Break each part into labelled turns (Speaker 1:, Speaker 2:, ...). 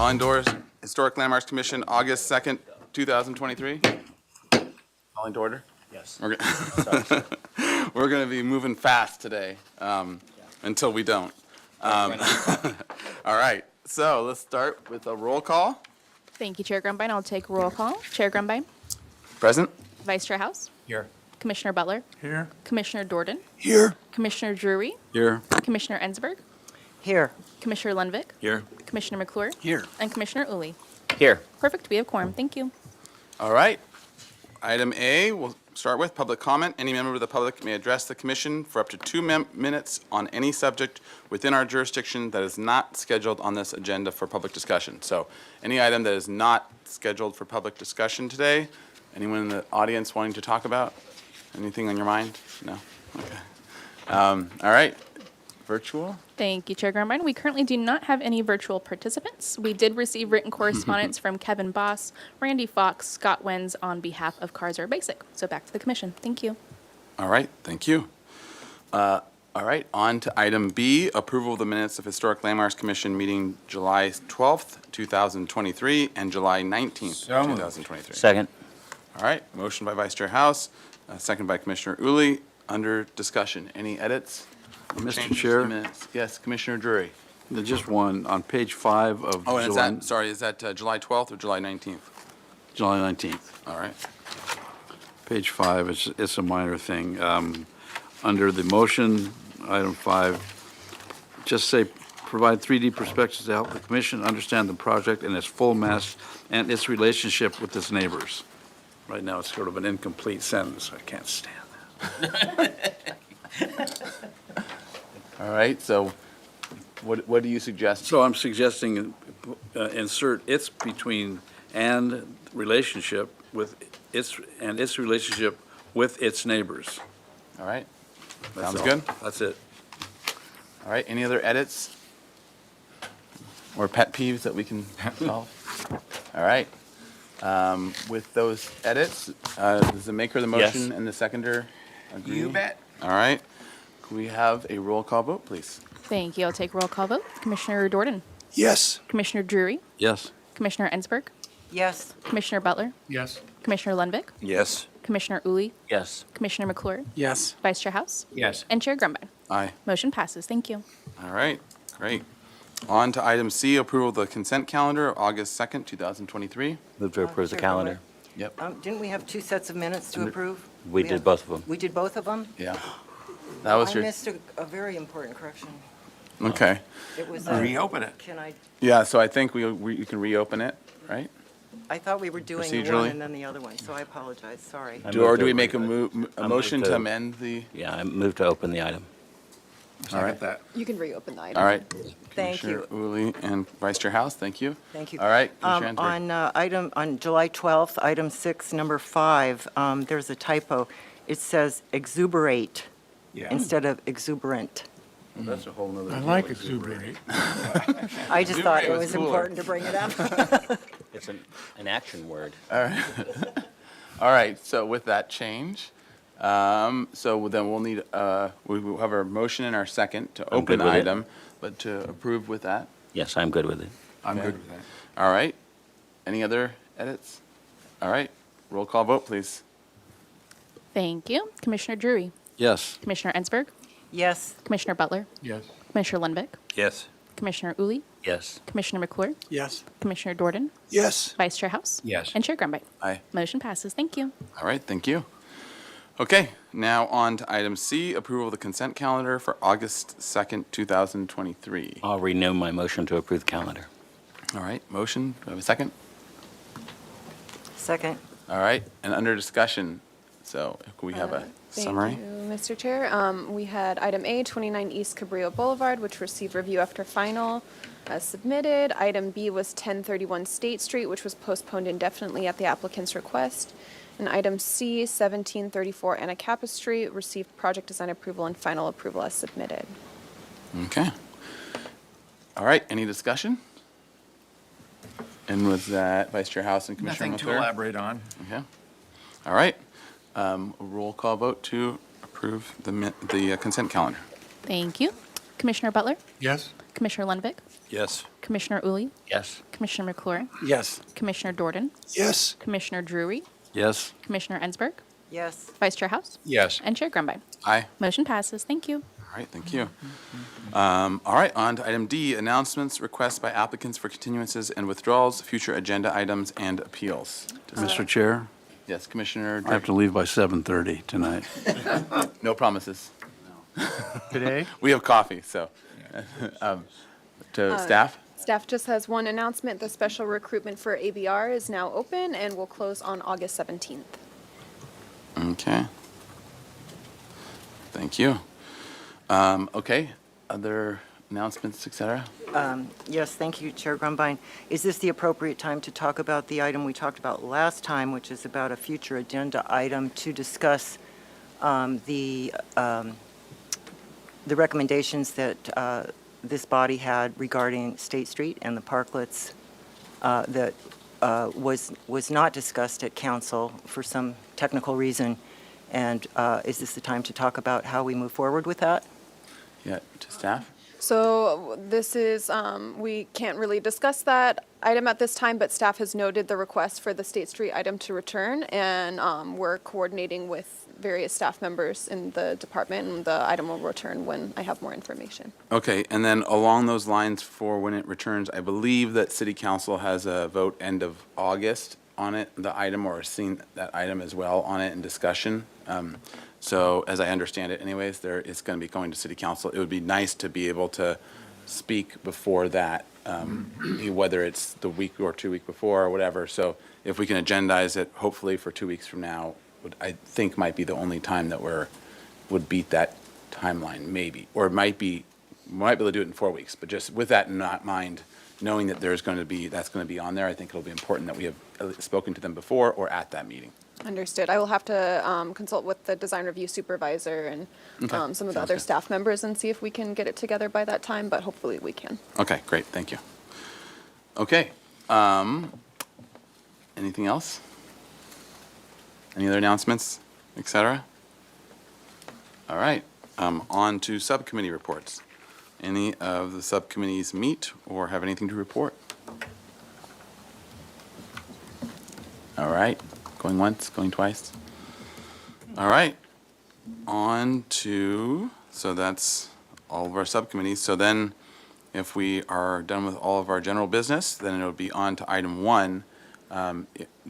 Speaker 1: Calling doors, Historic Landmarks Commission, August 2nd, 2023. Calling to order.
Speaker 2: Yes.
Speaker 1: We're going to be moving fast today until we don't. All right, so let's start with a roll call.
Speaker 3: Thank you, Chair Grumbine. I'll take roll call. Chair Grumbine,
Speaker 1: Present?
Speaker 3: Vice Chair House,
Speaker 2: Here.
Speaker 3: Commissioner Butler,
Speaker 2: Here.
Speaker 3: Commissioner Dorden,
Speaker 1: Here.
Speaker 3: Commissioner Drury,
Speaker 1: Here.
Speaker 3: Commissioner Ensberg,
Speaker 4: Here.
Speaker 3: Commissioner Lundvik,
Speaker 2: Here.
Speaker 3: Commissioner McClure,
Speaker 2: Here.
Speaker 3: and Commissioner Uli.
Speaker 2: Here.
Speaker 3: Perfect. We have quorum. Thank you.
Speaker 1: All right. Item A, we'll start with public comment. Any member of the public may address the commission for up to 2 minutes on any subject within our jurisdiction that is not scheduled on this agenda for public discussion. So any item that is not scheduled for public discussion today, anyone in the audience wanting to talk about? Anything on your mind? No? Okay. All right. Virtual?
Speaker 3: Thank you, Chair Grumbine. We currently do not have any virtual participants. We did receive written correspondence from Kevin Boss, Randy Fox, Scott Wenz on behalf of Cars Are Basic. So back to the commission. Thank you.
Speaker 1: All right, thank you. All right, on to item B, approval of the minutes of Historic Landmarks Commission meeting July 12th, 2023, and July 19th,
Speaker 2: So moved.
Speaker 1: 2023.
Speaker 2: Second.
Speaker 1: All right, motion by Vice Chair House, second by Commissioner Uli. Under discussion, any edits?
Speaker 5: Mr.
Speaker 1: Changes to
Speaker 5: Chair,
Speaker 1: minutes? Yes, Commissioner Drury.
Speaker 5: just one, on page 5 of
Speaker 1: Oh, and is
Speaker 5: July
Speaker 1: that, sorry, is that July 12th or July 19th?
Speaker 5: July 19th.
Speaker 1: All right,
Speaker 5: Page 5, it's a minor thing. Under the motion, item 5, just say, provide 3D perspectives to help the commission understand the project in its full mass and its relationship with its neighbors. Right now, it's sort of an incomplete sentence, I can't stand that.
Speaker 1: all right, so what do you suggest?
Speaker 5: So I'm suggesting insert its between and relationship with its relationship with its neighbors.
Speaker 1: All right,
Speaker 5: That's
Speaker 1: sounds
Speaker 5: all.
Speaker 1: good.
Speaker 5: That's it.
Speaker 1: All right, any other edits? Or pet peeves that we can solve? All right. With those edits, does the maker of the
Speaker 2: Yes.
Speaker 1: motion and the seconder agree?
Speaker 2: You bet.
Speaker 1: All right. Can we have a roll call vote, please?
Speaker 3: Thank you. I'll take roll call vote. Commissioner Dorden,
Speaker 2: Yes.
Speaker 3: Commissioner Drury,
Speaker 5: Yes.
Speaker 3: Commissioner Ensberg,
Speaker 4: Yes.
Speaker 3: Commissioner Butler,
Speaker 2: Yes.
Speaker 3: Commissioner Lundvik,
Speaker 2: Yes.
Speaker 3: Commissioner Uli,
Speaker 2: Yes.
Speaker 3: Commissioner McClure,
Speaker 2: Yes.
Speaker 3: Vice Chair House,
Speaker 2: Yes.
Speaker 3: and Chair Grumbine.
Speaker 1: Aye.
Speaker 3: Motion passes. Thank you.
Speaker 1: All right, great. On to item C, approval of the consent calendar, of August 2nd, 2023.
Speaker 6: Move to approve the
Speaker 4: Chair
Speaker 6: calendar.
Speaker 1: Yep,
Speaker 4: Didn't we have 2 sets of minutes to approve?
Speaker 6: We did both of them.
Speaker 4: We did both of them?
Speaker 1: yeah. That was
Speaker 4: I
Speaker 1: your,
Speaker 4: missed a very important correction.
Speaker 1: okay.
Speaker 4: It was,
Speaker 2: Reopen it.
Speaker 4: can I,
Speaker 1: Yeah, so I think you can reopen it, right?
Speaker 4: I thought we were doing the
Speaker 1: Procedurally?
Speaker 4: one and then the other one, so I apologize, sorry.
Speaker 6: I
Speaker 1: Or
Speaker 6: moved
Speaker 1: do we
Speaker 6: to-
Speaker 1: make a
Speaker 6: I moved
Speaker 1: motion to
Speaker 6: to-
Speaker 1: amend the,
Speaker 6: Yeah, I move to open the item.
Speaker 1: all right?
Speaker 2: that.
Speaker 7: You can reopen the item.
Speaker 1: All right.
Speaker 4: Thank you.
Speaker 1: Commissioner Uli and Vice Chair House, thank you.
Speaker 4: Thank you.
Speaker 1: All right, Commissioner Ensberg.
Speaker 4: On July 12th, item 6, number 5, there's a typo. It says exuberate
Speaker 2: Yeah.
Speaker 4: instead of exuberant.
Speaker 5: That's a whole nother.
Speaker 8: I like exuberate.
Speaker 4: I just thought
Speaker 1: Exuberate
Speaker 4: it
Speaker 1: was
Speaker 4: was
Speaker 1: cooler.
Speaker 4: important to bring it up.
Speaker 6: It's an action word.
Speaker 1: All right, so with that change, so then we'll need, we will have our motion and our second to
Speaker 6: I'm good
Speaker 1: open
Speaker 6: with it.
Speaker 1: item, but to approve with that.
Speaker 6: Yes, I'm good with it.
Speaker 2: I'm
Speaker 1: Okay.
Speaker 2: good with that.
Speaker 1: All right. Any other edits? All right, roll call vote, please.
Speaker 3: Thank you. Commissioner Drury,
Speaker 5: Yes.
Speaker 3: Commissioner Ensberg,
Speaker 4: Yes.
Speaker 3: Commissioner Butler,
Speaker 8: Yes.
Speaker 3: Commissioner Lundvik,
Speaker 6: Yes.
Speaker 3: Commissioner Uli,
Speaker 6: Yes.
Speaker 3: Commissioner McClure,
Speaker 2: Yes.
Speaker 3: Commissioner Dorden,
Speaker 2: Yes.
Speaker 3: Vice Chair House,
Speaker 2: Yes.
Speaker 3: and Chair Grumbine.
Speaker 1: Aye.
Speaker 3: Motion passes. Thank you.
Speaker 1: All right, thank you. Okay, now on to item C, approval of the consent calendar for August 2nd, 2023.
Speaker 6: I'll renew my motion to approve the calendar.
Speaker 1: All right, motion, do I have a second?
Speaker 4: Second.
Speaker 1: All right, and under discussion, so can we have a summary?
Speaker 7: Thank you, Mr. Chair. We had item A, 29 East Cabrillo Boulevard, which received review after final as submitted. Item B was 1031 State Street, which was postponed indefinitely at the applicant's request. And item C, 1734 Anacapa Street, received project design approval and final approval as submitted.
Speaker 1: Okay. All right, any discussion? And was that Vice Chair House and Commissioner
Speaker 2: Nothing to
Speaker 1: McClure?
Speaker 2: elaborate on.
Speaker 1: Okay. All right. A roll call vote to approve the consent calendar.
Speaker 3: Thank you. Commissioner Butler,
Speaker 8: Yes.
Speaker 3: Commissioner Lundvik,
Speaker 5: Yes.
Speaker 3: Commissioner Uli,
Speaker 6: Yes.
Speaker 3: Commissioner McClure,
Speaker 5: Yes.
Speaker 3: Commissioner Jordan,
Speaker 2: Yes.
Speaker 3: Commissioner Drury,
Speaker 5: Yes.
Speaker 3: Commissioner Ensberg,
Speaker 4: Yes.
Speaker 3: Vice Chair House,
Speaker 2: Yes.
Speaker 3: and Chair Grumbine.
Speaker 1: Aye.
Speaker 3: Motion passes. Thank you.
Speaker 1: All right, thank you. All right, on to item D, announcements, requests by applicants for continuances and withdrawals, future agenda items, and appeals.
Speaker 5: Mr. Chair,
Speaker 1: Yes, Commissioner
Speaker 5: I have to
Speaker 1: Drury.
Speaker 5: leave by 7:30 tonight.
Speaker 1: No promises.
Speaker 2: Today?
Speaker 1: We have coffee, so. To staff?
Speaker 7: Staff just has one announcement. The special recruitment for ABR is now open and will close on August 17th.
Speaker 1: Okay. Thank you. Okay, other announcements, et cetera?
Speaker 4: Yes, thank you, Chair Grumbine. Is this the appropriate time to talk about the item we talked about last time, which is about a future agenda item to discuss the recommendations that this body had regarding State Street and the parklets that was not discussed at council for some technical reason? And is this the time to talk about how we move forward with that?
Speaker 1: Yeah, to staff?
Speaker 7: So this is, we can't really discuss that item at this time, but staff has noted the request for the State Street item to return, and we're coordinating with various staff members in the department, and the item will return when I have more information.
Speaker 1: Okay, and then along those lines for when it returns, I believe that city council has a vote end of August on it, the item, or seen that item as well on it in discussion. So as I understand it anyways, it's going to be going to city council. It would be nice to be able to speak before that, whether it's the week or 2 weeks before or whatever. So if we can agendize it, hopefully for 2 weeks from now, I think might be the only time that would beat that timeline, maybe. Or it might be be able to do it in 4 weeks, but just with that in mind, knowing that that's going to be on there, I think it'll be important that we have spoken to them before or at that meeting.
Speaker 7: Understood. I will have to consult with the design review supervisor and some of the
Speaker 1: sounds
Speaker 7: other
Speaker 1: good.
Speaker 7: staff members and see if we can get it together by that time, but hopefully we can.
Speaker 1: Okay, great, thank you. Okay, anything else? Any other announcements, et cetera? All right, on to subcommittee reports. Any of the subcommittees meet or have anything to report? All right, going once, going twice? All right, on to, so that's all of our subcommittees. So then, if we are done with all of our general business, then it'll be on to item 1.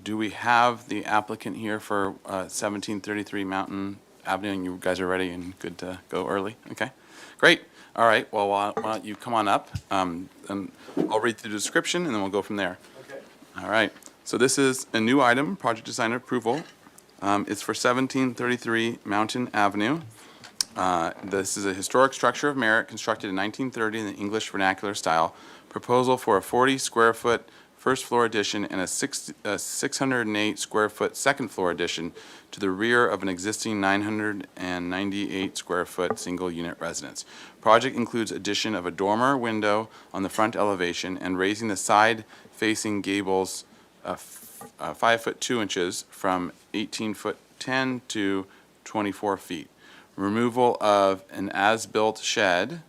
Speaker 1: Do we have the applicant here for 1733 Mountain Avenue? And you guys are ready and good to go early? Okay, great. All right, well, why don't you come on up, and I'll read through the description, and then we'll go from there. Okay. All right, so this is a new item, project design approval. It's for 1733 Mountain Avenue. This is a historic structure of merit constructed in 1930 in the English vernacular style. Proposal for a 40-square-foot first floor addition and a 608 square foot second floor addition to the rear of an existing 998 square foot single unit residence. Project includes addition of a dormer window on the front elevation and raising the side facing gables 5 foot 2 inches from 18 foot 10 to 24 feet. Removal of an as-built shed,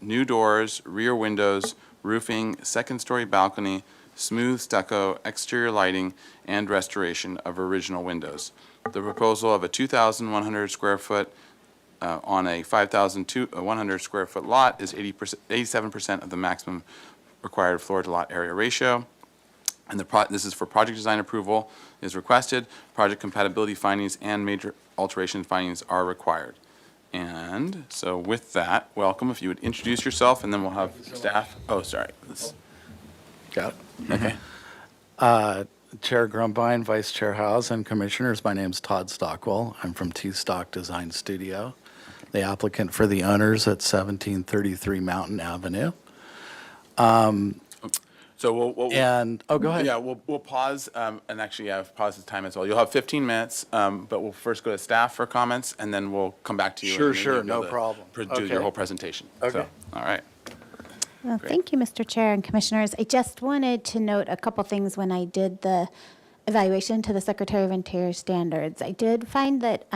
Speaker 1: new doors, rear windows, roofing, second-story balcony, smooth stucco, exterior lighting, and restoration of original windows. The proposal of a 2,100 square foot on a 5,100 square foot lot is 87% of the maximum required floor to lot area ratio. And this is for project design approval is requested. Project compatibility findings and major alteration findings are required. And so with that, welcome. If you would introduce yourself, and then we'll have staff. Oh, sorry.
Speaker 2: Got it.
Speaker 1: Okay.
Speaker 2: Chair Grumbine, Vice Chair Howes, and Commissioners, my name's Todd Stockwell. I'm from T-Stock Design Studio, the applicant for the owners at 1733 Mountain Avenue.
Speaker 1: So we'll
Speaker 2: Go ahead.
Speaker 1: Yeah, we'll pause, and actually, pause the time as well. You'll have 15 minutes, but we'll first go to staff for comments, and then we'll come back to you.
Speaker 2: Sure,
Speaker 1: and then
Speaker 2: sure,
Speaker 1: you'll be
Speaker 2: no
Speaker 1: able to
Speaker 2: problem.
Speaker 1: Do
Speaker 2: Okay.
Speaker 1: your whole presentation.
Speaker 2: Okay.
Speaker 1: So, all right.
Speaker 8: Well,
Speaker 1: Great.
Speaker 8: thank you, Mr. Chair and Commissioners. I just wanted to note a couple things when I did the evaluation to the Secretary of Interior standards. I did find that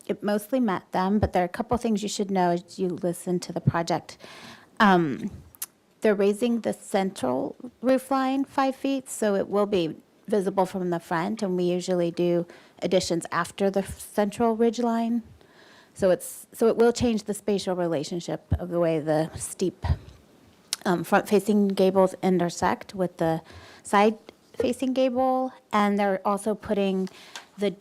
Speaker 8: it mostly met them, but there are a couple things you should know as you listen to the project. they're raising the central roof line 5 feet, so it will be visible from the front, and we usually do additions after the central ridge line. So it will change the spatial relationship of the way the steep front-facing gables intersect with the side-facing gable, and they're also putting the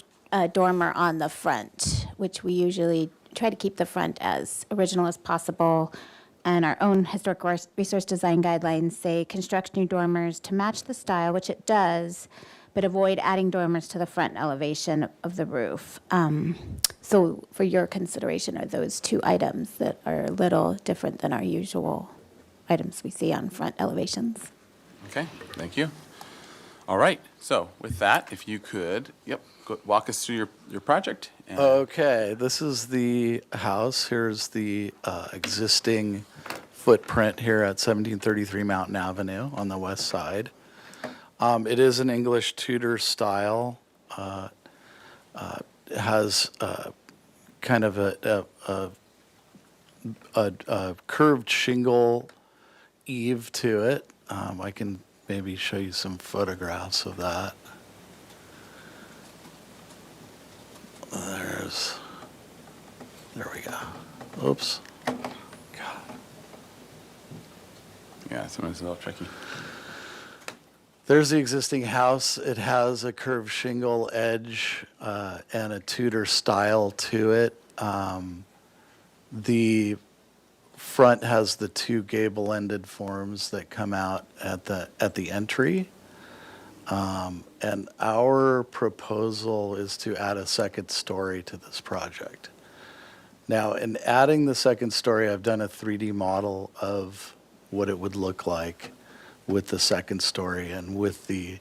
Speaker 8: dormer on the front, which we usually try to keep the front as original as possible. And our own historic resource design guidelines say construct new dormers to match the style, which it does, but avoid adding dormers to the front elevation of the roof. So for your consideration are those two items that are a little different than our usual items we see on front elevations.
Speaker 1: Okay, thank you. All right, so with that, if you could, walk us through your project. And
Speaker 2: Okay, this is the house. Here's the existing footprint here at 1733 Mountain Avenue on the west side. It is an English Tudor style. It has kind of a curved shingle eave to it. I can maybe show you some photographs of that. There we go. Oops. God.
Speaker 1: Yeah, sometimes it's a little tricky.
Speaker 2: There's the existing house. It has a curved shingle edge and a Tudor style to it. The front has the two gable-ended forms that come out at the entry. And our proposal is to add a second story to this project. Now, in adding the second story, I've done a 3D model of what it would look like with the second story and with the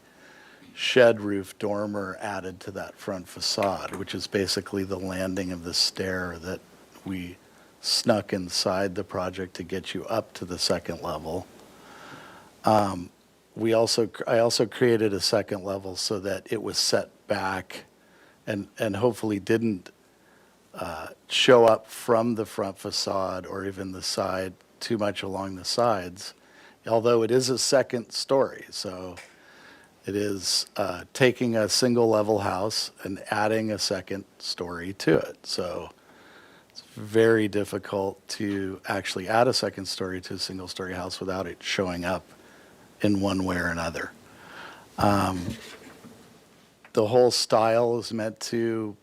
Speaker 2: shed roof dormer added to that front facade, which is basically the landing of the stair that we snuck inside the project to get you up to the second level. I also created a second level so that it was set back and hopefully didn't show up from the front facade or even the side too much along the sides, although it is a second story. So it is taking a single level house and adding a second story to it. So it's very difficult to actually add a second story to a single story house without it showing up in one way or another. The whole style is meant to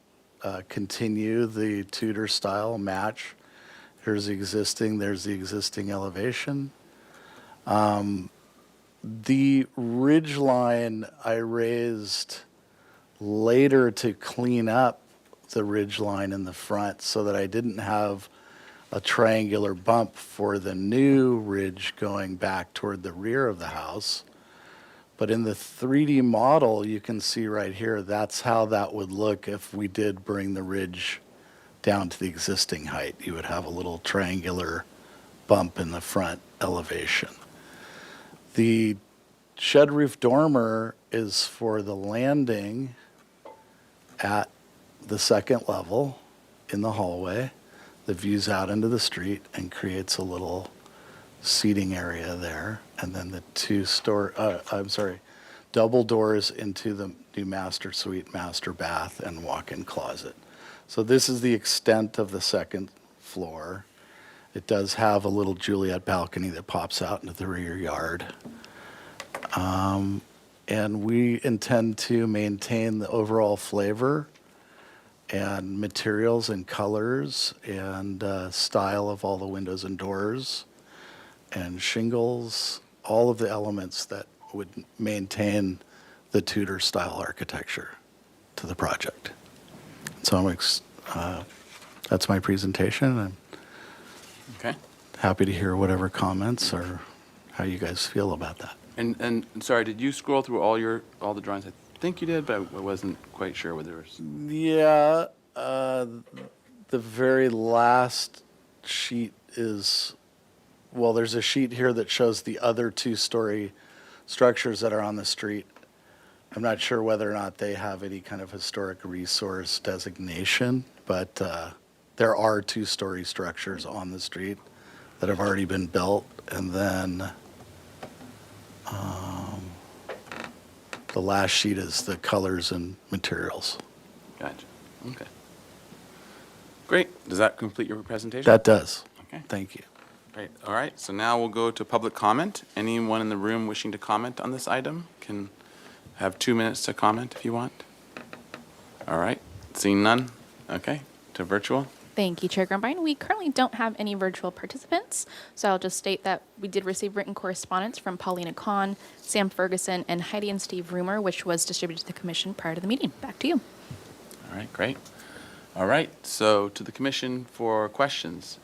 Speaker 2: continue the Tudor style match. There's the existing elevation. The ridge line I raised later to clean up the ridge line in the front so that I didn't have a triangular bump for the new ridge going back toward the rear of the house. But in the 3D model, you can see right here, that's how that would look if we did bring the ridge down to the existing height. You would have a little triangular bump in the front elevation. The shed roof dormer is for the landing at the second level in the hallway that views out into the street and creates a little seating area there. And then the double doors into the new master suite, master bath, and walk-in closet. So this is the extent of the second floor. It does have a little Juliet balcony that pops out into the rear yard. And we intend to maintain the overall flavor and materials and colors and style of all the windows and doors and shingles, all of the elements that would maintain the Tudor style architecture to the project. So that's my presentation. I'm
Speaker 1: Okay.
Speaker 2: happy to hear whatever comments or how you guys feel about that.
Speaker 1: And sorry, did you scroll through all the drawings? I think you did, but I wasn't quite sure whether it was.
Speaker 2: Yeah, the very last sheet is, well, there's a sheet here that shows the other two-story structures that are on the street. I'm not sure whether or not they have any kind of historic resource designation, but there are two-story structures on the street that have already been built. And then The last sheet is the colors and materials.
Speaker 1: Gotcha. Okay. Great. Does that complete your presentation?
Speaker 2: That does.
Speaker 1: Okay.
Speaker 2: Thank you.
Speaker 1: Great. All right. So now we'll go to public comment. Anyone in the room wishing to comment on this item can have 2 minutes to comment if you want. All right. Seeing none. Okay. To virtual.
Speaker 3: Thank you, Chair Grumbine. We currently don't have any virtual participants, so I'll just state that we did receive written correspondence from Paulina Kahn, Sam Ferguson, and Heidi and Steve Rumor, which was distributed to the commission prior to the meeting. Back to you.
Speaker 1: All right. Great. All right. So to the commission for questions.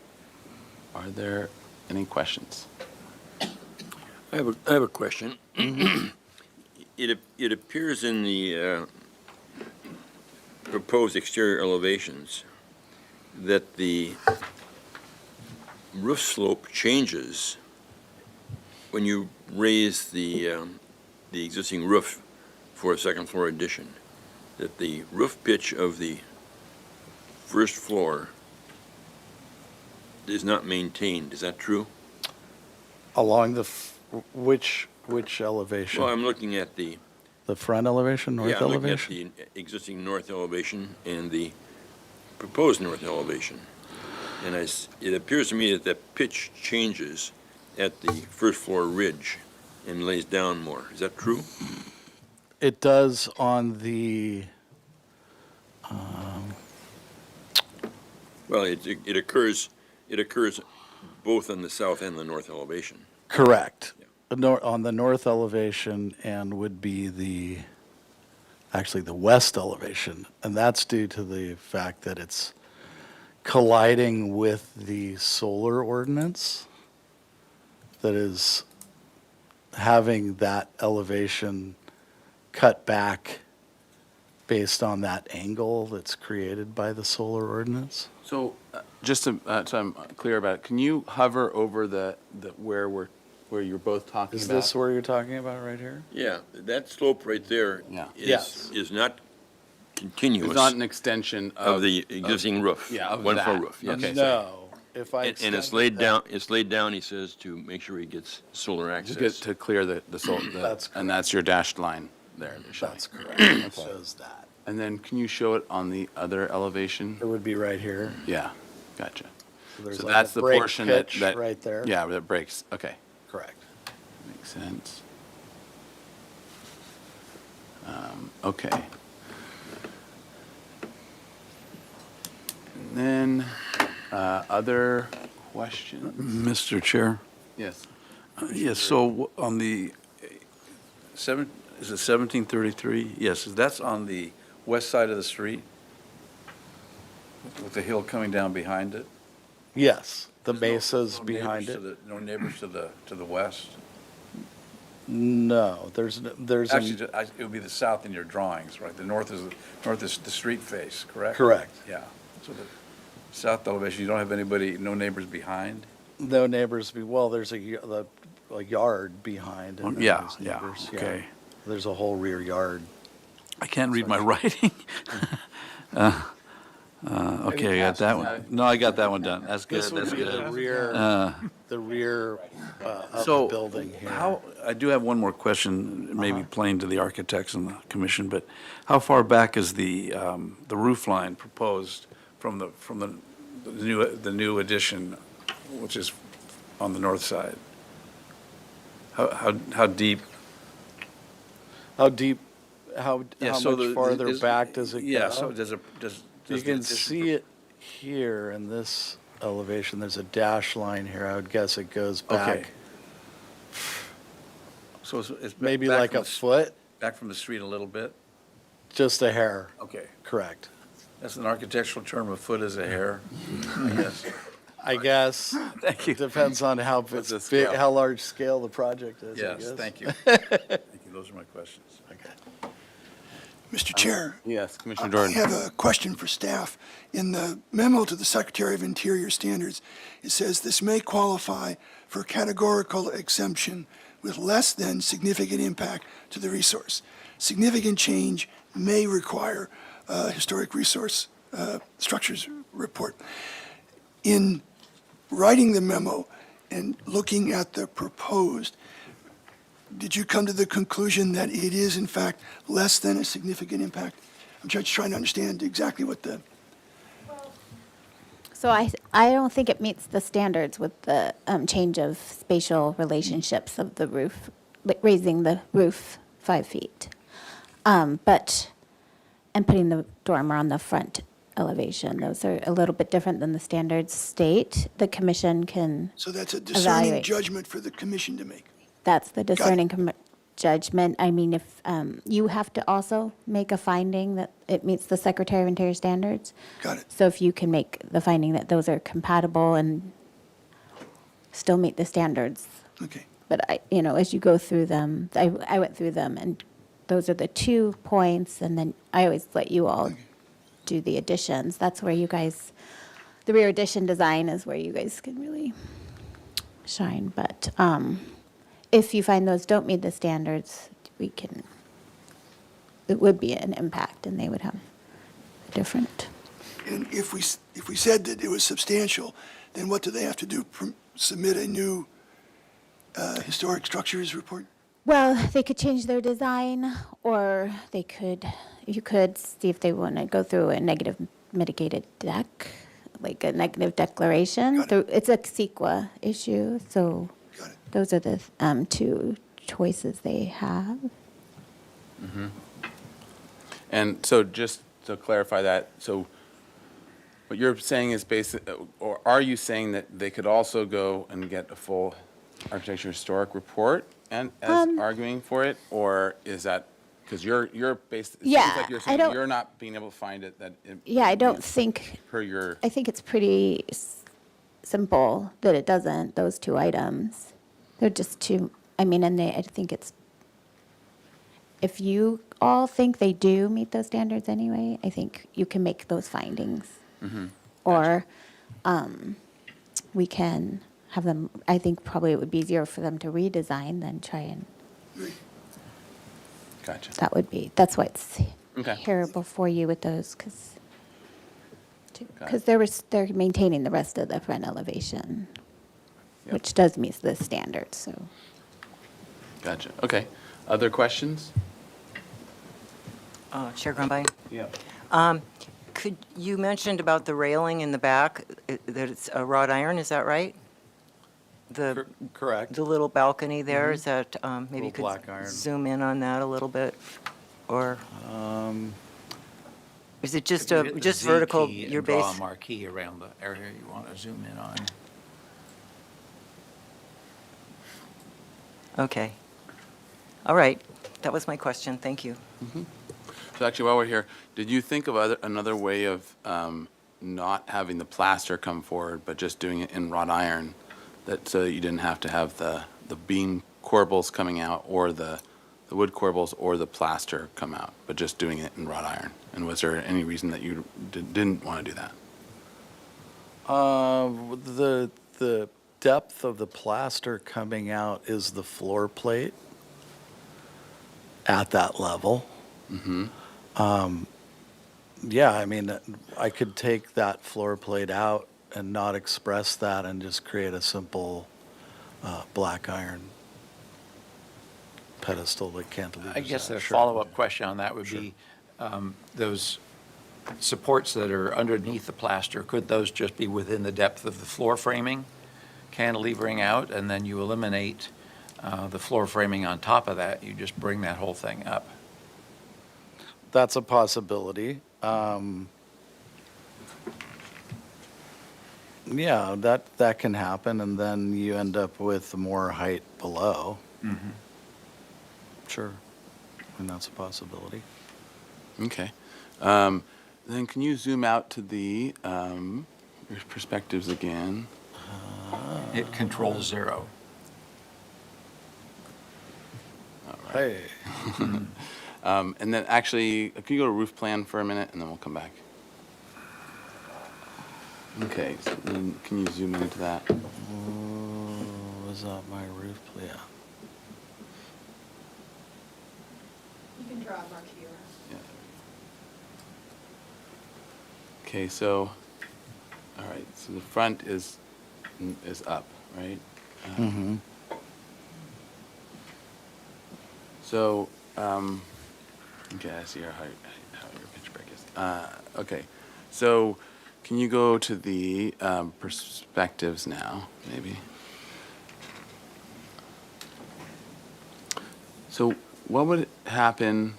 Speaker 1: Are there any questions?
Speaker 9: I have a question. It appears in the proposed exterior elevations that the roof slope changes when you raise the existing roof for a second floor addition, that the roof pitch of the first floor is not maintained. Is that true?
Speaker 2: Along which elevation?
Speaker 9: Well, I'm looking at the,
Speaker 2: The front elevation, north
Speaker 9: yeah, I'm looking at
Speaker 2: elevation?
Speaker 9: the existing north elevation and the proposed north elevation. And it appears to me that the pitch changes at the first floor ridge and lays down more. Is that true?
Speaker 2: It does on the,
Speaker 9: Well, it occurs both on the south and the north elevation.
Speaker 2: correct. On the north elevation and would be actually the west elevation. And that's due to the fact that it's colliding with the solar ordinance that is having that elevation cut back based on that angle that's created by the solar ordinance.
Speaker 1: So just to, so I'm clear about it, can you hover over the where you're both talking
Speaker 2: Is
Speaker 1: about?
Speaker 2: this where you're talking about right here?
Speaker 9: Yeah, that slope right there
Speaker 1: Yeah.
Speaker 2: Yes.
Speaker 9: is not continuous
Speaker 1: It's not an extension
Speaker 9: of the existing roof.
Speaker 1: yeah, of
Speaker 9: One floor
Speaker 1: that.
Speaker 9: roof, yes.
Speaker 1: Okay.
Speaker 2: No. If I
Speaker 9: And it's
Speaker 2: extended
Speaker 9: laid
Speaker 2: that-
Speaker 9: down, he says, to make sure he gets solar
Speaker 1: Just get
Speaker 9: access.
Speaker 1: to clear the
Speaker 2: That's
Speaker 1: and that's your dashed line there.
Speaker 2: That's correct. It shows that.
Speaker 1: And then can you show it on the other elevation?
Speaker 2: It would be right here.
Speaker 1: Yeah, gotcha.
Speaker 2: There's
Speaker 1: So
Speaker 2: like
Speaker 1: that's
Speaker 2: a
Speaker 1: the
Speaker 2: break
Speaker 1: portion
Speaker 2: pitch
Speaker 1: that.
Speaker 2: right there.
Speaker 1: Yeah, that breaks. Okay,
Speaker 2: Correct.
Speaker 1: makes sense. Okay. And then, other questions?
Speaker 5: Mr. Chair?
Speaker 1: Yes.
Speaker 5: Yes, so on the is it 1733? Yes, that's on the west side of the street with the hill coming down behind it?
Speaker 2: Yes, the
Speaker 5: There's no-
Speaker 2: mesa's
Speaker 5: no
Speaker 2: behind
Speaker 5: neighbors
Speaker 2: it.
Speaker 5: No neighbors to the west?
Speaker 2: No,
Speaker 5: Actually, it would be the south in your drawings, right? The north is the street face, correct?
Speaker 2: Correct.
Speaker 5: Yeah. So the south elevation, you don't have anybody, no neighbors behind?
Speaker 2: No neighbors, well, there's a yard behind. and then
Speaker 5: Yeah,
Speaker 2: there's
Speaker 5: yeah,
Speaker 2: neighbors,
Speaker 5: okay.
Speaker 2: There's a whole rear yard.
Speaker 5: I can't read my writing. Okay, I got that one. No, I got that one done. That's good,
Speaker 2: This would
Speaker 5: that's
Speaker 2: be the
Speaker 5: good.
Speaker 2: rear, of the
Speaker 5: So,
Speaker 2: building here.
Speaker 5: how, I do have one more question, maybe plain to the architects and the commission, but how far back is the roof line proposed from the new addition, which is on the north side? How deep?
Speaker 2: How deep, how
Speaker 5: Yeah,
Speaker 2: much
Speaker 5: so
Speaker 2: farther back does it go?
Speaker 5: Yeah, so does
Speaker 2: You
Speaker 5: the
Speaker 2: can
Speaker 5: addition-
Speaker 2: see it here in this elevation. There's a dash line here. I would guess it goes back
Speaker 5: Okay. So it's
Speaker 2: maybe
Speaker 5: back
Speaker 2: like
Speaker 5: from
Speaker 2: a
Speaker 5: the
Speaker 2: foot,
Speaker 5: Back from the street a little bit?
Speaker 2: just a hair.
Speaker 5: Okay.
Speaker 2: Correct.
Speaker 5: That's an architectural term, a foot is a hair, I guess.
Speaker 2: I guess.
Speaker 5: Thank you.
Speaker 2: Depends on how
Speaker 1: What's the
Speaker 2: big,
Speaker 1: scale?
Speaker 2: how large scale the project is, I
Speaker 5: Yes,
Speaker 2: guess.
Speaker 5: thank you. Thank you, those are my questions.
Speaker 2: Okay.
Speaker 10: Mr. Chair,
Speaker 1: Yes, Commissioner
Speaker 10: I
Speaker 1: Jordan.
Speaker 10: have a question for staff. In the memo to the Secretary of Interior Standards, it says this may qualify for categorical exemption with less than significant impact to the resource. Significant change may require a historic resource structures report. In writing the memo and looking at the proposed, did you come to the conclusion that it is in fact less than a significant impact? I'm just trying to understand exactly what the,
Speaker 8: So I don't think it meets the standards with the change of spatial relationships of the roof, like raising the roof 5 feet. And putting the dormer on the front elevation. Those are a little bit different than the standards state. The commission can,
Speaker 10: so that's a discerning
Speaker 8: Evaluate.
Speaker 10: judgment for the commission to make.
Speaker 8: that's the discerning judgment. I mean, if you have to also make a finding that it meets the Secretary of Interior standards.
Speaker 10: Got it.
Speaker 8: So if you can make the finding that those are compatible and still meet the standards.
Speaker 10: Okay.
Speaker 8: But as you go through them, I went through them, and those are the 2 points, and then I always let you all do the additions. That's where you guys, the rear addition design is where you guys can really shine. But if you find those don't meet the standards, it would be an impact, and they would have a different.
Speaker 10: And if we said that it was substantial, then what do they have to do? Submit a new historic structures report?
Speaker 8: Well, they could change their design, or you could see if they want to go through a negative mitigated deck, like a negative declaration.
Speaker 10: Got it.
Speaker 8: It's a CEQA issue, so
Speaker 10: Got it.
Speaker 8: those are the 2 choices they have.
Speaker 1: And so just to clarify that, so what you're saying is or are you saying that they could also go and get a full architecture historic report and as arguing for it? Or is that, because you're based, it
Speaker 8: Yeah,
Speaker 1: seems like you're
Speaker 8: I
Speaker 1: saying
Speaker 8: don't-
Speaker 1: you're not being able to find it, that it.
Speaker 8: Yeah, I don't
Speaker 1: meets
Speaker 8: think,
Speaker 1: Per your,
Speaker 8: I think it's pretty simple that it doesn't, those 2 items. They're just too, I think it's, if you all think they do meet those standards anyway, I think you can make those findings. Or we can have them, I think probably it would be easier for them to redesign than try and,
Speaker 1: gotcha.
Speaker 8: that's why it's
Speaker 1: Okay.
Speaker 8: here before you with those, because
Speaker 1: Got it.
Speaker 8: they're maintaining the rest of the front elevation,
Speaker 1: Yep.
Speaker 8: which does meet the standards, so.
Speaker 1: Gotcha, okay. Other questions?
Speaker 4: Chair Grumbine?
Speaker 1: Yeah.
Speaker 4: You mentioned about the railing in the back, that it's a wrought iron, is that right?
Speaker 2: Correct.
Speaker 4: The little balcony there, is that, maybe you
Speaker 2: Little black
Speaker 4: could
Speaker 2: iron.
Speaker 4: zoom in on that a little bit? Or is it just
Speaker 11: If you hit the
Speaker 4: just
Speaker 11: Z
Speaker 4: vertical,
Speaker 11: key
Speaker 4: your
Speaker 11: and draw
Speaker 4: base?
Speaker 11: a marquee around the area you want to zoom in on.
Speaker 4: Okay. All right, that was my question, thank you.
Speaker 1: So actually, while we're here, did you think of another way of not having the plaster come forward, but just doing it in wrought iron, so that you didn't have to have the beam corbels coming out, or the wood corbels, or the plaster come out, but just doing it in wrought iron? And was there any reason that you didn't want to do that?
Speaker 2: The depth of the plaster coming out is the floor plate at that level. Yeah, I mean, I could take that floor plate out and not express that and just create a simple black iron pedestal that cantilevers
Speaker 11: I guess
Speaker 2: out.
Speaker 11: a
Speaker 2: Sure.
Speaker 11: follow-up question on that would be, those supports that are underneath the plaster, could those just be within the depth of the floor framing, cantilevering out, and then you eliminate the floor framing on top of that? You just bring that whole thing up.
Speaker 2: That's a possibility. Yeah, that can happen, and then you end up with more height below. Sure, and that's a possibility.
Speaker 1: Okay. Then can you zoom out to the your perspectives again?
Speaker 11: It controls 0.
Speaker 2: Hey,
Speaker 1: And then actually, can you go to roof plan for a minute, and then we'll come back? Okay, so then can you zoom into that?
Speaker 2: was that my roof? Yeah.
Speaker 7: You can draw a marquee around.
Speaker 1: Yeah. Okay, so, all right, so the front is up, right? So, okay, I see how your pitch break is. Okay, so can you go to the perspectives now, maybe? So what would happen,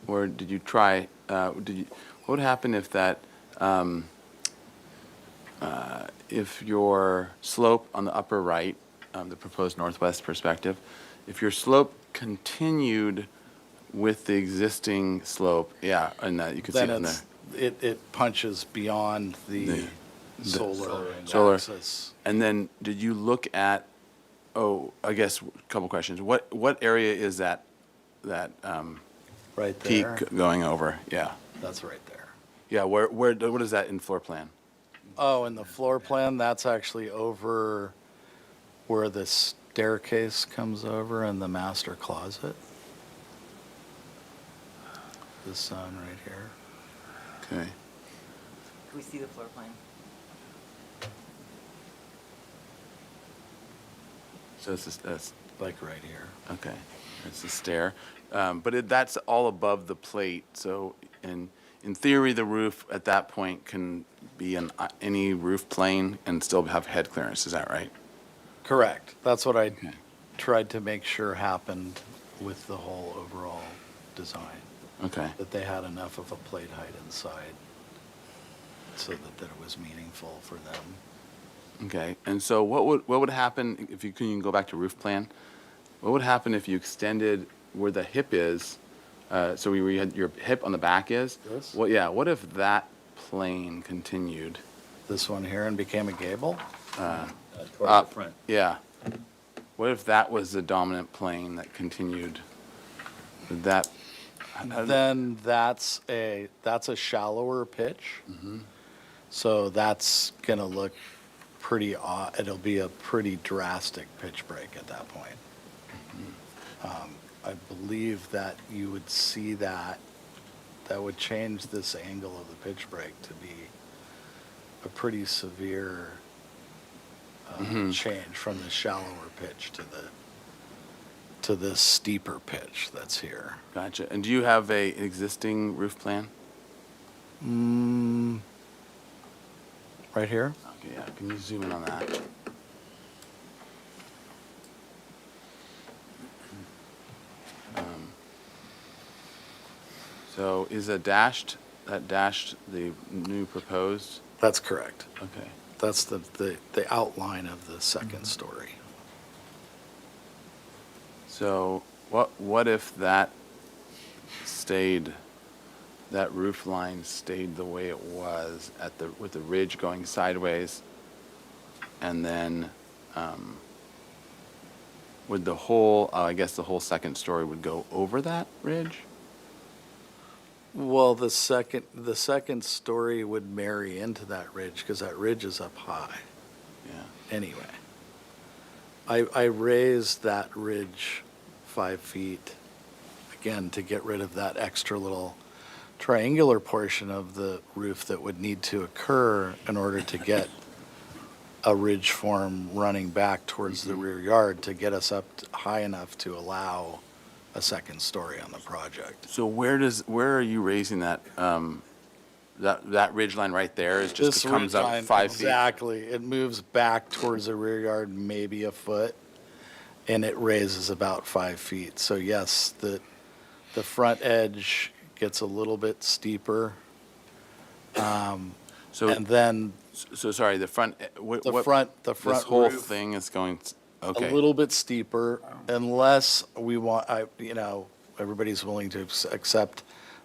Speaker 1: or did you try, what would happen if that, if your slope on the upper right, the proposed northwest perspective, if your slope continued with the existing slope, yeah, and that you can see it
Speaker 2: Then
Speaker 1: on there.
Speaker 2: it punches beyond the solar
Speaker 1: Solar.
Speaker 2: axis.
Speaker 1: And then, did you look at, I guess, a couple questions. What area is that
Speaker 2: Right
Speaker 1: peak
Speaker 2: there.
Speaker 1: going over? Yeah.
Speaker 2: That's right there.
Speaker 1: Yeah, what is that in floor plan?
Speaker 2: Oh, and the floor plan, that's actually over where the staircase comes over and the master closet. This zone right here.
Speaker 1: Okay.
Speaker 4: Can we see the floor plan?
Speaker 1: So that's,
Speaker 2: Like right here.
Speaker 1: okay, it's the stair. But that's all above the plate, so in theory, the roof at that point can be any roof plane and still have head clearance, is that right?
Speaker 2: Correct. That's what I
Speaker 1: Okay.
Speaker 2: tried to make sure happened with the whole overall design,
Speaker 1: Okay.
Speaker 2: that they had enough of a plate height inside so that it was meaningful for them.
Speaker 1: Okay, and so what would happen if you can go back to roof plan? What would happen if you extended where the hip is? So where you had your hip on the back is?
Speaker 2: This?
Speaker 1: What? Yeah. What if that plane continued?
Speaker 2: This one here and became a gable?
Speaker 6: Toward
Speaker 1: Up.
Speaker 6: the front.
Speaker 1: Yeah. What if that was the dominant plane that continued? Would that?
Speaker 2: Then that's a shallower pitch. So that's gonna look pretty odd. It'll be a pretty drastic pitch break at that point. I believe that you would see that would change this angle of the pitch break to be a pretty severe change from the shallower pitch to this steeper pitch that's here.
Speaker 1: Gotcha. And do you have a existing roof plan?
Speaker 2: Right here?
Speaker 1: Okay. Yeah. Can you zoom in on that? So is that dashed the new proposed?
Speaker 2: That's correct.
Speaker 1: Okay.
Speaker 2: That's the outline of the second story.
Speaker 1: So what if that roof line stayed the way it was with the ridge going sideways, and then would the whole, I guess the whole second story would go over that ridge?
Speaker 2: Well, the second story would marry into that ridge because that ridge is up high
Speaker 1: Yeah.
Speaker 2: anyway. I raised that ridge 5 feet, again, to get rid of that extra little triangular portion of the roof that would need to occur in order to get a ridge form running back towards the rear yard to get us up high enough to allow a second story on the project.
Speaker 1: So where are you raising that? That ridge line right there is just
Speaker 2: This
Speaker 1: comes up
Speaker 2: ridgeline,
Speaker 1: 5 feet.
Speaker 2: exactly. It moves back towards the rear yard maybe a foot, and it raises about 5 feet. So yes, the front edge gets a little bit steeper,
Speaker 1: So
Speaker 2: and then
Speaker 1: sorry, the front.
Speaker 2: the front
Speaker 1: This whole
Speaker 2: roof
Speaker 1: thing is going.
Speaker 2: a
Speaker 1: Okay.
Speaker 2: little bit steeper, unless we want, everybody's willing to accept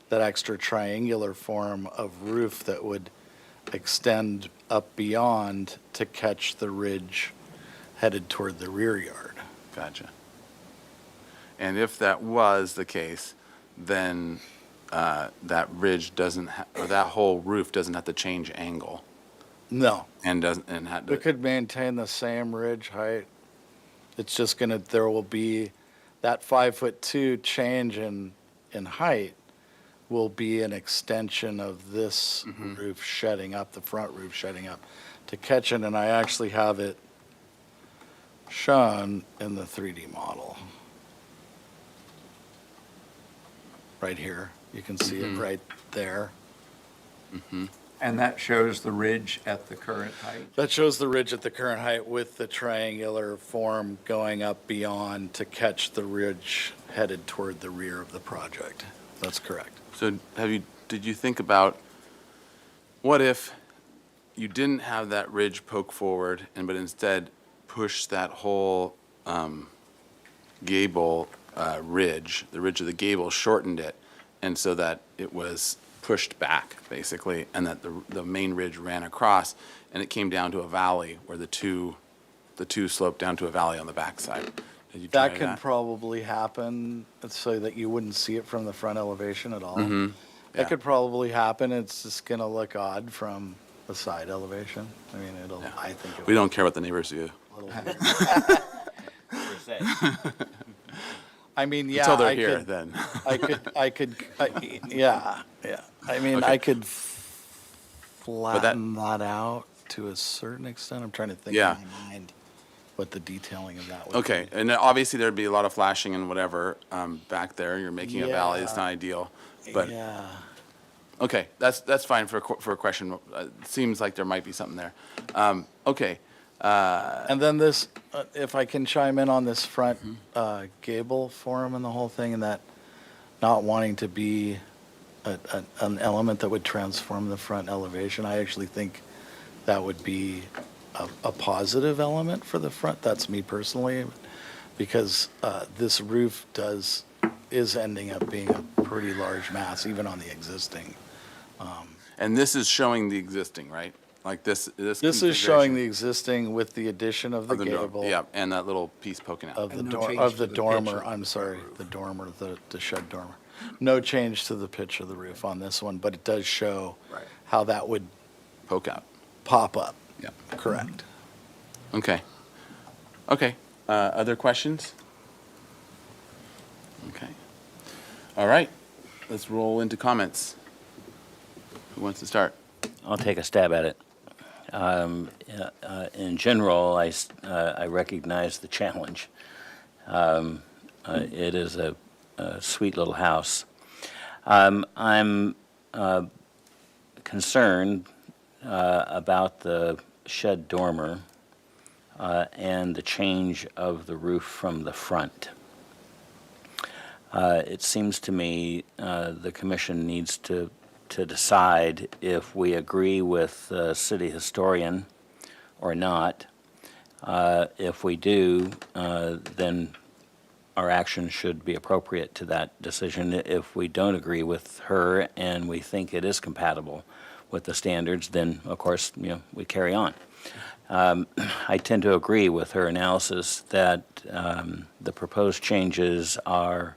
Speaker 2: that extra triangular form of roof that would extend up beyond to catch the ridge headed toward the rear yard.
Speaker 1: Gotcha. And if that was the case, then that ridge doesn't, or that whole roof doesn't have to change angle
Speaker 2: No,
Speaker 1: and doesn't, and had to.
Speaker 2: we could maintain the same ridge height. It's just there will be, that 5'2" change in height will be an extension of this roof shedding up, the front roof shedding up to catch it, and I actually have it shown in the 3D model. right here. You can see it right there.
Speaker 11: And that shows the ridge at the current height?
Speaker 2: That shows the ridge at the current height with the triangular form going up beyond to catch the ridge headed toward the rear of the project. That's correct.
Speaker 1: So did you think about, what if you didn't have that ridge poke forward, but instead push that whole gable ridge, the ridge of the gable, shortened it, and so that it was pushed back, basically, and that the main ridge ran across, and it came down to a valley where the two sloped down to a valley on the backside? Did you try
Speaker 2: That can probably happen so that you wouldn't see it from the front elevation at all.
Speaker 1: Yeah.
Speaker 2: That could probably happen. It's just going to look odd from the side elevation. I mean,
Speaker 1: Yeah.
Speaker 2: I think
Speaker 1: We don't care what the neighbors do.
Speaker 2: I mean, yeah.
Speaker 1: Until they're
Speaker 2: I
Speaker 1: here,
Speaker 2: could-
Speaker 1: then.
Speaker 2: Yeah. I mean,
Speaker 1: Okay.
Speaker 2: I could flatten that out to a certain extent. I'm trying to think
Speaker 1: Yeah.
Speaker 2: in my mind what the detailing of that would be.
Speaker 1: Okay, and then obviously there'd be a lot of flashing and whatever back there. You're making a valley, it's
Speaker 2: Yeah.
Speaker 1: not ideal. But,
Speaker 2: Yeah.
Speaker 1: okay, that's fine for a question. It seems like there might be something there. Okay,
Speaker 2: And then this, if I can chime in on this front gable form and the whole thing, and that not wanting to be an element that would transform the front elevation, I actually think that would be a positive element for the front. That's me personally, because this roof is ending up being a pretty large mass, even on the existing.
Speaker 1: and this is showing the existing, right? Like this
Speaker 2: This is showing
Speaker 1: configuration
Speaker 2: the existing with the addition of the
Speaker 1: of the dorm-
Speaker 2: gable.
Speaker 1: Yeah, and that little piece poking out.
Speaker 2: Of the
Speaker 11: And no
Speaker 2: dorm,
Speaker 11: change
Speaker 2: of
Speaker 11: to
Speaker 2: the
Speaker 11: the pitch
Speaker 2: dormer,
Speaker 11: of the
Speaker 2: I'm sorry,
Speaker 11: roof.
Speaker 2: the dormer, the shed dormer. No change to the pitch of the roof on this one, but it does show
Speaker 11: Right.
Speaker 2: how that would
Speaker 1: Poke out.
Speaker 2: pop up.
Speaker 1: Yeah.
Speaker 2: Correct.
Speaker 1: Okay. Okay, other questions? Okay. All right, let's roll into comments. Who wants to start?
Speaker 6: I'll take a stab at it. In general, I recognize the challenge. It is a sweet little house. I'm concerned about the shed dormer and the change of the roof from the front. It seems to me the commission needs to decide if we agree with the city historian or not. If we do, then our action should be appropriate to that decision. If we don't agree with her and we think it is compatible with the standards, then of course, we carry on. I tend to agree with her analysis that the proposed changes are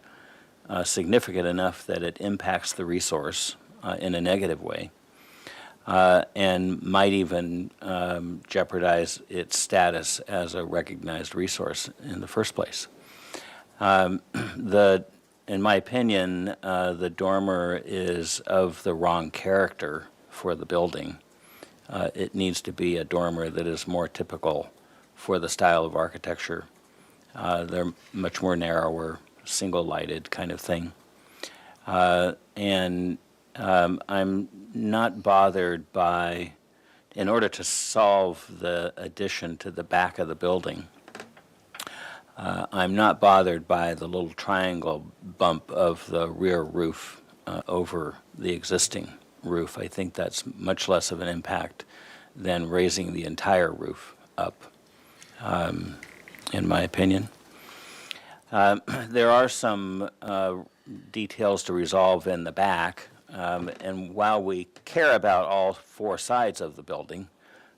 Speaker 6: significant enough that it impacts the resource in a negative way, and might even jeopardize its status as a recognized resource in the first place. In my opinion, the dormer is of the wrong character for the building. It needs to be a dormer that is more typical for the style of architecture. They're much more narrower, single-lighted kind of thing. And I'm not bothered by, in order to solve the addition to the back of the building, I'm not bothered by the little triangle bump of the rear roof over the existing roof. I think that's much less of an impact than raising the entire roof up, in my opinion. There are some details to resolve in the back, and while we care about all four sides of the building,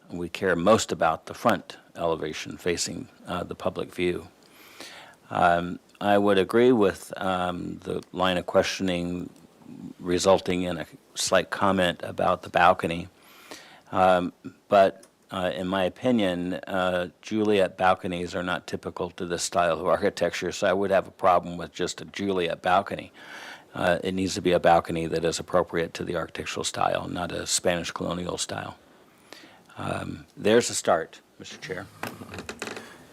Speaker 6: we care most about the front elevation facing the public view. I would agree with the line of questioning resulting in a slight comment about the balcony. But in my opinion, Juliet balconies are not typical to this style of architecture, so I would have a problem with just a Juliet balcony. It needs to be a balcony that is appropriate to the architectural style, not a Spanish colonial style. There's a start, Mr. Chair.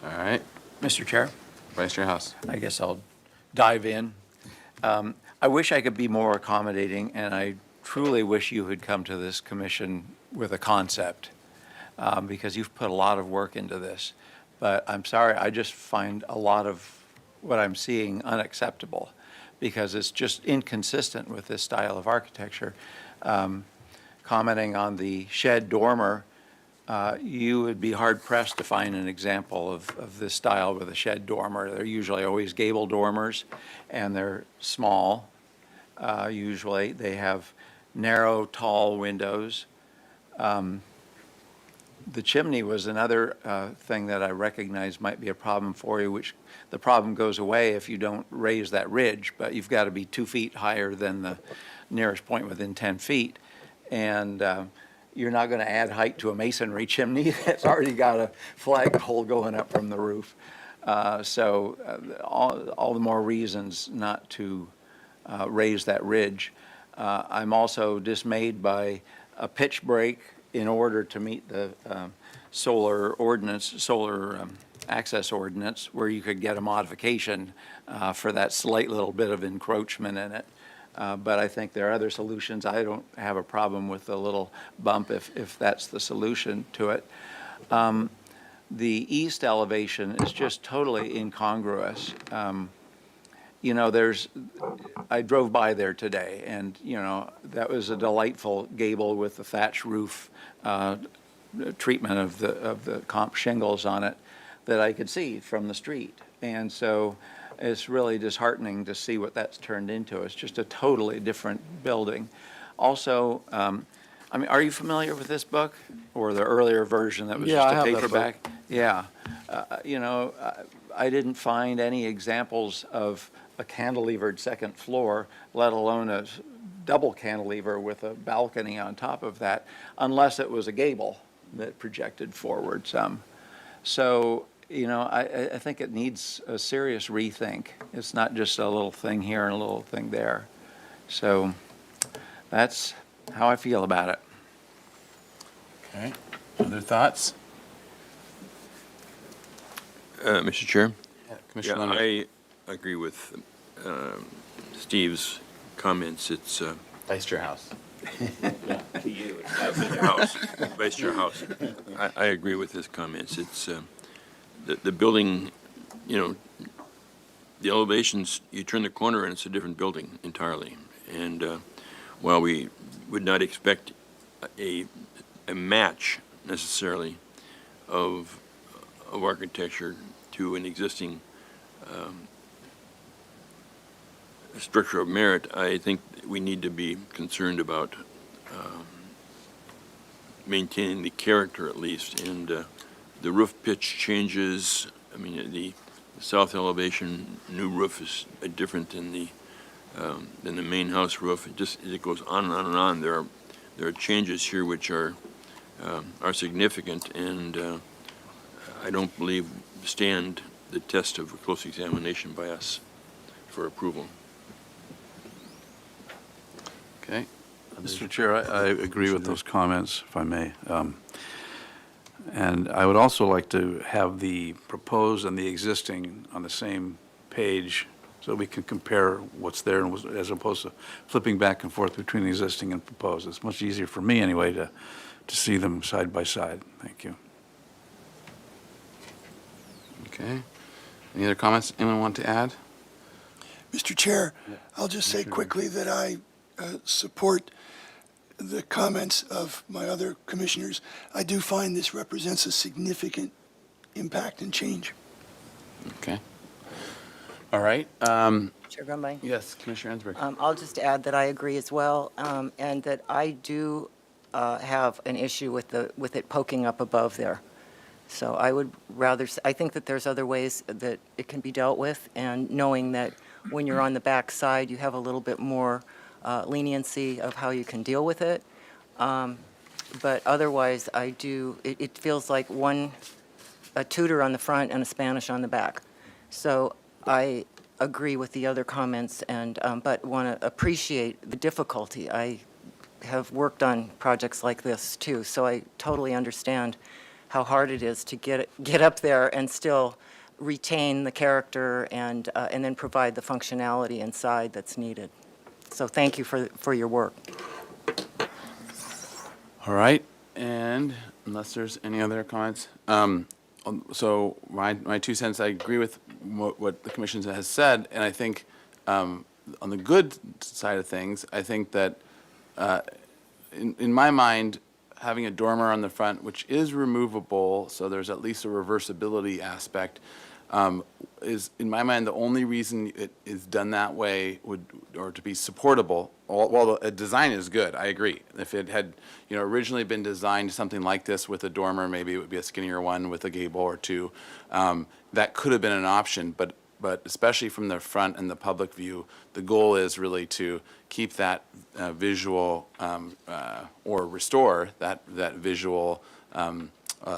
Speaker 1: All right,
Speaker 11: Mr. Chair,
Speaker 1: Vice Chair House.
Speaker 11: I guess I'll dive in. I wish I could be more accommodating, and I truly wish you had come to this commission with a concept, because you've put a lot of work into this. But I'm sorry, I just find a lot of what I'm seeing unacceptable, because it's just inconsistent with this style of architecture. Commenting on the shed dormer, you would be hard-pressed to find an example of this style with a shed dormer. They're usually always gable dormers, and they're small. Usually, they have narrow, tall windows. The chimney was another thing that I recognize might be a problem for you, which the problem goes away if you don't raise that ridge, but you've got to be 2 feet higher than the nearest point within 10 feet. And you're not going to add height to a masonry chimney that's already got a flagpole going up from the roof. So all the more reasons not to raise that ridge. I'm also dismayed by a pitch break in order to meet the solar access ordinance, where you could get a modification for that slight little bit of encroachment in it. But I think there are other solutions. I don't have a problem with the little bump if that's the solution to it. The east elevation is just totally incongruous. You know, I drove by there today, and, you know, that was a delightful gable with the thatch roof treatment of the comp shingles on it that I could see from the street. And so it's really disheartening to see what that's turned into. It's just a totally different building. Also, I mean, are you familiar with this book or the earlier version that was
Speaker 2: Yeah,
Speaker 11: just
Speaker 2: I
Speaker 11: a
Speaker 2: have that book.
Speaker 11: paperback? Yeah. You know, I didn't find any examples of a cantilevered second floor, let alone a double cantilever with a balcony on top of that, unless it was a gable that projected forward some. So, you know, I think it needs a serious rethink. It's not just a little thing here and a little thing there. So that's how I feel about it.
Speaker 1: Okay. Other thoughts?
Speaker 9: Mr. Chair?
Speaker 1: Commissioner
Speaker 9: Yeah,
Speaker 1: Leonard.
Speaker 9: I agree with Steve's comments. It's
Speaker 1: Vice Chair House.
Speaker 9: House, Vice Chair House. I agree with his comments. It's the building, you know, the elevations, you turn the corner and it's a different building entirely. And while we would not expect a match necessarily of architecture to an existing structure of merit, I think we need to be concerned about maintaining the character at least. And the roof pitch changes. I mean, the south elevation new roof is different than the main house roof. It goes on and on and on. There are changes here which are significant, and I don't believe stand the test of a close examination by us for approval.
Speaker 1: Okay.
Speaker 5: Mr. Chair, I agree with those comments, if I may. And I would also like to have the proposed and the existing on the same page so we can compare what's there as opposed to flipping back and forth between existing and proposed. It's much easier for me anyway to see them side by side. Thank you.
Speaker 1: Okay. Any other comments anyone want to add?
Speaker 10: Mr. Chair, I'll just say quickly that I support the comments of my other commissioners. I do find this represents a significant impact and change.
Speaker 1: Okay. All right.
Speaker 4: Chair Grunbein?
Speaker 1: Yes, Commissioner Ensberg.
Speaker 4: I'll just add that I agree as well, and that I do have an issue with it poking up above there. So I would rather, I think that there's other ways that it can be dealt with, and knowing that when you're on the back side, you have a little bit more leniency of how you can deal with it. But otherwise, it feels like a Tudor on the front and a Spanish on the back. So I agree with the other comments, but want to appreciate the difficulty. I have worked on projects like this too, so I totally understand how hard it is to get up there and still retain the character and then provide the functionality inside that's needed. So thank you for your work.
Speaker 1: All right, and unless there's any other comments, so my 2 cents, I agree with what the commission has said, and I think on the good side of things, I think that in my mind, having a dormer on the front, which is removable, so there's at least a reversibility aspect, is, in my mind, the only reason it is done that way or to be supportable. While the design is good, I agree. If it had, originally been designed something like this with a dormer, maybe it would be a skinnier one with a gable or two. That could have been an option, but especially from the front and the public view, the goal is really to keep that visual or restore that visual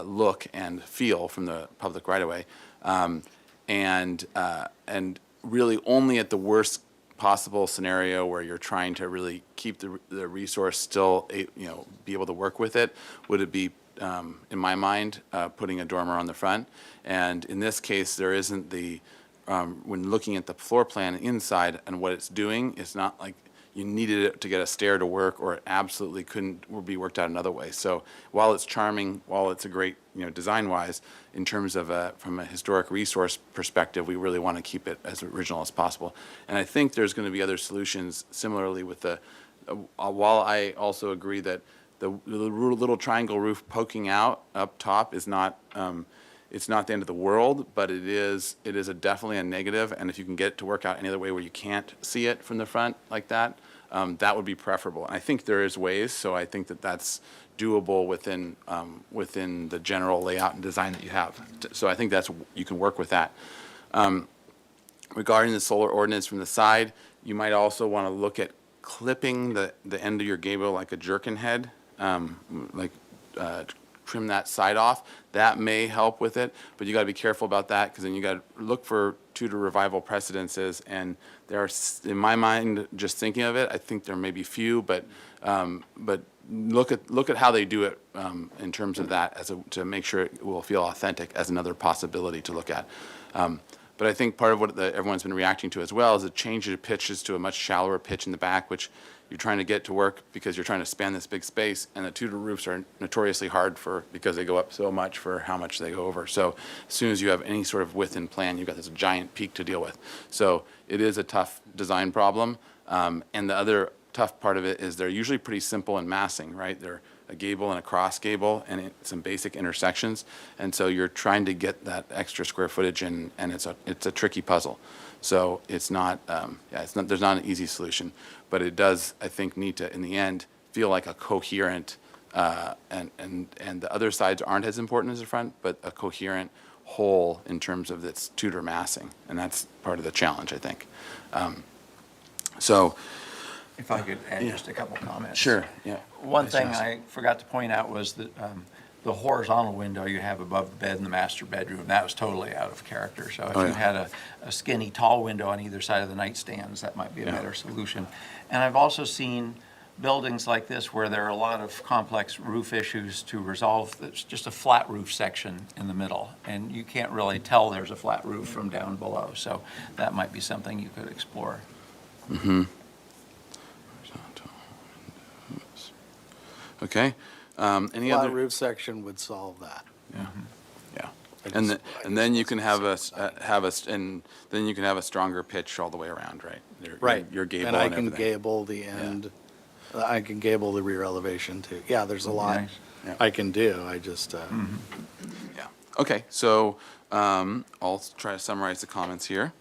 Speaker 1: look and feel from the public right-of-way. And really only at the worst possible scenario where you're trying to really keep the resource still, be able to work with it, would it be, in my mind, putting a dormer on the front. And in this case, there isn't when looking at the floor plan inside and what it's doing, it's not like you needed it to get a stair to work, or it absolutely would be worked out another way. So while it's charming, while it's a great, design-wise, in terms of from a historic resource perspective, we really want to keep it as original as possible. And I think there's going to be other solutions similarly with while I also agree that the little triangle roof poking out up top is not, it's not the end of the world, but it is definitely a negative, and if you can get it to work out any other way where you can't see it from the front like that, that would be preferable. And I think there is ways, so I think that's doable within the general layout and design that you have. So I think you can work with that. Regarding the solar ordinance from the side, you might also want to look at clipping the end of your gable like a jerkin head, trim that side off. That may help with it, but you got to be careful about that, because then you got to look for Tudor revival precedences, and there are, in my mind, just thinking of it, I think there may be few, but look at how they do it in terms of that to make sure it will feel authentic as another possibility to look at. But I think part of what everyone's been reacting to as well is the change of pitches to a much shallower pitch in the back, which you're trying to get to work because you're trying to span this big space, and the Tudor roofs are notoriously hard because they go up so much for how much they go over. So as soon as you have any sort of width in plan, you've got this giant peak to deal with. So it is a tough design problem, and the other tough part of it is they're usually pretty simple in massing, right? They're a gable and a cross gable and some basic intersections, and so you're trying to get that extra square footage in, and it's a tricky puzzle. So it's not, there's not an easy solution, but it does, I think, need to, in the end, feel like a coherent, and the other sides aren't as important as the front, but a coherent whole in terms of its Tudor massing, and that's part of the challenge, I think.
Speaker 11: If I could add just a couple comments.
Speaker 1: Sure, yeah.
Speaker 11: One thing I forgot to point out was that the horizontal window you have above the bed in the master bedroom, that was totally out of character. So if you had a skinny, tall window on either side of the nightstands, that might be a better solution. And I've also seen buildings like this where there are a lot of complex roof issues to resolve. It's just a flat roof section in the middle, and you can't really tell there's a flat roof from down below. So that might be something you could explore.
Speaker 1: Mm-hmm. Okay. Any
Speaker 2: Flat
Speaker 1: other
Speaker 2: roof section would solve that.
Speaker 1: Yeah. Yeah.
Speaker 2: I
Speaker 1: And then you can have then you can have a stronger pitch all the way around, right?
Speaker 2: Right.
Speaker 1: Your gable
Speaker 2: and I
Speaker 1: and
Speaker 2: can
Speaker 1: everything.
Speaker 2: gable the end. I can gable the rear elevation too. Yeah, there's a lot
Speaker 11: Nice.
Speaker 1: Yeah.
Speaker 2: I can do. I just
Speaker 1: Yeah. Okay. So I'll try to summarize the comments here.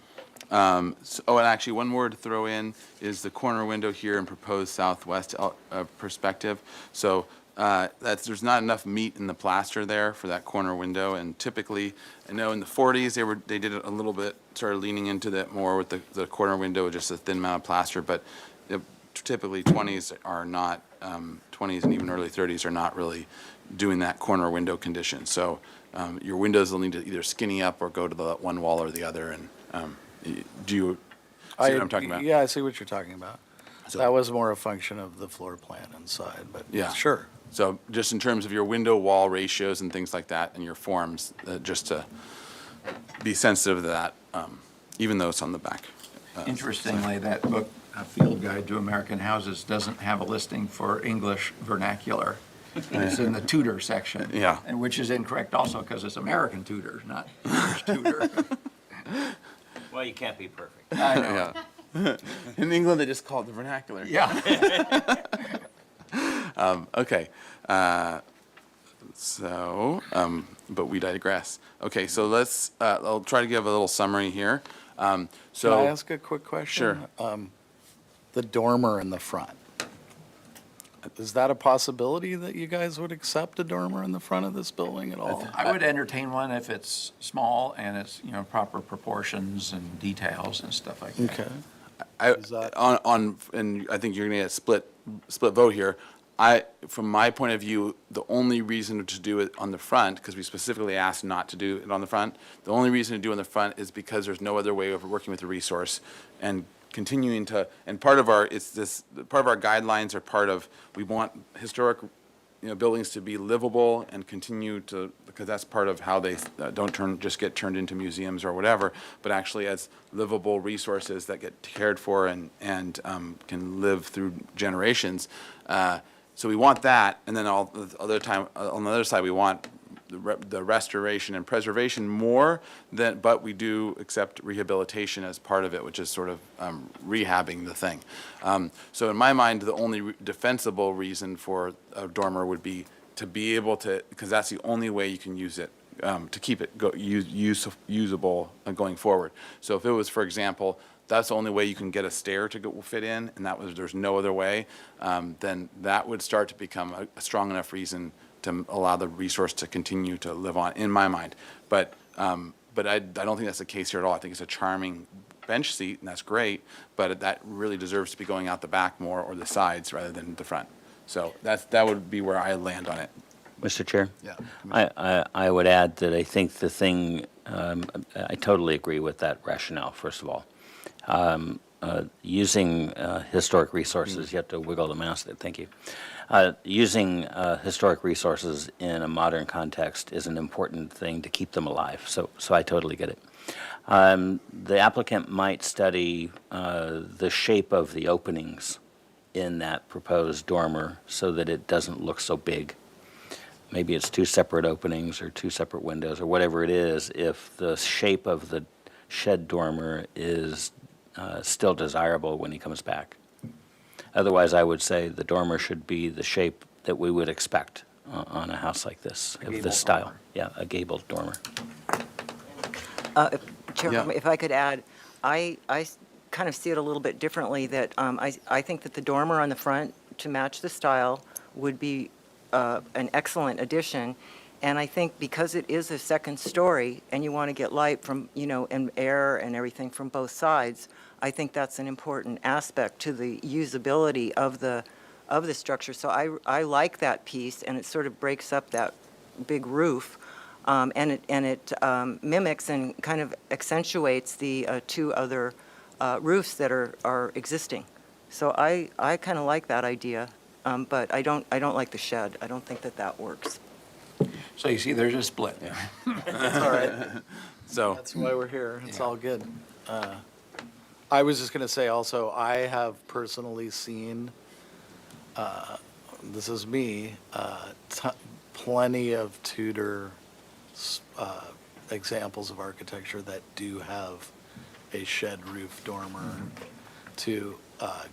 Speaker 1: And actually, one more to throw in is the corner window here in proposed southwest perspective. So there's not enough meat in the plaster there for that corner window. And typically, I know in the 40s they did it a little bit, started leaning into that more with the corner window, just a thin amount of plaster. But typically 20s are not 20s and even early 30s are not really doing that corner window condition. So your windows will need to either skinny up or go to the one wall or the other. And do you see what I'm talking about?
Speaker 2: Yeah, I see what you're talking about.
Speaker 1: So-
Speaker 2: That was more a function of the floor plan inside, but
Speaker 1: Yeah.
Speaker 2: sure.
Speaker 1: So just in terms of your window wall ratios and things like that and your forms, just to be sensitive to that, even though it's on the back.
Speaker 11: Interestingly, that book Field Guide to American Houses doesn't have a listing for English vernacular. It's in the Tudor section.
Speaker 1: Yeah.
Speaker 11: And which is incorrect also because it's American Tudor, not English Tudor.
Speaker 6: Well, you can't be perfect.
Speaker 11: I know.
Speaker 1: Yeah. In England, they just call it the vernacular.
Speaker 11: Yeah.
Speaker 1: Okay. But we digress. Okay, so let's, I'll try to give a little summary here.
Speaker 2: Can I ask a quick question?
Speaker 1: Sure.
Speaker 2: The dormer in the front. Is that a possibility that you guys would accept a dormer in the front of this building at all?
Speaker 11: I would entertain one if it's small and it's, proper proportions and details and stuff like that.
Speaker 2: Okay. Is that-
Speaker 1: And I think you're gonna get a split vote here. From my point of view, the only reason to do it on the front, because we specifically asked not to do it on the front, the only reason to do it on the front is because there's no other way of working with the resource and continuing to, and part of our guidelines are part of, we want historic, buildings to be livable and continue to, because that's part of how they don't just get turned into museums or whatever, but actually as livable resources that get cared for and can live through generations. So we want that, and then on the other side, we want the restoration and preservation more than, but we do accept rehabilitation as part of it, which is sort of rehabbing the thing. So in my mind, the only defensible reason for a dormer would be to be able to, because that's the only way you can use it, to keep it usable going forward. So if it was, for example, that's the only way you can get a stair to fit in, and there's no other way, then that would start to become a strong enough reason to allow the resource to continue to live on, in my mind. But I don't think that's the case here at all. I think it's a charming bench seat, and that's great, but that really deserves to be going out the back more or the sides rather than the front. So that would be where I land on it.
Speaker 6: Mr. Chair?
Speaker 1: Yeah.
Speaker 6: I would add that I think the thing, I totally agree with that rationale, first of all. Using historic resources, you have to wiggle the mouse there, thank you. Using historic resources in a modern context is an important thing to keep them alive, so I totally get it. The applicant might study the shape of the openings in that proposed dormer so that it doesn't look so big. Maybe it's two separate openings or two separate windows or whatever it is, if the shape of the shed dormer is still desirable when he comes back. Otherwise, I would say the dormer should be the shape that we would expect on a house like this, of this style.
Speaker 11: Dormer.
Speaker 6: Yeah, a gabled dormer.
Speaker 4: Chairman,
Speaker 1: Yeah.
Speaker 4: if I could add, I kind of see it a little bit differently, that I think that the dormer on the front to match the style would be an excellent addition. And I think because it is a second story and you want to get light from, and air and everything from both sides, I think that's an important aspect to the usability of the structure. So I like that piece, and it sort of breaks up that big roof, and it mimics and kind of accentuates the two other roofs that are existing. So I kind of like that idea, but I don't like the shed. I don't think that works.
Speaker 11: So you see, there's a split.
Speaker 2: That's all right.
Speaker 1: So,
Speaker 2: That's why we're here. It's
Speaker 11: Yeah.
Speaker 2: all good. I was just going to say also, I have personally seen, this is me, plenty of Tudor examples of architecture that do have a shed roof dormer to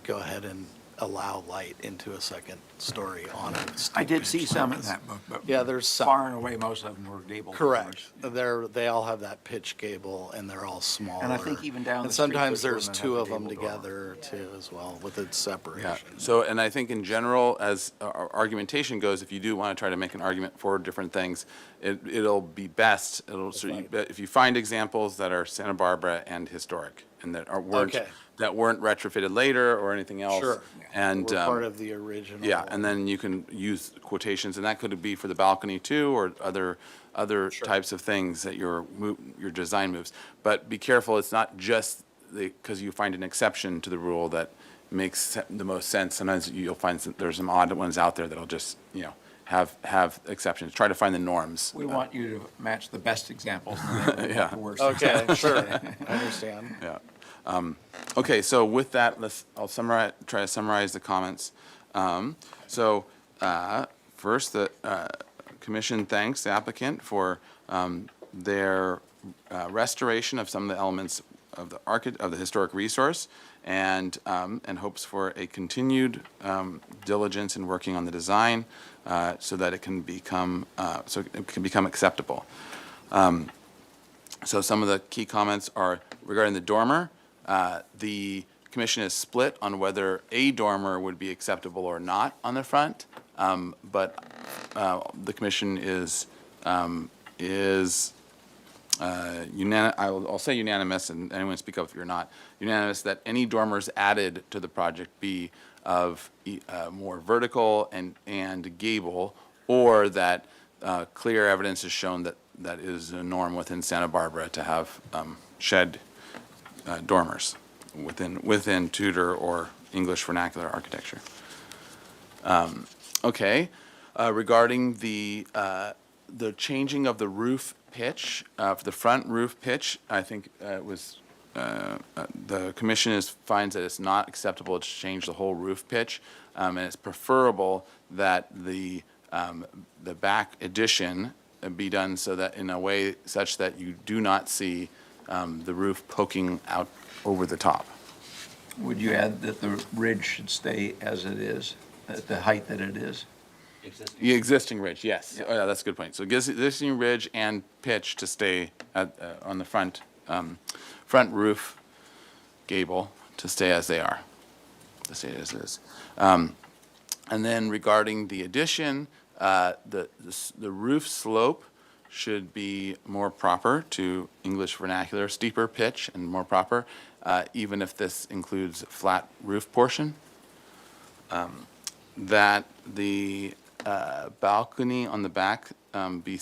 Speaker 2: go ahead and allow light into a second story on a steep
Speaker 11: I did see
Speaker 2: pitch
Speaker 11: some
Speaker 2: like
Speaker 11: in
Speaker 2: this.
Speaker 11: that book, but
Speaker 2: Yeah, there's some.
Speaker 11: far and away, most of them were gable.
Speaker 2: Correct.
Speaker 11: dormers.
Speaker 2: They all have that pitch gable, and they're all smaller.
Speaker 11: And I think even down
Speaker 2: And
Speaker 11: the street,
Speaker 2: sometimes
Speaker 11: there's
Speaker 2: there's
Speaker 11: one that
Speaker 2: two
Speaker 11: has
Speaker 2: of
Speaker 11: a
Speaker 2: them
Speaker 11: gable dormer.
Speaker 2: together too, as well, with its separation.
Speaker 1: yeah, so, and I think in general, as our argumentation goes, if you do want to try to make an argument for different things, it'll be best, if you find examples that are Santa Barbara and historic, and that
Speaker 2: Okay.
Speaker 1: weren't retrofitted later or anything else.
Speaker 2: Sure.
Speaker 1: And,
Speaker 2: We're part of the original.
Speaker 1: yeah, and then you can use quotations, and that could be for the balcony too, or other types of things that your design moves. But be careful, it's not just because you find an exception to the rule that makes the most sense. Sometimes you'll find there's some odd ones out there that'll just, have exceptions. Try to find the norms.
Speaker 11: We want you to match the best examples. not
Speaker 1: Yeah.
Speaker 11: the worst
Speaker 2: Okay,
Speaker 11: examples.
Speaker 2: sure. I understand.
Speaker 1: Yeah. Okay, so with that, I'll try to summarize the comments. First, the commission thanks the applicant for their restoration of some of the elements of the historic resource, and hopes for a continued diligence in working on the design so that it can become acceptable. So some of the key comments are regarding the dormer. The commission is split on whether a dormer would be acceptable or not on the front, but the commission is I'll say unanimous, and anyone speak up if you're not, unanimous that any dormers added to the project be of more vertical and gable, or that clear evidence is shown that is a norm within Santa Barbara to have shed dormers within Tudor or English vernacular architecture. Regarding the changing of the roof pitch, for the front roof pitch, I think it was, the commission finds that it's not acceptable to change the whole roof pitch, and it's preferable that the back addition be done so that in a way such that you do not see the roof poking out over the top.
Speaker 11: Would you add that the ridge should stay as it is, at the height that it is?
Speaker 1: The existing ridge, yes. Oh, yeah, that's a good point. So existing ridge and pitch to stay on the front roof gable to stay as they are, to stay as it is. And then regarding the addition, the roof slope should be more proper to English vernacular, steeper pitch and more proper, even if this includes flat roof portion. That the balcony on the back be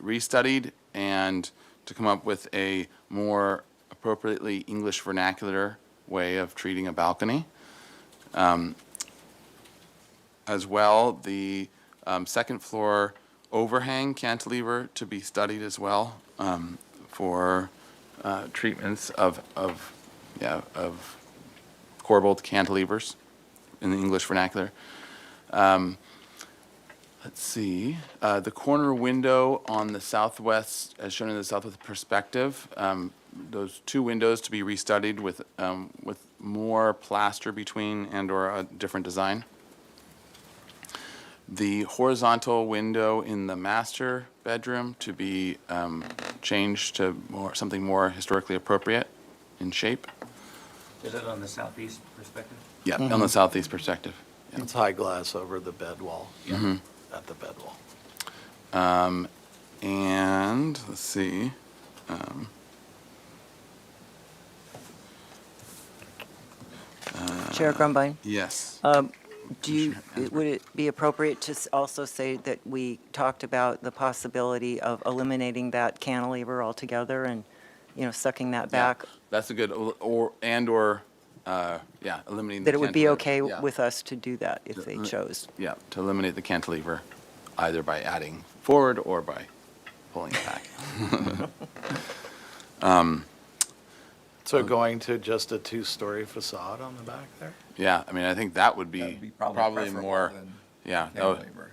Speaker 1: restudied and to come up with a more appropriately English vernacular way of treating a balcony. As well, the second floor overhang cantilever to be studied as well for treatments of corbelled cantilevers in the English vernacular. Let's see, the corner window on the southwest, as shown in the southwest perspective, those two windows to be restudied with more plaster between and/or a different design. The horizontal window in the master bedroom to be changed to something more historically appropriate in shape.
Speaker 6: Is it on the southeast perspective?
Speaker 1: Yeah, on the southeast perspective. Yeah.
Speaker 2: It's high glass over the bed wall,
Speaker 1: Mhm.
Speaker 2: at the bed wall.
Speaker 1: And let's see.
Speaker 4: Chair Grumbine?
Speaker 1: Yes.
Speaker 4: Would it be appropriate to also say that we talked about the possibility of eliminating that cantilever altogether and, sucking that back?
Speaker 1: That's a good, eliminating the
Speaker 4: That it would be
Speaker 1: cantilever.
Speaker 4: okay
Speaker 1: Yeah.
Speaker 4: with us to do that if they chose?
Speaker 1: Yeah, to eliminate the cantilever, either by adding forward or by pulling it back.
Speaker 2: So going to just a two-story facade on the back there?
Speaker 1: Yeah, I mean, I think that would
Speaker 11: That'd
Speaker 1: be
Speaker 11: be probably
Speaker 1: probably
Speaker 11: preferable
Speaker 1: more,
Speaker 11: than
Speaker 1: yeah,
Speaker 11: cantilever.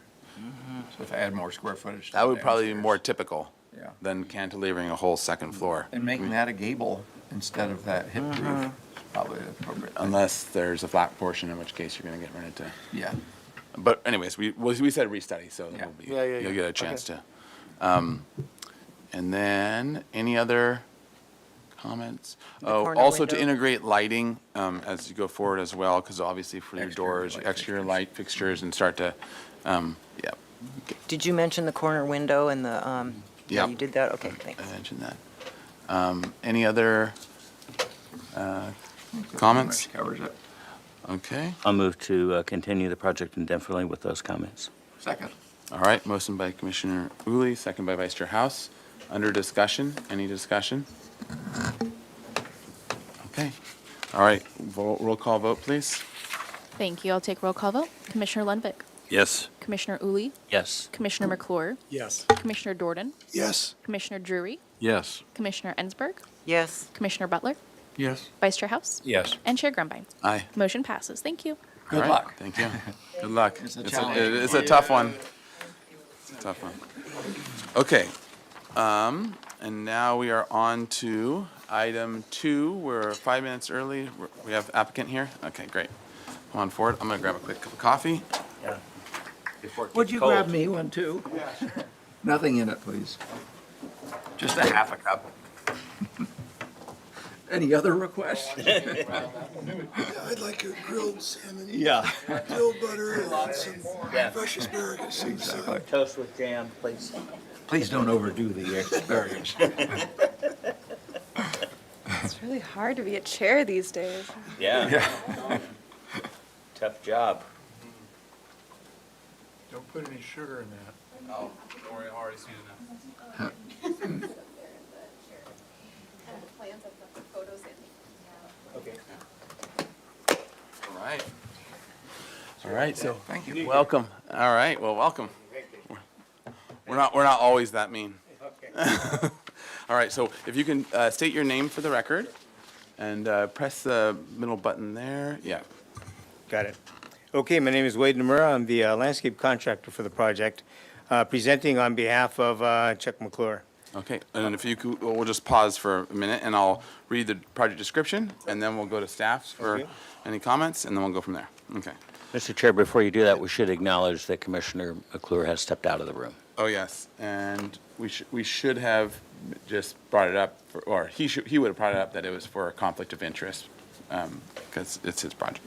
Speaker 11: So if I add more square footage. to
Speaker 1: that
Speaker 11: the
Speaker 1: would probably be
Speaker 11: downstairs.
Speaker 1: more typical
Speaker 11: Yeah.
Speaker 1: than cantilevering a whole second floor.
Speaker 11: And making that a gable instead of that hip roof is probably the appropriate thing.
Speaker 1: Unless there's a flat portion, in which case you're gonna get rented to.
Speaker 11: Yeah.
Speaker 1: But anyways, we said restudy, so
Speaker 11: Yeah.
Speaker 1: you'll get a chance to. And then, any other comments?
Speaker 4: The
Speaker 1: Oh,
Speaker 4: corner
Speaker 1: also to
Speaker 4: window?
Speaker 1: integrate lighting as you go forward as well, because obviously for your
Speaker 11: Exterior
Speaker 1: doors,
Speaker 11: light
Speaker 1: exterior
Speaker 11: fixtures.
Speaker 1: light fixtures, and start to, yeah,
Speaker 4: Did you mention the corner window and the,
Speaker 1: Yeah.
Speaker 4: you did that? Okay, thanks.
Speaker 1: I mentioned that. Any other comments?
Speaker 11: Pretty much covers it.
Speaker 1: Okay,
Speaker 6: I'll move to continue the project indefinitely with those comments.
Speaker 11: Second.
Speaker 1: all right, motion by Commissioner Uli, second by Vice Chair House. Under discussion, any discussion? Okay, all right, roll call vote, please.
Speaker 3: Thank you. I'll take roll call vote. Commissioner Lundvik,
Speaker 5: Yes.
Speaker 3: Commissioner Uli,
Speaker 6: Yes.
Speaker 3: Commissioner McClure,
Speaker 2: Yes.
Speaker 3: Commissioner Jordan,
Speaker 10: Yes.
Speaker 3: Commissioner Drury,
Speaker 5: Yes.
Speaker 3: Commissioner Ensberg,
Speaker 4: Yes,
Speaker 3: Commissioner Butler,
Speaker 11: Yes.
Speaker 3: Vice Chair House,
Speaker 11: Yes.
Speaker 3: and Chair Grumbine.
Speaker 1: Aye.
Speaker 3: Motion passes. Thank you.
Speaker 11: Good
Speaker 1: All right,
Speaker 11: luck.
Speaker 1: Thank you. Good luck.
Speaker 11: It's a
Speaker 1: It's
Speaker 11: challenge.
Speaker 1: it's a tough one. It's a tough one. Okay. And now we are on to item 2. We're 5 minutes early. We have applicant here. Okay, great. Come on forward. I'm gonna grab a quick cup of coffee.
Speaker 11: Would you grab me one, too? Nothing in it, please. Just a half a cup. Any other requests?
Speaker 10: Yeah, I'd like a grilled salmon.
Speaker 6: Yeah.
Speaker 10: Dill butter and some fresh asparagus.
Speaker 6: Toast with jam, please.
Speaker 11: Please don't overdo the asparagus.
Speaker 7: It's really hard to be a chair these days.
Speaker 6: Yeah. Tough job.
Speaker 11: Don't put any sugar in that.
Speaker 1: Oh, don't worry, I've already seen enough. All right. All right, so.
Speaker 11: Thank you.
Speaker 1: Welcome. All right, well, welcome. We're not always that mean. All right, so if you can state your name for the record and press the middle button there. Yeah.
Speaker 12: Got it. Okay, my name is Wade Nomura. I'm the landscape contractor for the project, presenting on behalf of Chuck McClure.
Speaker 1: Okay, and if you could, we'll just pause for a minute and I'll read the project description and then we'll go to staff for
Speaker 12: Okay.
Speaker 1: any comments and then we'll go from there. Okay.
Speaker 6: Mr. Chair, before you do that, we should acknowledge that Commissioner McClure has stepped out of the room.
Speaker 1: Oh, yes, and we should have just brought it up, or he would have brought it up that it was for a conflict of interest, because it's his project.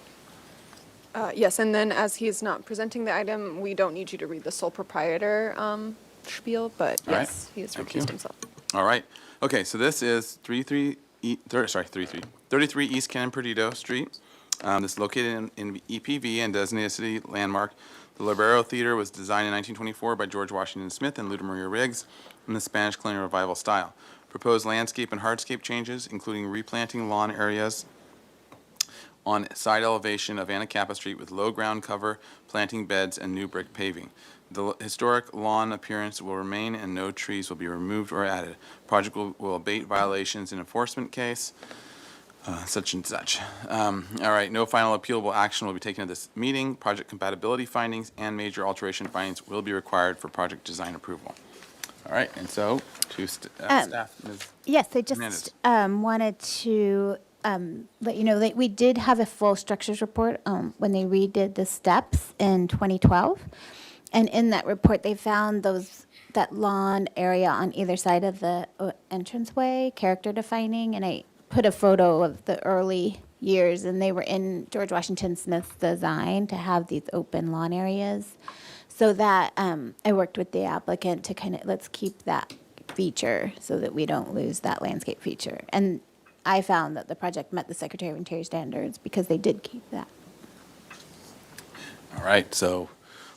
Speaker 7: Yes, and then as he's not presenting the item, we don't need you to read the sole proprietor spiel, but
Speaker 1: All right.
Speaker 7: yes, he has
Speaker 1: Thank
Speaker 7: recused
Speaker 1: you.
Speaker 7: himself.
Speaker 1: All right, okay, so this is 33 East Canon Perdido Street. This is located in EPV and designated city landmark. The Libero Theater was designed in 1924 by George Washington Smith and Luda Maria Riggs in the Spanish colonial revival style. Proposed landscape and hardscape changes, including replanting lawn areas on side elevation of Anacapa Street with low ground cover, planting beds, and new brick paving. The historic lawn appearance will remain and no trees will be removed or added. Project will abate violations in enforcement case, such and such. All right, no final appealable action will be taken at this meeting. Project compatibility findings and major alteration findings will be required for project design approval. All right, and so to staff, Ms.
Speaker 8: Yes, I
Speaker 1: Hernandez.
Speaker 8: just wanted to let you know that we did have a full structures report when they redid the steps in 2012. And in that report, they found that lawn area on either side of the entranceway character defining. And I put a photo of the early years, and they were in George Washington Smith's design to have these open lawn areas. So that I worked with the applicant to kind of, let's keep that feature so that we don't lose that landscape feature. And I found that the project met the Secretary of Interior standards because they did keep that.
Speaker 1: All right, so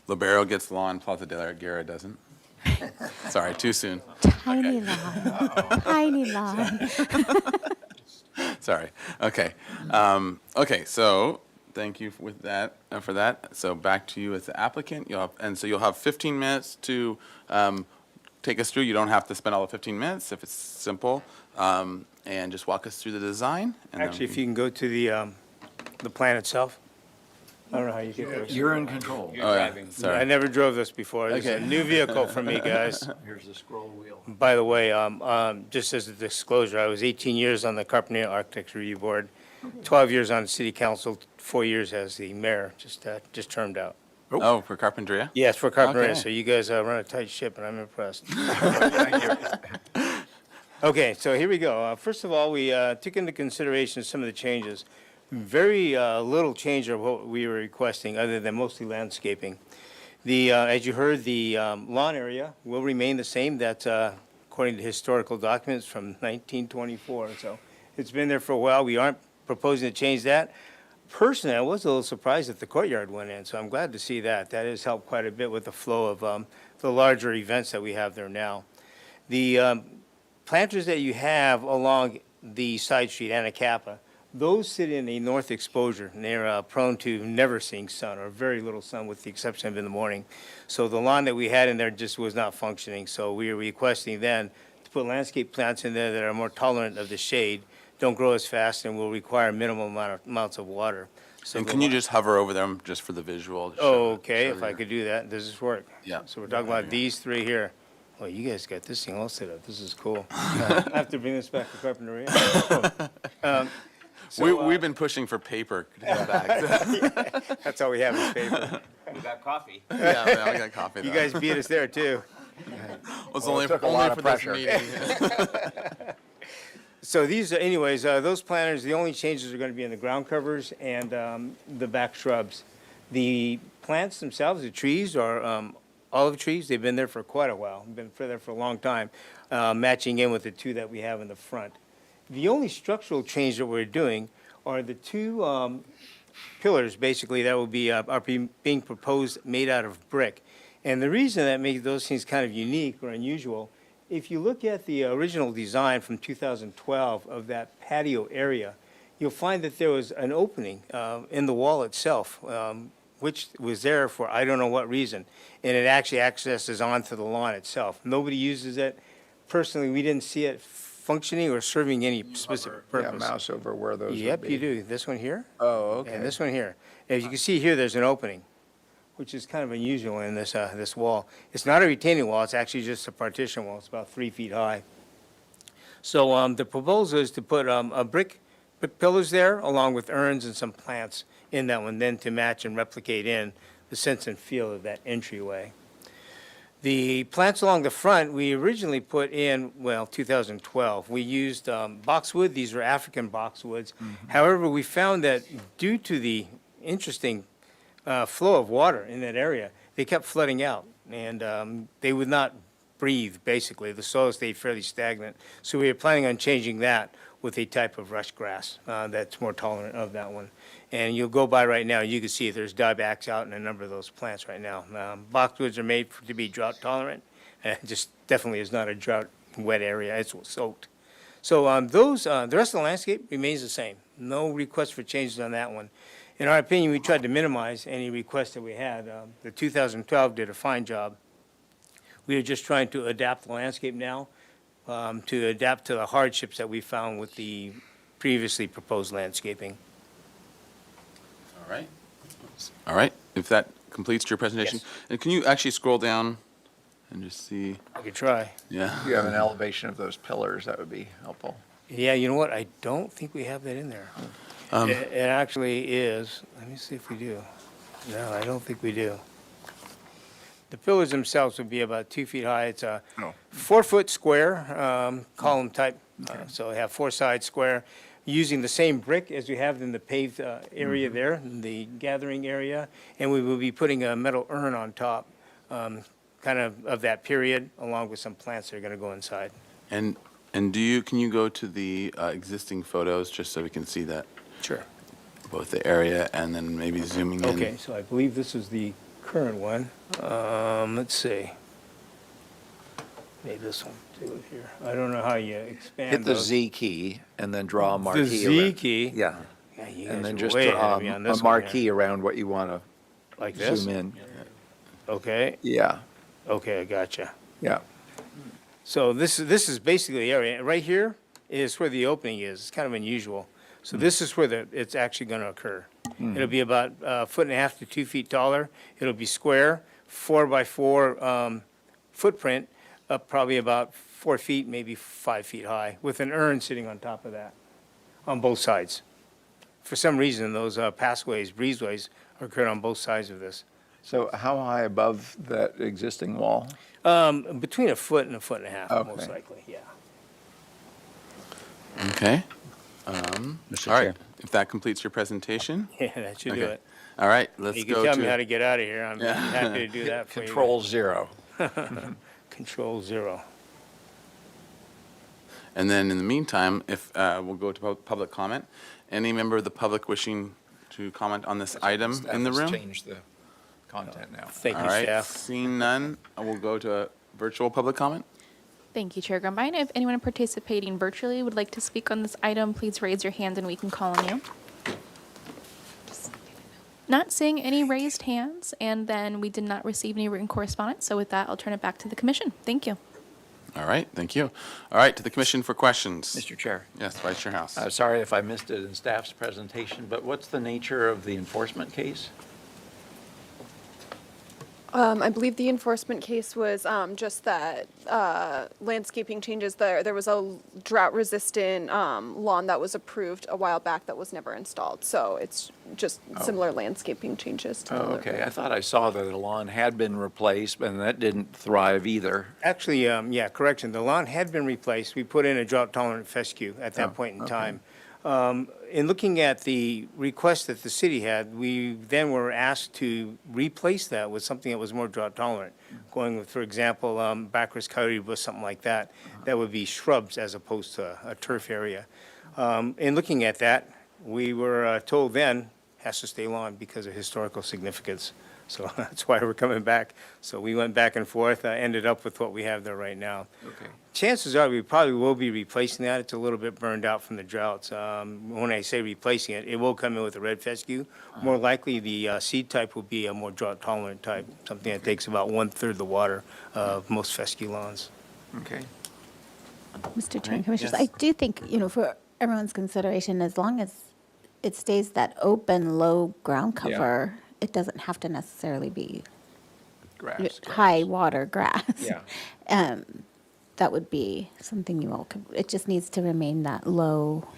Speaker 1: Libero gets lawn, Plaza de la Guerra doesn't. Sorry, too soon.
Speaker 8: Tiny lawn, tiny lawn.
Speaker 1: Sorry. Okay. Okay. So thank you for that. So back to you as the applicant. You'll have 15 minutes to take us through. You don't have to spend all the 15 minutes if it's simple, and just walk us through the design. And then
Speaker 12: Actually, if you can go to the plan itself. I don't know how you get there.
Speaker 11: You're in control.
Speaker 1: Oh, yeah.
Speaker 12: I
Speaker 1: Sorry.
Speaker 12: never drove this before. It's a
Speaker 1: Okay.
Speaker 12: new vehicle for me, guys.
Speaker 11: Here's the scroll wheel.
Speaker 12: By the way, just as a disclosure, I was 18 years on the Carpenter Architects Review Board, 12 years on City Council, 4 years as the mayor, just termed out.
Speaker 1: Oh, for Carpinteria.
Speaker 12: Yes, for Carpenter,
Speaker 1: Okay.
Speaker 12: so you guys run a tight ship, and I'm impressed. Okay, so here we go. First of all, we took into consideration some of the changes. Very little change of what we were requesting, other than mostly landscaping. As you heard, the lawn area will remain the same. That's according to historical documents from 1924. So it's been there for a while. We aren't proposing to change that. Personally, I was a little surprised that the courtyard went in, so I'm glad to see that. That has helped quite a bit with the flow of the larger events that we have there now. The planters that you have along the side street, Anacapa, those sit in a north exposure, and they're prone to never seeing sun, or very little sun, with the exception of in the morning. So the lawn that we had in there just was not functioning, so we are requesting then to put landscape plants in there that are more tolerant of the shade don't grow as fast and will require minimal amounts of water. So
Speaker 1: And can you just hover over them just for the visual? to show-
Speaker 12: Oh, okay,
Speaker 1: show
Speaker 12: if I
Speaker 1: your-
Speaker 12: could do that, does this work?
Speaker 1: Yeah.
Speaker 12: So we're talking about these three here. Oh, you guys got this thing all set up, this is cool. I have to bring this back to Carpinteria.
Speaker 1: We've been pushing for paper to come back.
Speaker 12: That's all we have is paper.
Speaker 6: We got coffee.
Speaker 1: Yeah, I got coffee.
Speaker 12: You
Speaker 1: though.
Speaker 12: guys beat us there, too.
Speaker 1: It's only
Speaker 6: took a lot of
Speaker 1: for this
Speaker 6: pressure.
Speaker 1: meeting.
Speaker 12: So these, anyways, those planters, the only changes are going to be in the ground covers and the back shrubs. The plants themselves, the trees are olive trees. They've been there for quite a while, been there for a long time, matching in with the two that we have in the front. The only structural change that we're doing are the two pillars, basically, that will be being proposed made out of brick. And the reason that makes those things kind of unique or unusual, if you look at the original design from 2012 of that patio area, you'll find that there was an opening in the wall itself, which was there for I don't know what reason, and it actually accesses onto the lawn itself. Nobody uses it. Personally, we didn't see it functioning or serving any specific
Speaker 13: Yeah,
Speaker 12: purpose.
Speaker 13: mouse over where those would be.
Speaker 12: Yep, you do. This one here
Speaker 13: Oh, okay.
Speaker 12: and this one here. As you can see here, there's an opening, which is kind of unusual in this, this wall. It's not a retaining wall, it's actually just a partition wall. It's about 3 feet high. So the proposal is to put a brick pillars there, along with urns and some plants in that one, then to match and replicate in the sense and feel of that entryway. The plants along the front, we originally put in, 2012. We used boxwood. These were African boxwoods. However, we found that due to the interesting flow of water in that area, they kept flooding out, and they would not breathe, basically. The soil stayed fairly stagnant. So we were planning on changing that with a type of rush grass that's more tolerant of that one. And you'll go by right now, you can see there's diebacks out in a number of those plants right now. Boxwoods are made to be drought tolerant. It just definitely is not a drought wet area, it's soaked. So the rest of the landscape remains the same. No request for changes on that one. In our opinion, we tried to minimize any requests that we had. The 2012 did a fine job. We are just trying to adapt the landscape now, to adapt to the hardships that we found with the previously proposed landscaping.
Speaker 1: All right, if that completes your presentation.
Speaker 12: Yes.
Speaker 1: And can you actually scroll down and just see?
Speaker 12: I could try.
Speaker 1: Yeah.
Speaker 13: If you have an elevation of those pillars, that would be helpful.
Speaker 12: Yeah, you know what? I don't think we have that in there. It actually is. Let me see if we do. No, I don't think we do. The pillars themselves would be about 2 feet high. It's a
Speaker 13: Oh.
Speaker 12: 4-foot square, column type. So we have 4 sides square, using the same brick as we have in the paved area there, the gathering area. And we will be putting a metal urn on top, kind of that period, along with some plants that are going to go inside.
Speaker 1: And can you go to the existing photos just so we can see that,
Speaker 12: Sure.
Speaker 1: both the area and then maybe zooming in?
Speaker 12: Okay, so I believe this is the current one. Let's see. Maybe this one too here. I don't know how you expand
Speaker 13: Hit the
Speaker 12: those.
Speaker 13: Z key and then draw a
Speaker 12: The
Speaker 13: marquee.
Speaker 12: Z
Speaker 13: around-
Speaker 12: key?
Speaker 13: Yeah,
Speaker 12: Yeah, you
Speaker 13: and
Speaker 12: guys
Speaker 13: then
Speaker 12: are
Speaker 13: just
Speaker 12: way
Speaker 13: draw
Speaker 12: ahead of me on
Speaker 13: a
Speaker 12: this one here.
Speaker 13: marquee around what you want to
Speaker 12: Like this?
Speaker 13: zoom in.
Speaker 12: Okay,
Speaker 13: Yeah,
Speaker 12: okay, I gotcha.
Speaker 13: yeah.
Speaker 12: So this is basically the area. Right here is where the opening is. It's kind of unusual. So this is where it's actually going to occur. It'll be about 1.5 to 2 feet taller. It'll be square, 4x4 footprint, up probably about 4 feet, maybe 5 feet high, with an urn sitting on top of that, on both sides. For some reason, those pathways, breezeways, are occurred on both sides of this.
Speaker 13: So how high above that existing wall?
Speaker 12: Between 1 foot and 1.5 foot, most
Speaker 13: Okay.
Speaker 12: likely, yeah.
Speaker 1: Okay.
Speaker 6: Mr.
Speaker 1: All right,
Speaker 6: Chair.
Speaker 1: if that completes your presentation.
Speaker 12: Yeah, that should do
Speaker 1: Okay.
Speaker 12: it.
Speaker 1: All right, let's
Speaker 12: You
Speaker 1: go
Speaker 12: can tell me how
Speaker 1: to,
Speaker 12: to get out of here. I'm
Speaker 1: Yeah.
Speaker 12: happy to do that for you.
Speaker 13: Control 0.
Speaker 12: Control 0.
Speaker 1: and then in the meantime, if, we'll go to public comment. Any member of the public wishing to comment on this item in the room?
Speaker 13: Change the content now.
Speaker 12: Thank
Speaker 1: All
Speaker 12: you,
Speaker 1: right,
Speaker 12: staff.
Speaker 1: seeing none, we'll go to a virtual public comment.
Speaker 3: Thank you, Chair Grumbine. If anyone participating virtually would like to speak on this item, please raise your hand and we can call on you. Not seeing any raised hands, and then we did not receive any written correspondence. So with that, I'll turn it back to the commission. Thank you.
Speaker 1: All right, thank you. All right, to the commission for questions.
Speaker 11: Mr. Chair,
Speaker 1: Yes, Vice Chair House.
Speaker 11: sorry if I missed it in staff's presentation, but what's the nature of the enforcement case?
Speaker 7: I believe the enforcement case was just that landscaping changes. There was a drought-resistant lawn that was approved a while back that was never installed. So it's just similar landscaping changes to the
Speaker 11: Okay, I thought I saw that the lawn had been replaced, and that didn't thrive either.
Speaker 12: Actually, yeah, correction, the lawn had been replaced. We put in a drought-tolerant fescue at that point in time. In looking at the request that the city had, we then were asked to replace that with something that was more drought-tolerant. Going with, for example, Bacchus coyote bush, something like that, that would be shrubs as opposed to a turf area. In looking at that, we were told then, has to stay lawn because of historical significance. So that's why we're coming back. So we went back and forth, ended up with what we have there right now.
Speaker 11: Okay.
Speaker 12: Chances are we probably will be replacing that. It's a little bit burned out from the droughts. When I say replacing it, it will come in with a red fescue. More likely, the seed type will be a more drought-tolerant type, something that takes about 1/3 the water of most fescue lawns.
Speaker 11: Okay.
Speaker 8: Mr. Chair and Commissioners,
Speaker 1: yes.
Speaker 8: I do think, for everyone's consideration, as long as it stays that open, low ground
Speaker 13: Yeah.
Speaker 8: cover, it doesn't have to necessarily be
Speaker 11: Grass.
Speaker 8: high water grass.
Speaker 13: Yeah.
Speaker 8: That would be something you all could, it just needs to remain that low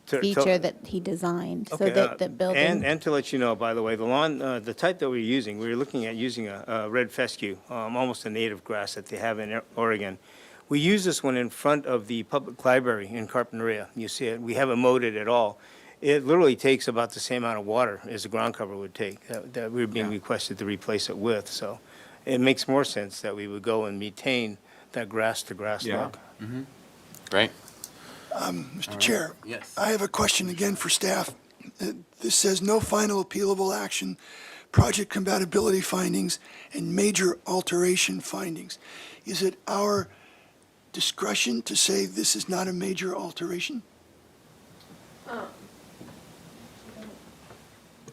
Speaker 8: feature that he designed, so
Speaker 12: Okay,
Speaker 8: that the building.
Speaker 12: And to let you know, by the way, the lawn, the type that we're using, we were looking at using a red fescue, almost a native grass that they have in Oregon. We use this one in front of the public library in Carpinteria. You see it, we haven't mowed it at all. It literally takes about the same amount of water as the ground cover would take, that we're being requested to replace it with. So it makes more sense that we would go and maintain that grass-to-grass
Speaker 13: Yeah.
Speaker 12: look.
Speaker 1: Great.
Speaker 10: Mr. Chair.
Speaker 1: Yes.
Speaker 10: I have a question again for staff. This says no final appealable action, project compatibility findings, and major alteration findings. Is it our discretion to say this is not a major alteration?
Speaker 7: I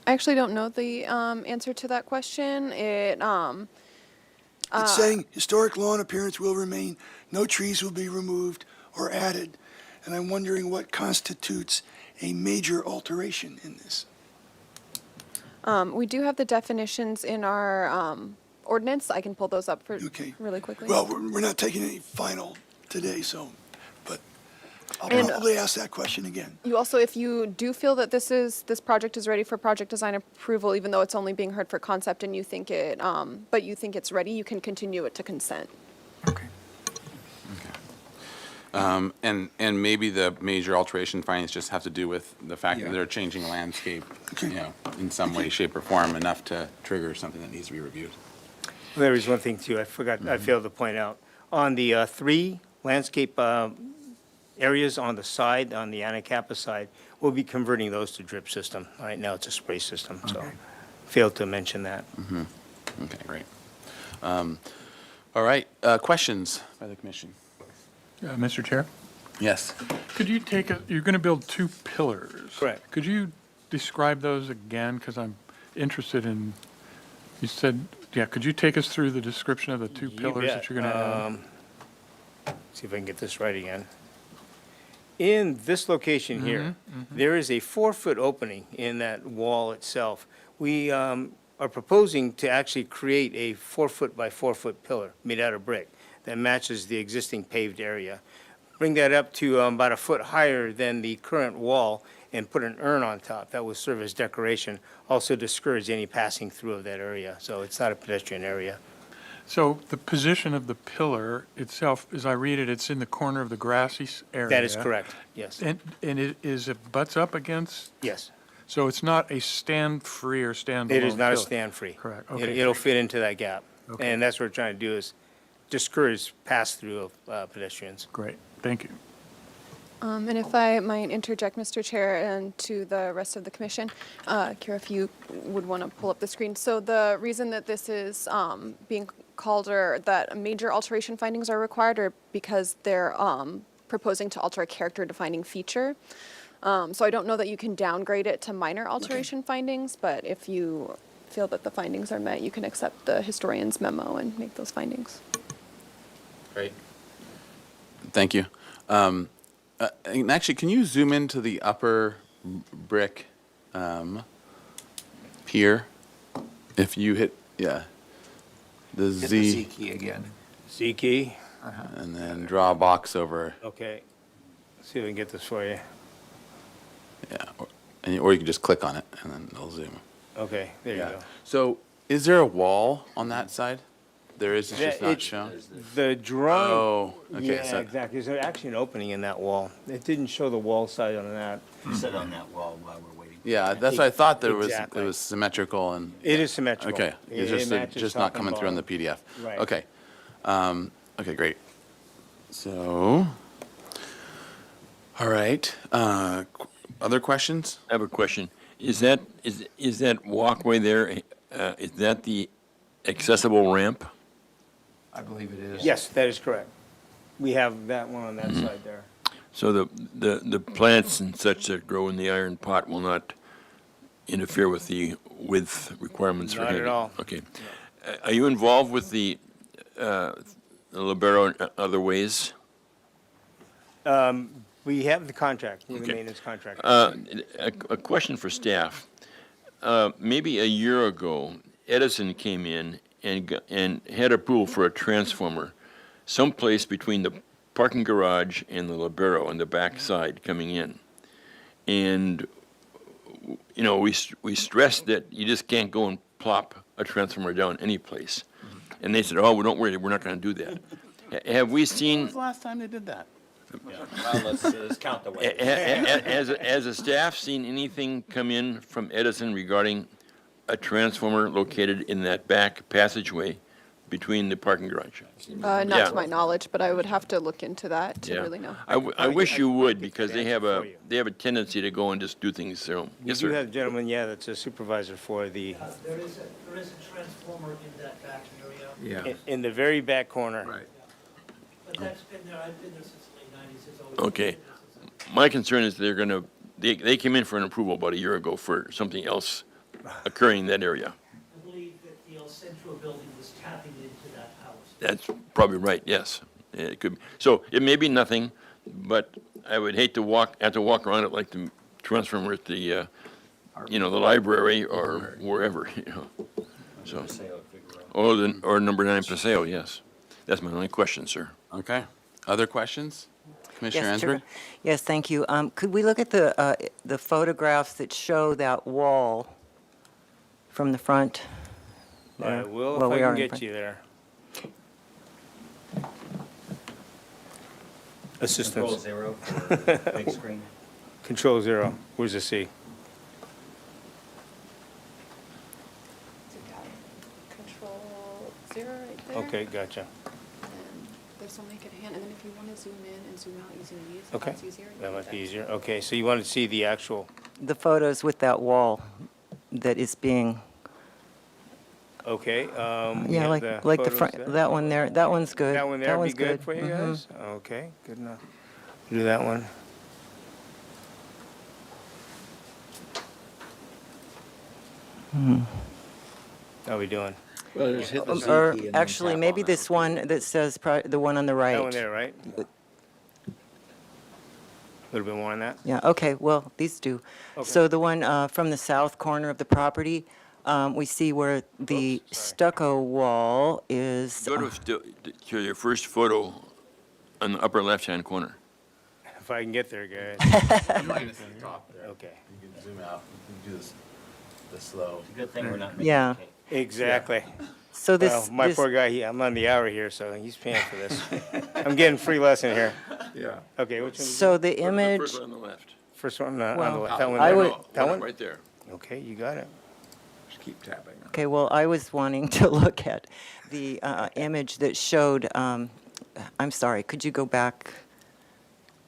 Speaker 7: actually don't know the answer to that question.
Speaker 10: It's saying historic lawn appearance will remain, no trees will be removed or added. And I'm wondering what constitutes a major alteration in this.
Speaker 7: We do have the definitions in our ordinance. I can pull those up for
Speaker 10: Okay.
Speaker 7: really quickly.
Speaker 10: Well, we're not taking any final today, so, but I'll
Speaker 7: And-
Speaker 10: probably ask that question again.
Speaker 7: You also, if you do feel that this project is ready for project design approval, even though it's only being heard for concept and you think but you think it's ready, you can continue it to consent.
Speaker 1: And maybe the major alteration findings just have to do with the fact that
Speaker 13: Yeah.
Speaker 1: they're changing landscape, in some way, shape, or form, enough to trigger something that needs to be reviewed.
Speaker 12: There is one thing too, I forgot, I failed to point out. On the 3 landscape areas on the side, on the Anacapa side, we'll be converting those to drip system. Right now, it's a spray system, so failed to mention that.
Speaker 1: Okay, great. All right, questions by the commission?
Speaker 14: Mr. Chair,
Speaker 1: Yes.
Speaker 14: could you you're going to build 2 pillars?
Speaker 12: Correct.
Speaker 14: Could you describe those again? Because I'm interested in, you said, could you take us through the description of the 2 pillars that you're going to add?
Speaker 12: See if I can get this right again. In this location here, there is a 4-foot opening in that wall itself. We are proposing to actually create a 4-foot by 4-foot pillar made out of brick that matches the existing paved area. Bring that up to about a foot higher than the current wall and put an urn on top. That will serve as decoration, also discourage any passing through of that area. So it's not a pedestrian area.
Speaker 14: So the position of the pillar itself, as I read it, it's in the corner of the grassy area.
Speaker 12: That is correct, yes.
Speaker 14: And it butts up against,
Speaker 12: Yes.
Speaker 14: so it's not a stand-free or standalone
Speaker 12: It is not a
Speaker 14: pillar?
Speaker 12: stand-free.
Speaker 14: Correct, okay.
Speaker 12: It'll fit into that gap.
Speaker 14: Okay.
Speaker 12: And that's what we're trying to do is discourage pass-through of pedestrians.
Speaker 14: Great, thank you.
Speaker 7: And if I might interject, Mr. Chair, and to the rest of the commission, Kira, if you would want to pull up the screen. So the reason that this is being called, or that major alteration findings are required, are because they're proposing to alter a character-defining feature. So I don't know that you can downgrade it to minor alteration findings, but if you feel that the findings are met, you can accept the historian's memo and make those findings.
Speaker 11: Great.
Speaker 1: Thank you. And actually, can you zoom into the upper brick pier? If you hit, yeah, the
Speaker 11: Hit the Z
Speaker 1: Z,
Speaker 11: key again.
Speaker 12: Z key.
Speaker 1: and then draw a box over,
Speaker 12: Okay. Let's see if we can get this for you.
Speaker 1: yeah, or you can just click on it, and then it'll zoom.
Speaker 12: Okay, there you
Speaker 1: Yeah.
Speaker 12: go.
Speaker 1: So, is there a wall on that side? There is, it's just
Speaker 12: Yeah,
Speaker 1: not
Speaker 12: it's-
Speaker 1: shown?
Speaker 12: The drawing.
Speaker 1: Oh, okay,
Speaker 12: Yeah,
Speaker 1: so-
Speaker 12: exactly. There's actually an opening in that wall. It didn't show the wall side on that.
Speaker 6: Sit on that wall while we're waiting.
Speaker 1: Yeah, that's what I thought there was, it
Speaker 12: Exactly.
Speaker 1: was symmetrical and.
Speaker 12: It is symmetrical.
Speaker 1: Okay, it's
Speaker 12: It
Speaker 1: just,
Speaker 12: matches
Speaker 1: just
Speaker 12: top
Speaker 1: not
Speaker 12: and
Speaker 1: coming through on the
Speaker 12: bottom.
Speaker 1: PDF.
Speaker 12: Right.
Speaker 1: Okay. Okay, great. So, all right, other questions?
Speaker 9: I have a question. Is that walkway there, is that the accessible ramp?
Speaker 11: I believe it is.
Speaker 12: Yes, that is correct. We have that one on that
Speaker 1: Mm-hmm.
Speaker 12: side there.
Speaker 9: So the plants and such that grow in the iron pot will not interfere with the width requirements for
Speaker 12: Not at
Speaker 9: handicap?
Speaker 12: all.
Speaker 9: Okay. Are you involved with the libero in other ways?
Speaker 12: We have the contract, the
Speaker 9: Okay.
Speaker 12: maintenance contract.
Speaker 9: A question for staff. Maybe a year ago, Edison came in and had approval for a transformer someplace between the parking garage and the libero on the back side coming in. And, you know, we stressed that you just can't go and plop a transformer down any place. And they said, oh, well, don't worry, we're not going to do that. Have we
Speaker 1: When
Speaker 9: seen,
Speaker 1: was the last time they did that?
Speaker 6: Well, let's count the way.
Speaker 9: has the staff seen anything come in from Edison regarding a transformer located in that back passageway between the parking garage?
Speaker 7: Not
Speaker 9: Yeah.
Speaker 7: to my knowledge, but I would have to look into that to
Speaker 9: Yeah.
Speaker 7: really know.
Speaker 9: I wish you would,
Speaker 12: get
Speaker 9: because
Speaker 12: that
Speaker 9: they have
Speaker 12: for you.
Speaker 9: they have a tendency to go and just do things their own.
Speaker 12: We
Speaker 9: Yes,
Speaker 12: do
Speaker 9: sir.
Speaker 12: have a gentleman, yeah, that's a supervisor for the,
Speaker 15: There is a transformer in that back area,
Speaker 11: Yeah.
Speaker 12: in the very back corner.
Speaker 11: Right.
Speaker 15: but that's been there, I've been there since the late 90s, it's always.
Speaker 9: Okay.
Speaker 15: been there since-
Speaker 9: My concern is they're gonna, they came in for an approval about a year ago for something else occurring in that area.
Speaker 15: I believe that the El Centro building was tapping into that house.
Speaker 9: That's probably right, yes. It could, so it may be nothing, but I would hate to have to walk around it like the transformer at the, the library or wherever, So, or number 9 Paseo, yes. That's my only question, sir.
Speaker 1: Okay. Other questions? Commissioner
Speaker 4: Yes,
Speaker 1: Ansberg?
Speaker 4: Chair. Yes, thank you. Could we look at the photographs that show that wall from the front?
Speaker 12: I
Speaker 4: there?
Speaker 12: will
Speaker 4: Well,
Speaker 12: if
Speaker 4: we
Speaker 12: I
Speaker 4: are
Speaker 12: can
Speaker 4: in
Speaker 12: get
Speaker 4: front.
Speaker 12: you there. Assistance.
Speaker 6: Control 0 for big screen.
Speaker 12: Control 0. Where's the C?
Speaker 7: Control 0 right there.
Speaker 12: Okay, gotcha.
Speaker 7: And this will make it hand, and then if you want to zoom in and zoom out using these, if
Speaker 12: Okay.
Speaker 7: that's easier. you
Speaker 12: That
Speaker 7: can
Speaker 12: might
Speaker 7: do
Speaker 12: be
Speaker 7: that.
Speaker 12: easier. Okay, so you want to see the actual,
Speaker 4: The photos with that wall that is being,
Speaker 12: okay. we
Speaker 4: yeah,
Speaker 12: have
Speaker 4: like
Speaker 12: the
Speaker 4: the
Speaker 12: photos
Speaker 4: front,
Speaker 12: there.
Speaker 4: that one there, that one's good.
Speaker 12: That one there be
Speaker 4: one's
Speaker 12: good for you
Speaker 4: Mhm.
Speaker 12: guys? Okay, good enough. Do that one. How we doing?
Speaker 11: Well, just hit the Z
Speaker 4: Or
Speaker 11: key and then
Speaker 4: actually,
Speaker 11: tap
Speaker 4: maybe
Speaker 11: on it.
Speaker 4: this one that says, the one on the right.
Speaker 12: That one there, right? A little bit more on that?
Speaker 4: Yeah, okay, well, these do.
Speaker 12: Okay.
Speaker 4: So the one from the south corner of the property, we see where the
Speaker 12: Oops, sorry.
Speaker 4: stucco wall is.
Speaker 9: Go to your first photo on the upper left-hand corner.
Speaker 12: If I can get there, guys.
Speaker 1: Minus the top there.
Speaker 12: Okay.
Speaker 1: You can zoom out. You can do this, the slow.
Speaker 6: Good thing we're not making.
Speaker 4: Yeah.
Speaker 6: a cake.
Speaker 12: Exactly.
Speaker 4: So
Speaker 12: Well,
Speaker 4: this,
Speaker 12: my
Speaker 4: this-
Speaker 12: poor guy, I'm on the hour here, so he's paying for this. I'm getting free lesson here.
Speaker 11: Yeah.
Speaker 12: Okay, which one?
Speaker 4: so the image,
Speaker 9: First one on the left.
Speaker 12: First one on the
Speaker 4: Well,
Speaker 12: left. That one
Speaker 4: I
Speaker 12: there?
Speaker 4: would-
Speaker 12: That one?
Speaker 9: Right there.
Speaker 12: Okay, you got it.
Speaker 11: Just keep tapping.
Speaker 4: okay, well, I was wanting to look at the image that showed, I'm sorry, could you go back?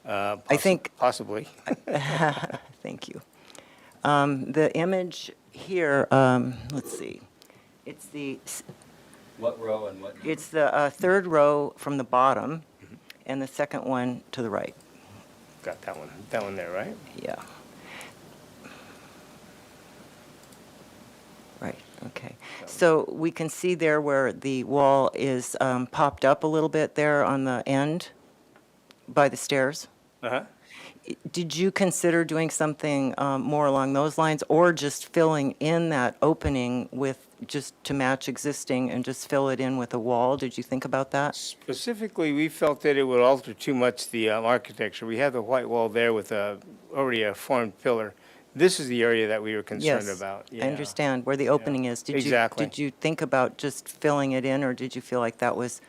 Speaker 4: I think,
Speaker 12: Possibly.
Speaker 4: thank you. The image here, let's see, it's
Speaker 6: What row and what?
Speaker 4: it's the third row from the bottom and the second one to the right.
Speaker 12: Got that one. That one there, right?
Speaker 4: Yeah. Right. Okay. So we can see there where the wall is popped up a little bit there on the end by the stairs.
Speaker 12: Uh-huh.
Speaker 4: Did you consider doing something more along those lines, or just filling in that opening with, just to match existing and just fill it in with a wall? Did you think about that?
Speaker 12: Specifically, we felt that it would alter too much the architecture. We have the white wall there with already a formed pillar. This is the area that we were concerned
Speaker 4: Yes,
Speaker 12: about.
Speaker 4: I
Speaker 12: Yeah.
Speaker 4: understand where the opening is.
Speaker 12: Exactly.
Speaker 4: Did you think about just filling it in, or did you feel like that was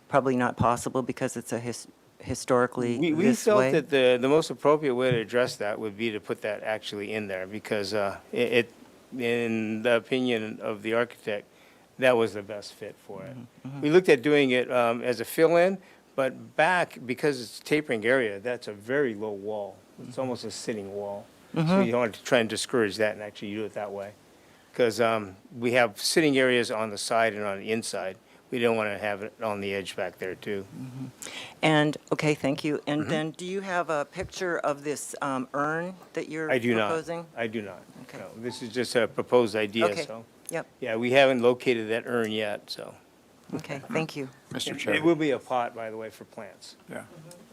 Speaker 4: probably not possible because it's a historically
Speaker 12: We
Speaker 4: this
Speaker 12: felt
Speaker 4: way?
Speaker 12: that the most appropriate way to address that would be to put that actually in there, because it, in the opinion of the architect, that was the best fit for it. We looked at doing it as a fill-in, but back, because it's tapering area, that's a very low wall. It's almost a sitting wall. So you wanted to try and discourage that and actually do it that way. Because we have sitting areas on the side and on the inside. We don't want to have it on the edge back there, too.
Speaker 4: And, okay, thank you. And then, do you have a picture of this urn that you're
Speaker 12: I do not.
Speaker 4: proposing?
Speaker 12: I do not.
Speaker 4: Okay.
Speaker 12: No, this is just a proposed idea,
Speaker 4: Okay.
Speaker 12: so.
Speaker 4: Yep,
Speaker 12: Yeah, we haven't located that urn yet, so.
Speaker 4: okay, thank you.
Speaker 1: Mr.
Speaker 12: It
Speaker 1: Chair.
Speaker 12: will be a pot, by the way, for plants.
Speaker 11: Yeah.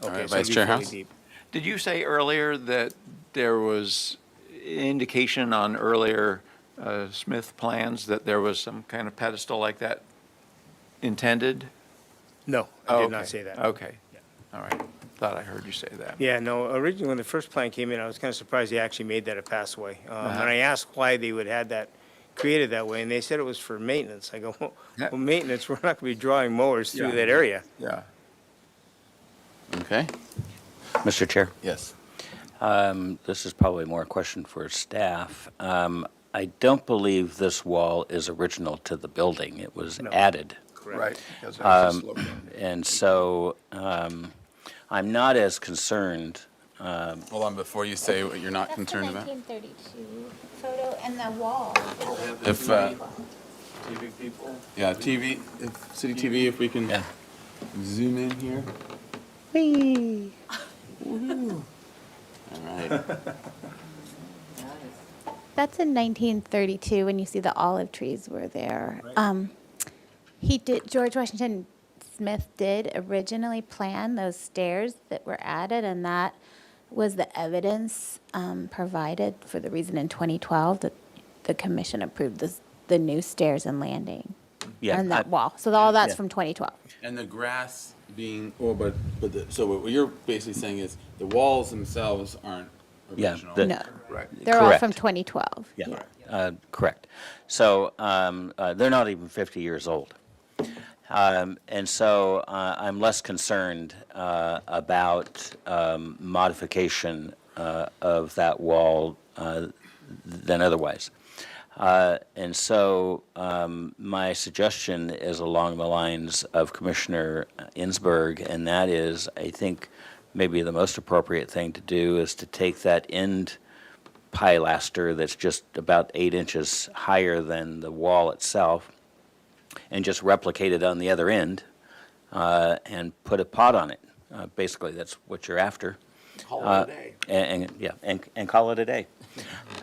Speaker 1: All
Speaker 12: Okay,
Speaker 1: right,
Speaker 12: so
Speaker 1: Vice
Speaker 12: it'll be
Speaker 1: Chair
Speaker 12: fairly
Speaker 1: House?
Speaker 12: deep.
Speaker 11: Did you say earlier that there was indication on earlier Smith plans that there was some kind of pedestal like that intended?
Speaker 12: No,
Speaker 11: Oh,
Speaker 12: I did not
Speaker 11: okay.
Speaker 12: say that.
Speaker 11: Okay, all right. Thought I heard you say that.
Speaker 12: Yeah, no, originally when the first plan came in, I was kind of surprised they actually made that a passway.
Speaker 11: Uh-huh.
Speaker 12: And I asked why they would have that created that way, and they said it was for maintenance. I go,
Speaker 11: Yeah.
Speaker 12: well, maintenance, we're not going to be drawing mowers through
Speaker 11: Yeah.
Speaker 12: that area.
Speaker 11: Yeah.
Speaker 1: Okay,
Speaker 6: Mr. Chair,
Speaker 1: yes.
Speaker 6: this is probably more a question for staff. I don't believe this wall is original to the building. It was added.
Speaker 11: Right. because it was a slope.
Speaker 6: And so I'm not as concerned.
Speaker 1: Hold on, before you say what you're not concerned about.
Speaker 8: 1932 photo and the wall.
Speaker 1: If,
Speaker 5: TV people?
Speaker 1: yeah, TV, if, City TV, if we can
Speaker 6: Yeah.
Speaker 1: zoom in here.
Speaker 8: Whee!
Speaker 1: All right.
Speaker 8: That's in 1932 when you see the olive trees were there. George Washington Smith did originally plan those stairs that were added, and that was the evidence provided for the reason in 2012 that the commission approved the new stairs and landing
Speaker 6: Yeah,
Speaker 8: on that
Speaker 6: I-
Speaker 8: wall. So all that's
Speaker 6: Yeah.
Speaker 8: from 2012.
Speaker 1: And the grass being, so what you're basically saying is the walls themselves aren't
Speaker 6: Yeah,
Speaker 1: original.
Speaker 6: the-
Speaker 8: No,
Speaker 11: Right.
Speaker 8: they're all
Speaker 6: Correct.
Speaker 8: from 2012.
Speaker 6: Yeah, correct. So they're not even 50 years old. And so I'm less concerned about modification of that wall than otherwise. And so my suggestion is along the lines of Commissioner Insberg, and that is, I think maybe the most appropriate thing to do is to take that end pilaster that's just about 8 inches higher than the wall itself and just replicate it on the other end and put a pot on it. Basically, that's what you're after.
Speaker 11: Call it a day.
Speaker 6: And call it a day.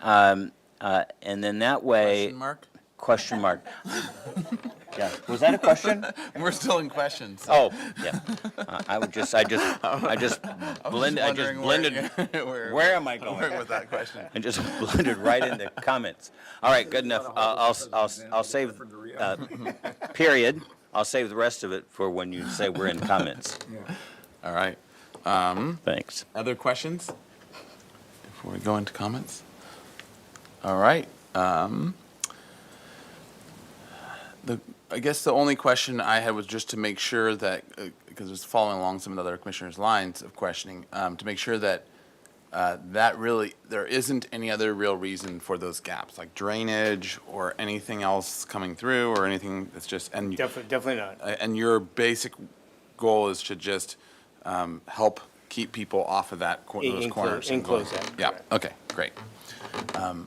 Speaker 6: And then that way.
Speaker 1: Question mark?
Speaker 6: Question mark. Yeah, was that a question?
Speaker 1: We're still in questions.
Speaker 6: Oh, yeah. I just blended. Where am I going?
Speaker 1: With that question.
Speaker 6: And just blended right into comments. All right, good enough. I'll save, period. I'll save the rest of it for when you say we're in comments.
Speaker 1: All right.
Speaker 6: Thanks.
Speaker 1: Other questions before we go into comments? All right. I guess the only question I had was just to make sure that, because it's following along some of the other commissioners' lines of questioning, to make sure that there isn't any other real reason for those gaps, like drainage or anything else coming through or anything that's just, and
Speaker 12: Definitely not.
Speaker 1: and your basic goal is to just help keep people off of that those corners. and
Speaker 12: Enclose
Speaker 1: going-
Speaker 12: that,
Speaker 1: Yeah,
Speaker 12: correct.
Speaker 1: okay, great.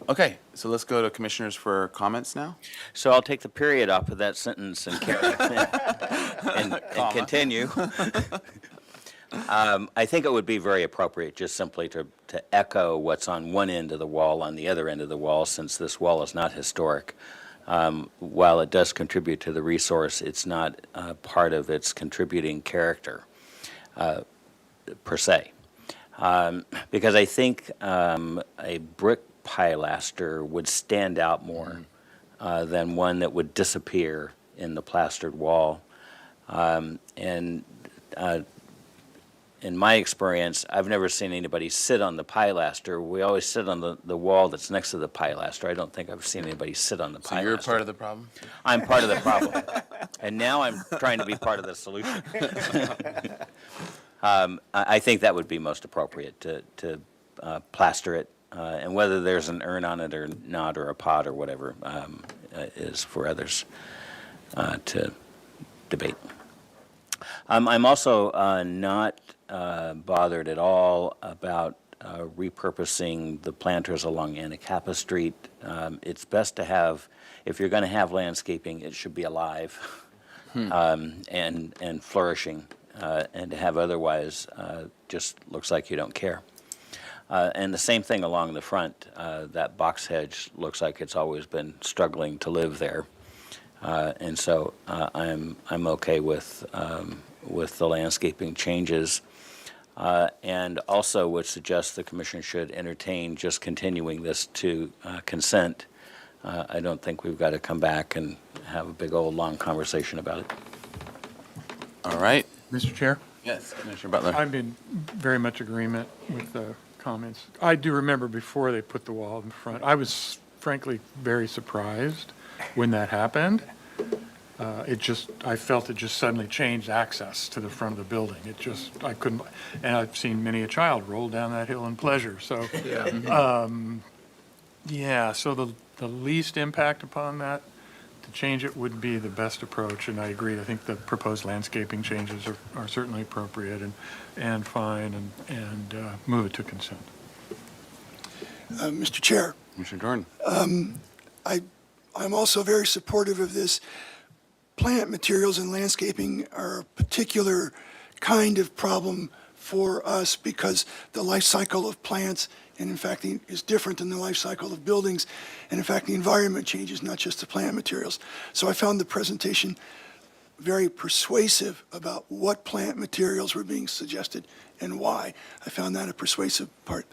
Speaker 1: Okay, so let's go to commissioners for comments now.
Speaker 6: So I'll take the period off of that sentence and continue. I think it would be very appropriate just simply to echo what's on one end of the wall on the other end of the wall, since this wall is not historic. while it does contribute to the resource, it's not part of its contributing character per se. Because I think a brick pilaster would stand out more than one that would disappear in the plastered wall. In my experience, I've never seen anybody sit on the pilaster. We always sit on the wall that's next to the pilaster. I don't think I've seen anybody sit on the
Speaker 1: So
Speaker 6: pilaster.
Speaker 1: you're part of the problem?
Speaker 6: I'm part of the problem. And now I'm trying to be part of the solution. I think that would be most appropriate, to plaster it. And whether there's an urn on it or not, or a pot or whatever, is for others to debate. I'm also not bothered at all about repurposing the planters along Anacapa Street. It's best to have, if you're going to have landscaping, it should be alive and flourishing, and to have otherwise just looks like you don't care. And the same thing along the front. That box hedge looks like it's always been struggling to live there. And so I'm okay with the landscaping changes, and also would suggest the commission should entertain just continuing this to consent. I don't think we've got to come back and have a big old long conversation about it.
Speaker 1: All right.
Speaker 14: Mr. Chair?
Speaker 1: Yes, Commissioner Butler.
Speaker 14: I'm in very much agreement with the comments. I do remember before they put the wall in front, I was frankly very surprised when that happened. I felt it just suddenly changed access to the front of the building. I couldn't, and I've seen many a child roll down that hill in pleasure, so. So the least impact upon that, to change it would be the best approach, and I agree. I think the proposed landscaping changes are certainly appropriate and fine, and move it to consent.
Speaker 10: Mr. Chair,
Speaker 1: Commissioner Jordan.
Speaker 10: I'm also very supportive of this. Plant materials and landscaping are a particular kind of problem for us because the life cycle of plants, and in fact, is different than the life cycle of buildings. And in fact, the environment changes, not just the plant materials. So I found the presentation very persuasive about what plant materials were being suggested and why. I found that a persuasive part.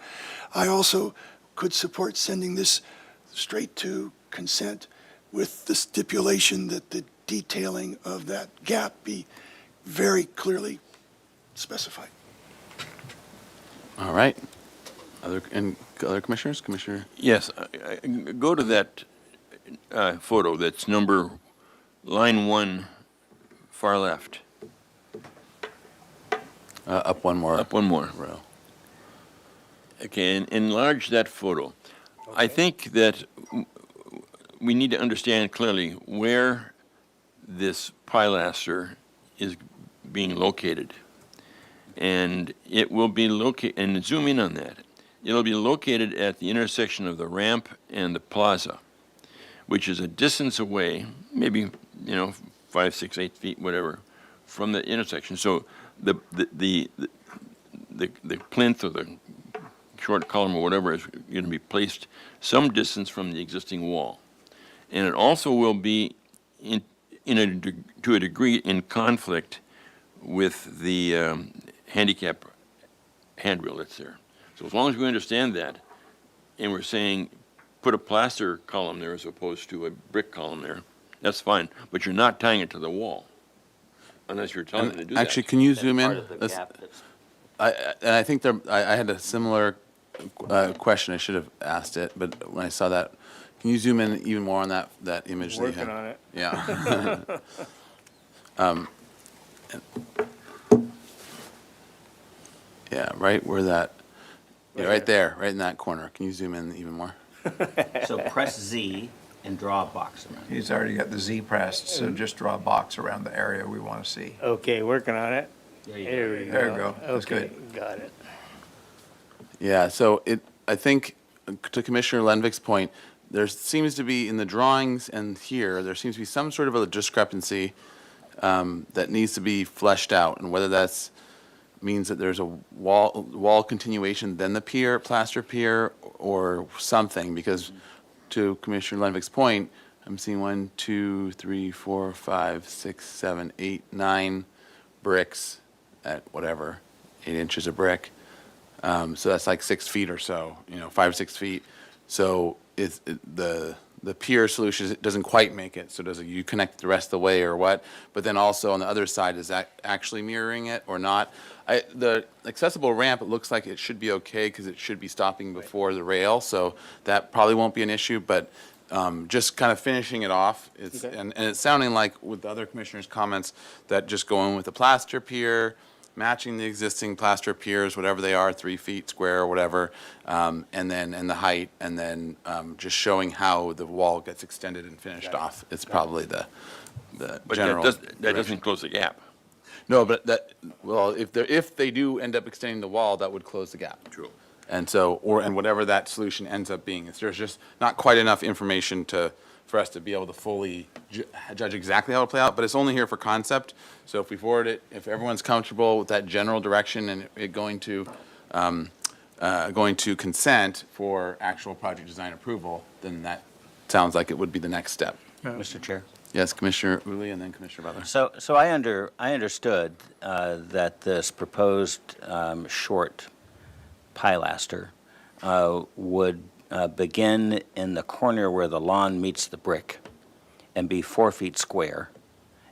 Speaker 10: I also could support sending this straight to consent with the stipulation that the detailing of that gap be very clearly specified.
Speaker 1: All right. Other commissioners? Commissioner?
Speaker 9: Yes, go to that photo that's line 1, far left.
Speaker 1: Up one more.
Speaker 9: Up one more.
Speaker 1: Row.
Speaker 9: Okay, and enlarge that photo. I think that we need to understand clearly where this pilaster is being located. And it will be located, and zoom in on that. It'll be located at the intersection of the ramp and the plaza, which is a distance away, maybe, 5, 6, 8 feet, whatever, from the intersection. So the plinth or the short column or whatever is going to be placed some distance from the existing wall. And it also will be, to a degree, in conflict with the handicap handrail that's there. So as long as we understand that, and we're saying put a plaster column there as opposed to a brick column there, that's fine. But you're not tying it to the wall, unless you're telling them to do that.
Speaker 1: Actually, can you zoom
Speaker 6: Part
Speaker 1: in?
Speaker 6: of the gap that's
Speaker 1: I think I had a similar question. I should have asked it, but when I saw that, can you zoom in even more on that image that you had?
Speaker 12: Working on it.
Speaker 1: Yeah. Yeah, right where that, right there, right in that corner. Can you zoom in even more?
Speaker 6: So press Z and draw a box around it.
Speaker 13: He's already got the Z pressed, so just draw a box around the area we want to see.
Speaker 12: Okay, working on it.
Speaker 6: There you
Speaker 12: There we go.
Speaker 13: There you go. That's
Speaker 12: Okay, got it.
Speaker 1: Yeah, so I think, to Commissioner Lenvick's point, there seems to be, in the drawings and here, there seems to be some sort of a discrepancy that needs to be fleshed out, and whether that's means that there's a wall continuation, then the pier, plaster pier, or something, because to Commissioner Lenvick's point, I'm seeing 1, 2, 3, 4, 5, 6, 7, 8, 9 bricks at whatever, 8 inches a brick. So that's like 6 feet or so, 5, 6 feet. So the pier solution doesn't quite make it. So you connect the rest of the way or what? But then also on the other side, is that actually mirroring it or not? The accessible ramp, it looks like it should be okay because it should be stopping before the rail. So that probably won't be an issue, but just kind of finishing it off. And it's sounding like with the other commissioners' comments that just going with the plaster pier, matching the existing plaster piers, whatever they are, 3 feet square or whatever, and the height, and then just showing how the wall gets extended and finished off. It's probably the
Speaker 9: But
Speaker 1: general.
Speaker 9: that
Speaker 1: direction.
Speaker 9: doesn't close the gap.
Speaker 1: No, but if they do end up extending the wall, that would close the gap.
Speaker 9: True.
Speaker 1: And so, and whatever that solution ends up being, there's just not quite enough information for us to be able to fully judge exactly how it'll play out, but it's only here for concept. So if we forward it, if everyone's comfortable with that general direction and it going to consent for actual project design approval, then that sounds like it would be the next step.
Speaker 6: Mr. Chair?
Speaker 1: Yes, Commissioner Uli and then Commissioner Butler.
Speaker 6: So I understood that this proposed short pilaster would begin in the corner where the lawn meets the brick and be 4 feet square.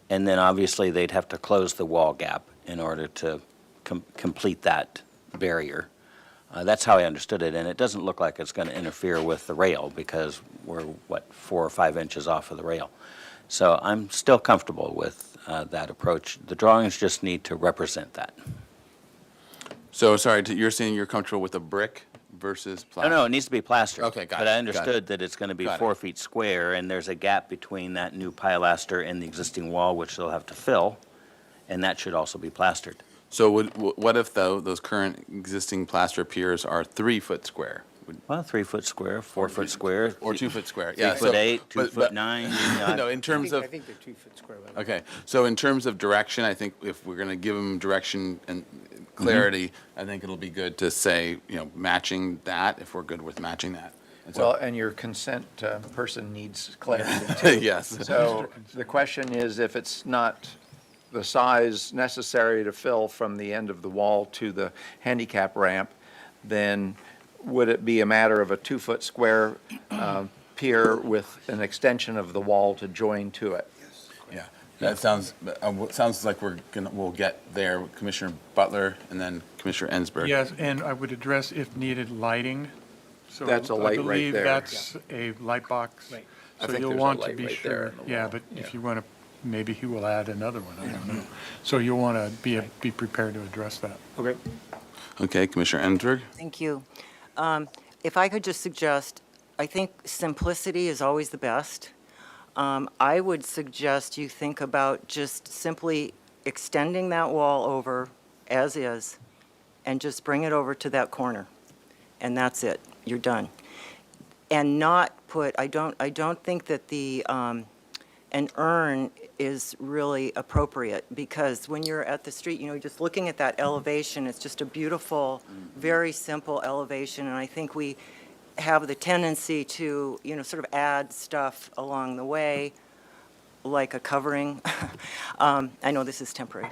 Speaker 6: And then obviously they'd have to close the wall gap in order to complete that barrier. That's how I understood it, and it doesn't look like it's going to interfere with the rail because we're, 4 or 5 inches off of the rail. So I'm still comfortable with that approach. The drawings just need to represent that.
Speaker 1: So, sorry, you're saying you're comfortable with a brick versus plaster?
Speaker 6: No, it needs to be plastered.
Speaker 1: Okay, got it,
Speaker 6: But
Speaker 1: got
Speaker 6: I
Speaker 1: it.
Speaker 6: understood that it's going to be
Speaker 1: Got it.
Speaker 6: 4 feet square, and there's a gap between that new pilaster and the existing wall, which they'll have to fill, and that should also be plastered.
Speaker 1: So what if, though, those current existing plaster piers are 3 foot square?
Speaker 6: Well, 3 foot square, 4 foot square.
Speaker 1: Or 2 foot square?
Speaker 6: 3
Speaker 1: Yeah.
Speaker 6: foot 8, 2
Speaker 1: but-
Speaker 6: foot 9.
Speaker 1: No, in terms of,
Speaker 12: I think they're 2 foot square. by the way.
Speaker 1: okay, so in terms of direction, I think if we're going to give them direction and clarity, I think it'll be good to say, matching that, if we're good with matching that. And so-
Speaker 11: Well, and your consent person needs clarity too.
Speaker 1: Yes.
Speaker 11: So the question is, if it's not the size necessary to fill from the end of the wall to the handicap ramp, then would it be a matter of a 2 foot square pier with an extension of the wall to join to it?
Speaker 1: Yeah, that sounds like we'll get there. Commissioner Butler and then Commissioner Ensberg.
Speaker 14: Yes, and I would address if needed lighting. So
Speaker 11: That's a light right
Speaker 14: I believe
Speaker 11: there.
Speaker 14: that's a light box.
Speaker 11: Right. I
Speaker 14: So
Speaker 11: think
Speaker 14: you'll
Speaker 11: there's a
Speaker 14: want to
Speaker 11: light
Speaker 14: be
Speaker 11: right there
Speaker 14: sure.
Speaker 11: in the
Speaker 14: Yeah,
Speaker 11: wall.
Speaker 14: but
Speaker 11: Yeah.
Speaker 14: if you want to, maybe he will add another one, I don't know. So you'll want to be prepared to address that.
Speaker 11: Okay.
Speaker 1: Okay, Commissioner Ensberg.
Speaker 4: Thank you. If I could just suggest, I think simplicity is always the best. I would suggest you think about just simply extending that wall over as is and just bring it over to that corner. And that's it. You're done. And not put, I don't think that an urn is really appropriate, because when you're at the street, just looking at that elevation, it's just a beautiful, very simple elevation, and I think we have the tendency to, sort of add stuff along the way, like a covering. I know this is temporary.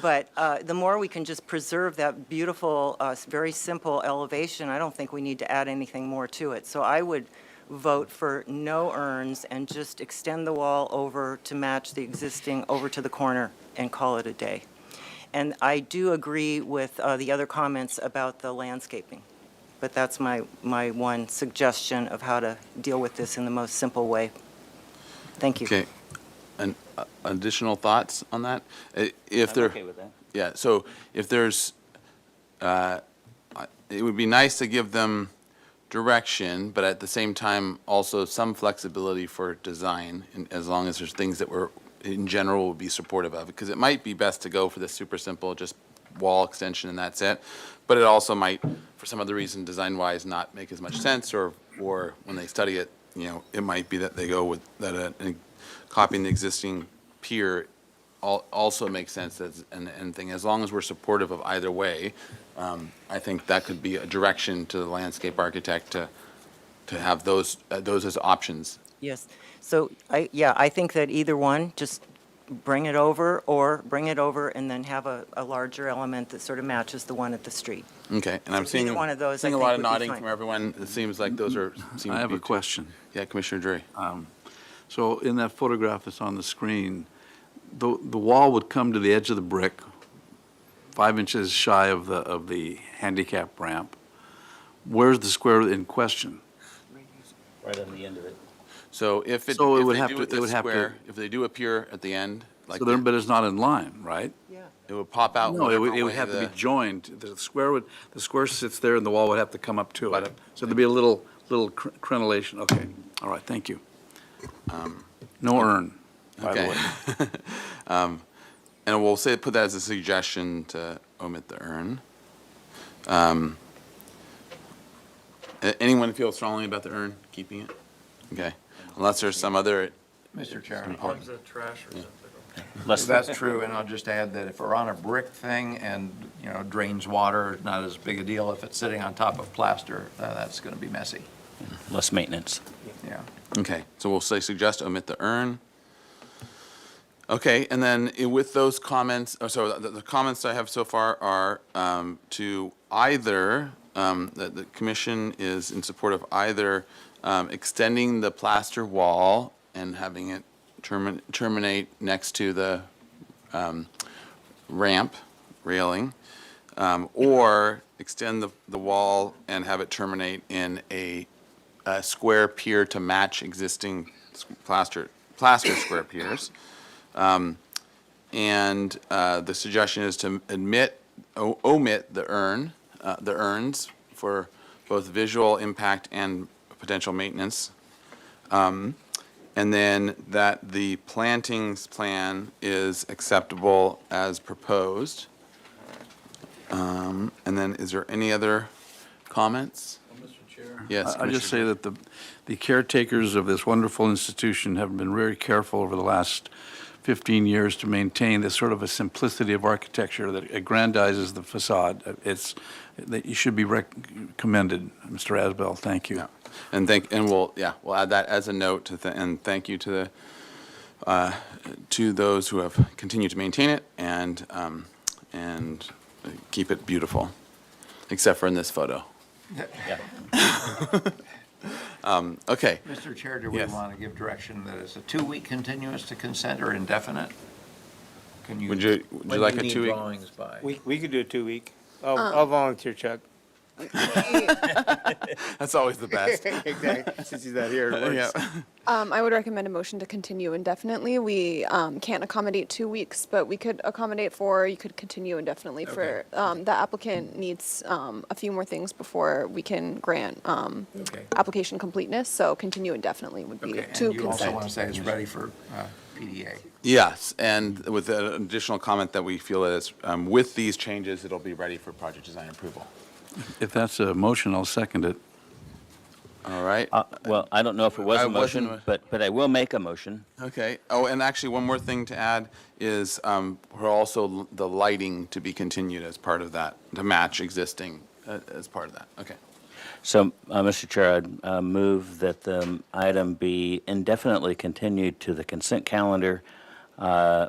Speaker 4: But the more we can just preserve that beautiful, very simple elevation, I don't think we need to add anything more to it. So I would vote for no urns and just extend the wall over to match the existing over to the corner and call it a day. And I do agree with the other comments about the landscaping, but that's my one suggestion of how to deal with this in the most simple way. Thank you.
Speaker 1: Okay. And additional thoughts on that? If
Speaker 6: I'm
Speaker 1: there,
Speaker 6: okay with that.
Speaker 1: yeah, so if there's, it would be nice to give them direction, but at the same time, also some flexibility for design, as long as there's things that we're, in general, would be supportive of. Because it might be best to go for this super simple, just wall extension and that's it. But it also might, for some other reason, design-wise, not make as much sense, or when they study it, it might be that they go with that, copying the existing pier also makes sense as an thing. As long as we're supportive of either way, I think that could be a direction to the landscape architect to to have those as options.
Speaker 4: Yes. So, I think that either one, just bring it over and then have a larger element that sort of matches the one at the street.
Speaker 1: Okay, and I'm
Speaker 4: So
Speaker 1: seeing,
Speaker 4: either one of those, I
Speaker 1: seeing a
Speaker 4: think,
Speaker 1: lot of
Speaker 4: would be
Speaker 1: nodding
Speaker 4: fine.
Speaker 1: from everyone. It seems like those are. seem
Speaker 5: I
Speaker 1: to
Speaker 5: have
Speaker 1: be
Speaker 5: a question.
Speaker 1: Yeah, Commissioner Drury.
Speaker 5: So in that photograph that's on the screen, the wall would come to the edge of the brick, 5 inches shy of the handicap ramp. Where's the square in question?
Speaker 6: Right on the end of it.
Speaker 1: So if it,
Speaker 5: So it
Speaker 1: if
Speaker 5: would
Speaker 1: they
Speaker 5: have
Speaker 1: do
Speaker 5: to-
Speaker 1: it
Speaker 5: it
Speaker 1: this
Speaker 5: would have to-
Speaker 1: square, if they do appear at the end, like
Speaker 5: So then, but it's not in line, right?
Speaker 1: it would pop out.
Speaker 5: No, it would
Speaker 1: whatever way
Speaker 5: have to be
Speaker 1: the-
Speaker 5: joined. The square sits there and the wall would have to come up to it. So there'd be a little crenellation. Okay, all right, thank you. No urn, by the
Speaker 1: Okay.
Speaker 5: way.
Speaker 1: And we'll say, put that as a suggestion to omit the urn. Anyone feel strongly about the urn, keeping it? Okay, unless there's some other,
Speaker 11: Mr. Chair.
Speaker 14: trash or something.
Speaker 11: That's true, and I'll just add that if we're on a brick thing and, drains water, not as big a deal. If it's sitting on top of plaster, that's going to be messy.
Speaker 6: Less maintenance.
Speaker 11: Yeah.
Speaker 1: okay, so we'll say suggest omit the urn. Okay, and then with those comments, so the comments I have so far are to either, that the commission is in support of either extending the plaster wall and having it terminate next to the ramp railing, or extend the wall and have it terminate in a square pier to match existing plaster square piers. And the suggestion is to omit the urns for both visual impact and potential maintenance. And then that the plantings plan is acceptable as proposed. And then is there any other comments?
Speaker 5: Mr. Chair?
Speaker 1: Yes,
Speaker 5: I just say
Speaker 1: Commissioner.
Speaker 5: that the caretakers of this wonderful institution have been very careful over the last 15 years to maintain this sort of a simplicity of architecture that aggrandizes the facade. That you should be commended, Mr. Asbell. Thank you.
Speaker 1: Yeah. And we'll add that as a note and thank you to those who have continued to maintain it and keep it beautiful, except for in this photo. Okay.
Speaker 11: Mr. Chair, do we
Speaker 1: Yes.
Speaker 11: want to give direction that it's a 2-week continuous to consent or indefinite? Can you?
Speaker 1: Would you like a 2-week?
Speaker 11: Drawings by?
Speaker 12: We could do a 2-week. I'll volunteer, Chuck.
Speaker 1: That's always the best.
Speaker 12: Exactly, since he's not here, it works.
Speaker 1: Yeah.
Speaker 7: I would recommend a motion to continue indefinitely. We can't accommodate 2 weeks, but we could accommodate 4. You could continue indefinitely for, the applicant needs a few more things before we can grant
Speaker 11: Okay.
Speaker 7: application completeness, so continue indefinitely would be
Speaker 11: Okay,
Speaker 7: to
Speaker 11: and you also want to
Speaker 7: consent.
Speaker 11: say it's ready for PDA.
Speaker 1: Yes, and with an additional comment that we feel that it's, with these changes, it'll be ready for project design approval.
Speaker 5: If that's a motion, I'll second it.
Speaker 1: All right?
Speaker 6: Well, I don't know if it was
Speaker 1: I
Speaker 6: a motion,
Speaker 1: wasn't-
Speaker 6: but I will make a motion.
Speaker 1: Okay. Oh, and actually, one more thing to add is we're also the lighting to be continued as part of that, to match existing as part of that. Okay.
Speaker 6: So, Mr. Chair, I'd move that the item be indefinitely continued to the consent calendar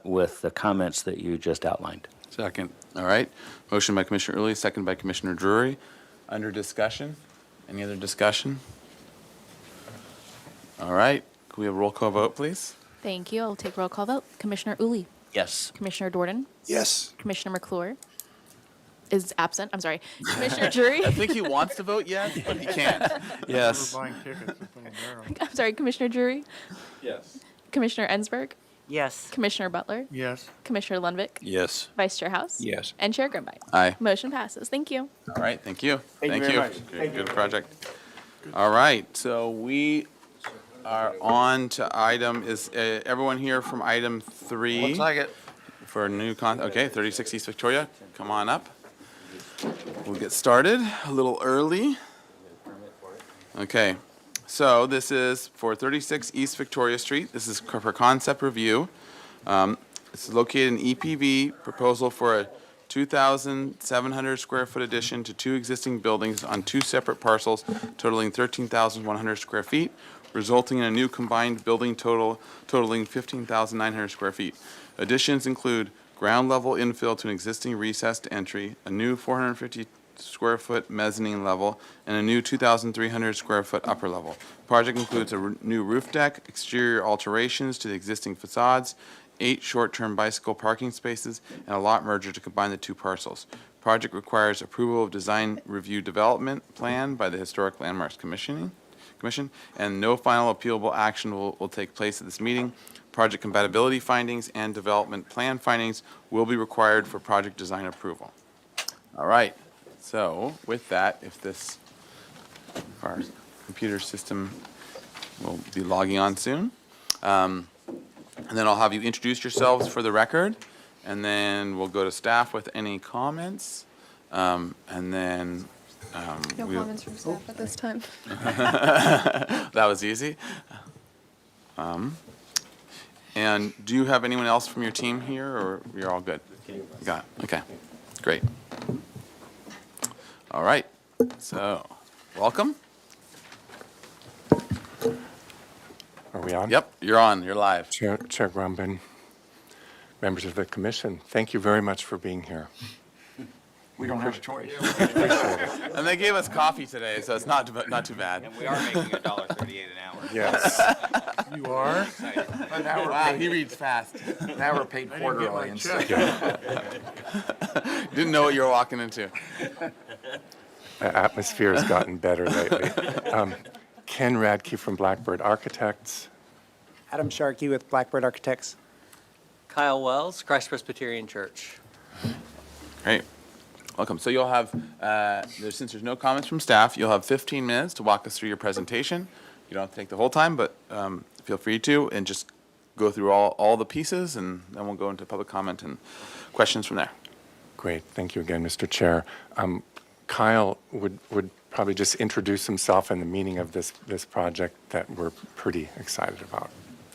Speaker 6: with the comments that you just outlined.
Speaker 5: Second.
Speaker 1: All right. Motion by Commissioner Uli, second by Commissioner Drury. Under discussion? Any other discussion? All right. Can we have a roll call vote, please?
Speaker 3: Thank you. I'll take roll call vote. Commissioner Uli,
Speaker 6: Yes.
Speaker 3: Commissioner Dorden,
Speaker 10: Yes.
Speaker 3: Commissioner McClure is absent. I'm sorry. Commissioner Drury.
Speaker 1: I think he wants to vote yes, but he can't.
Speaker 5: Yes.
Speaker 14: We're buying tickets. It's on there.
Speaker 3: I'm sorry. Commissioner Drury,
Speaker 5: Yes.
Speaker 3: Commissioner Ensberg,
Speaker 4: Yes.
Speaker 3: Commissioner Butler,
Speaker 14: Yes.
Speaker 3: Commissioner Lundvik,
Speaker 5: Yes.
Speaker 3: Vice Chair House.
Speaker 11: Yes.
Speaker 3: And Chair Grunbein.
Speaker 1: Aye.
Speaker 3: Motion passes. Thank you.
Speaker 1: All right, thank you.
Speaker 12: Thank you very much.
Speaker 1: Good project. All right, so we are on to item, is everyone here from item 3?
Speaker 11: Looks like it.
Speaker 1: For new okay, 36 East Victoria, come on up. We'll get started a little early. Okay, so this is for 36 East Victoria Street. This is for concept review. It's located in EPV, proposal for a 2,700 square foot addition to 2 existing buildings on 2 separate parcels totaling 13,100 square feet, resulting in a new combined building totaling 15,900 square feet. Additions include ground level infill to an existing recessed entry, a new 450 square foot mezzanine level, and a new 2,300 square foot upper level. Project includes a new roof deck, exterior alterations to the existing facades, 8 short-term bicycle parking spaces, and a lot merger to combine the 2 parcels. Project requires approval of design review development plan by the Historic Landmarks Commission, and no final appealable action will take place at this meeting. Project compatibility findings and development plan findings will be required for project design approval. All right, so with that, if our computer system will be logging on soon. And then I'll have you introduce yourselves for the record, and then we'll go to staff with any comments. And then
Speaker 7: No comments from staff at this time.
Speaker 1: that was easy. And do you have anyone else from your team here, or you're all good? You got it. Okay, great. All right, so welcome.
Speaker 16: Are we on?
Speaker 1: Yep, you're on. You're live.
Speaker 16: Chair Grumbin, members of the commission, thank you very much for being here.
Speaker 11: We don't have a choice.
Speaker 1: And they gave us coffee today, so it's not too bad.
Speaker 6: And we are making $1.38 an hour.
Speaker 16: Yes.
Speaker 14: You are?
Speaker 11: But now we're
Speaker 1: Wow,
Speaker 11: paid-
Speaker 1: he reads fast.
Speaker 11: Now we're paid quarterly instead.
Speaker 1: Didn't know what you were walking into.
Speaker 16: The atmosphere has gotten better lately. Ken Radke from Blackbird Architects.
Speaker 17: Adam Sharkey with Blackbird Architects.
Speaker 18: Kyle Wells, Christ Presbyterian Church.
Speaker 1: Great. Welcome. So you'll have, since there's no comments from staff, you'll have 15 minutes to walk us through your presentation. You don't have to take the whole time, but feel free to, and just go through all the pieces, and then we'll go into public comment and questions from there.
Speaker 16: Great. Thank you again, Mr. Chair. Kyle would probably just introduce himself and the meaning of this project that we're pretty excited about.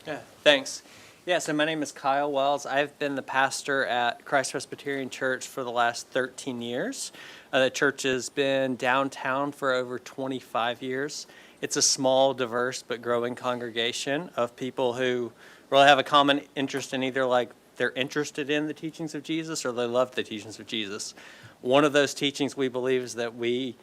Speaker 18: Yeah, thanks. Yeah, so my name is Kyle Wells. I've been the pastor at Christ Presbyterian Church for the last 13 years. The church has been downtown for over 25 years. It's a small, diverse, but growing congregation of people who really have a common interest in either like they're interested in the teachings of Jesus or they love the teachings of Jesus. One of those teachings we believe is that we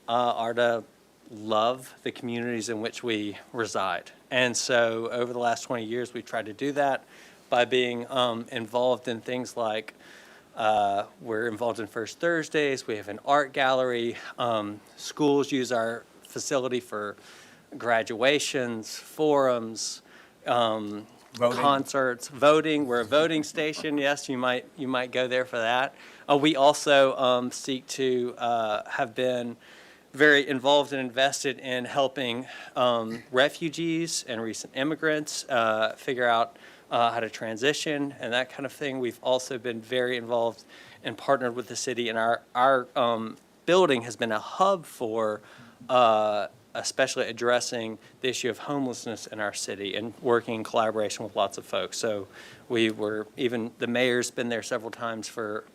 Speaker 18: are to love the communities in which we reside. And so over the last 20 years, we've tried to do that by being involved in things like we're involved in First Thursdays, we have an art gallery, schools use our facility for graduations, forums, concerts, voting. We're a voting station. Yes, you might go there for that. We also seek to have been very involved and invested in helping refugees and recent immigrants figure out how to transition and that kind of thing. We've also been very involved and partnered with the city, and our building has been a hub for especially addressing the issue of homelessness in our city and working in collaboration with lots of folks. So even the mayor's been there several times for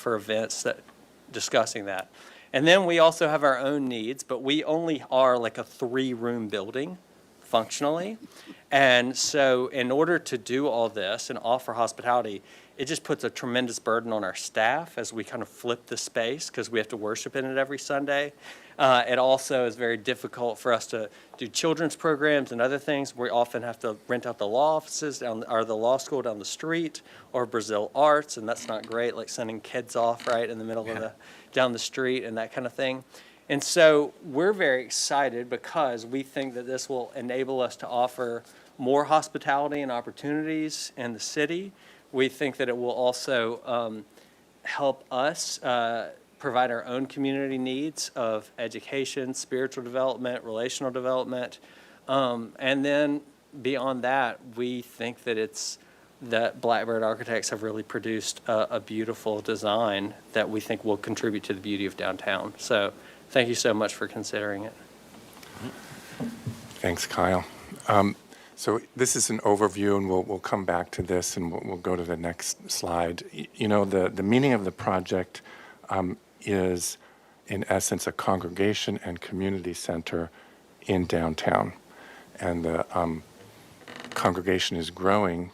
Speaker 18: events discussing that. And then we also have our own needs, but we only are like a 3-room building functionally. And so in order to do all this and offer hospitality, it just puts a tremendous burden on our staff as we kind of flip the space because we have to worship in it every Sunday. It also is very difficult for us to do children's programs and other things. We often have to rent out the law offices or the law school down the street or Brazil Arts, and that's not great, like sending kids off right in the middle of down the street and that kind of thing. And so we're very excited because we think that this will enable us to offer more hospitality and opportunities in the city. We think that it will also help us provide our own community needs of education, spiritual development, relational development. And then beyond that, we think that Blackbird Architects have really produced a beautiful design that we think will contribute to the beauty of downtown. So thank you so much for considering it.
Speaker 16: Thanks, Kyle. So this is an overview, and we'll come back to this, and we'll go to the next slide. You know, the meaning of the project is, in essence, a congregation and community center in downtown. And the congregation is growing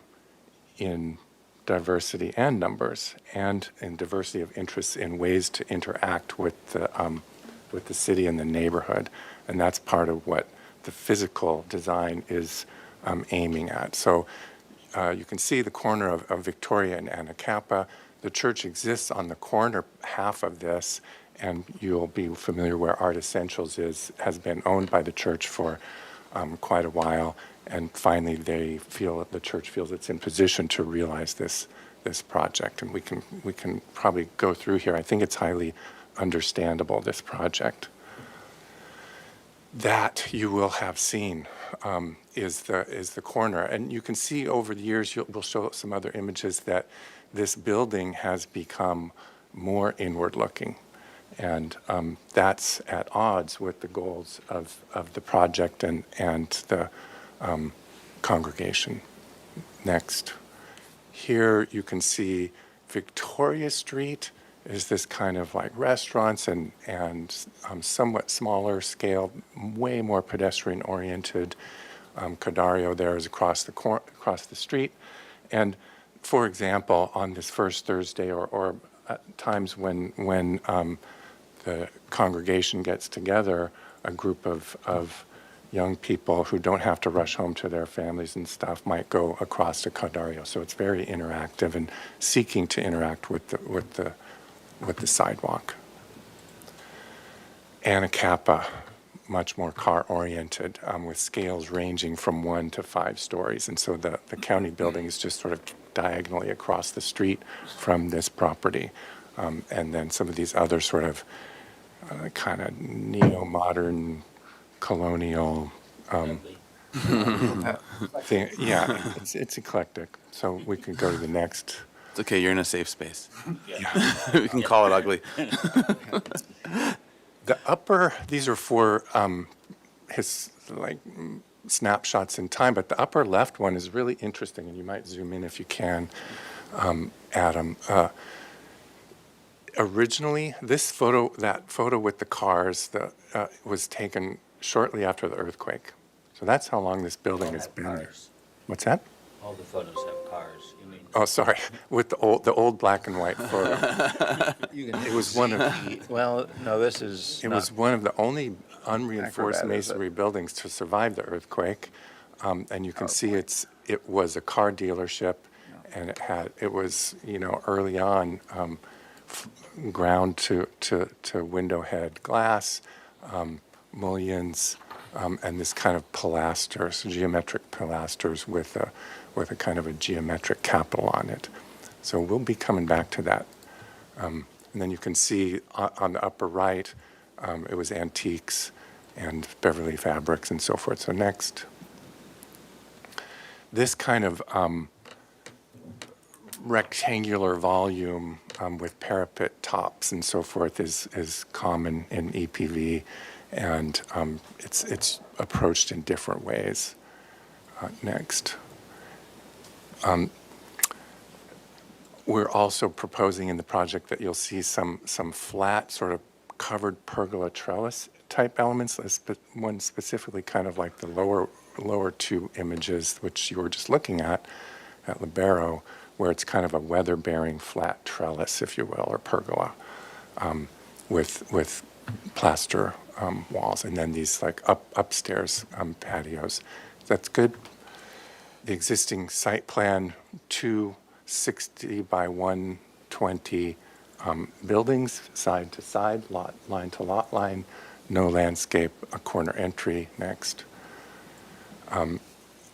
Speaker 16: in diversity and numbers, and in diversity of interests in ways to interact with the city and the neighborhood. And that's part of what the physical design is aiming at. So you can see the corner of Victoria and Anacapa. The church exists on the corner half of this, and you'll be familiar where Art Essentials has been owned by the church for quite a while. And finally, the church feels it's in position to realize this project. And we can probably go through here. I think it's highly understandable, this project. That you will have seen is the corner. And you can see over the years, we'll show some other images, that this building has become more inward looking. And that's at odds with the goals of the project and the congregation. Next. Here you can see Victoria Street is this kind of like restaurants and somewhat smaller scale, way more pedestrian oriented. Cadario there is across the street. And for example, on this first Thursday or at times when the congregation gets together, a group of young people who don't have to rush home to their families and stuff might go across to Cadario. So it's very interactive and seeking to interact with the sidewalk. Anacapa, much more car-oriented, with scales ranging from 1 to 5 stories. And so the county building is just sort of diagonally across the street from this property. And then some of these other sort of kind of neo-modern, colonial thing. Yeah, it's eclectic. So we can go to the next.
Speaker 1: It's okay, you're in a safe space. We can call it ugly.
Speaker 16: The upper, these are for snapshots in time, but the upper left one is really interesting, and you might zoom in if you can, Adam. Originally, that photo with the cars was taken shortly after the earthquake. So that's how long this building has been there. What's that?
Speaker 6: All the photos have cars. You mean?
Speaker 16: Oh, sorry. With the old black and white photo. It was one of was one of the only unreinforced masonry buildings to survive the earthquake, and you can see it was a car dealership, and it was early on ground to window head glass, mullions, and this kind of pilasters, geometric pilasters with a kind of a geometric capital on it. So we'll be coming back to that. And then you can see on the upper right, it was antiques and Beverly Fabrics and so forth. So next. This kind of rectangular volume with parapet tops and so forth is common in EPV, and it's approached in different ways. Next. We're also proposing in the project that you'll see some flat sort of covered pergola trellis type elements, one specifically kind of like the lower two images, which you were just looking at Libero, where it's kind of a weather-bearing flat trellis, if you will, or pergola, with plaster walls, and then these like upstairs patios. That's good. The existing site plan, 260 by 120 buildings, side to side, line to lot line, no landscape, a corner entry. Next.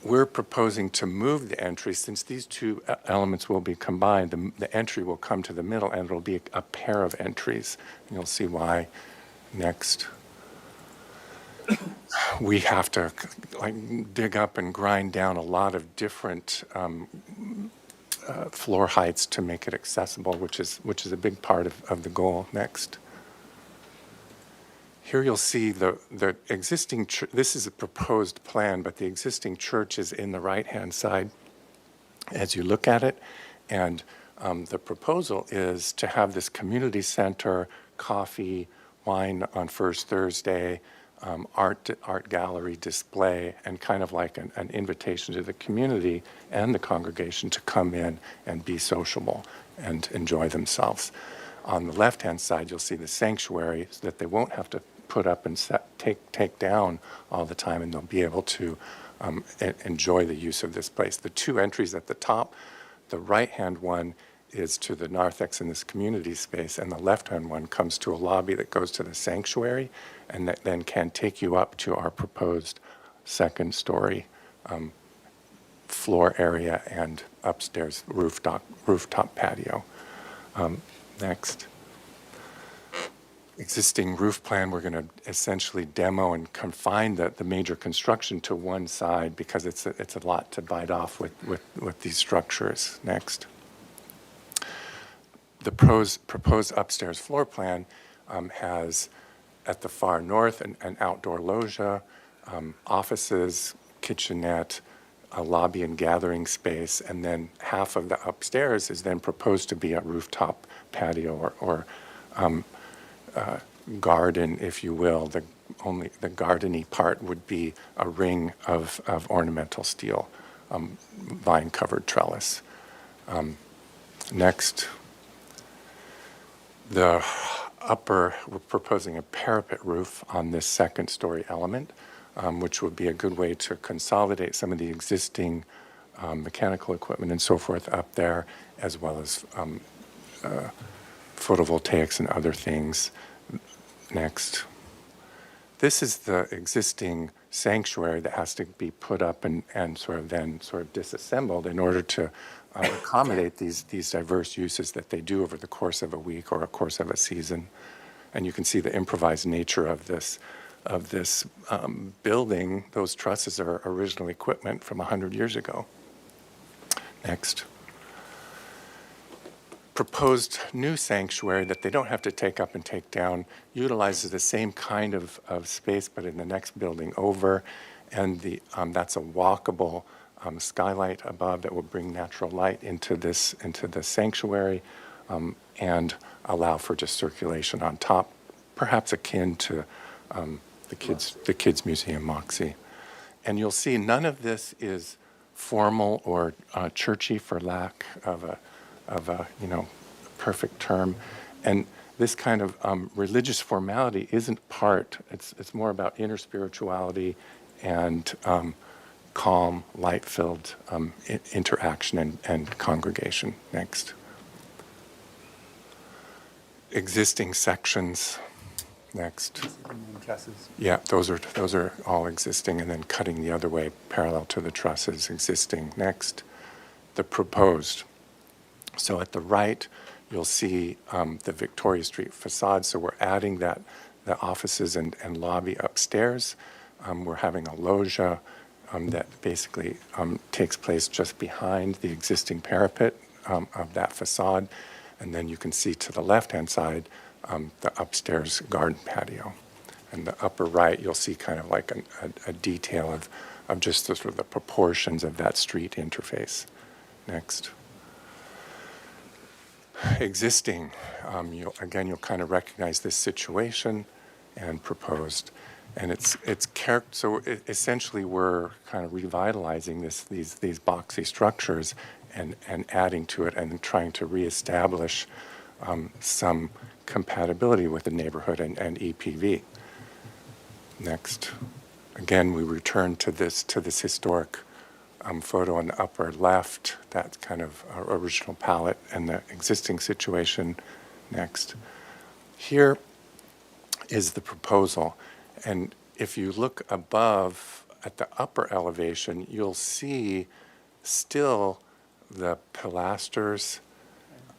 Speaker 16: We're proposing to move the entry, since these two elements will be combined. The entry will come to the middle, and it'll be a pair of entries. And you'll see why. Next. We have to dig up and grind down a lot of different floor heights to make it accessible, which is a big part of the goal. Next. Here you'll see the existing, this is a proposed plan, but the existing church is in the right-hand side as you look at it. And the proposal is to have this community center, coffee, wine on First Thursday, art gallery display, and kind of like an invitation to the community and the congregation to come in and be sociable and enjoy themselves. On the left-hand side, you'll see the sanctuary so that they won't have to put up and take down all the time, and they'll be able to enjoy the use of this place. The two entries at the top, the right-hand one is to the narthex in this community space, and the left-hand one comes to a lobby that goes to the sanctuary, and that then can take you up to our proposed second-story floor area and upstairs rooftop patio. Next. Existing roof plan, we're going to essentially demo and confine the major construction to one side because it's a lot to bite off with these structures. Next. The proposed upstairs floor plan has at the far north an outdoor loggia, offices, kitchenette, a lobby and gathering space, and then half of the upstairs is then proposed to be a rooftop patio or garden, if you will. The gardeny part would be a ring of ornamental steel, vine-covered trellis. Next, the upper, we're proposing a parapet roof on this second-story element, which would be a good way to consolidate some of the existing mechanical equipment and so forth up there, as well as photovoltaics and other things. Next. This is the existing sanctuary that has to be put up and sort of disassembled in order to accommodate these diverse uses that they do over the course of a week or a course of a season. And you can see the improvised nature of this building. Those trusses are original equipment from 100 years ago. Next. Proposed new sanctuary that they don't have to take up and take down utilizes the same kind of space, but in the next building over, and that's a walkable skylight above that will bring natural light into the sanctuary and allow for just circulation on top, perhaps akin to the kids museum Moxie. And you'll see none of this is formal or churchy, for lack of a perfect term. And this kind of religious formality isn't part, it's more about inner spirituality and calm, light-filled interaction and congregation. Next. Existing sections. Next. Yeah, those are all existing, and then cutting the other way parallel to the trusses existing. Next. The proposed. So at the right, you'll see the Victoria Street facade. So we're adding the offices and lobby upstairs. We're having a loggia that basically takes place just behind the existing parapet of that facade. And then you can see to the left-hand side the upstairs garden patio. And the upper right, you'll see kind of like a detail of just the sort of the proportions of that street interface. Next. Existing, you'll kind of recognize this situation and proposed. And so essentially we're kind of revitalizing these boxy structures and adding to it and trying to reestablish some compatibility with the neighborhood and EPV. Next. Again, we return to this historic photo on the upper left, that kind of original palette and the existing situation. Next. Here is the proposal. And if you look above at the upper elevation, you'll see still the pilasters.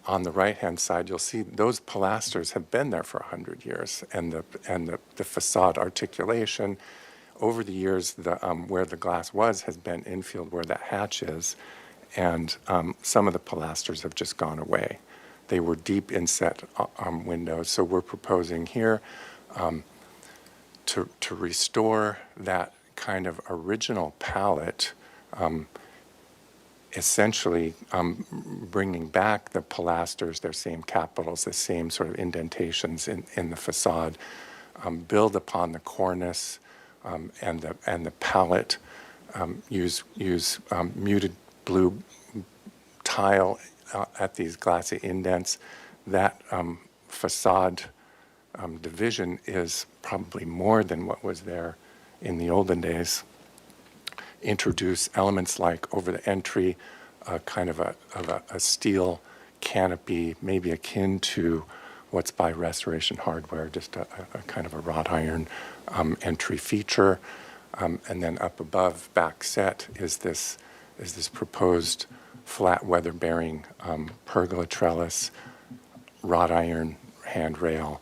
Speaker 16: On the right-hand side, you'll see those pilasters have been there for 100 years, and the facade articulation. Over the years, where the glass has been infilled where that hatch is, and some of the pilasters have just gone away. They were deep inset windows, so we're proposing here to restore that kind of original palette, essentially bringing back the pilasters, their same capitals, the same sort of indentations in the facade, build upon the cornice and the palette, use muted blue tile at these glassy indents. That facade division is probably more than what was there in the olden days. Introduce elements like over the entry, kind of a steel canopy, maybe akin to what's by Restoration Hardware, just a kind of a wrought iron entry feature. And then up above, back set, is this proposed flat weather-bearing pergola trellis, wrought iron handrail,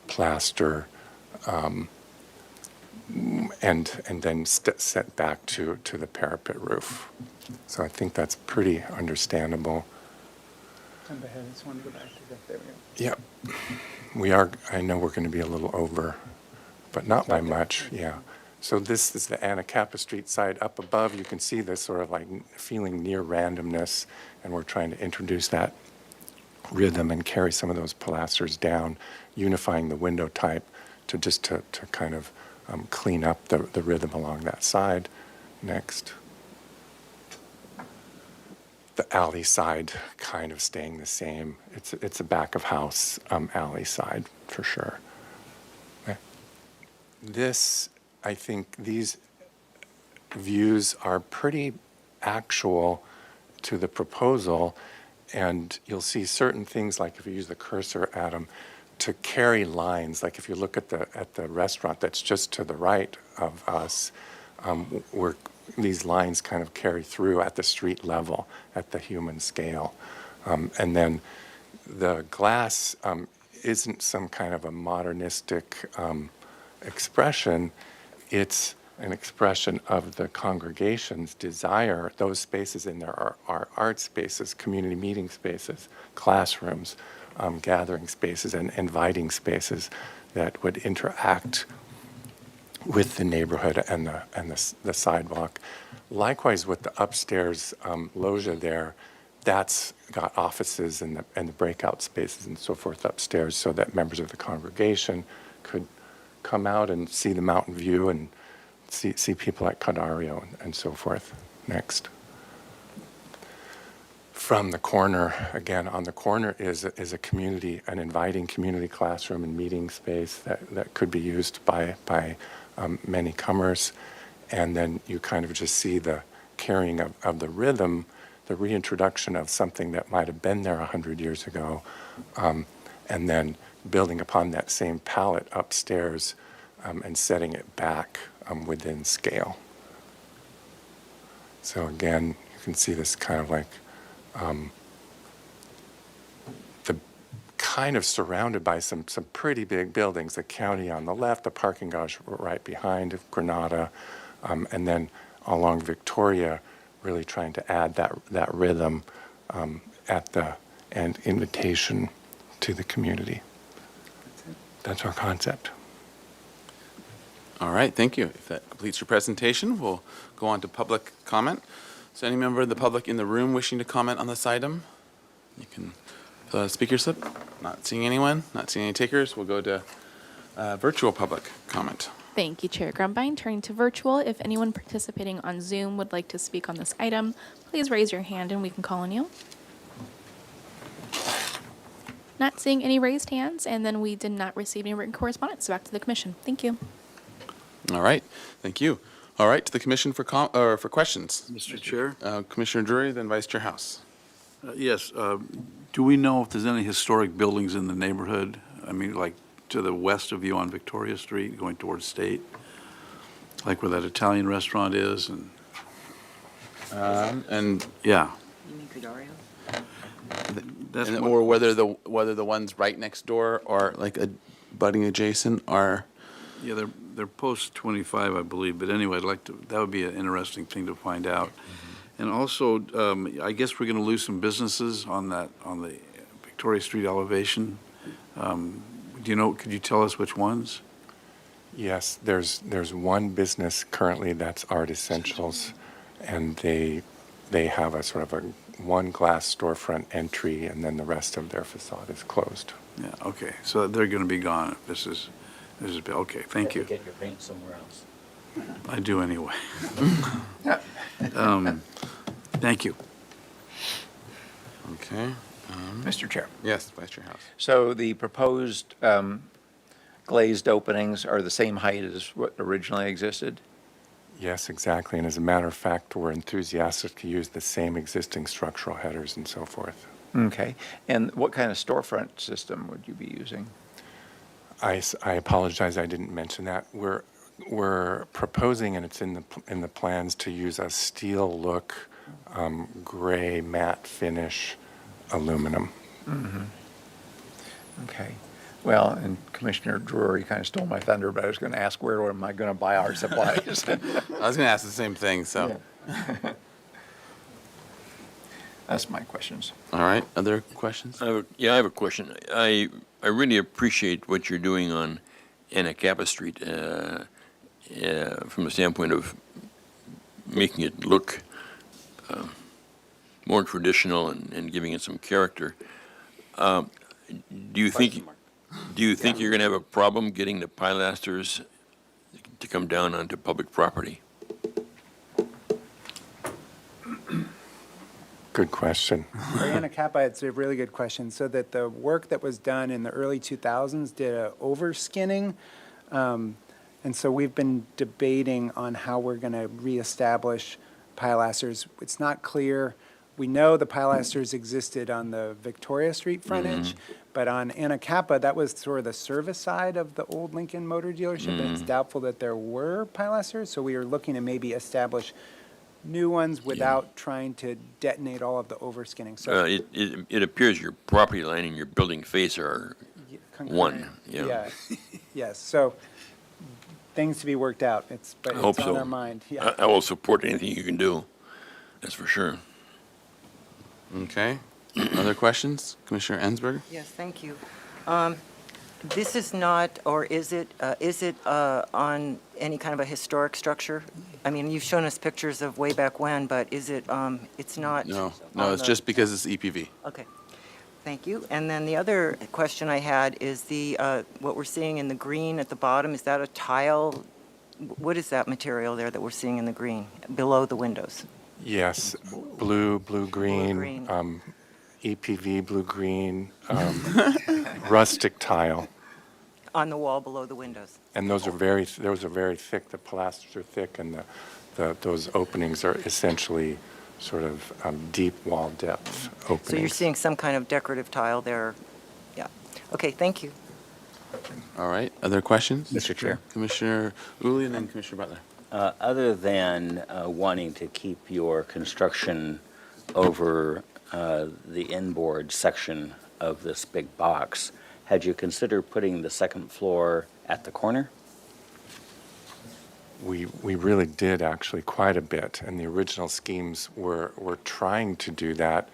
Speaker 16: plaster, and then set back to the parapet roof. So I think that's pretty understandable.
Speaker 17: I just wanted to go back to that. There we go.
Speaker 16: Yep. We are, I know we're going to be a little over, but not by much, yeah. So this is the Anacapa Street side. Up above, you can see this sort of like feeling near randomness, and we're trying to introduce that rhythm and carry some of those pilasters down, unifying the window type to kind of clean up the rhythm along that side. Next. The alley side kind of staying the same. It's a back of house alley side for sure. Okay. This, I think these views are pretty actual to the proposal, and you'll see certain things like if you use the cursor, Adam, to carry lines. Like if you look at the restaurant that's just to the right of us, where these lines kind of carry through at the street level, at the human scale. And then the glass isn't some kind of a modernistic expression. It's an expression of the congregation's desire. Those spaces in there are art spaces, community meeting spaces, classrooms, gathering spaces, and inviting spaces that would interact with the neighborhood and the sidewalk. Likewise, with the upstairs loggia there, that's got offices and the breakout spaces and so forth upstairs, so that members of the congregation could come out and see the mountain view and see people at Cadario and so forth. Next. From the corner, again, on the corner is a community, an inviting community classroom and meeting space that could be used by many comers. And then you kind of just see the carrying of the rhythm, the reintroduction of something that might have been there 100 years ago, and then building upon that same palette upstairs and setting it back within scale. So again, you can see this kind of like the kind of surrounded by some pretty big buildings, the county on the left, the parking garage right behind Granada, and then along Victoria, really trying to add that rhythm and invitation to the community. That's our concept.
Speaker 1: All right, thank you. If that completes your presentation, we'll go on to public comment. So any member of the public in the room wishing to comment on this item, you can fill out a speaker slip. Not seeing anyone, not seeing any takers. We'll go to virtual public comment.
Speaker 3: Thank you, Chair Grumbine. Turning to virtual, if anyone participating on Zoom would like to speak on this item, please raise your hand and we can call on you. Not seeing any raised hands, and then we did not receive any written correspondence. So back to the commission. Thank you.
Speaker 1: All right, thank you. All right, to the commission for questions.
Speaker 5: Mr. Chair?
Speaker 1: Commissioner Drury, then Vice Chair House.
Speaker 5: Yes. Do we know if there's any historic buildings in the neighborhood? I mean, like to the west of you on Victoria Street, going towards State, like where that Italian restaurant is, and yeah.
Speaker 4: You mean Cadario?
Speaker 1: Or whether the ones right next door or like budding adjacent are.
Speaker 5: Yeah, they're post 25, I believe. But anyway, that would be an interesting thing to find out. Mm-hmm. And also, I guess we're going to lose some businesses on the Victoria Street elevation. Do you know? Could you tell us which ones?
Speaker 16: Yes, there's one business currently that's Art Essentials, and they have a sort of a one glass storefront entry, and then the rest of their facade is closed.
Speaker 5: Yeah, okay, so they're going to be gone if this is, okay, thank you.
Speaker 6: Get your paint somewhere else.
Speaker 5: I do anyway. Thank you.
Speaker 1: Okay.
Speaker 13: Mr. Chair.
Speaker 1: Yes, Vice Chair House.
Speaker 13: So the proposed glazed openings are the same height as what originally existed?
Speaker 16: Yes, exactly. And as a matter of fact, we're enthusiastic to use the same existing structural headers and so forth.
Speaker 13: Okay. And what kind of storefront system would you be using?
Speaker 16: I apologize, I didn't mention that. We're proposing, and it's in the plans, to use a steel look, gray matte finish aluminum.
Speaker 13: Mm-hmm. Okay. Well, and Commissioner Drury kind of stole my thunder, but I was going to ask, where am I going to buy our supplies?
Speaker 1: I was going to ask the same thing, so.
Speaker 13: Yeah. That's my questions.
Speaker 1: All right, other questions?
Speaker 9: I have a question. I really appreciate what you're doing on Anacapa Street from the standpoint of making it look more traditional and giving it some character. Do you think you're going to have a problem getting the pilasters to come down onto public property?
Speaker 16: Good question.
Speaker 17: For Anacapa, it's a really good question. So that the work that was done in the early 2000s did a overskinning. And so we've been debating on how we're going to reestablish pilasters. It's not clear. We know the pilasters existed on the Victoria Street frontage, but on Anacapa, that was sort of the service side of the old Lincoln Motor dealership, and it's doubtful that there were pilasters. So we are looking to maybe establish new ones without trying to detonate all of the overskinning. So
Speaker 9: It appears your property line and your building face are one.
Speaker 17: Yeah. Yes. So things to be worked out. But
Speaker 9: I hope
Speaker 17: it's on
Speaker 9: so.
Speaker 17: our mind. Yeah.
Speaker 9: I will support anything you can do. That's for sure.
Speaker 1: Okay. Other questions? Commissioner Ensberger?
Speaker 4: Yes, thank you. This is not, or is it on any kind of a historic structure? I mean, you've shown us pictures of way back when, but is it, it's not?
Speaker 1: No,
Speaker 4: on
Speaker 1: it's
Speaker 4: the-
Speaker 1: just because it's EPV.
Speaker 4: Okay, thank you. And then the other question I had is what we're seeing in the green at the bottom, is that a tile? What is that material there that we're seeing in the green, below the windows?
Speaker 16: Yes, blue-green,
Speaker 4: Blue-green.
Speaker 16: EPV blue-green, rustic tile.
Speaker 4: On the wall below the windows?
Speaker 16: And those are very thick, the pilasters are thick, and those openings are essentially sort of deep wall depth openings.
Speaker 4: So you're seeing some kind of decorative tile there? Yeah. Okay, thank you.
Speaker 1: All right, other questions?
Speaker 6: Mr. Chair.
Speaker 1: Commissioner Uli and then Commissioner Butler.
Speaker 6: Other than wanting to keep your construction over the inboard section of this big box, had you considered putting the second floor at the corner?
Speaker 16: We really did actually quite a bit, and the original schemes were trying to do that.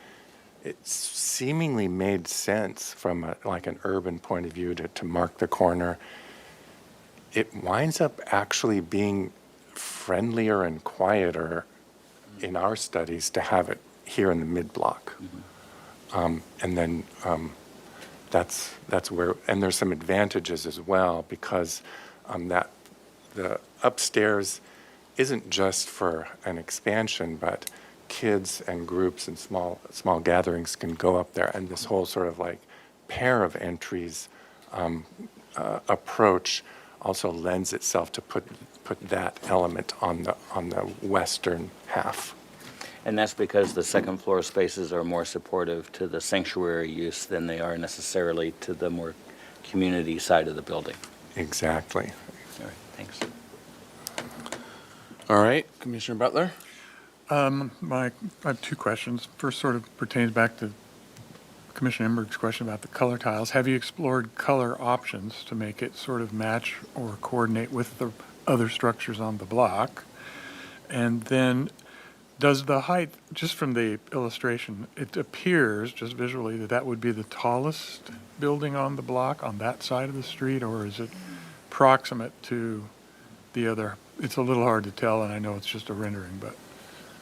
Speaker 16: It seemingly made sense from like an urban point of view to mark the corner. It winds up actually being friendlier and quieter in our studies to have it here in the mid-block. And then that's where, and there's some advantages as well, because that the upstairs isn't just for an expansion, but kids and groups and small gatherings can go up there, and this whole sort of like pair of entries approach also lends itself to put that element on the western half.
Speaker 6: And that's because the second floor spaces are more supportive to the sanctuary use than they are necessarily to the more community side of the building.
Speaker 16: Exactly.
Speaker 6: All right, thanks.
Speaker 1: All right, Commissioner Butler?
Speaker 14: I have two questions. First sort of pertains back to Commissioner Emberg's question about the color tiles. Have you explored color options to make it sort of match or coordinate with the other structures on the block? And then does the height, just from the illustration, it appears just visually that would be the tallest building on the block on that side of the street, or is it proximate to the other. It's a little hard to tell, and I know it's just a rendering, but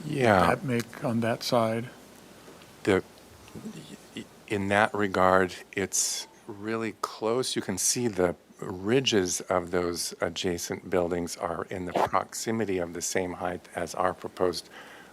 Speaker 16: Yeah.
Speaker 14: that make on that side.
Speaker 16: In that regard, it's really close. You can see the ridges of those adjacent buildings are in the proximity of the same height as our proposed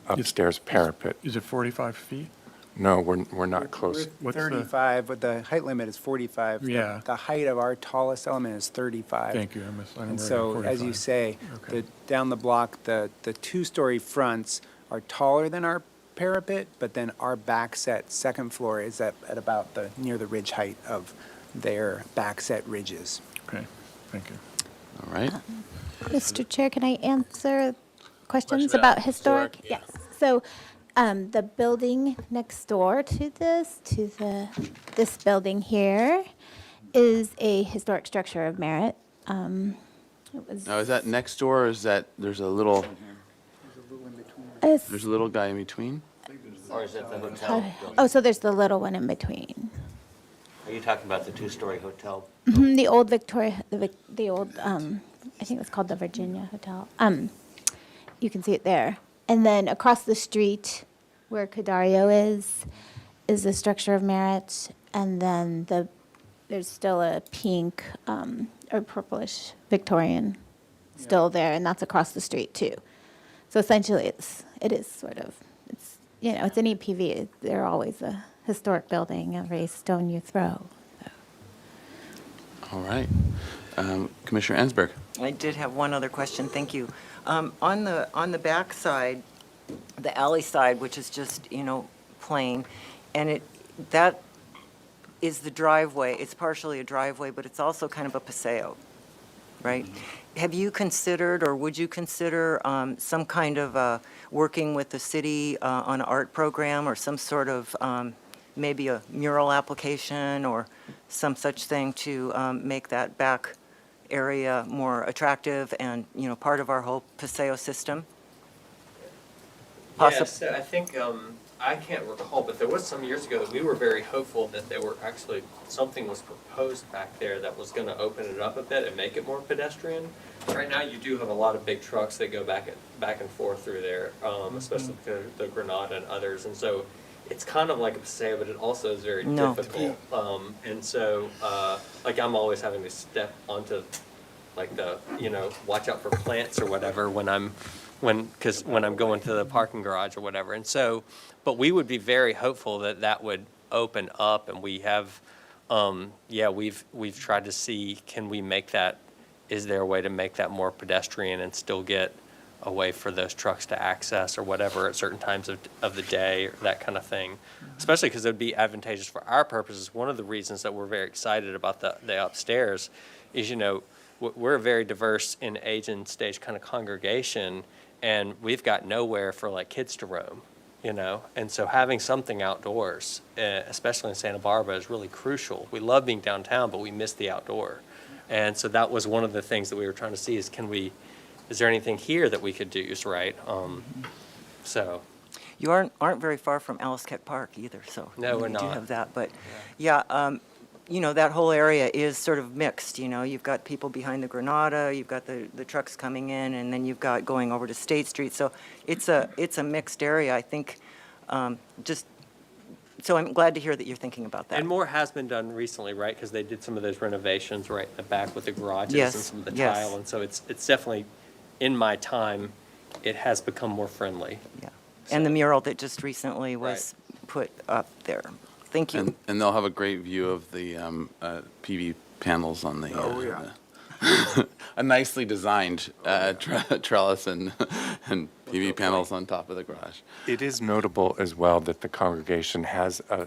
Speaker 16: upstairs parapet.
Speaker 14: Is it 45 feet?
Speaker 16: No, we're not close.
Speaker 14: What's the-
Speaker 17: 35, but the height limit is 45.
Speaker 14: Yeah.
Speaker 17: The height of our tallest element is 35.
Speaker 14: Thank you, I don't
Speaker 17: And
Speaker 14: worry
Speaker 17: so,
Speaker 14: about
Speaker 17: as you
Speaker 14: 45.
Speaker 17: say,
Speaker 14: Okay.
Speaker 17: down the block, the two-story fronts are taller than our parapet, but then our back set, second floor, is at about near the ridge height of their back set ridges.
Speaker 14: Okay, thank you.
Speaker 1: All right.
Speaker 8: Mr. Chair, can I answer questions
Speaker 18: Question
Speaker 8: about
Speaker 18: about
Speaker 8: historic?
Speaker 18: historic,
Speaker 8: Yes. So, the building next door to this building here is a historic structure of merit. It was,
Speaker 1: Now, is that next door, or is that, there's a little guy in between?
Speaker 6: Or is it the hotel building?
Speaker 8: oh, so there's the little one in between.
Speaker 6: Are you talking about the two-story hotel?
Speaker 8: The old Victoria, the old, I think it's called the Virginia Hotel. You can see it there. And then across the street where Cadario is the structure of merit. And then there's still a pink, or purplish Victorian still there, and that's across the street too. So essentially it is sort of, it's an EPV. They're always a historic building, every stone you throw.
Speaker 1: All right. Commissioner Ensberg.
Speaker 4: I did have one other question, thank you. On the back side, the alley side, which is just, plain, and that is the driveway. It's partially a driveway, but it's also kind of a paseo, right? Have you considered, or would you consider some kind of working with the city on an art program or some sort of maybe a mural application or some such thing to make that back area more attractive and, part of our whole paseo system?
Speaker 18: Yes, I think, I can't recall, but there was some years ago that we were very hopeful that there were actually, something was proposed back there that was gonna open it up a bit and make it more pedestrian. Right now, you do have a lot of big trucks that go back and forth through there, especially the Granada and others, and so it's kind of like a paseo, but it also is very
Speaker 4: No.
Speaker 18: difficult. And so, like, I'm always having to step onto, like, watch out for plants or whatever when I'm going to the parking garage or whatever. And so, but we would be very hopeful that that would open up, and we have, we've tried to see, can we make that, is there a way to make that more pedestrian and still get a way for those trucks to access or whatever at certain times of the day, or that kind of thing. Especially because it would be advantageous for our purposes. One of the reasons that we're very excited about the upstairs is, we're a very diverse in age and stage kind of congregation, and we've got nowhere for like kids to roam, and so having something outdoors, especially in Santa Barbara, is really crucial. We love being downtown, but we miss the outdoor. And so that was one of the things that we were trying to see is is there anything here that we could use, right? So.
Speaker 4: You aren't very far from Alicecat Park either, so.
Speaker 18: No, we're
Speaker 4: We do
Speaker 18: not.
Speaker 4: have that, but, that whole area is sort of mixed, You've got people behind the Granada, you've got the trucks coming in, and then you've got going over to State Street. So it's a mixed area, I think, so I'm glad to hear that you're thinking about that.
Speaker 18: And more has been done recently, right? Because they did some of those renovations right in the back with the garages
Speaker 4: Yes,
Speaker 18: and some of the
Speaker 4: yes.
Speaker 18: tile. And so it's definitely, in my time, it has become more friendly.
Speaker 4: Yeah. And the mural that just recently was put up there. Thank you.
Speaker 1: And they'll have a great view of the PV panels on the.
Speaker 10: Oh, yeah.
Speaker 1: A nicely designed trellis and PV panels on top of the garage.
Speaker 16: It is notable as well that the congregation has a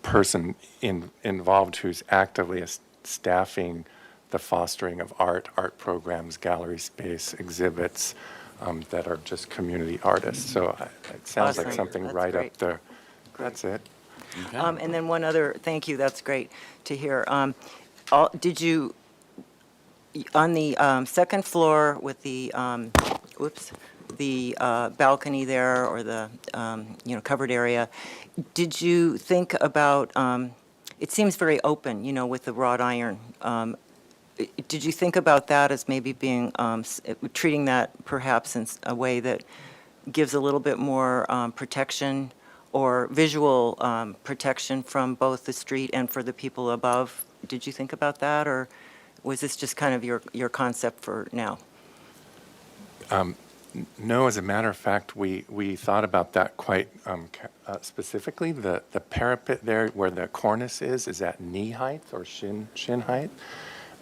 Speaker 16: person involved who's actively staffing the fostering of art programs, gallery space, exhibits that are just community artists. So it sounds like
Speaker 4: Awesome.
Speaker 16: something
Speaker 4: That's
Speaker 16: right
Speaker 4: great.
Speaker 16: up there. That's it.
Speaker 4: And then one other, thank you, that's great to hear. Did you, on the second floor with the, the balcony there, or the, covered area, did you think about, it seems very open, with the wrought iron. did you think about that as maybe being, treating that perhaps in a way that gives a little bit more protection or visual protection from both the street and for the people above? Did you think about that, or was this just kind of your concept for now?
Speaker 16: No, as a matter of fact, we thought about that quite specifically. The parapet there where the cornice is at knee height or shin height.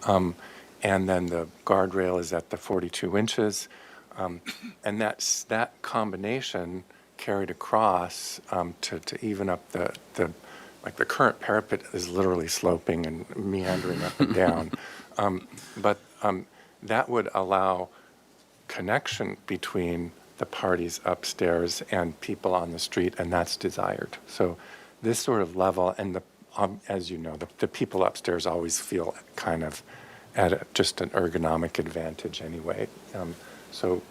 Speaker 16: And then the guardrail is at the 42 inches. And that combination carried across to even up the current parapet is literally sloping and meandering up and down. But that would allow connection between the parties upstairs and people on the street, and that's desired. So this sort of level, and as you know, the people upstairs always feel kind of at just an ergonomic advantage anyway. So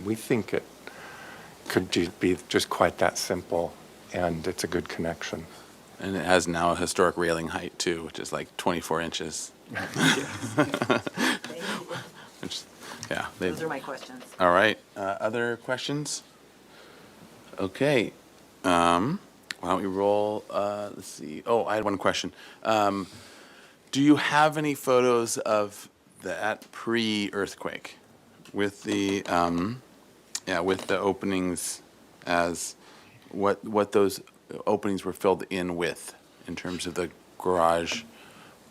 Speaker 16: we think it could be just quite that simple, and it's a good connection.
Speaker 1: And it has now a historic railing height too, which is like 24 inches. Yeah.
Speaker 4: Those are my questions.
Speaker 1: All right. Other questions? Okay. Why don't we roll? Let's see. Oh, I had one question. Do you have any photos of that pre-earthquake with the openings as what those openings were filled in with in terms of the garage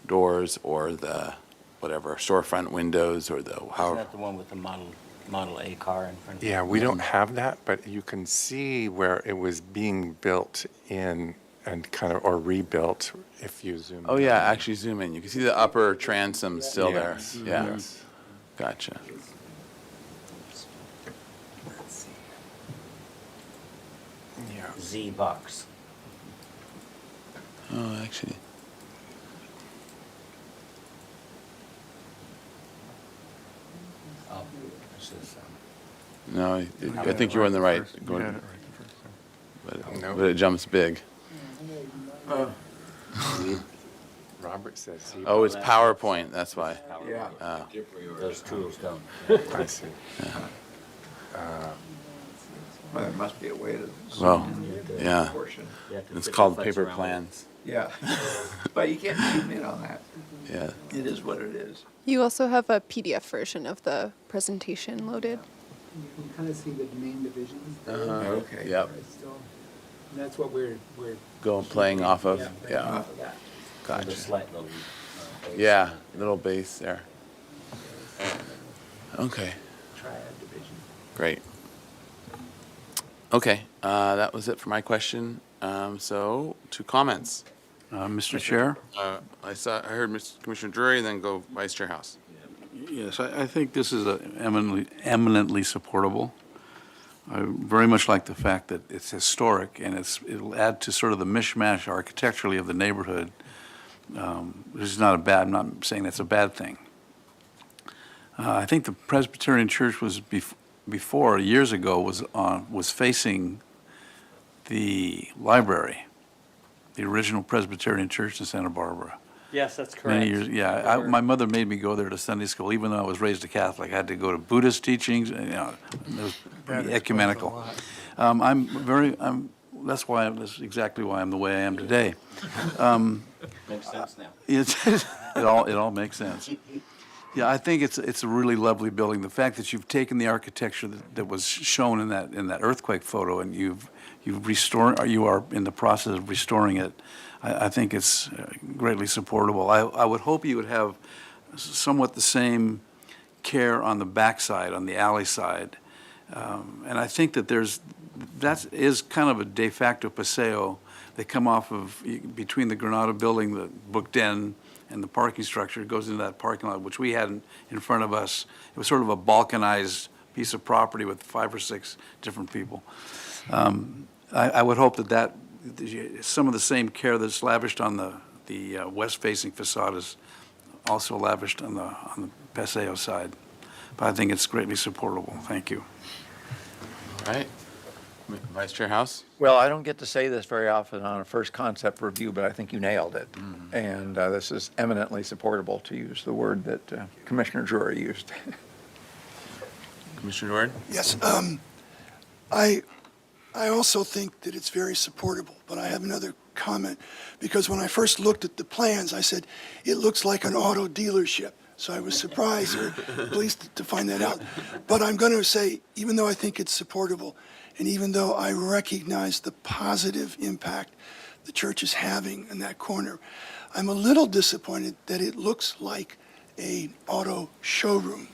Speaker 1: doors or the whatever storefront windows or the
Speaker 6: Is
Speaker 1: how?
Speaker 6: that the one with the Model A car in front of it?
Speaker 16: Yeah, we don't have that, but you can see where it was being built in and kind of, or rebuilt if you zoom
Speaker 1: Oh
Speaker 16: in.
Speaker 1: yeah, actually zoom in. You can see the upper transom still
Speaker 16: Yes,
Speaker 1: there. Yeah.
Speaker 16: yes.
Speaker 1: Gotcha.
Speaker 16: Yeah.
Speaker 6: Z box.
Speaker 1: Oh, actually.
Speaker 6: Oh, this is,
Speaker 1: No, I think you were in the right.
Speaker 14: You had it right the first time.
Speaker 1: But it jumps big.
Speaker 16: Robert says he.
Speaker 1: Oh, it's PowerPoint. That's why.
Speaker 13: Yeah.
Speaker 1: Oh.
Speaker 6: those tools don't.
Speaker 16: I see.
Speaker 13: Well, there must be a way to.
Speaker 1: Well,
Speaker 13: zoom in the
Speaker 1: yeah.
Speaker 13: portion.
Speaker 6: You have to
Speaker 1: It's
Speaker 6: put
Speaker 1: called
Speaker 6: your foots
Speaker 1: paper
Speaker 6: around it.
Speaker 1: plans.
Speaker 13: Yeah. But you can't zoom in on that.
Speaker 1: Yeah.
Speaker 13: It is what it is.
Speaker 7: You also have a PDF version of the presentation loaded.
Speaker 17: You can kind of see the main divisions.
Speaker 13: Okay.
Speaker 1: Yep.
Speaker 17: And that's what we're
Speaker 1: Playing off of. Yeah.
Speaker 13: Off of that.
Speaker 6: And
Speaker 1: Gotcha.
Speaker 6: the slight little. base.
Speaker 1: Yeah. Little base there. Okay.
Speaker 17: triad division.
Speaker 1: Great. Okay. That was it for my question. So, two comments.
Speaker 5: Mr. Chair?
Speaker 1: I heard Mr. Commissioner Drury, and then go Vice Chair House.
Speaker 5: Yes, I think this is eminently supportable. I very much like the fact that it's historic, and it'll add to sort of the mishmash architecturally of the neighborhood. This is not a bad, I'm not saying that's a bad thing. I think the Presbyterian Church was before, years ago, was facing the library, the original Presbyterian Church in Santa Barbara.
Speaker 18: Yes, that's correct.
Speaker 5: Many years, yeah. My mother made me go there to Sunday school, even though I was raised a Catholic. I had to go to Buddhist teachings, and, it was pretty ecumenical. That's exactly why I'm the way I am today.
Speaker 6: Makes sense now.
Speaker 5: It all makes sense. Yeah, I think it's a really lovely building. The fact that you've taken the architecture that was shown in that earthquake photo and you've restored, or you are in the process of restoring it, I think it's greatly supportable. I would hope you would have somewhat the same care on the backside, on the alley side. And I think that that is kind of a de facto paseo. They come off of, between the Granada building, the Book Den, and the parking structure. It goes into that parking lot, which we had in front of us. It was sort of a balkanized piece of property with 5 or 6 different people. I would hope that some of the same care that's lavished on the west-facing facade is also lavished on the Paseo side. But I think it's greatly supportable. Thank you.
Speaker 1: All right. Vice Chair House?
Speaker 13: Well, I don't get to say this very often on a first concept review, but I think you nailed it. And this is eminently supportable, to use the word that Commissioner Drury used.
Speaker 1: Commissioner Jordan?
Speaker 10: Yes, I also think that it's very supportable, but I have another comment, because when I first looked at the plans, I said, it looks like an auto dealership. So I was surprised, or at least to find that out. But I'm going to say, even though I think it's supportable, and even though I recognize the positive impact the church is having in that corner, I'm a little disappointed that it looks like an auto showroom.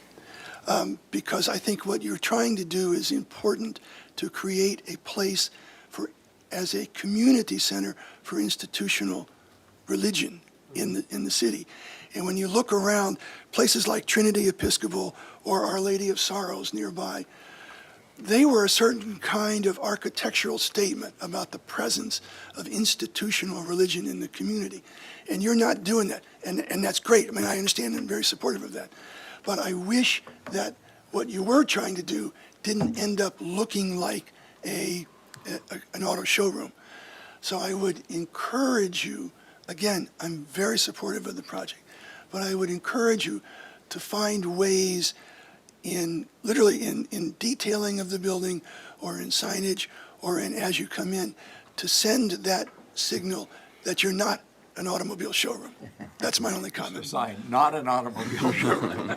Speaker 10: Because I think what you're trying to do is important to create a place for, as a community center for institutional religion in the city. And when you look around places like Trinity Episcopal or Our Lady of Sorrows nearby, they were a certain kind of architectural statement about the presence of institutional religion in the community. And you're not doing that. And that's great. I mean, I understand and I'm very supportive of that. But I wish that what you were trying to do didn't end up looking like an auto showroom. So I would encourage you, again, I'm very supportive of the project, but I would encourage you to find ways literally in detailing of the building or in signage or in as you come in to send that signal that you're not an automobile showroom. That's my only comment.
Speaker 13: Sign, not an automobile showroom.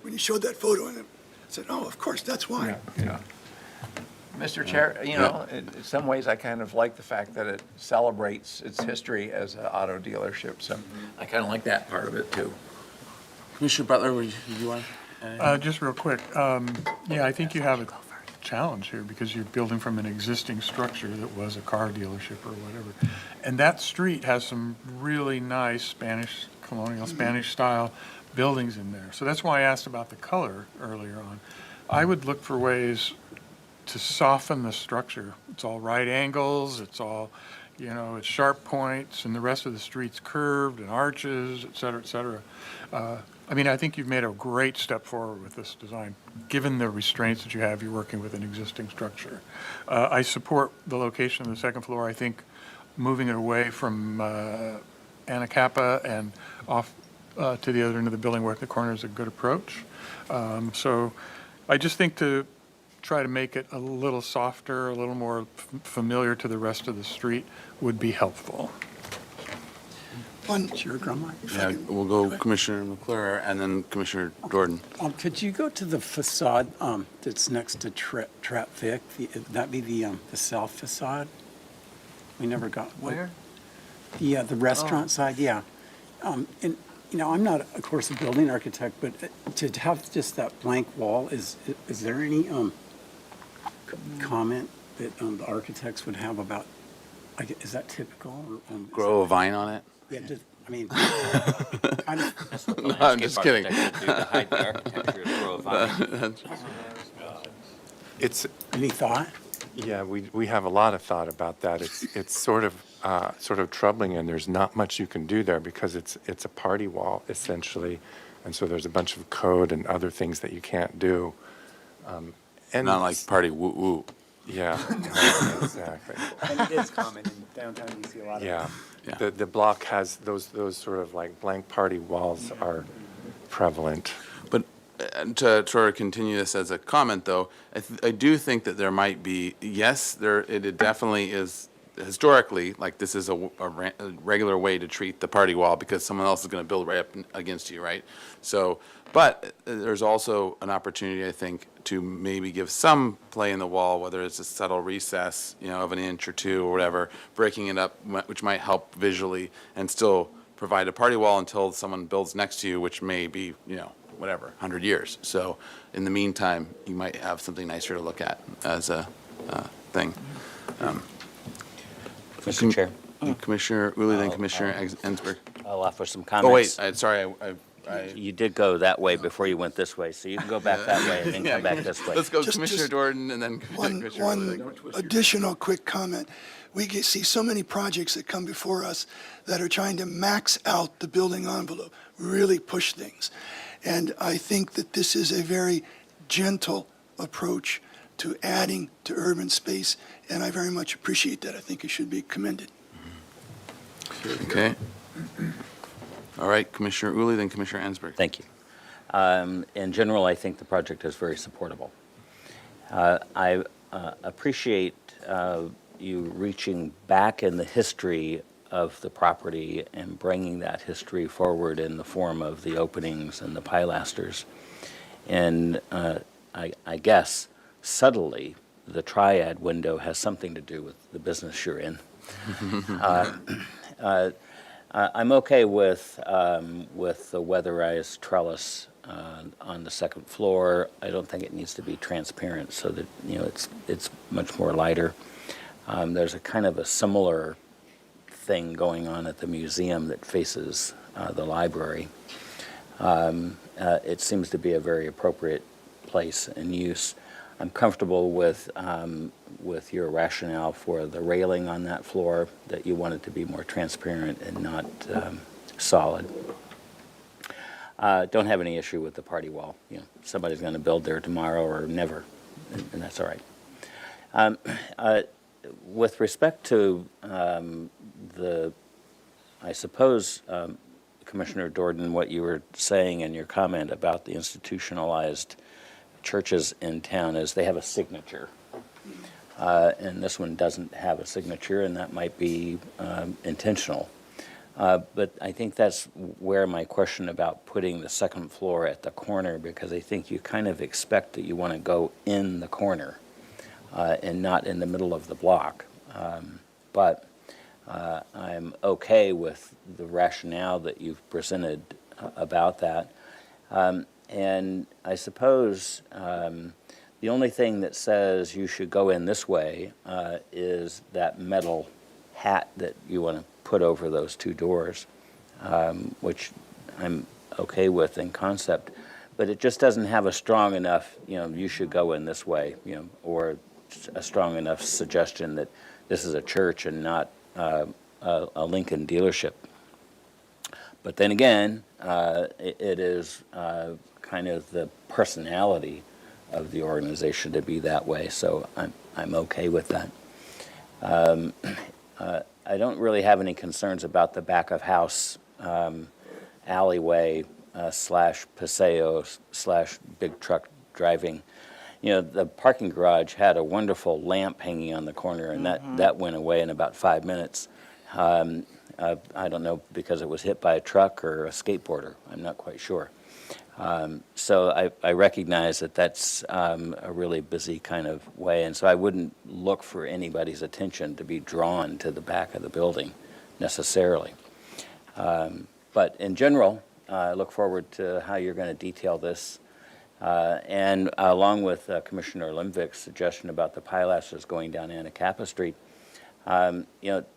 Speaker 10: When you showed that photo and I said, oh, of course, that's why.
Speaker 13: Yeah. Mr. Chair, you know, in some ways I kind of like the fact that it celebrates its history as an auto dealership, so I kind of like that part of it too.
Speaker 1: Commissioner Butler, would you want?
Speaker 14: Just real quick, yeah, I think you have a challenge here because you're building from an existing structure that was a car dealership or whatever. And that street has some really nice colonial Spanish style buildings in there. So that's why I asked about the color earlier on. I would look for ways to soften the structure. It's all right angles, it's all, it's sharp points, and the rest of the street's curved and arches, et cetera, et cetera. I mean, I think you've made a great step forward with this design. Given the restraints that you have, you're working with an existing structure. I support the location of the second floor. I think moving it away from Anacapa and off to the other end of the building where at the corner is a good approach. So I just think to try to make it a little softer, a little more familiar to the rest of the street would be helpful.
Speaker 1: Yeah, we'll go Commissioner McClure and then Commissioner Jordan.
Speaker 19: Could you go to the facade that's next to Trap Vic? That'd be the south facade? We never got.
Speaker 18: Where?
Speaker 19: The restaurant side, yeah. And, I'm not, of course, a building architect, but to have just that blank wall, is there any comment that the architects would have about, is that typical? Or,
Speaker 1: Grow a vine on it?
Speaker 19: Yeah, just, I mean,
Speaker 1: No, I'm just kidding.
Speaker 16: It's,
Speaker 19: any thought?
Speaker 16: yeah, we have a lot of thought about that. It's sort of troubling, and there's not much you can do there because it's a party wall essentially, and so there's a bunch of code and other things that you can't do. And
Speaker 1: Not like party woo-woo.
Speaker 16: Yeah, exactly.
Speaker 17: And it is common in downtown DC, a lot of.
Speaker 16: Yeah.
Speaker 1: Yeah.
Speaker 16: The block has those sort of like blank party walls are prevalent.
Speaker 1: But to sort of continue this as a comment, though, I do think that there might be, yes, it definitely is historically, like this is a regular way to treat the party wall because someone else is going to build right up against you, right? So, but there's also an opportunity, I think, to maybe give some play in the wall, whether it's a subtle recess, of an inch or two or whatever, breaking it up, which might help visually and still provide a party wall until someone builds next to you, which may be, whatever, 100 years. So in the meantime, you might have something nicer to look at as a thing.
Speaker 6: Mr. Chair.
Speaker 1: Commissioner Woolley, then Commissioner Ensberg.
Speaker 6: I'll offer some
Speaker 1: Oh, wait,
Speaker 6: comments.
Speaker 1: sorry,
Speaker 6: You did go that way before you went this way, so you can go back that way and then come back this way.
Speaker 1: Let's go
Speaker 10: Just-
Speaker 1: Commissioner
Speaker 10: just
Speaker 1: Jordan and then Commissioner Woolley.
Speaker 10: One additional quick comment. We see so many projects that come before us that are trying to max out the building envelope, really push things. And I think that this is a very gentle approach to adding to urban space, and I very much appreciate that. I think it should be commended.
Speaker 1: Okay. All right, Commissioner Uli, then Commissioner Ensberg.
Speaker 6: Thank you. In general, I think the project is very supportable. I appreciate you reaching back in the history of the property and bringing that history forward in the form of the openings and the pilasters. And I guess subtly, the triad window has something to do with the business you're in. I'm okay with the weatherized trellis on the second floor. I don't think it needs to be transparent so that it's much more lighter. There's a kind of a similar thing going on at the museum that faces the library. It seems to be a very appropriate place and use. I'm comfortable with your rationale for the railing on that floor, that you want it to be more transparent and not solid. Don't have any issue with the party wall. Somebody's going to build there tomorrow or never, and that's all right. With respect to I suppose, Commissioner Jordan, what you were saying in your comment about the institutionalized churches in town is they have a signature. And this one doesn't have a signature, and that might be intentional. But I think that's where my question about putting the second floor at the corner, because I think you kind of expect that you want to go in the corner and not in the middle of the block. But I'm okay with the rationale that you've presented about that. And I suppose the only thing that says you should go in this way is that metal hat that you want to put over those two doors, which I'm okay with in concept, but it just doesn't have a strong enough, you should go in this way, or a strong enough suggestion that this is a church and not a Lincoln dealership. But then again, it is kind of the personality of the organization to be that way, so I'm okay with that. I don't really have any concerns about the back of house alleyway slash paseo slash big truck driving. The parking garage had a wonderful lamp hanging on the corner, and that went away in about 5 minutes. I don't know, because it was hit by a truck or a skateboarder. I'm not quite sure. So I recognize that that's a really busy kind of way, and so I wouldn't look for anybody's attention to be drawn to the back of the building necessarily. But in general, I look forward to how you're going to detail this. And along with Commissioner Limvik's suggestion about the pilasters going down Anacapa Street,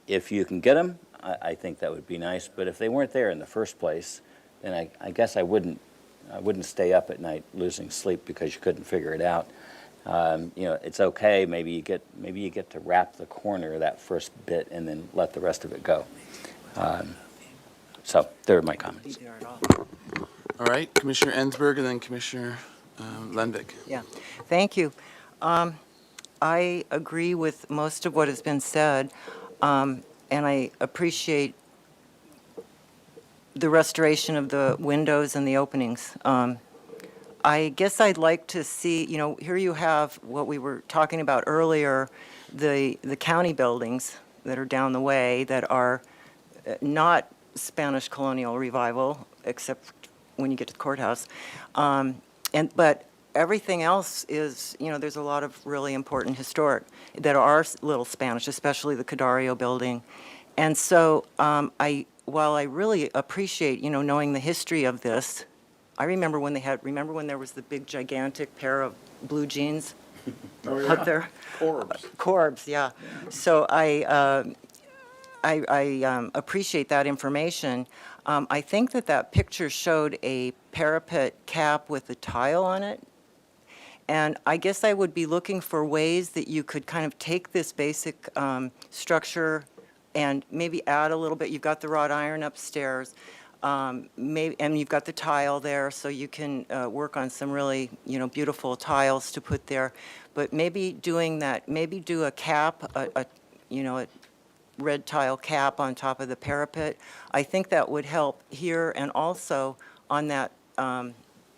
Speaker 6: if you can get them, I think that would be nice. But if they weren't there in the first place, then I guess I wouldn't stay up at night losing sleep because you couldn't figure it out. It's okay. Maybe you get to wrap the corner of that first bit and then let the rest of it go. So there are my comments.
Speaker 1: All right, Commissioner Ensberg and then Commissioner Lenvik.
Speaker 4: Yeah, thank you. I agree with most of what has been said, and I appreciate the restoration of the windows and the openings. I guess I'd like to see, here you have what we were talking about earlier, the county buildings that are down the way that are not Spanish colonial revival, except when you get to the courthouse. But everything else is, there's a lot of really important historic that are little Spanish, especially the Cadario building. And so while I really appreciate, knowing the history of this, I remember when there was the big gigantic pair of blue jeans up there? Corbs, yeah. So I appreciate that information. I think that picture showed a parapet cap with a tile on it. And I guess I would be looking for ways that you could kind of take this basic structure and maybe add a little bit. You've got the wrought iron upstairs. Maybe, and you've got the tile there, so you can work on some really, beautiful tiles to put there. But maybe doing that, maybe do a cap, a red tile cap on top of the parapet. I think that would help here and also on that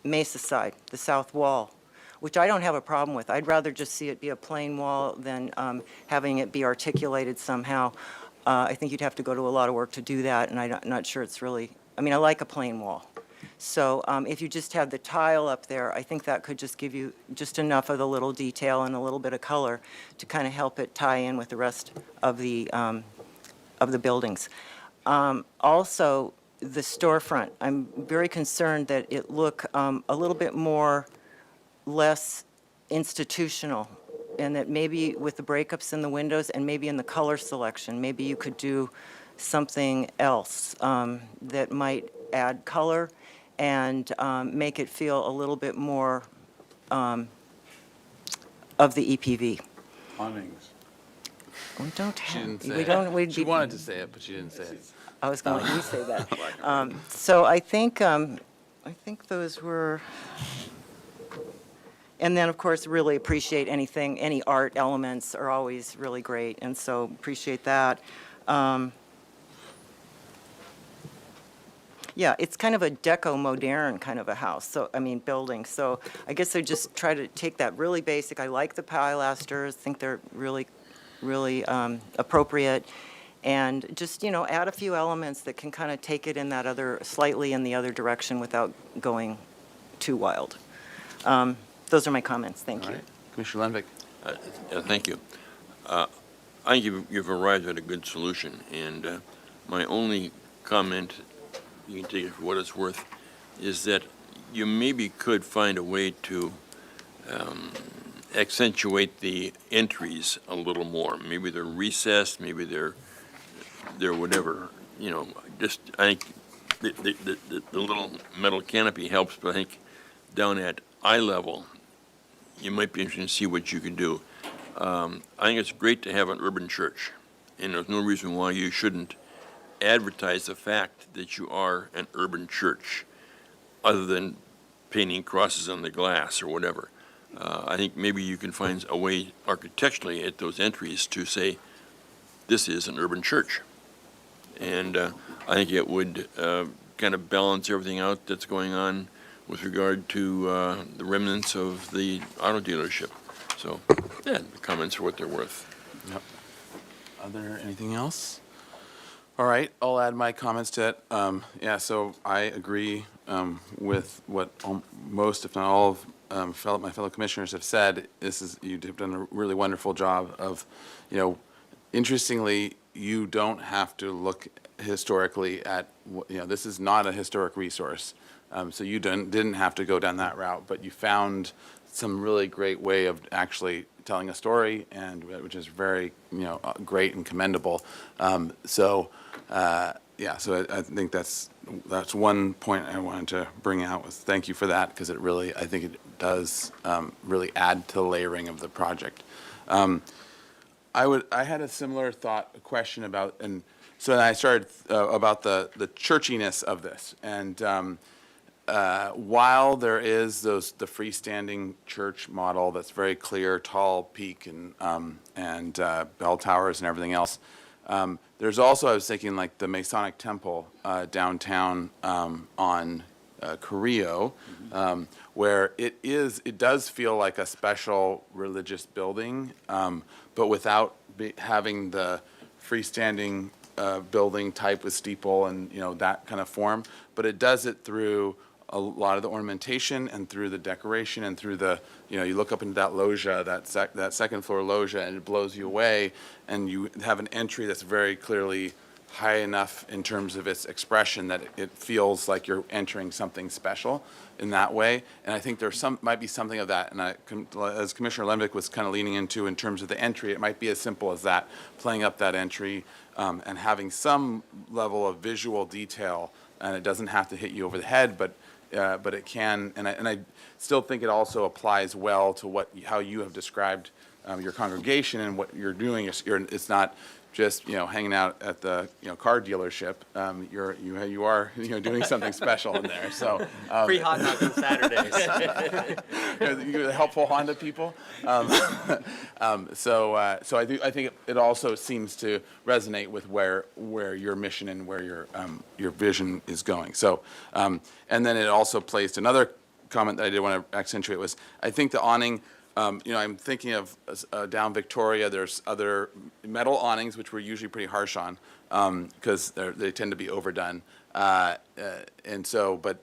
Speaker 4: mesa side, the south wall, which I don't have a problem with. I'd rather just see it be a plain wall than having it be articulated somehow. I think you'd have to go to a lot of work to do that, and I'm not sure it's really, I like a plain wall. So if you just had the tile up there, I think that could just give you just enough of the little detail and a little bit of color to kind of help it tie in with the rest of the buildings. Also, the storefront, I'm very concerned that it look a little bit less institutional, and that maybe with the breakups in the windows and maybe in the color selection, maybe you could do something else that might add color and make it feel a little bit more of the EPV.
Speaker 5: Awnings.
Speaker 4: We don't
Speaker 1: She
Speaker 4: have,
Speaker 1: didn't say
Speaker 4: we
Speaker 1: it.
Speaker 4: don't, we'd
Speaker 1: She
Speaker 4: be-
Speaker 1: wanted to say it, but she didn't say it.
Speaker 4: I was going to let you say that. So I think those were, and then, of course, really appreciate anything, any art elements are always really great, and so appreciate that. Yeah, it's kind of a deco-modern kind of a house, so, building. So I guess I just try to take that really basic. I like the pilasters, think they're really, really appropriate. And just, add a few elements that can kind of take it in that slightly in the other direction without going too wild. Those are my comments. Thank you.
Speaker 1: Commissioner Lenvik.
Speaker 9: Thank you. I think you've arrived at a good solution, and my only comment, you can take it for what it's worth, is that you maybe could find a way to accentuate the entries a little more. Maybe they're recessed, maybe they're whatever, just, I think the little metal canopy helps, but I think down at eye level, you might be interested to see what you can do. I think it's great to have an urban church, and there's no reason why you shouldn't advertise the fact that you are an urban church, other than painting crosses on the glass or whatever. I think maybe you can find a way architecturally at those entries to say, this is an urban church. And I think it would kind of balance everything out that's going on with regard to the remnants of the auto dealership. So, yeah, the comments are what they're worth.
Speaker 1: Yep. Anything else? All right, I'll add my comments to it. Yeah, so I agree with what most, if not all, of my fellow commissioners have said. You've done a really wonderful job of, interestingly, you don't have to look historically at, this is not a historic resource. So you didn't have to go down that route, but you found some really great way of actually telling a story, and which is very, great and commendable. So I think that's one point I wanted to bring out. Was thank you for that, because I think it does really add to the layering of the project. I had a similar question about, and so then I started about the churchiness of this, and while there is the freestanding church model that's very clear, tall peak and bell towers and everything else, there's also, I was thinking, like the Masonic Temple downtown on Carrillo, where it does feel like a special religious building, but without having the freestanding building type with steeple and that kind of form. But it does it through a lot of the ornamentation and through the decoration and through the, you look up into that loggia, that second floor loggia, and it blows you away, and you have an entry that's very clearly high enough in terms of its expression that it feels like you're entering something special in that way. And I think might be something of that. And as Commissioner Lenvik was kind of leaning into in terms of the entry, it might be as simple as that, playing up that entry and having some level of visual detail. And it doesn't have to hit you over the head, but it can. And I still think it also applies well to how you have described your congregation and what you're doing. It's not just, hanging out at the, car dealership. You are doing something special in there, so.
Speaker 18: Free hot dogs on Saturdays.
Speaker 1: You're the helpful Honda people. So I think it also seems to resonate with where your mission and where your vision is going. So, and then it also placed another comment that I did want to accentuate was, I think the awning, I'm thinking of down Victoria, there's other metal awnings, which we're usually pretty harsh on, because they tend to be overdone. And so, but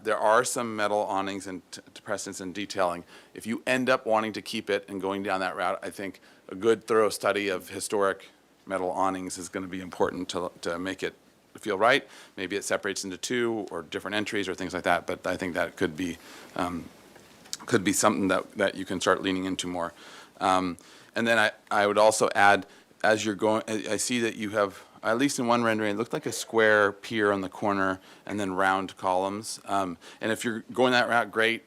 Speaker 1: there are some metal awnings and precedents and detailing. If you end up wanting to keep it and going down that route, I think a good thorough study of historic metal awnings is going to be important to make it feel right. Maybe it separates into two or different entries or things like that, but I think that could be something that you can start leaning into more. And then I would also add, as you're going, I see that you have, at least in one rendering, it looked like a square pier on the corner and then round columns. And if you're going that route, great,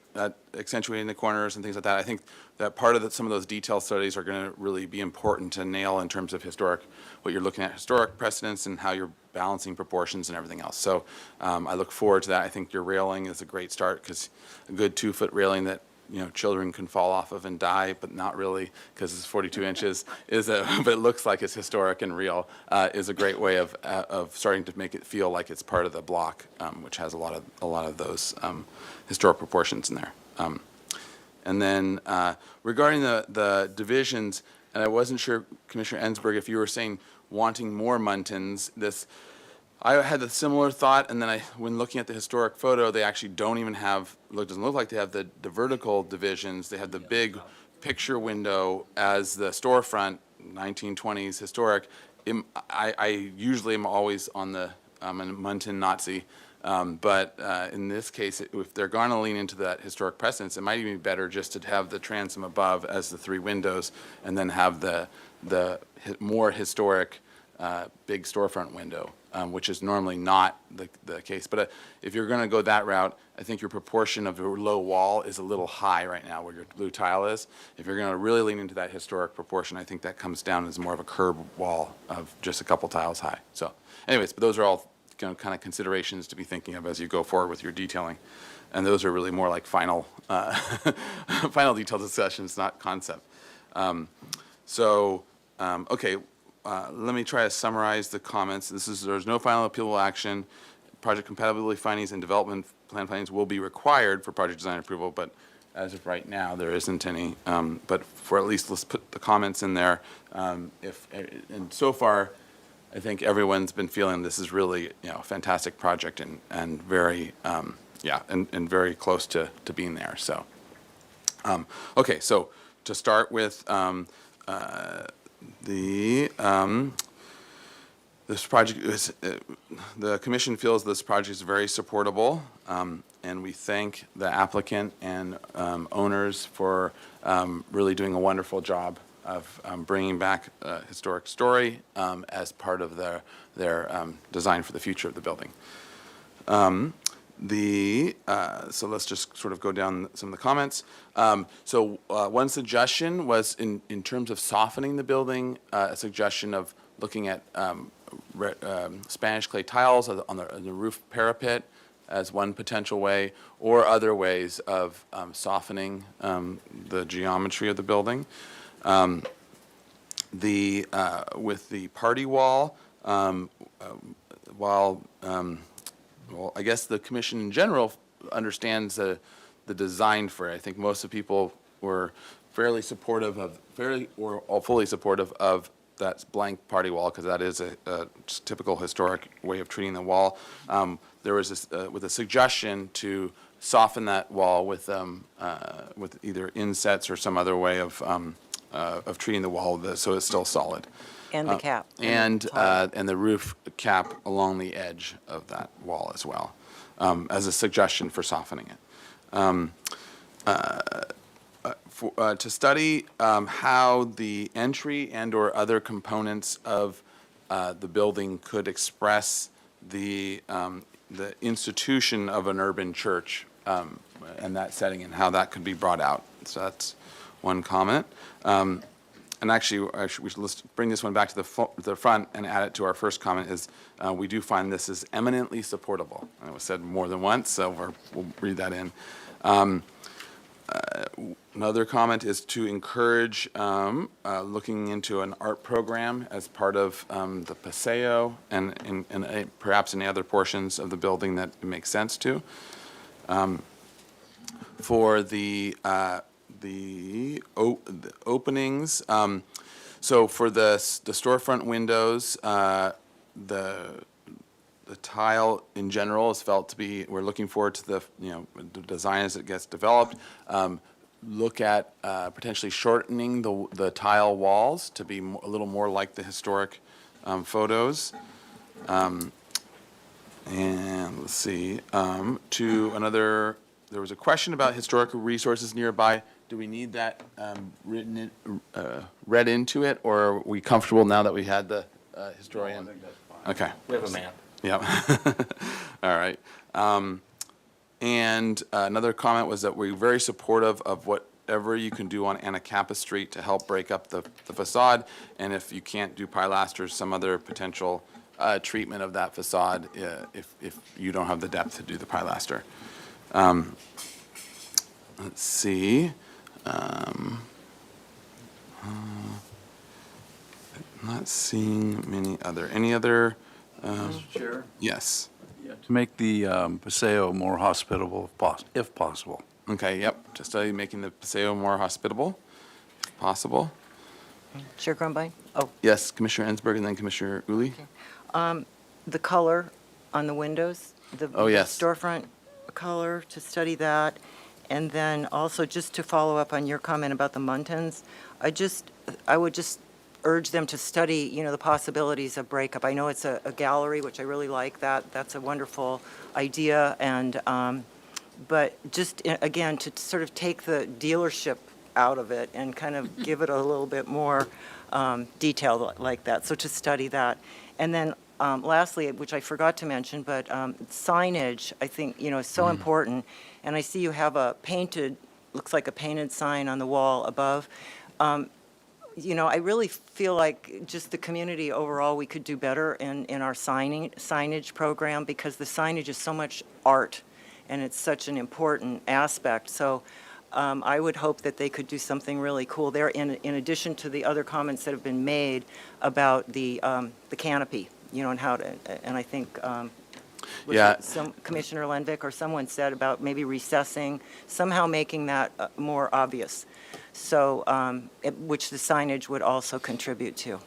Speaker 1: accentuating the corners and things like that. I think that part of some of those detail studies are going to really be important to nail in terms of what you're looking at, historic precedents and how you're balancing proportions and everything else. So I look forward to that. I think your railing is a great start, because a good 2-foot railing that children can fall off of and die, but not really, because it's 42 inches, but it looks like it's historic and real, is a great way of starting to make it feel like it's part of the block, which has a lot of those historic proportions in there. And then regarding the divisions, and I wasn't sure, Commissioner Ensberg, if you were saying wanting more muntins, I had a similar thought, and then when looking at the historic photo, they actually don't even have, doesn't look like they have the vertical divisions. They have the big picture window as the storefront, 1920s historic. I usually am always I'm a muntin Nazi, but in this case, if they're going to lean into that historic precedence, it might even be better just to have the transom above as the 3 windows, and then have the more historic big storefront window, which is normally not the case. But if you're going to go that route, I think your proportion of your low wall is a little high right now where your blue tile is. If you're going to really lean into that historic proportion, I think that comes down as more of a curb wall of just a couple tiles high. So anyways, but those are all kind of considerations to be thinking of as you go forward with your detailing. And those are really more like final detail discussions, not concept. Okay. Let me try to summarize the comments. There's no final appealable action. Project compatibility findings and development plan findings will be required for project design approval, but as of right now, there isn't any. But for at least, let's put the comments in there. And so far, I think everyone's been feeling this is really a fantastic project and very and very close to being there. So okay, so to start with. This project is, the commission feels this project is very supportable, and we thank the applicant and owners for really doing a wonderful job of bringing back a historic story as part of their design for the future of the building. So let's just sort of go down some of the comments. One suggestion was in terms of softening the building, a suggestion of looking at Spanish clay tiles on the roof parapet as one potential way, or other ways of softening the geometry of the building. With the party wall, well, I guess the commission in general understands the design for it. I think most of the people were fully supportive of that blank party wall, because that is a typical historic way of treating the wall. There was with a suggestion to soften that wall with either insets or some other way of treating the wall so it's still solid.
Speaker 4: And the cap.
Speaker 1: And the roof cap along the edge of that wall as well, as a suggestion for softening it. To study how the entry and/or other components of the building could express the institution of an urban church and that setting, and how that could be brought out. So that's one comment. and actually, we should bring this one back to the front and add it to our first comment, is we do find this is eminently supportable. And it was said more than once, so we'll read that in. Another comment is to encourage looking into an art program as part of the Paseo and perhaps in the other portions of the building that it makes sense to. For the openings, so for the storefront windows, the tile in general is felt to be, we're looking forward to the design as it gets developed. Look at potentially shortening the tile walls to be a little more like the historic photos. And let's see, there was a question about historical resources nearby. Do we need that read into it, or are we comfortable now that we had the historian?
Speaker 6: No, I think that's fine.
Speaker 1: Okay.
Speaker 6: We have a map.
Speaker 1: Yep. All right. And another comment was that we're very supportive of whatever you can do on Anacapa Street to help break up the facade. And if you can't do pilasters, some other potential treatment of that facade if you don't have the depth to do the pilaster. Let's see. Not seeing any other.
Speaker 5: Mr. Chair?
Speaker 1: Yes.
Speaker 5: To make the Paseo more hospitable if possible.
Speaker 1: Okay, yep. To study making the Paseo more hospitable, if possible.
Speaker 4: Chair Grumbine? Oh,
Speaker 1: Yes, Commissioner Ensberg and then Commissioner Uli.
Speaker 4: the color on the windows,
Speaker 1: Oh, yes.
Speaker 4: storefront color, to study that. And then also, just to follow up on your comment about the Muntins, I would just urge them to study, the possibilities of breakup. I know it's a gallery, which I really like that. That's a wonderful idea. And, but just, again, to sort of take the dealership out of it and kind of give it a little bit more detail like that. So to study that. And then lastly, which I forgot to mention, but signage, I think, is so important. And I see you have looks like a painted sign on the wall above. I really feel like just the community overall, we could do better in our signage program, because the signage is so much art and it's such an important aspect. So I would hope that they could do something really cool there, in addition to the other comments that have been made about the canopy, and how to, and I think
Speaker 1: Yeah.
Speaker 4: Commissioner Lenvik or someone said about maybe recessing, somehow making that more obvious. So, which the signage would also contribute to.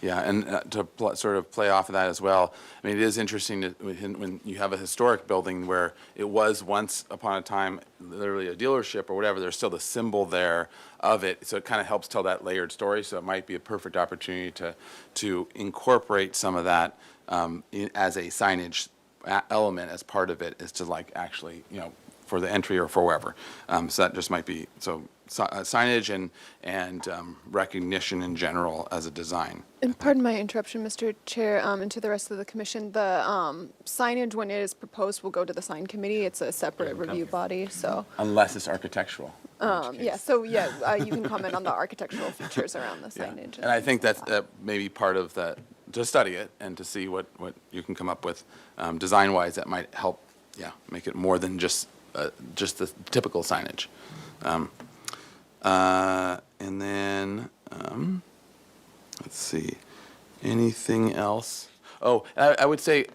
Speaker 1: Yeah, and to sort of play off of that as well, I mean, it is interesting when you have a historic building where it was once upon a time literally a dealership or whatever, there's still the symbol there of it, so it kind of helps tell that layered story, so it might be a perfect opportunity to incorporate some of that as a signage element as part of it, is to actually, for the entry or for wherever. So that just might be, signage and recognition in general as a design.
Speaker 7: And pardon my interruption, Mr. Chair, and to the rest of the commission, the signage, when it is proposed, will go to the sign committee. It's a separate review body, so.
Speaker 1: Unless it's architectural.
Speaker 7: You can comment on the architectural features around the signage.
Speaker 1: And I think that's maybe part of that, to study it and to see what you can come up with design-wise that might help, make it more than just the typical signage. And then, let's see, anything else? Oh, I would say,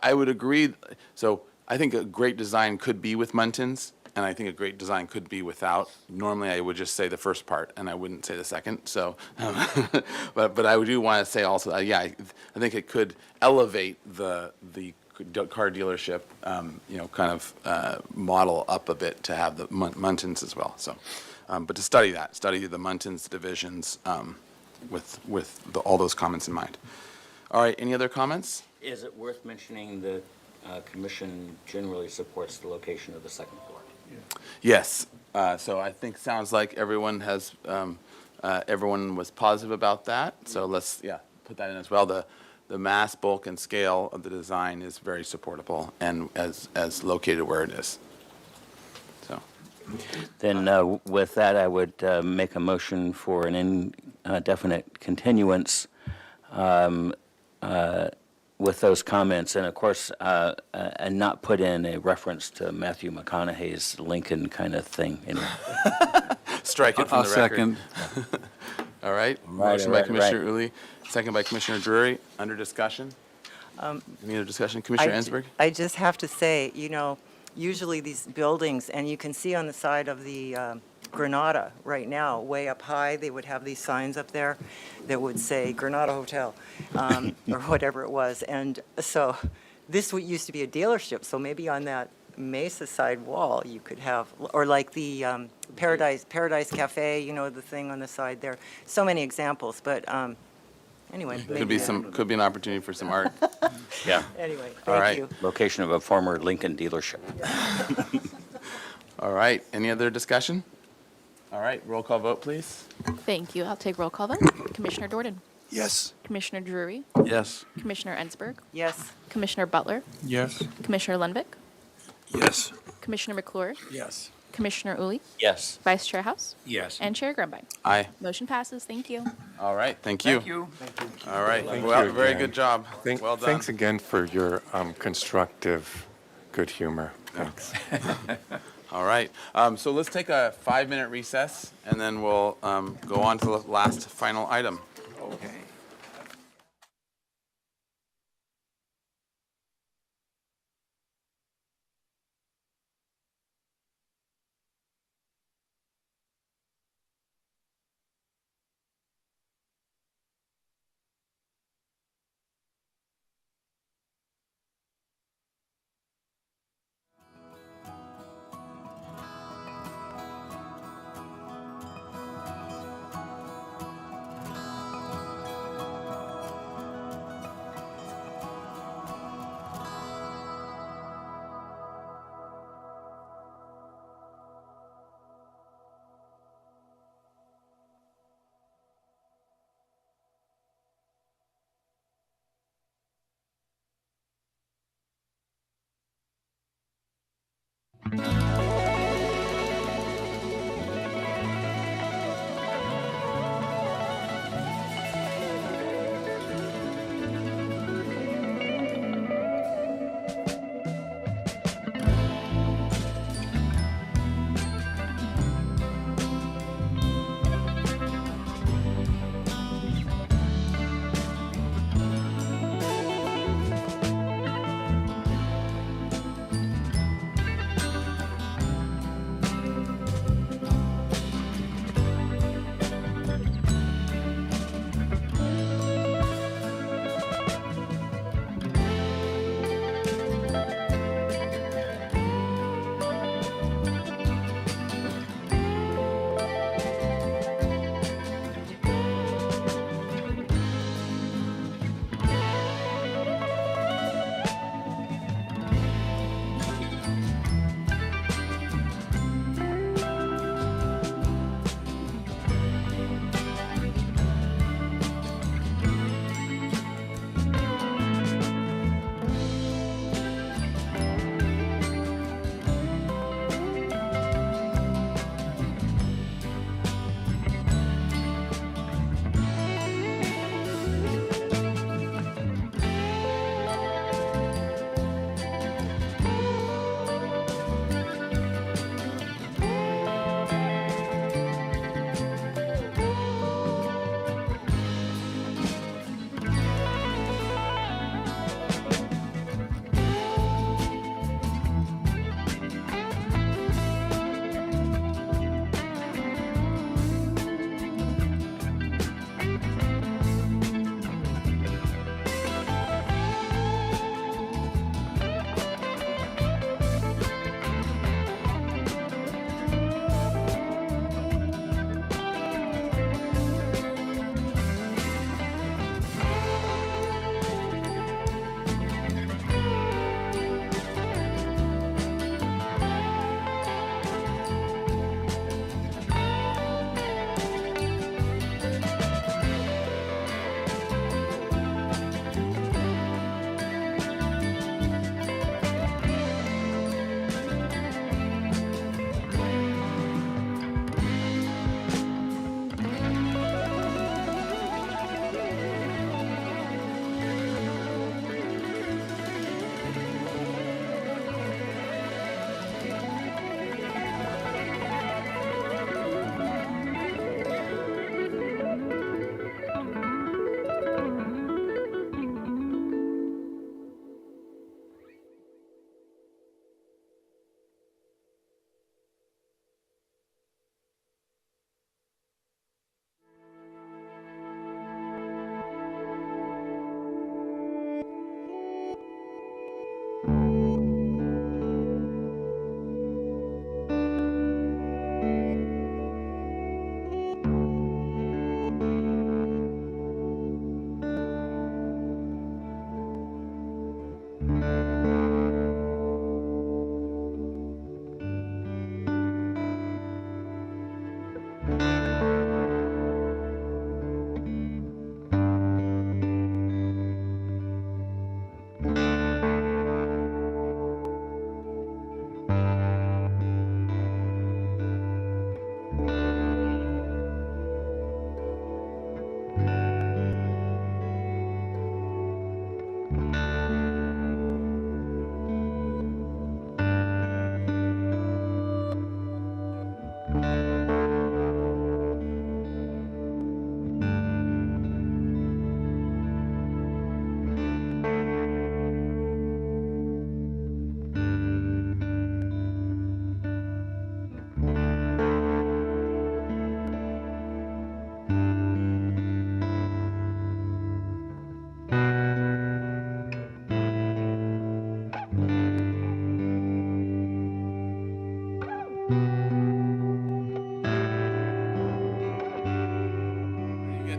Speaker 1: I would agree. So I think a great design could be with Muntins, and I think a great design could be without. Normally, I would just say the first part, and I wouldn't say the second. So, but I do want to say also, I think it could elevate the car dealership, kind of model up a bit to have the Muntins as well. So, but to study the Muntins divisions with all those comments in mind. All right, any other comments?
Speaker 6: Is it worth mentioning that commission generally supports the location of the second floor?
Speaker 1: Yes. So I think sounds like everyone has, everyone was positive about that. So let's, put that in as well. The mass, bulk, and scale of the design is very supportable and as located where it is. So.
Speaker 6: Then with that, I would make a motion for an indefinite continuance with those comments, and of course, and not put in a reference to Matthew McConaughey's Lincoln kind of thing.
Speaker 1: Strike it from
Speaker 5: I'll
Speaker 1: the record.
Speaker 5: second.
Speaker 1: All right.
Speaker 6: Right,
Speaker 1: Motion by
Speaker 6: right,
Speaker 1: Commissioner
Speaker 6: right.
Speaker 1: Uli, second by Commissioner Drury. Under discussion? Any other discussion? Commissioner Ensberg?
Speaker 4: I just have to say, usually these buildings, and you can see on the side of the Granada right now, way up high, they would have these signs up there that would say Granada Hotel, or whatever it was. And so this used to be a dealership, so maybe on that Mesa side wall, you could have, or like the Paradise Cafe, the thing on the side there. So many examples, but anyway.
Speaker 1: Could be an opportunity for some art.
Speaker 6: Yeah.
Speaker 4: Anyway,
Speaker 1: All
Speaker 4: thank
Speaker 1: right.
Speaker 4: you.
Speaker 6: Location of a former Lincoln dealership.
Speaker 1: All right. Any other discussion? All right. Roll call vote, please.
Speaker 3: Thank you. I'll take roll call then. Commissioner Dorden,
Speaker 10: Yes.
Speaker 3: Commissioner Drury,
Speaker 5: Yes.
Speaker 3: Commissioner Ensberg,
Speaker 4: Yes.
Speaker 3: Commissioner Butler,
Speaker 14: Yes.
Speaker 3: Commissioner Lundvik,
Speaker 9: Yes.
Speaker 3: Commissioner McClure,
Speaker 11: Yes.
Speaker 3: Commissioner Uli,
Speaker 6: Yes.
Speaker 3: Vice Chair House,
Speaker 11: Yes.
Speaker 3: and Chair Grunbein.
Speaker 1: Aye.
Speaker 3: Motion passes. Thank you.
Speaker 1: All right. Thank you.
Speaker 11: Thank you.
Speaker 1: All right.
Speaker 16: Thank
Speaker 1: Well,
Speaker 16: you
Speaker 1: very
Speaker 16: again.
Speaker 1: good job. Well done.
Speaker 16: Thanks again for your constructive good humor. Thanks.
Speaker 1: All right. So let's take a 5-minute recess, and then we'll go on to the last final item.
Speaker 11: Okay.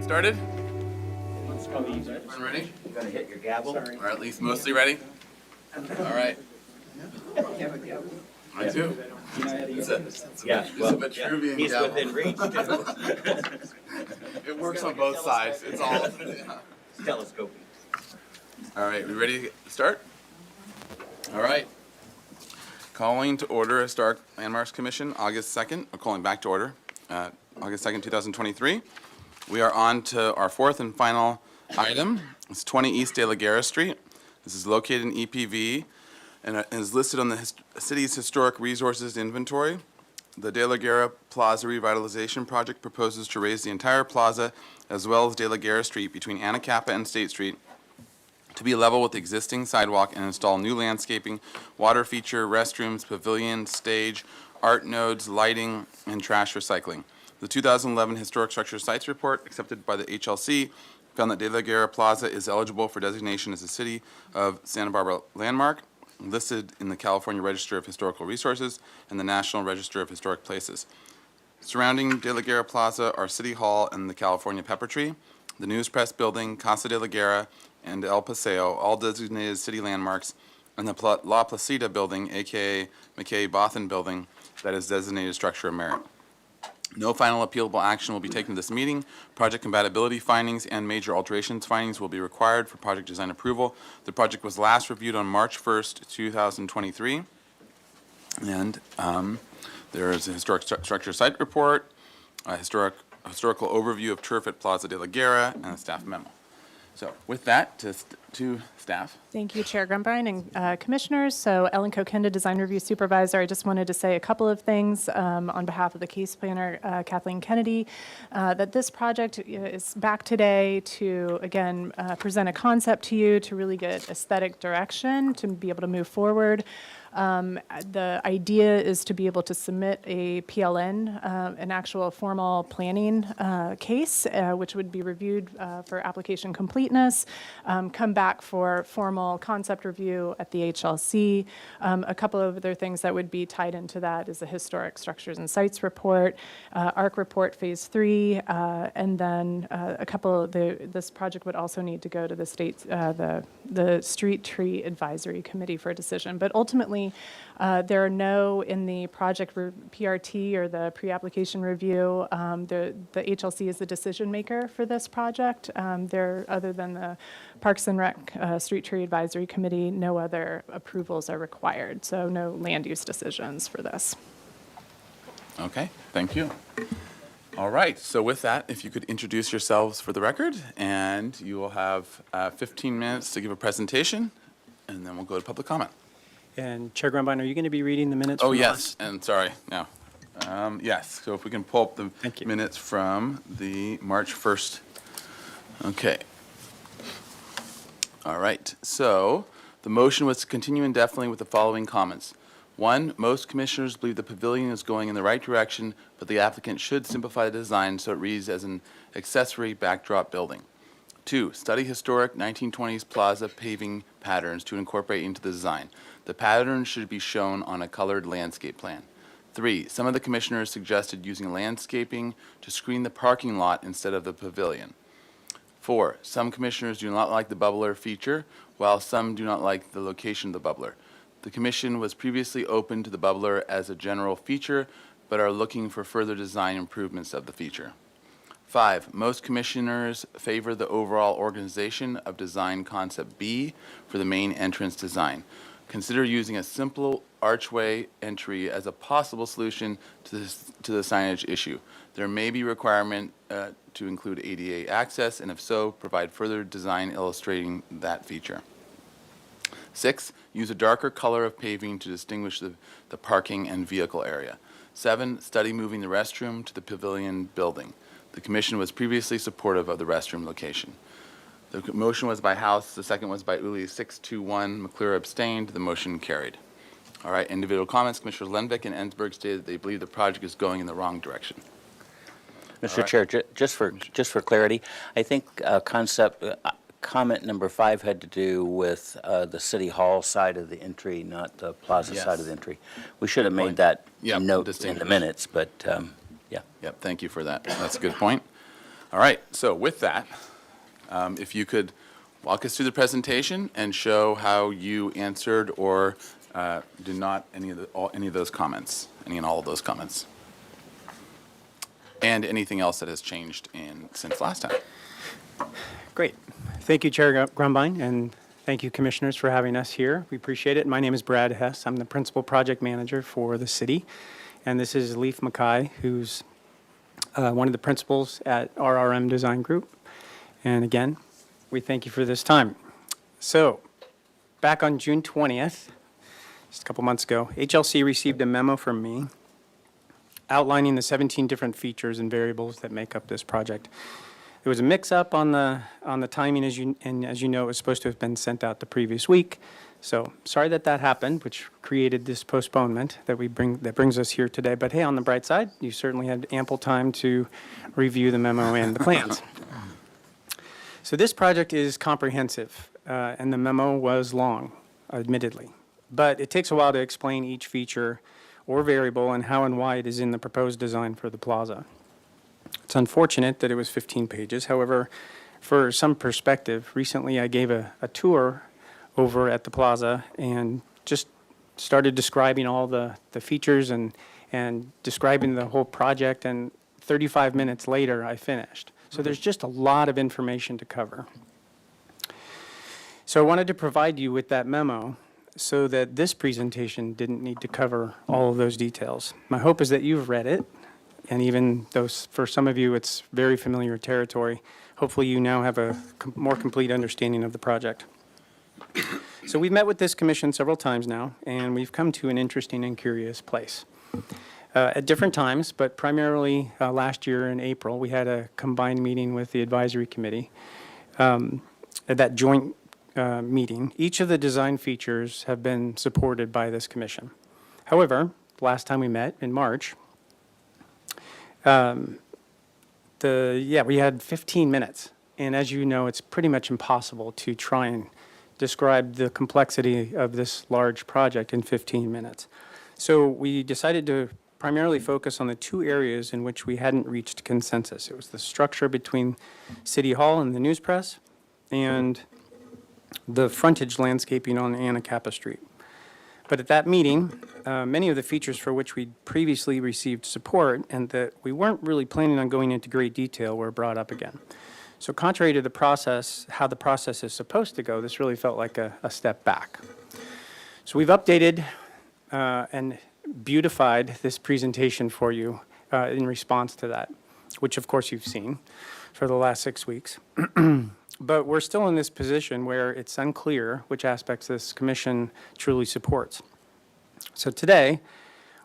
Speaker 1: started? Everyone ready?
Speaker 6: You're going to hit your gavel?
Speaker 1: Or at least mostly ready? All right. I do. It's a Vitruvian
Speaker 6: He's
Speaker 1: gavel.
Speaker 6: within reach, too.
Speaker 1: It works on both sides. It's all.
Speaker 6: Telescoping.
Speaker 1: All right, we ready to start? All right. Calling to order Historic Landmarks Commission, August 2nd, or calling back to order, August 2nd, 2023. We are on to our fourth and final item. It's 20 East De La Guerra Street. This is located in EPV and is listed on the city's historic resources inventory. The De La Guerra Plaza Revitalization Project proposes to raise the entire plaza as well as De La Guerra Street between Anacapa and State Street to be level with the existing sidewalk and install new landscaping, water feature, restrooms, pavilion, stage, art nodes, lighting, and trash recycling. The 2011 Historic Structure Sites Report, accepted by the HLC, found that De La Guerra Plaza is eligible for designation as a City of Santa Barbara landmark, listed in the California Register of Historical Resources and the National Register of Historic Places. Surrounding De La Guerra Plaza are City Hall and the California Pepper Tree, the News Press Building, Casa de la Guerra, and El Paseo, all designated city landmarks, and the La Placida Building, aka McKay-Bothan Building, that is designated structure of merit. No final appealable action will be taken at this meeting. Project compatibility findings and major alterations findings will be required for project design approval. The project was last reviewed on March 1st, 2023. And there is a historic structure site report, a historical overview of turf at Plaza de la Guerra, and a staff memo. So with that, to staff.
Speaker 20: Thank you, Chair Grunbein and Commissioners. So Ellen Kokenda, Design Review Supervisor. I just wanted to say a couple of things on behalf of the case planner, Kathleen Kennedy, that this project is back today to, again, present a concept to you to really get aesthetic direction to be able to move forward. The idea is to be able to submit a PLN, an actual formal planning case, which would be reviewed for application completeness, come back for formal concept review at the HLC. A couple of other things that would be tied into that is a historic structures and sites report, ARC report phase 3, and then a couple of this project would also need to go to the state, the Street Tree Advisory Committee for a decision. But ultimately, there are no, in the project PRT or the pre-application review, the HLC is the decision maker for this project. There, other than the Parks and Rec Street Tree Advisory Committee, no other approvals are required, so no land use decisions for this.
Speaker 1: Okay, thank you. All right, so with that, if you could introduce yourselves for the record, and you will have 15 minutes to give a presentation, and then we'll go to public comment.
Speaker 21: And Chair Grunbein, are you going to be reading the minutes?
Speaker 1: Oh,
Speaker 21: from
Speaker 1: yes, and sorry, no. Yes, so if we can pull up the
Speaker 21: Thank you.
Speaker 1: minutes from the March 1st. Okay. All right, so the motion was to continue indefinitely with the following comments. 1, most commissioners believe the pavilion is going in the right direction, but the applicant should simplify the design so it reads as an accessory backdrop building. 2, study historic 1920s plaza paving patterns to incorporate into the design. The pattern should be shown on a colored landscape plan. 3, some of the commissioners suggested using landscaping to screen the parking lot instead of the pavilion. 4, some commissioners do not like the bubbler feature, while some do not like the location of the bubbler. The commission was previously open to the bubbler as a general feature, but are looking for further design improvements of the feature. 5, most commissioners favor the overall organization of design concept B for the main entrance design. Consider using a simple archway entry as a possible solution to the signage issue. There may be requirement to include ADA access, and if so, provide further design illustrating that feature. 6, use a darker color of paving to distinguish the parking and vehicle area. 7, study moving the restroom to the pavilion building. The commission was previously supportive of the restroom location. The motion was by House, the second was by Uli, 6-1. McClure abstained, the motion carried. All right, individual comments. Commissioners Lenvik and Ensberg stated they believe the project is going in the wrong direction.
Speaker 6: Mr. Chair, just for clarity, I think comment number 5 had to do with the City Hall side of the entry, not the plaza side of the entry. We should have made that note in the minutes, but yeah.
Speaker 1: Yep, thank you for that. That's a good point. All right, so with that, if you could walk us through the presentation and show how you answered or did not any of those comments, any and all of those comments. And anything else that has changed since last time.
Speaker 21: Great. Thank you, Chair Grumbine, and thank you, Commissioners, for having us here. We appreciate it. My name is Brad Hess. I'm the Principal Project Manager for the city. And this is Leif Mackay, who's one of the principals at RRM Design Group. And again, we thank you for this time. So, back on June 20th, just a couple months ago, HLC received a memo from me outlining the 17 different features and variables that make up this project. There was a mix-up on the timing, as you know, it was supposed to have been sent out the previous week. So sorry that happened, which created this postponement that brings us here today. But hey, on the bright side, you certainly had ample time to review the memo and the plans. So this project is comprehensive, and the memo was long, admittedly. But it takes a while to explain each feature or variable and how and why it is in the proposed design for the plaza. It's unfortunate that it was 15 pages. However, for some perspective, recently I gave a tour over at the plaza and just started describing all the features and describing the whole project, and 35 minutes later I finished. So there's just a lot of information to cover. So I wanted to provide you with that memo so that this presentation didn't need to cover all of those details. My hope is that you've read it, and even though for some of you it's very familiar territory, hopefully you now have a more complete understanding of the project. So we've met with this commission several times now, and we've come to an interesting and curious place. At different times, but primarily last year in April, we had a combined meeting with the advisory committee. At that joint meeting, each of the design features have been supported by this commission. However, last time we met in March, we had 15 minutes. And as you know, it's pretty much impossible to try and describe the complexity of this large project in 15 minutes. So we decided to primarily focus on the two areas in which we hadn't reached consensus. It was the structure between City Hall and the News Press, and the frontage landscaping on Anacapa Street. But at that meeting, many of the features for which we'd previously received support and that we weren't really planning on going into great detail were brought up again. So contrary to the process, how the process is supposed to go, this really felt like a step back. So we've updated and beautified this presentation for you in response to that, which of course you've seen for the last 6 weeks. But we're still in this position where it's unclear which aspects this commission truly supports. So today,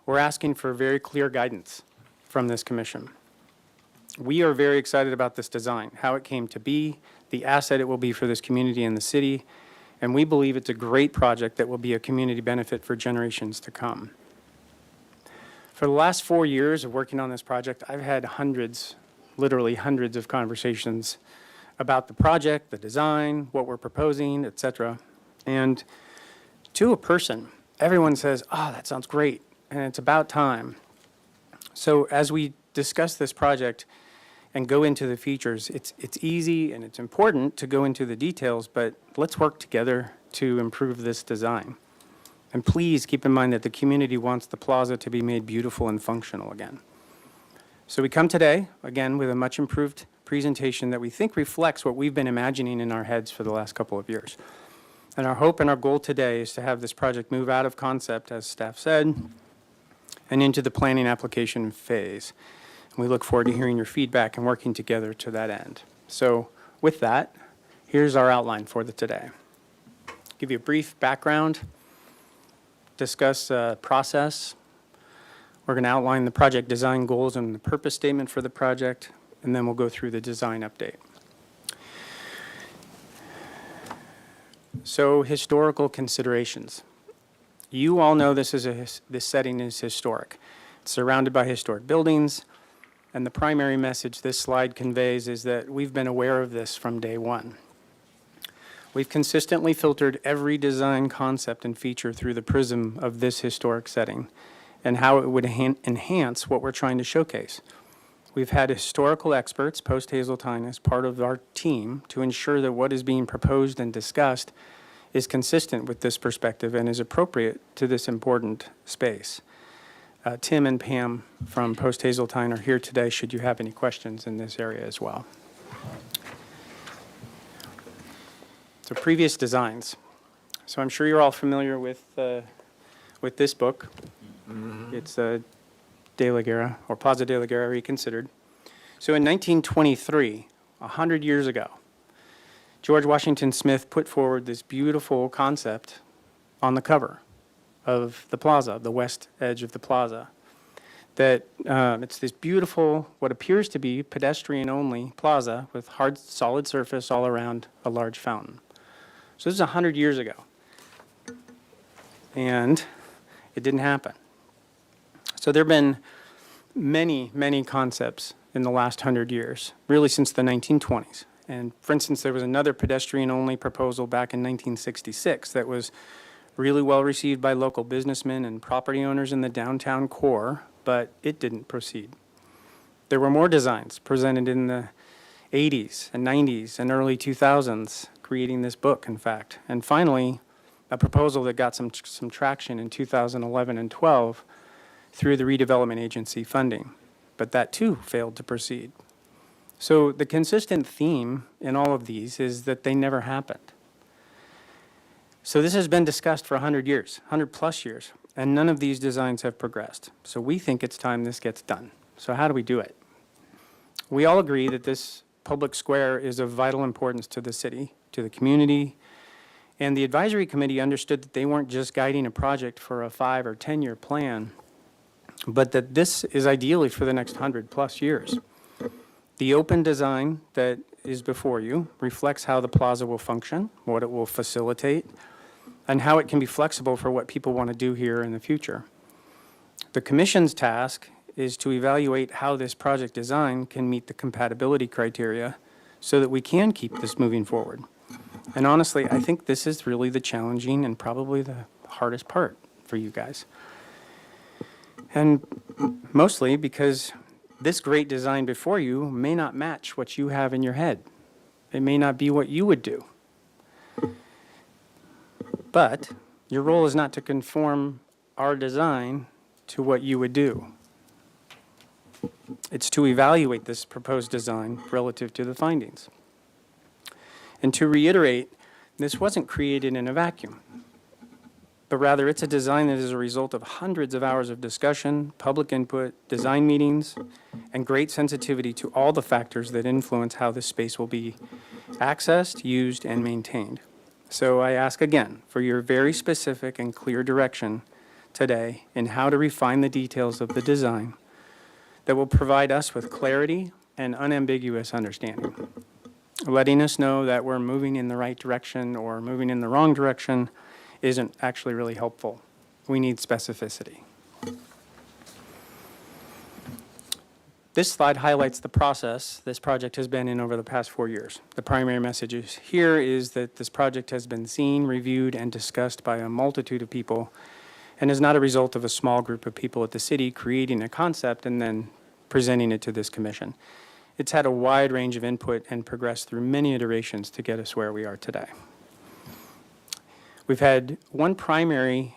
Speaker 21: we're asking for very clear guidance from this commission. We are very excited about this design, how it came to be, the asset it will be for this community and the city, and we believe it's a great project that will be a community benefit for generations to come. For the last 4 years of working on this project, I've had hundreds, literally hundreds of conversations about the project, the design, what we're proposing, etc. And to a person, everyone says, "Oh, that sounds great, and it's about time." So as we discuss this project and go into the features, it's easy and it's important to go into the details, but let's work together to improve this design. And please keep in mind that the community wants the plaza to be made beautiful and functional again. So we come today, again, with a much improved presentation that we think reflects what we've been imagining in our heads for the last couple of years. And our hope and our goal today is to have this project move out of concept, as staff said, and into the planning application phase. And we look forward to hearing your feedback and working together to that end. So with that, here's our outline for today. Give you a brief background, discuss process. We're going to outline the project design goals and the purpose statement for the project, and then we'll go through the design update. So, historical considerations. You all know this setting is historic. It's surrounded by historic buildings, and the primary message this slide conveys is that we've been aware of this from day one. We've consistently filtered every design concept and feature through the prism of this historic setting and how it would enhance what we're trying to showcase. We've had historical experts, post Hazeltine, as part of our team to ensure that what is being proposed and discussed is consistent with this perspective and is appropriate to this important space. Tim and Pam from Post Hazeltine are here today should you have any questions in this area as well. So previous designs. So I'm sure you're all familiar with this book. It's De La Guerra, or Plaza de la Guerra Reconsidered. So in 1923, 100 years ago, George Washington Smith put forward this beautiful concept on the cover of the plaza, the west edge of the plaza, that it's this beautiful, what appears to be pedestrian-only plaza with hard, solid surface all around a large fountain. So this is 100 years ago. And it didn't happen. So there have been many, many concepts in the last 100 years, really since the 1920s. And for instance, there was another pedestrian-only proposal back in 1966 that was really well received by local businessmen and property owners in the downtown core, but it didn't proceed. There were more designs presented in the 80s and 90s and early 2000s, creating this book, in fact. And finally, a proposal that got some traction in 2011 and 12 through the redevelopment agency funding, but that too failed to proceed. So the consistent theme in all of these is that they never happened. So this has been discussed for 100 years, 100 plus years, and none of these designs have progressed. So we think it's time this gets done. So how do we do it? We all agree that this public square is of vital importance to the city, to the community, and the advisory committee understood that they weren't just guiding a project for a 5 or 10-year plan, but that this is ideally for the next 100 plus years. The open design that is before you reflects how the plaza will function, what it will facilitate, and how it can be flexible for what people want to do here in the future. The commission's task is to evaluate how this project design can meet the compatibility criteria so that we can keep this moving forward. And honestly, I think this is really the challenging and probably the hardest part for you guys. And mostly because this great design before you may not match what you have in your head. It may not be what you would do. But your role is not to conform our design to what you would do. It's to evaluate this proposed design relative to the findings. And to reiterate, this wasn't created in a vacuum, but rather it's a design that is a result of hundreds of hours of discussion, public input, design meetings, and great sensitivity to all the factors that influence how this space will be accessed, used, and maintained. So I ask again for your very specific and clear direction today in how to refine the details of the design that will provide us with clarity and unambiguous understanding. Letting us know that we're moving in the right direction or moving in the wrong direction isn't actually really helpful. We need specificity. This slide highlights the process this project has been in over the past 4 years. The primary message here is that this project has been seen, reviewed, and discussed by a multitude of people and is not a result of a small group of people at the city creating a concept and then presenting it to this commission. It's had a wide range of input and progressed through many iterations to get us where we are today. We've had one primary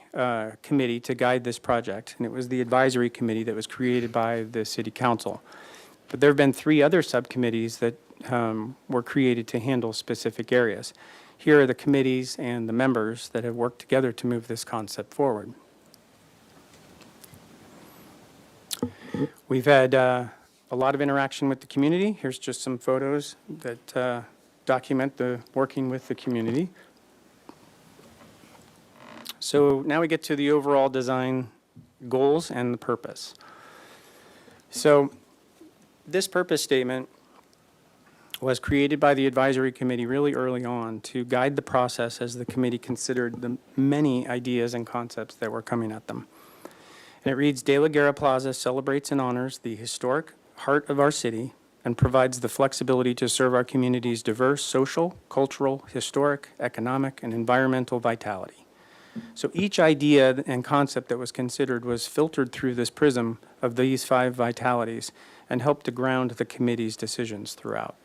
Speaker 21: committee to guide this project, and it was the advisory committee that was created by the city council. But there have been 3 other subcommittees that were created to handle specific areas. Here are the committees and the members that have worked together to move this concept forward. We've had a lot of interaction with the community. Here's just some photos that document the working with the community. So now we get to the overall design goals and the purpose. So this purpose statement was created by the advisory committee really early on to guide the process as the committee considered the many ideas and concepts that were coming at them. And it reads, De La Guerra Plaza celebrates and honors the historic heart of our city and provides the flexibility to serve our community's diverse social, cultural, historic, economic, and environmental vitality. So each idea and concept that was considered was filtered through this prism of these 5 vitalities and helped to ground the committee's decisions throughout.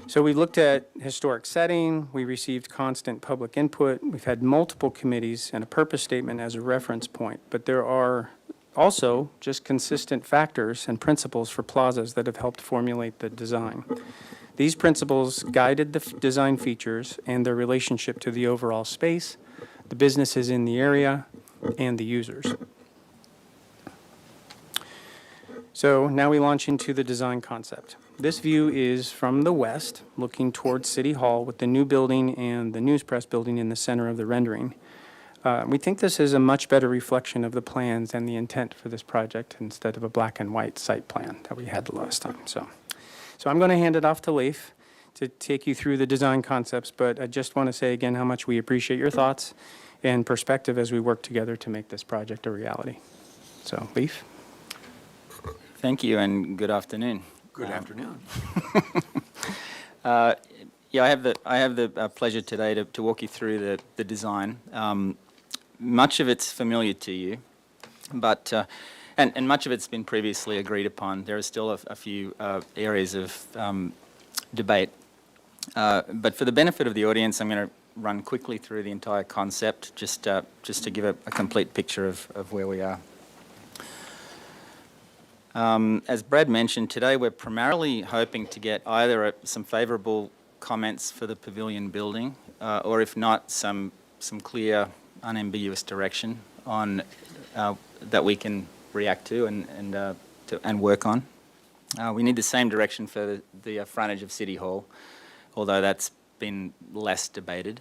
Speaker 21: So we looked at historic setting, we received constant public input, we've had multiple committees and a purpose statement as a reference point, but there are also just consistent factors and principles for plazas that have helped formulate the design. These principles guided the design features and their relationship to the overall space, the businesses in the area, and the users. So now we launch into the design concept. This view is from the west, looking towards City Hall with the new building and the News Press building in the center of the rendering. We think this is a much better reflection of the plans and the intent for this project instead of a black and white site plan that we had the last time. So I'm going to hand it off to Leif to take you through the design concepts, but I just want to say again how much we appreciate your thoughts and perspective as we work together to make this project a reality. So, Leif?
Speaker 2: Thank you and good afternoon.
Speaker 13: Good afternoon.
Speaker 2: Yeah, I have the pleasure today to walk you through the design. Much of it's familiar to you, but and much of it's been previously agreed upon. There are still a few areas of debate. But for the benefit of the audience, I'm going to run quickly through the entire concept, just to give a complete picture of where we are. As Brad mentioned, today we're primarily hoping to get either some favourable comments for the pavilion building, or if not, some clear, unambiguous direction on that we can react to and work on. We need the same direction for the frontage of City Hall, although that's been less debated.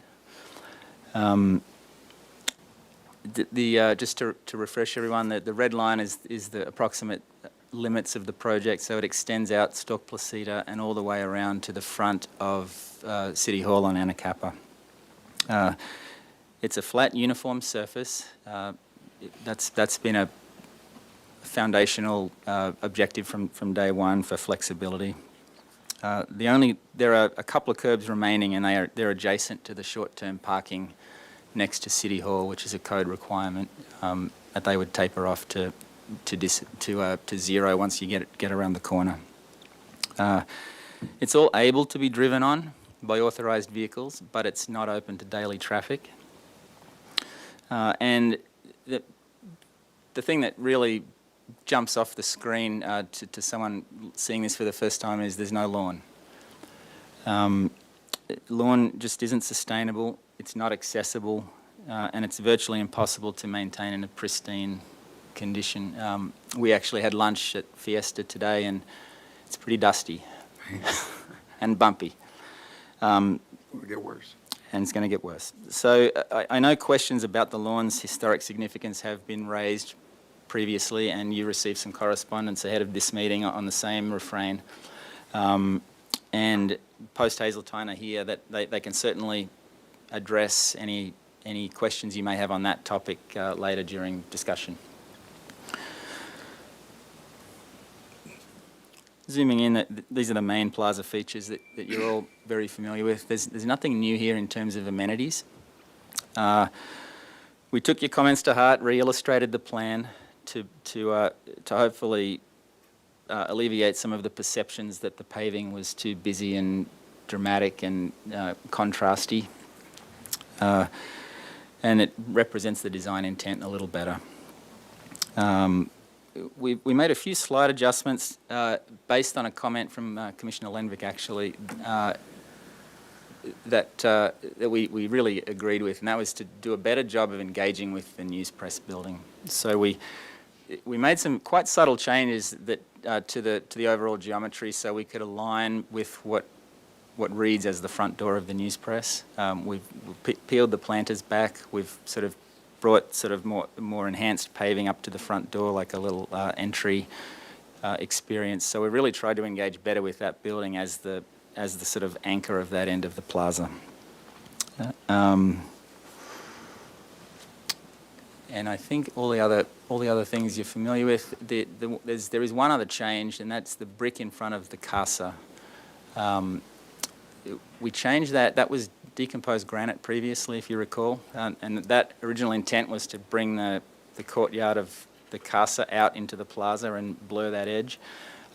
Speaker 2: Just to refresh everyone, the red line is the approximate limits of the project, so it extends out Stalk Placida and all the way around to the front of City Hall on Anacapa. It's a flat, uniform surface. That's been a foundational objective from day one for flexibility. There are a couple of curbs remaining, and they're adjacent to the short-term parking next to City Hall, which is a code requirement that they would taper off to zero once you get around the corner. It's all able to be driven on by authorised vehicles, but it's not open to daily traffic. And the thing that really jumps off the screen to someone seeing this for the first time is there's no lawn. Lawn just isn't sustainable, it's not accessible, and it's virtually impossible to maintain in a pristine condition. We actually had lunch at Fiesta today, and it's pretty dusty and bumpy.
Speaker 13: It'll get worse.
Speaker 2: And it's going to get worse. So I know questions about the lawn's historic significance have been raised previously, and you received some correspondence ahead of this meeting on the same refrain. And post-Hazeltine are here that they can certainly address any questions you may have on that topic later during discussion. Zooming in, these are the main plaza features that you're all very familiar with. There's nothing new here in terms of amenities. We took your comments to heart, re-illustrated the plan to hopefully alleviate some of the perceptions that the paving was too busy and dramatic and contrasty. And it represents the design intent a little better. We made a few slight adjustments based on a comment from Commissioner Lenvik, actually, that we really agreed with, and that was to do a better job of engaging with the News Press building. So we made some quite subtle changes that to the overall geometry, so we could align with what reads as the front door of the News Press. We've peeled the planters back. We've sort of brought sort of more enhanced paving up to the front door, like a little entry experience. So we really tried to engage better with that building as the sort of anchor of that end of the plaza. And I think all the other things you're familiar with. There is one other change, and that's the brick in front of the casa. We changed that. That was decomposed granite previously, if you recall, and that original intent was to bring the courtyard of the Casa out into the plaza and blur that edge.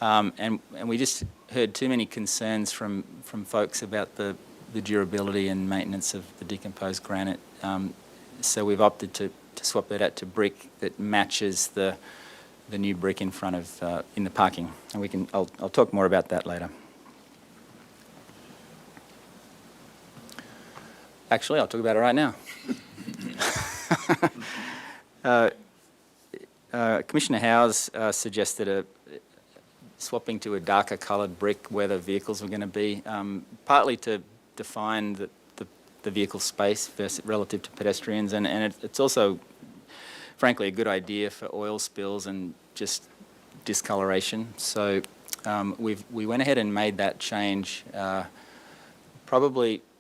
Speaker 2: And we just heard too many concerns from folks about the durability and maintenance of the decomposed granite. So we've opted to swap that out to brick that matches the new brick in front of in the parking. And I'll talk more about that later. Actually, I'll talk about it right now. Commissioner Howes suggested swapping to a darker coloured brick where the vehicles were going to be, partly to define the vehicle space relative to pedestrians, and it's also, frankly, a good idea for oil spills and just discoloration. So we went ahead and made that change.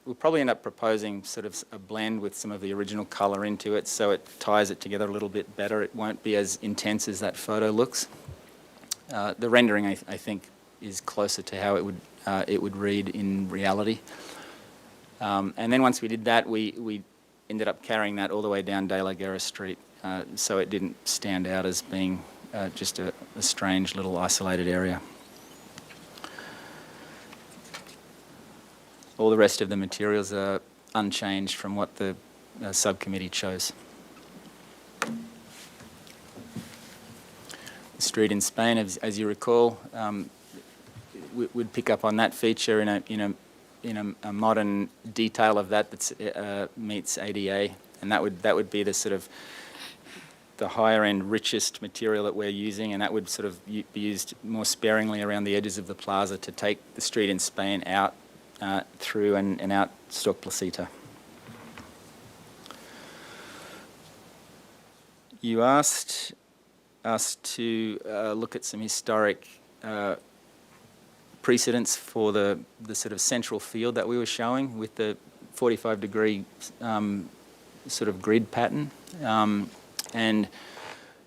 Speaker 2: We'll probably end up proposing sort of a blend with some of the original colour into it, so it ties it together a little bit better. It won't be as intense as that photo looks. The rendering, I think, is closer to how it would read in reality. And then once we did that, we ended up carrying that all the way down De La Guerra Street, so it didn't stand out as being just a strange little isolated area. All the rest of the materials are unchanged from what the subcommittee chose. The street in Spain, as you recall, would pick up on that feature in a modern detail of that meets ADA, and that would be the sort of the higher end, richest material that we're using, and that would sort of be used more sparingly around the edges of the plaza to take the street in Spain out through and out Stock Placita. You asked us to look at some historic precedents for the sort of central field that we were showing with the 45-degree sort of grid pattern. And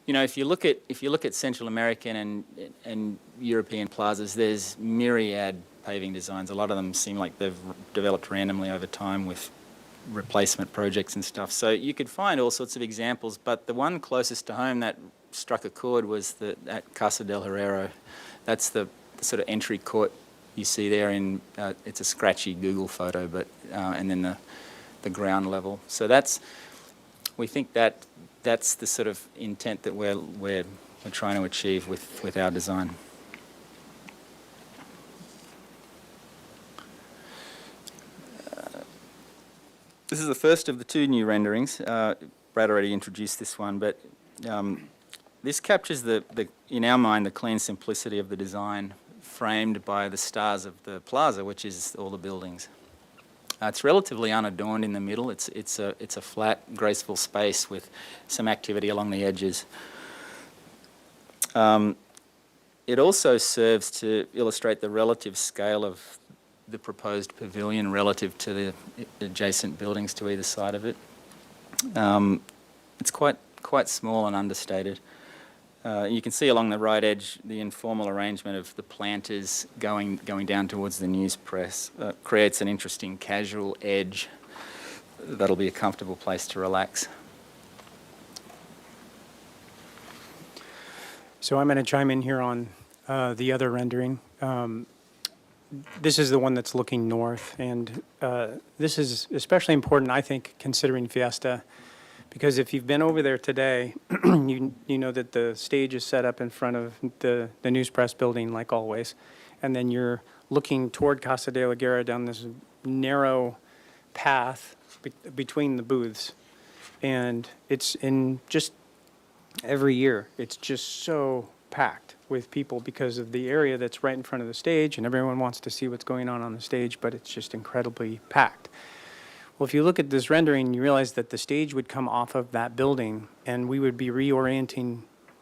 Speaker 2: you know, if you look at Central American and European plazas, there's myriad paving designs. A lot of them seem like they've developed randomly over time with replacement projects and stuff. So you could find all sorts of examples, but the one closest to home that struck a chord was at Casa del Herrero. That's the sort of entry court you see there. It's a scratchy Google photo, but and then the ground level. So we think that's the sort of intent that we're trying to achieve with our design. This is the first of the two new renderings. Brad already introduced this one, but this captures in our mind, the clean simplicity of the design framed by the stars of the plaza, which is all the buildings. It's relatively unadorned in the middle. It's a flat, graceful space with some activity along the edges. It also serves to illustrate the relative scale of the proposed pavilion relative to the adjacent buildings to either side of it. It's quite small and understated. You can see along the right edge the informal arrangement of the planters going down towards the news press creates an interesting casual edge that'll be a comfortable place to relax.
Speaker 21: So I'm going to chime in here on the other rendering. This is the one that's looking north, and this is especially important, I think, considering Fiesta, because if you've been over there today, you know that the stage is set up in front of the News Press building, like always, and then you're looking toward Casa de la Guerra down this narrow path between the booths, and it's in just every year, it's just so packed with people because of the area that's right in front of the stage, and everyone wants to see what's going on the stage, but it's just incredibly packed. Well, if you look at this rendering, you realize that the stage would come off of that building, and we would be reorienting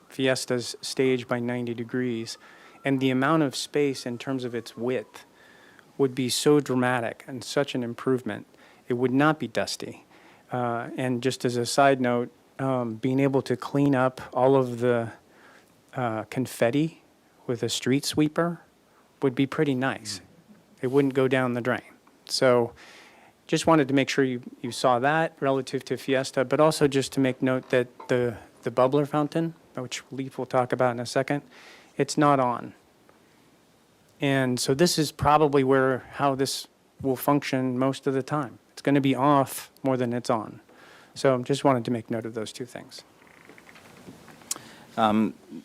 Speaker 21: Fiesta's stage by 90 degrees, and the amount of space in terms of its width would be so dramatic and such an improvement. It would not be dusty. And just as a side note, being able to clean up all of the confetti with a street sweeper would be pretty nice. It wouldn't go down the drain. So just wanted to make sure you saw that relative to Fiesta, but also just to make note that the bubbler fountain, which Leaf will talk about in a second, it's not on. And so this is probably how this will function most of the time. It's going to be off more than it's on. So just wanted to make note of those two things.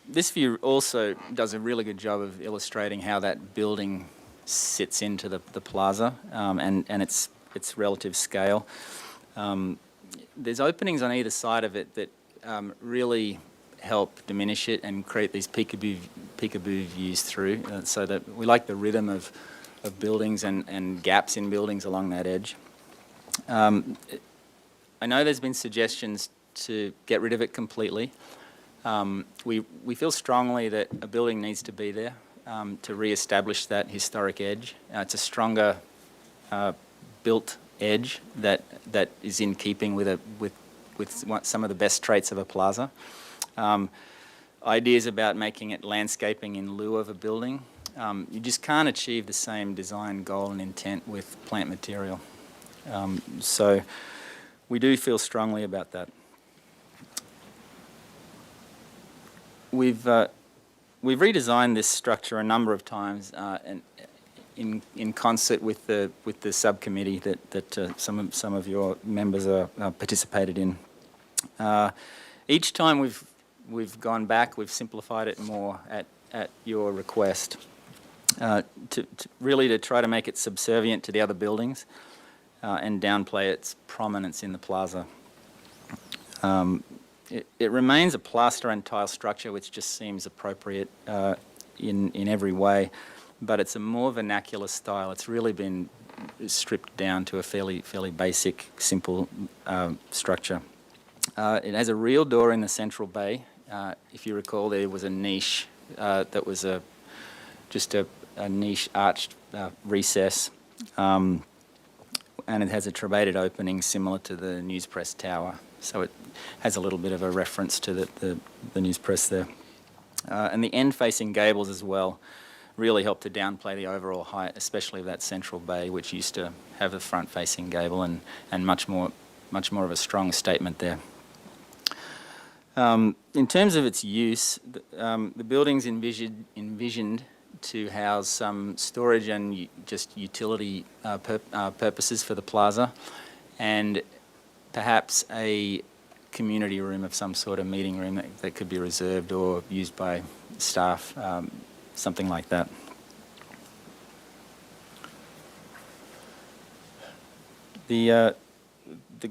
Speaker 2: This view also does a really good job of illustrating how that building sits into the plaza and its relative scale. There's openings on either side of it that really help diminish it and create these peekaboo views through, so that we like the rhythm of buildings and gaps in buildings along that edge. I know there's been suggestions to get rid of it completely. We feel strongly that a building needs to be there to re-establish that historic edge. It's a stronger built edge that is in keeping with some of the best traits of a plaza. Ideas about making it landscaping in lieu of a building. You just can't achieve the same design goal and intent with plant material. So we do feel strongly about that. We've redesigned this structure a number of times, and in concert with the subcommittee that some of your members are participated in. Each time we've gone back, we've simplified it more at your request, to try to make it subservient to the other buildings and downplay its prominence in the plaza. It remains a plaster and tile structure, which just seems appropriate in every way, but it's a more vernacular style. It's really been stripped down to a fairly basic, simple structure. It has a real door in the central bay. If you recall, there was a niche that was just a niche arched recess, and it has a trebated opening similar to the News Press Tower. So it has a little bit of a reference to the News Press there. And the end-facing gables as well really help to downplay the overall height, especially of that central bay, which used to have a front-facing gable and much more of a strong statement there. In terms of its use, the building's envisioned to house some storage and just utility purposes for the plaza, and perhaps a community room of some sort, a meeting room that could be reserved or used by staff, something like that. The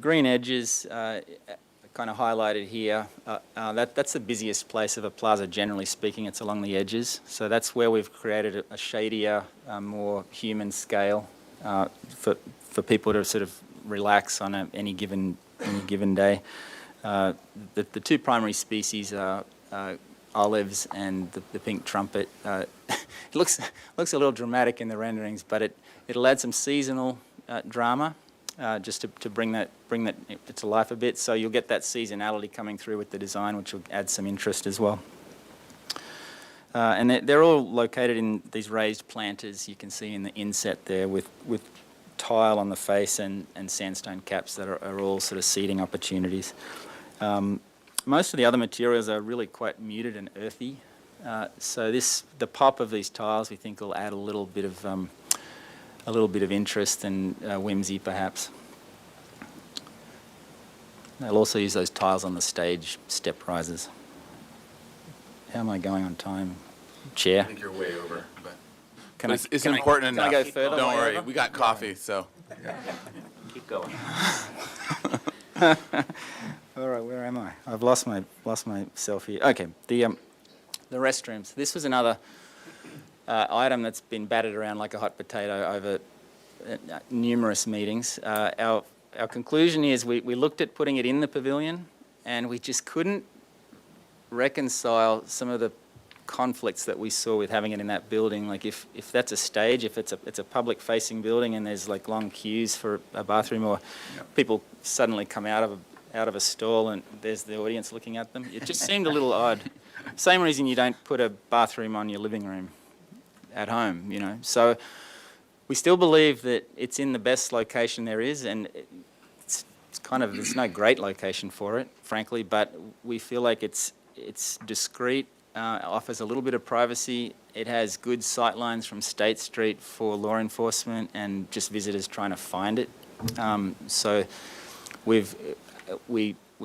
Speaker 2: green edges kind of highlighted here. That's the busiest place of a plaza, generally speaking. It's along the edges. So that's where we've created a shadier, more human scale for people to sort of relax on any given day. The two primary species are olives and the pink trumpet. It looks a little dramatic in the renderings, but it'll add some seasonal drama. Just to bring that to life a bit, so you'll get that seasonality coming through with the design, which will add some interest as well. And they're all located in these raised planters you can see in the inset there, with tile on the face and sandstone caps that are all sort of seating opportunities. Most of the other materials are really quite muted and earthy, so the pop of these tiles we think will add a little bit of interest and whimsy, perhaps. They'll also use those tiles on the stage step rises. How am I going on time, Chair?
Speaker 1: I think you're way over, but it's
Speaker 2: can
Speaker 1: important
Speaker 2: I
Speaker 1: enough.
Speaker 2: go further?
Speaker 1: Don't worry, we got coffee, so.
Speaker 6: Keep going.
Speaker 2: All right, where am I? I've lost myself here. Okay, the restrooms. This was another item that's been batted around like a hot potato over numerous meetings. Our conclusion is we looked at putting it in the pavilion, and we just couldn't reconcile some of the conflicts that we saw with having it in that building. Like if that's a stage, if it's a public-facing building and there's like long queues for a bathroom, or people suddenly come out of a stall and there's the audience looking at them, it just seemed a little odd. Same reason you don't put a bathroom on your living room at home, So we still believe that it's in the best location there is, and it's kind of, there's no great location for it, frankly, but we feel like it's discreet, offers a little bit of privacy. It has good sight lines from State Street for law enforcement and just visitors trying to find it. So we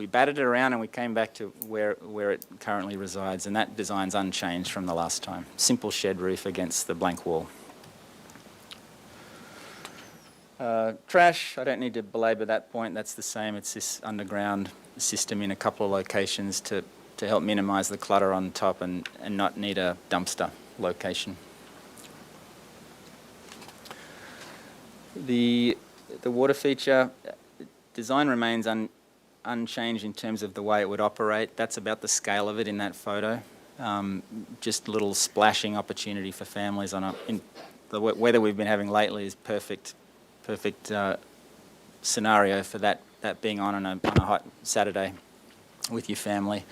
Speaker 2: batted it around and we came back to where it currently resides, and that design's unchanged from the last time. Simple shed roof against the blank wall. Trash, I don't need to belabor that point. That's the same. It's this underground system in a couple of locations to help minimise the clutter on top and not need a dumpster location. The water feature design remains unchanged in terms of the way it would operate. That's about the scale of it in that photo. Just a little splashing opportunity for families the weather we've been having lately is perfect scenario for that being on a hot Saturday with your family.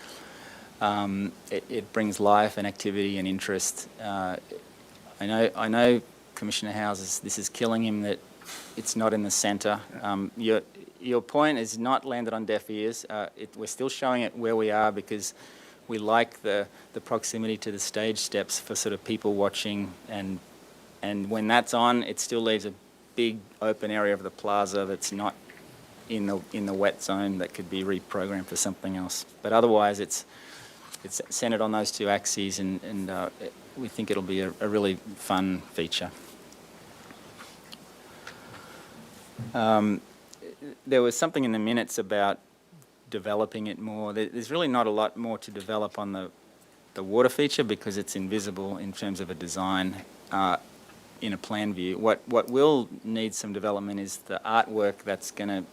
Speaker 2: It brings life and activity and interest. I know Commissioner Howes, this is killing him that it's not in the centre. Your point is not landed on deaf ears. We're still showing it where we are because we like the proximity to the stage steps for sort of people watching, and when that's on, it still leaves a big open area of the plaza that's not in the wet zone that could be reprogrammed for something else. But otherwise, it's centered on those two axes, and we think it'll be a really fun feature. There was something in the minutes about developing it more. There's really not a lot more to develop on the water feature because it's invisible in terms of a design in a plan view. What will need some development is the artwork that's going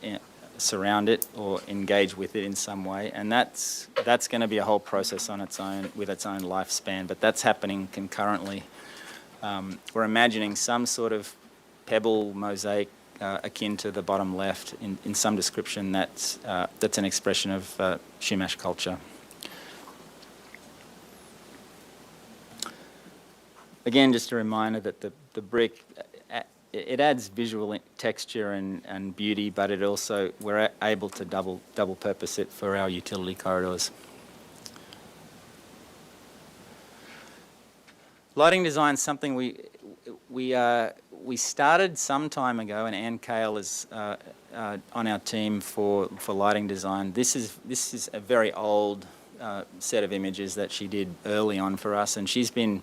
Speaker 2: to surround it or engage with it in some way, and that's going to be a whole process on its own with its own lifespan, but that's happening concurrently. We're imagining some sort of pebble mosaic akin to the bottom left in some description that's an expression of Chumash culture. Again, just a reminder that the brick, it adds visual texture and beauty, but it also, we're able to double purpose it for our utility corridors. Lighting design is something we started some time ago, and Anne Cale is on our team for lighting design. This is a very old set of images that she did early on for us, and she's been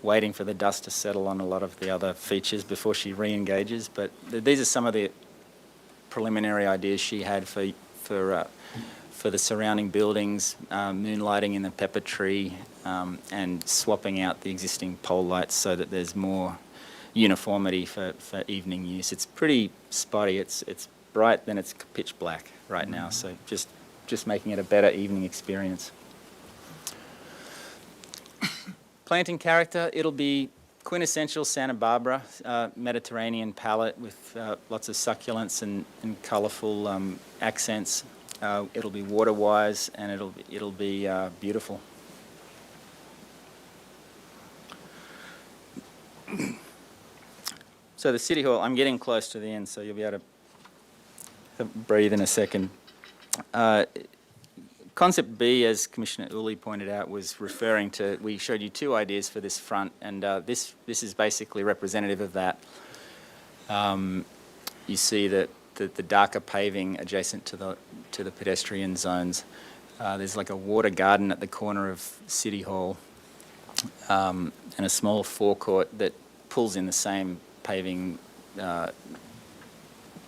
Speaker 2: waiting for the dust to settle on a lot of the other features before she re-engages. But these are some of the preliminary ideas she had for the surrounding buildings, moonlighting in the pepper tree, and swapping out the existing pole lights so that there's more uniformity for evening use. It's pretty spotty. It's bright, then it's pitch black right now. So just making it a better evening experience. Planting character, it'll be quintessential Santa Barbara Mediterranean palette with lots of succulents and colourful accents. It'll be water-wise, and it'll be beautiful. So the City Hall, I'm getting close to the end, so you'll be able to breathe in a second. Concept B, as Commissioner Uli pointed out, was referring to, we showed you two ideas for this front, and this is basically representative of that. You see that the darker paving adjacent to the pedestrian zones. There's like a water garden at the corner of City Hall, and a small forecourt that pulls in the same paving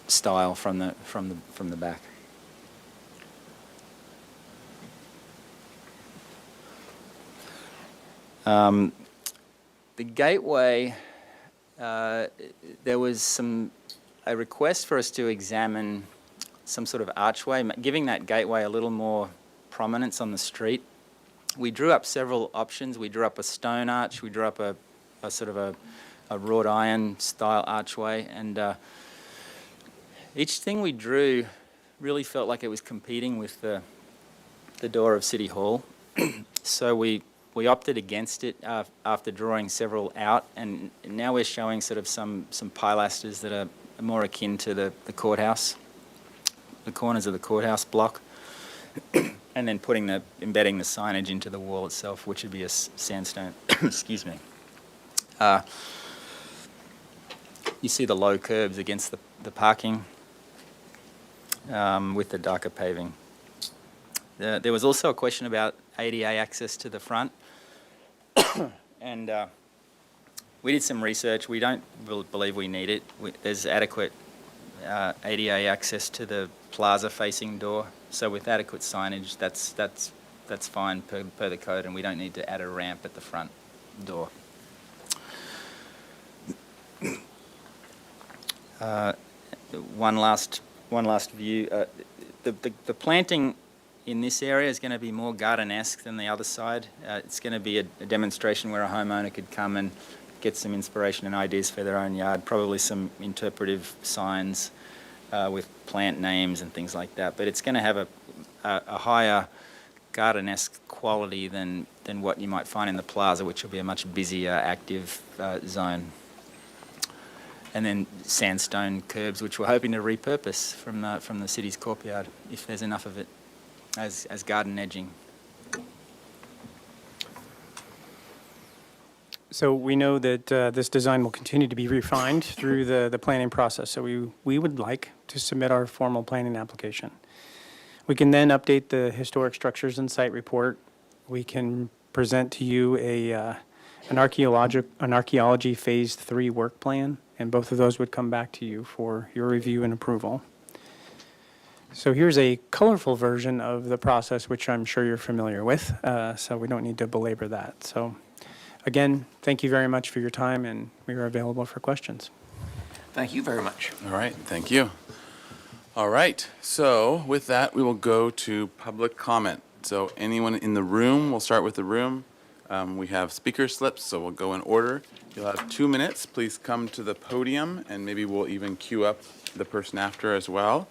Speaker 2: style from the back. The gateway, there was a request for us to examine some sort of archway, giving that gateway a little more prominence on the street. We drew up several options. We drew up a stone arch, we drew up a sort of a wrought iron style archway, and each thing we drew really felt like it was competing with the door of City Hall. So we we opted against it after drawing several out, and now we're showing sort of some pilasters that are more akin to the courthouse, the corners of the courthouse block, and then embedding the signage into the wall itself, which would be a sandstone. Excuse me. You see the low curbs against the parking with the darker paving. There was also a question about ADA access to the front. And we did some research. We don't believe we need it. There's adequate ADA access to the plaza-facing door. So with adequate signage, that's fine per the code, and we don't need to add a ramp at the front door. One last view. The planting in this area is going to be more garden-esque than the other side. It's going to be a demonstration where a homeowner could come and get some inspiration and ideas for their own yard, probably some interpretive signs with plant names and things like that. But it's going to have a higher garden-esque quality than what you might find in the plaza, which will be a much busier, active zone. And then sandstone curbs, which we're hoping to repurpose from the city's courtyard, if there's enough of it, as garden edging.
Speaker 21: So we know that this design will continue to be refined through the planning process. So we would like to submit our formal planning application. We can then update the historic structures and site report. We can present to you an archaeology phase 3 work plan, and both of those would come back to you for your review and approval. So here's a colorful version of the process, which I'm sure you're familiar with, so we don't need to belabor that. So again, thank you very much for your time, and we are available for questions.
Speaker 13: Thank you very much.
Speaker 1: All right, thank you. All right, so with that, we will go to public comment. So anyone in the room, we'll start with the room. We have speaker slips, so we'll go in order. You'll have 2 minutes. Please come to the podium, and maybe we'll even queue up the person after as well.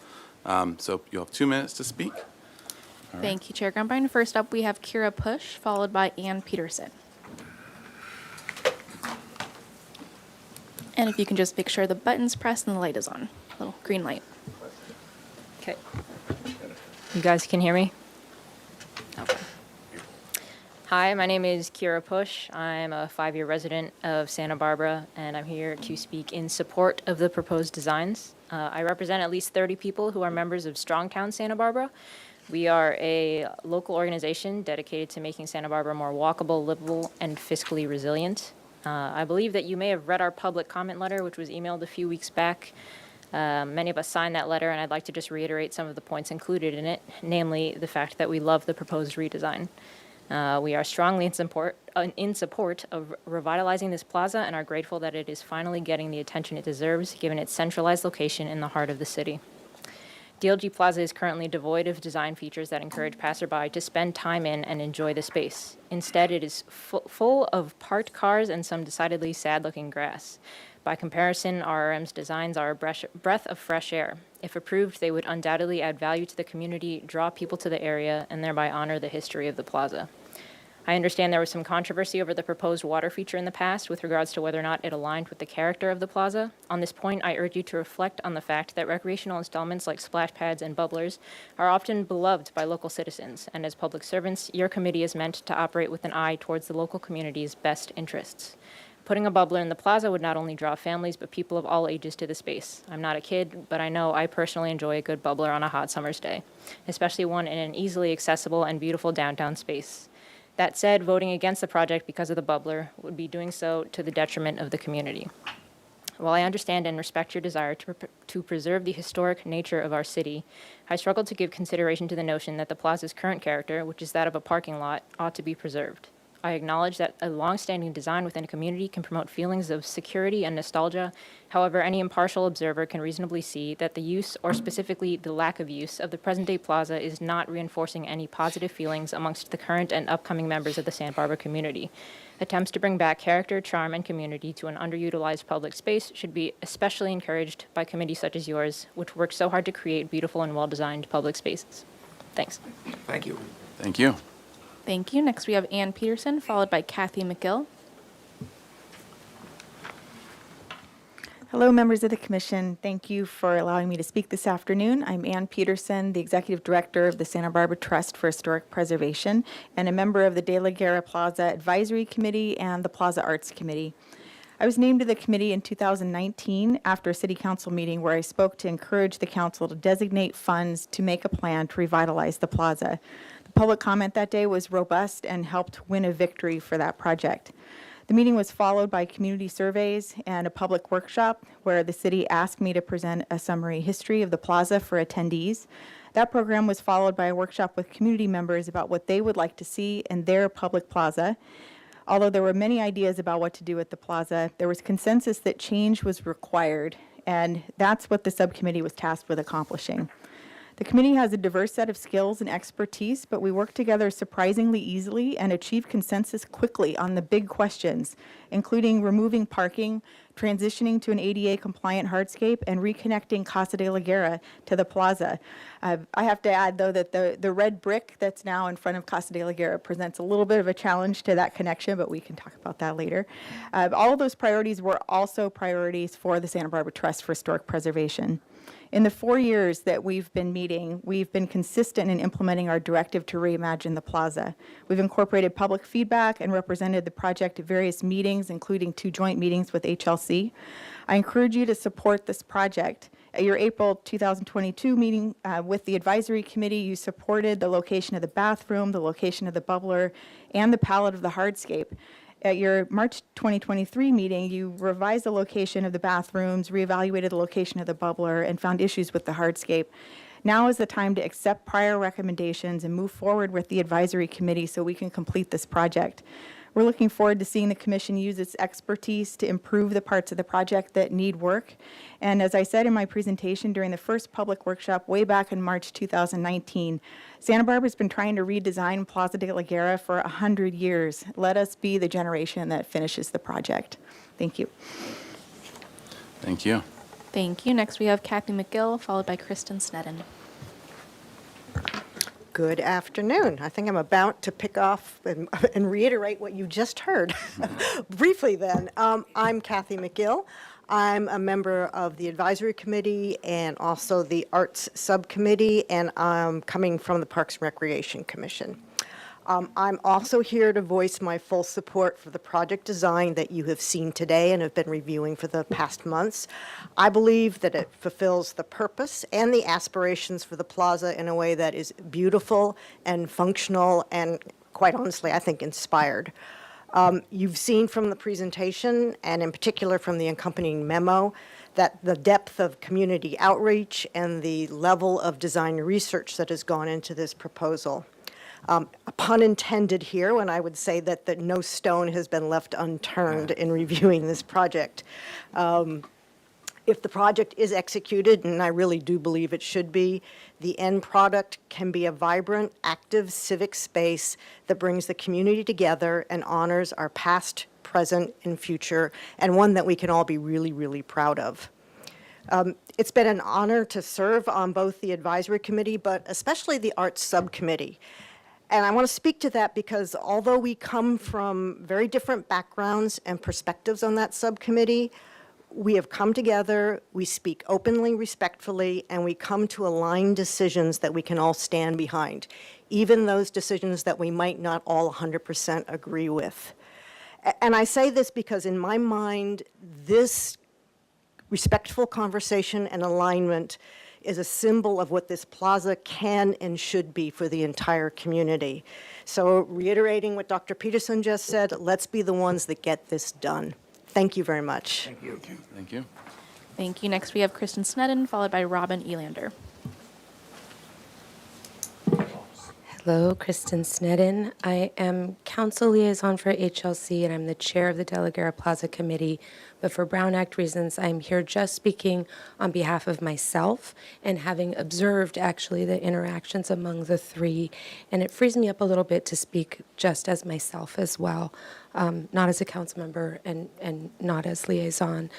Speaker 1: So you'll have 2 minutes to speak. All right.
Speaker 3: Thank you, Chair Grumbine. First up, we have Kira Push, followed by Ann Peterson. And if you can just make sure the button's pressed and the light is on, little green light.
Speaker 15: Okay. You guys can hear me? Okay. Hi, my name is Kira Push. I'm a 5-year resident of Santa Barbara, and I'm here to speak in support of the proposed designs. I represent at least 30 people who are members of Strongtown Santa Barbara. We are a local organization dedicated to making Santa Barbara more walkable, livable, and fiscally resilient. I believe that you may have read our public comment letter, which was emailed a few weeks back. Many of us signed that letter, and I'd like to just reiterate some of the points included in it, namely the fact that we love the proposed redesign. We are strongly in support of revitalizing this plaza and are grateful that it is finally getting the attention it deserves, given its centralized location in the heart of the city. DLG Plaza is currently devoid of design features that encourage passerby to spend time in and enjoy the space. Instead, it is full of parked cars and some decidedly sad-looking grass. By comparison, RRM's designs are a breath of fresh air. If approved, they would undoubtedly add value to the community, draw people to the area, and thereby honor the history of the plaza. I understand there was some controversy over the proposed water feature in the past with regards to whether or not it aligned with the character of the plaza. On this point, I urge you to reflect on the fact that recreational installments like splash pads and bubblers are often beloved by local citizens, and as public servants, your committee is meant to operate with an eye towards the local community's best interests. Putting a bubbler in the plaza would not only draw families, but people of all ages to the space. I'm not a kid, but I know I personally enjoy a good bubbler on a hot summer's day, especially one in an easily accessible and beautiful downtown space. That said, voting against the project because of the bubbler would be doing so to the detriment of the community. While I understand and respect your desire to preserve the historic nature of our city, I struggle to give consideration to the notion that the plaza's current character, which is that of a parking lot, ought to be preserved. I acknowledge that a long-standing design within a community can promote feelings of security and nostalgia. However, any impartial observer can reasonably see that the use, or specifically the lack of use, of the present-day plaza is not reinforcing any positive feelings amongst the current and upcoming members of the Santa Barbara community. Attempts to bring back character, charm, and community to an underutilized public space should be especially encouraged by committees such as yours, which work so hard to create beautiful and well-designed public spaces. Thanks.
Speaker 13: Thank you.
Speaker 1: Thank you.
Speaker 3: Thank you. Next, we have Ann Peterson, followed by Kathy McGill.
Speaker 12: Hello, members of the commission. Thank you for allowing me to speak this afternoon. I'm Ann Peterson, the Executive Director of the Santa Barbara Trust for Historic Preservation and a member of the De La Guerra Plaza Advisory Committee and the Plaza Arts Committee. I was named to the committee in 2019 after a city council meeting where I spoke to encourage the council to designate funds to make a plan to revitalize the plaza. The public comment that day was robust and helped win a victory for that project. The meeting was followed by community surveys and a public workshop where the city asked me to present a summary history of the plaza for attendees. That program was followed by a workshop with community members about what they would like to see in their public plaza. Although there were many ideas about what to do at the plaza, there was consensus that change was required, and that's what the subcommittee was tasked with accomplishing. The committee has a diverse set of skills and expertise, but we work together surprisingly easily and achieve consensus quickly on the big questions, including removing parking, transitioning to an ADA-compliant hardscape, and reconnecting Casa de la Guerra to the plaza. I have to add, though, that the red brick that's now in front of Casa de la Guerra presents a little bit of a challenge to that connection, but we can talk about that later. All of those priorities were also priorities for the Santa Barbara Trust for Historic Preservation. In the 4 years that we've been meeting, we've been consistent in implementing our directive to reimagine the plaza. We've incorporated public feedback and represented the project at various meetings, including 2 joint meetings with HLC. I encourage you to support this project. At your April 2022 meeting with the advisory committee, you supported the location of the bathroom, the location of the bubbler, and the palette of the hardscape. At your March 2023 meeting, you revised the location of the bathrooms, reevaluated the location of the bubbler, and found issues with the hardscape. Now is the time to accept prior recommendations and move forward with the advisory committee so we can complete this project. We're looking forward to seeing the commission use its expertise to improve the parts of the project that need work. And as I said in my presentation during the first public workshop way back in March 2019, Santa Barbara's been trying to redesign Plaza de la Guerra for 100 years. Let us be the generation that finishes the project. Thank you.
Speaker 1: Thank you.
Speaker 3: Thank you. Next, we have Kathy McGill, followed by Kristen Sneddon.
Speaker 22: Good afternoon. I think I'm about to pick off and reiterate what you just heard. Briefly then, I'm Kathy McGill. I'm a member of the advisory committee and also the arts subcommittee, and I'm coming from the Parks and Recreation Commission. I'm also here to voice my full support for the project design that you have seen today and have been reviewing for the past months. I believe that it fulfills the purpose and the aspirations for the plaza in a way that is beautiful and functional and, quite honestly, I think inspired. You've seen from the presentation, and in particular from the accompanying memo, that the depth of community outreach and the level of design research that has gone into this proposal. A pun intended here when I would say that no stone has been left unturned in reviewing this project. If the project is executed, and I really do believe it should be, the end product can be a vibrant, active civic space that brings the community together and honors our past, present, and future, and one that we can all be really, really proud of. It's been an honor to serve on both the advisory committee, but especially the arts subcommittee. And I want to speak to that because although we come from very different backgrounds and perspectives on that subcommittee, we have come together, we speak openly, respectfully, and we come to align decisions that we can all stand behind, even those decisions that we might not all 100% agree with. And I say this because in my mind, this respectful conversation and alignment is a symbol of what this plaza can and should be for the entire community. So reiterating what Dr. Peterson just said, let's be the ones that get this done. Thank you very much.
Speaker 1: Thank you. Thank you.
Speaker 3: Thank you. Next, we have Kristen Sneddon, followed by Robin Elander.
Speaker 23: Hello, Kristen Sneddon. I am council liaison for HLC, and I'm the chair of the De La Guerra Plaza Committee. But for Brown Act reasons, I'm here just speaking on behalf of myself and having observed actually the interactions among the three. And it frees me up a little bit to speak just as myself as well, not as a council member and not as liaison.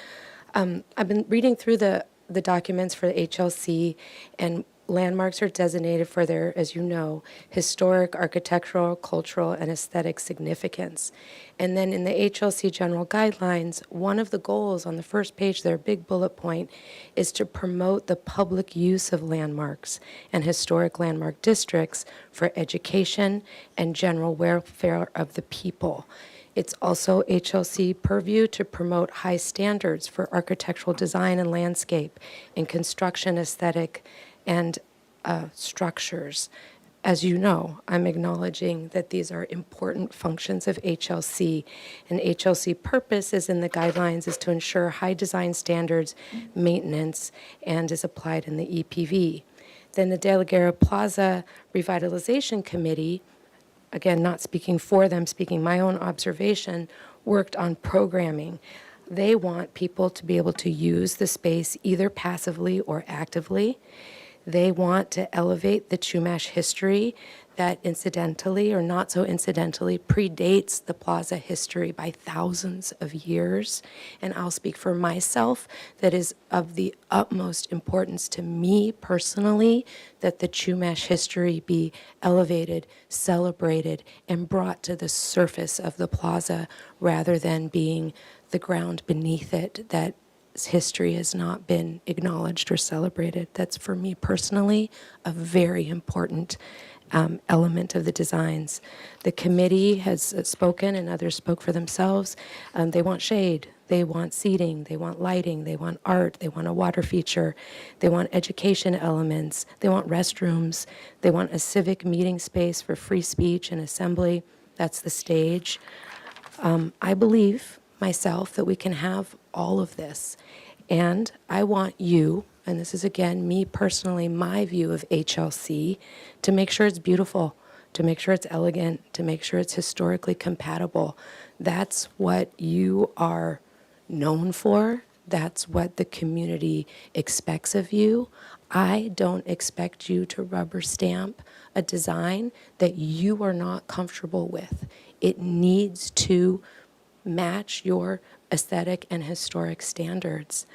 Speaker 23: I've been reading through the documents for the HLC, and landmarks are designated for their, as you know, historic, architectural, cultural, and aesthetic significance. And then in the HLC general guidelines, one of the goals on the first page, their big bullet point, is to promote the public use of landmarks and historic landmark districts for education and general welfare of the people. It's also HLC purview to promote high standards for architectural design and landscape and construction aesthetic and structures. As you know, I'm acknowledging that these are important functions of HLC, and HLC purpose is in the guidelines is to ensure high design standards, maintenance, and is applied in the EPV. Then the De La Guerra Plaza Revitalization Committee, again, not speaking for them, speaking my own observation, worked on programming. They want people to be able to use the space either passively or actively. They want to elevate the Chumash history that incidentally or not so incidentally predates the plaza history by thousands of years. And I'll speak for myself, that is of the utmost importance to me personally that the Chumash history be elevated, celebrated, and brought to the surface of the plaza rather than being the ground beneath it that history has not been acknowledged or celebrated. That's, for me personally, a very important element of the designs. The committee has spoken, and others spoke for themselves. They want shade, they want seating, they want lighting, they want art, they want a water feature, they want education elements, they want restrooms, they want a civic meeting space for free speech and assembly. That's the stage. I believe myself that we can have all of this. And I want you, and this is again me personally, my view of HLC, to make sure it's beautiful, to make sure it's elegant, to make sure it's historically compatible. That's what you are known for. That's what the community expects of you. I don't expect you to rubber stamp a design that you are not comfortable with. It needs to match your aesthetic and historic standards.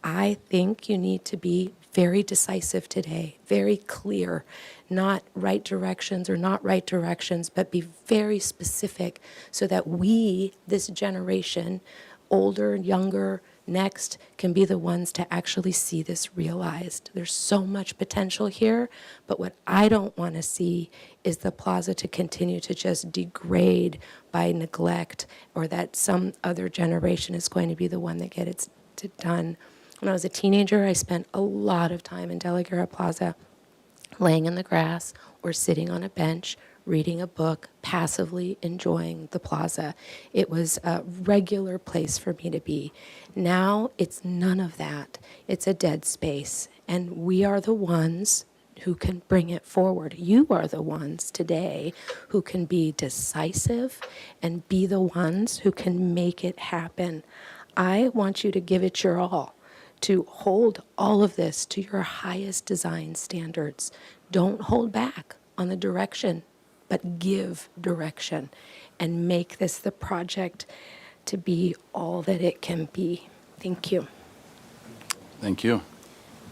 Speaker 23: I think you need to be very decisive today, very clear, not right directions or not right directions, but be very specific so that we, this generation, older, younger, next, can be the ones to actually see this realized. There's so much potential here, but what I don't want to see is the plaza to continue to just degrade by neglect, or that some other generation is going to be the one that gets it done. When I was a teenager, I spent a lot of time in De La Guerra Plaza, laying in the grass or sitting on a bench, reading a book, passively enjoying the plaza. It was a regular place for me to be. Now it's none of that. It's a dead space, and we are the ones who can bring it forward. You are the ones today who can be decisive and be the ones who can make it happen. I want you to give it your all, to hold all of this to your highest design standards. Don't hold back on the direction, but give direction and make this the project to be all that it can be. Thank you.
Speaker 1: Thank you.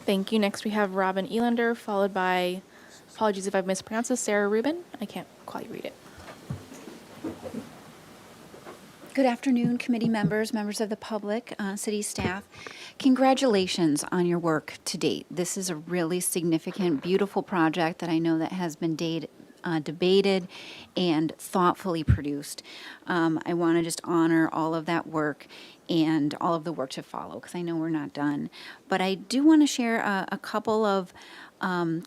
Speaker 3: Thank you. Next, we have Robin Elander, followed by, apologies if I've mispronounced this, Sarah Rubin. I can't quite read it.
Speaker 8: Good afternoon, committee members, members of the public, city staff. Congratulations on your work to date. This is a really significant, beautiful project that I know that has been debated and thoughtfully produced. I want to just honor all of that work and all of the work to follow, because I know we're not done. But I do want to share a couple of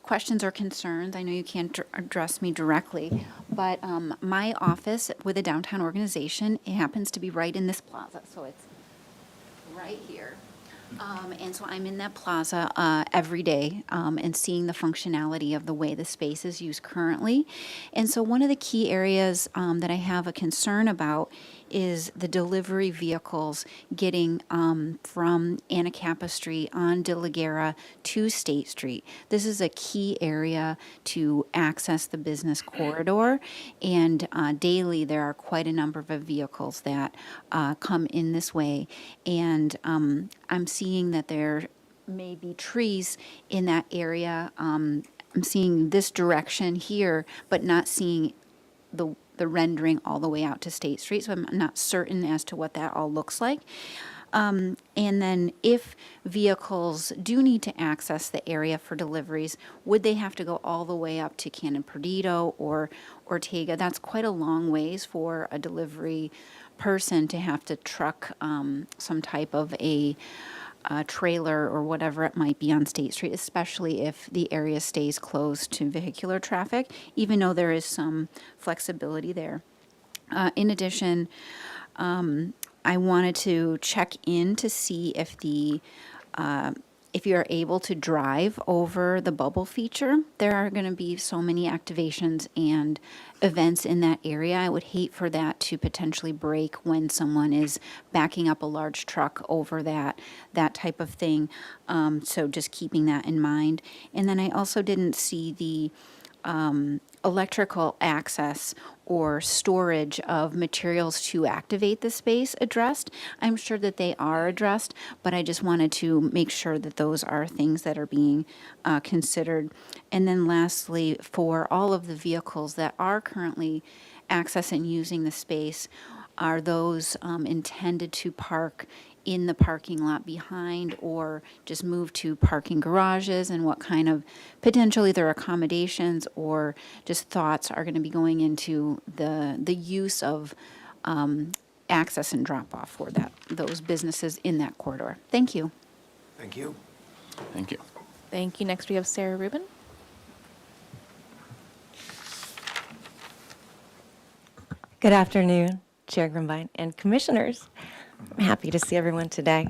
Speaker 8: questions or concerns. I know you can't address me directly, but my office with a downtown organization, it happens to be right in this plaza, so it's right here. And so I'm in that plaza every day and seeing the functionality of the way the space is used currently. And so one of the key areas that I have a concern about is the delivery vehicles getting from Anacapa Street on De La Guerra to State Street. This is a key area to access the business corridor, and daily there are quite a number of vehicles that come in this way, and I'm seeing that may be trees in that area. I'm seeing this direction here, but not seeing the rendering all the way out to State Street, so I'm not certain as to what that all looks like. And then if vehicles do need to access the area for deliveries, would they have to go all the way up to Canon Perdido or Ortega? That's quite a long ways for a delivery person to have to truck some type of a trailer or whatever it might be on State Street, especially if the area stays closed to vehicular traffic, even though there is some flexibility there. In addition, I wanted to check in to see if if you're able to drive over the bubble feature. There are going to be so many activations and events in that area. I would hate for that to potentially break when someone is backing up a large truck over that type of thing. So just keeping that in mind. And then I also didn't see the electrical access or storage of materials to activate the space addressed. I'm sure that they are addressed, but I just wanted to make sure that those are things that are being considered. And then lastly, for all of the vehicles that are currently accessing using the space, are those intended to park in the parking lot behind or just move to parking garages, and what kind of potential either accommodations or just thoughts are going to be going into the use of access and drop off for those businesses in that corridor. Thank you.
Speaker 13: Thank you.
Speaker 1: Thank you.
Speaker 3: Thank you. Next, we have Sarah Rubin.
Speaker 17: Good afternoon, Chair Grumbine and Commissioners. I'm happy to see everyone today.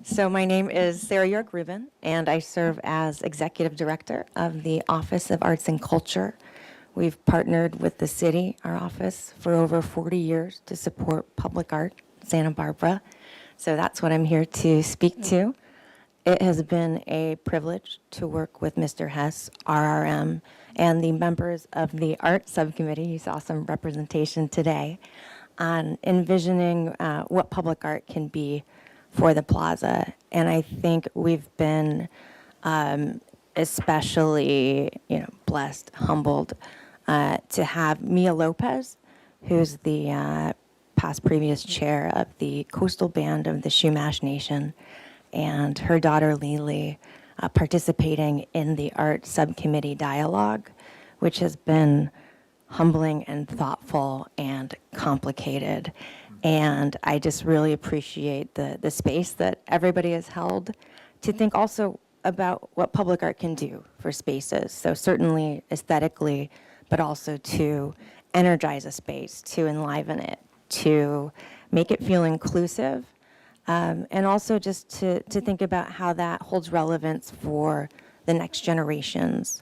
Speaker 17: So my name is Sarah York Rubin, and I serve as Executive Director of the Office of Arts and Culture. We've partnered with the city, our office, for over 40 years to support public art in Santa Barbara. So that's what I'm here to speak to. It has been a privilege to work with Mr. Hess, RRM, and the members of the Art Subcommittee. You saw some representation today on envisioning what public art can be for the plaza. And I think we've been especially blessed, humbled to have Mia Lopez, who's the previous chair of the Coastal Band of the Chumash Nation, and her daughter Lily participating in the Art Subcommittee dialogue, which has been humbling and thoughtful and complicated. And I just really appreciate the space that everybody has held to think also about what public art can do for spaces. So certainly aesthetically, but also to energize a space, to enliven it, to make it feel inclusive, and also just to think about how that holds relevance for the next generations.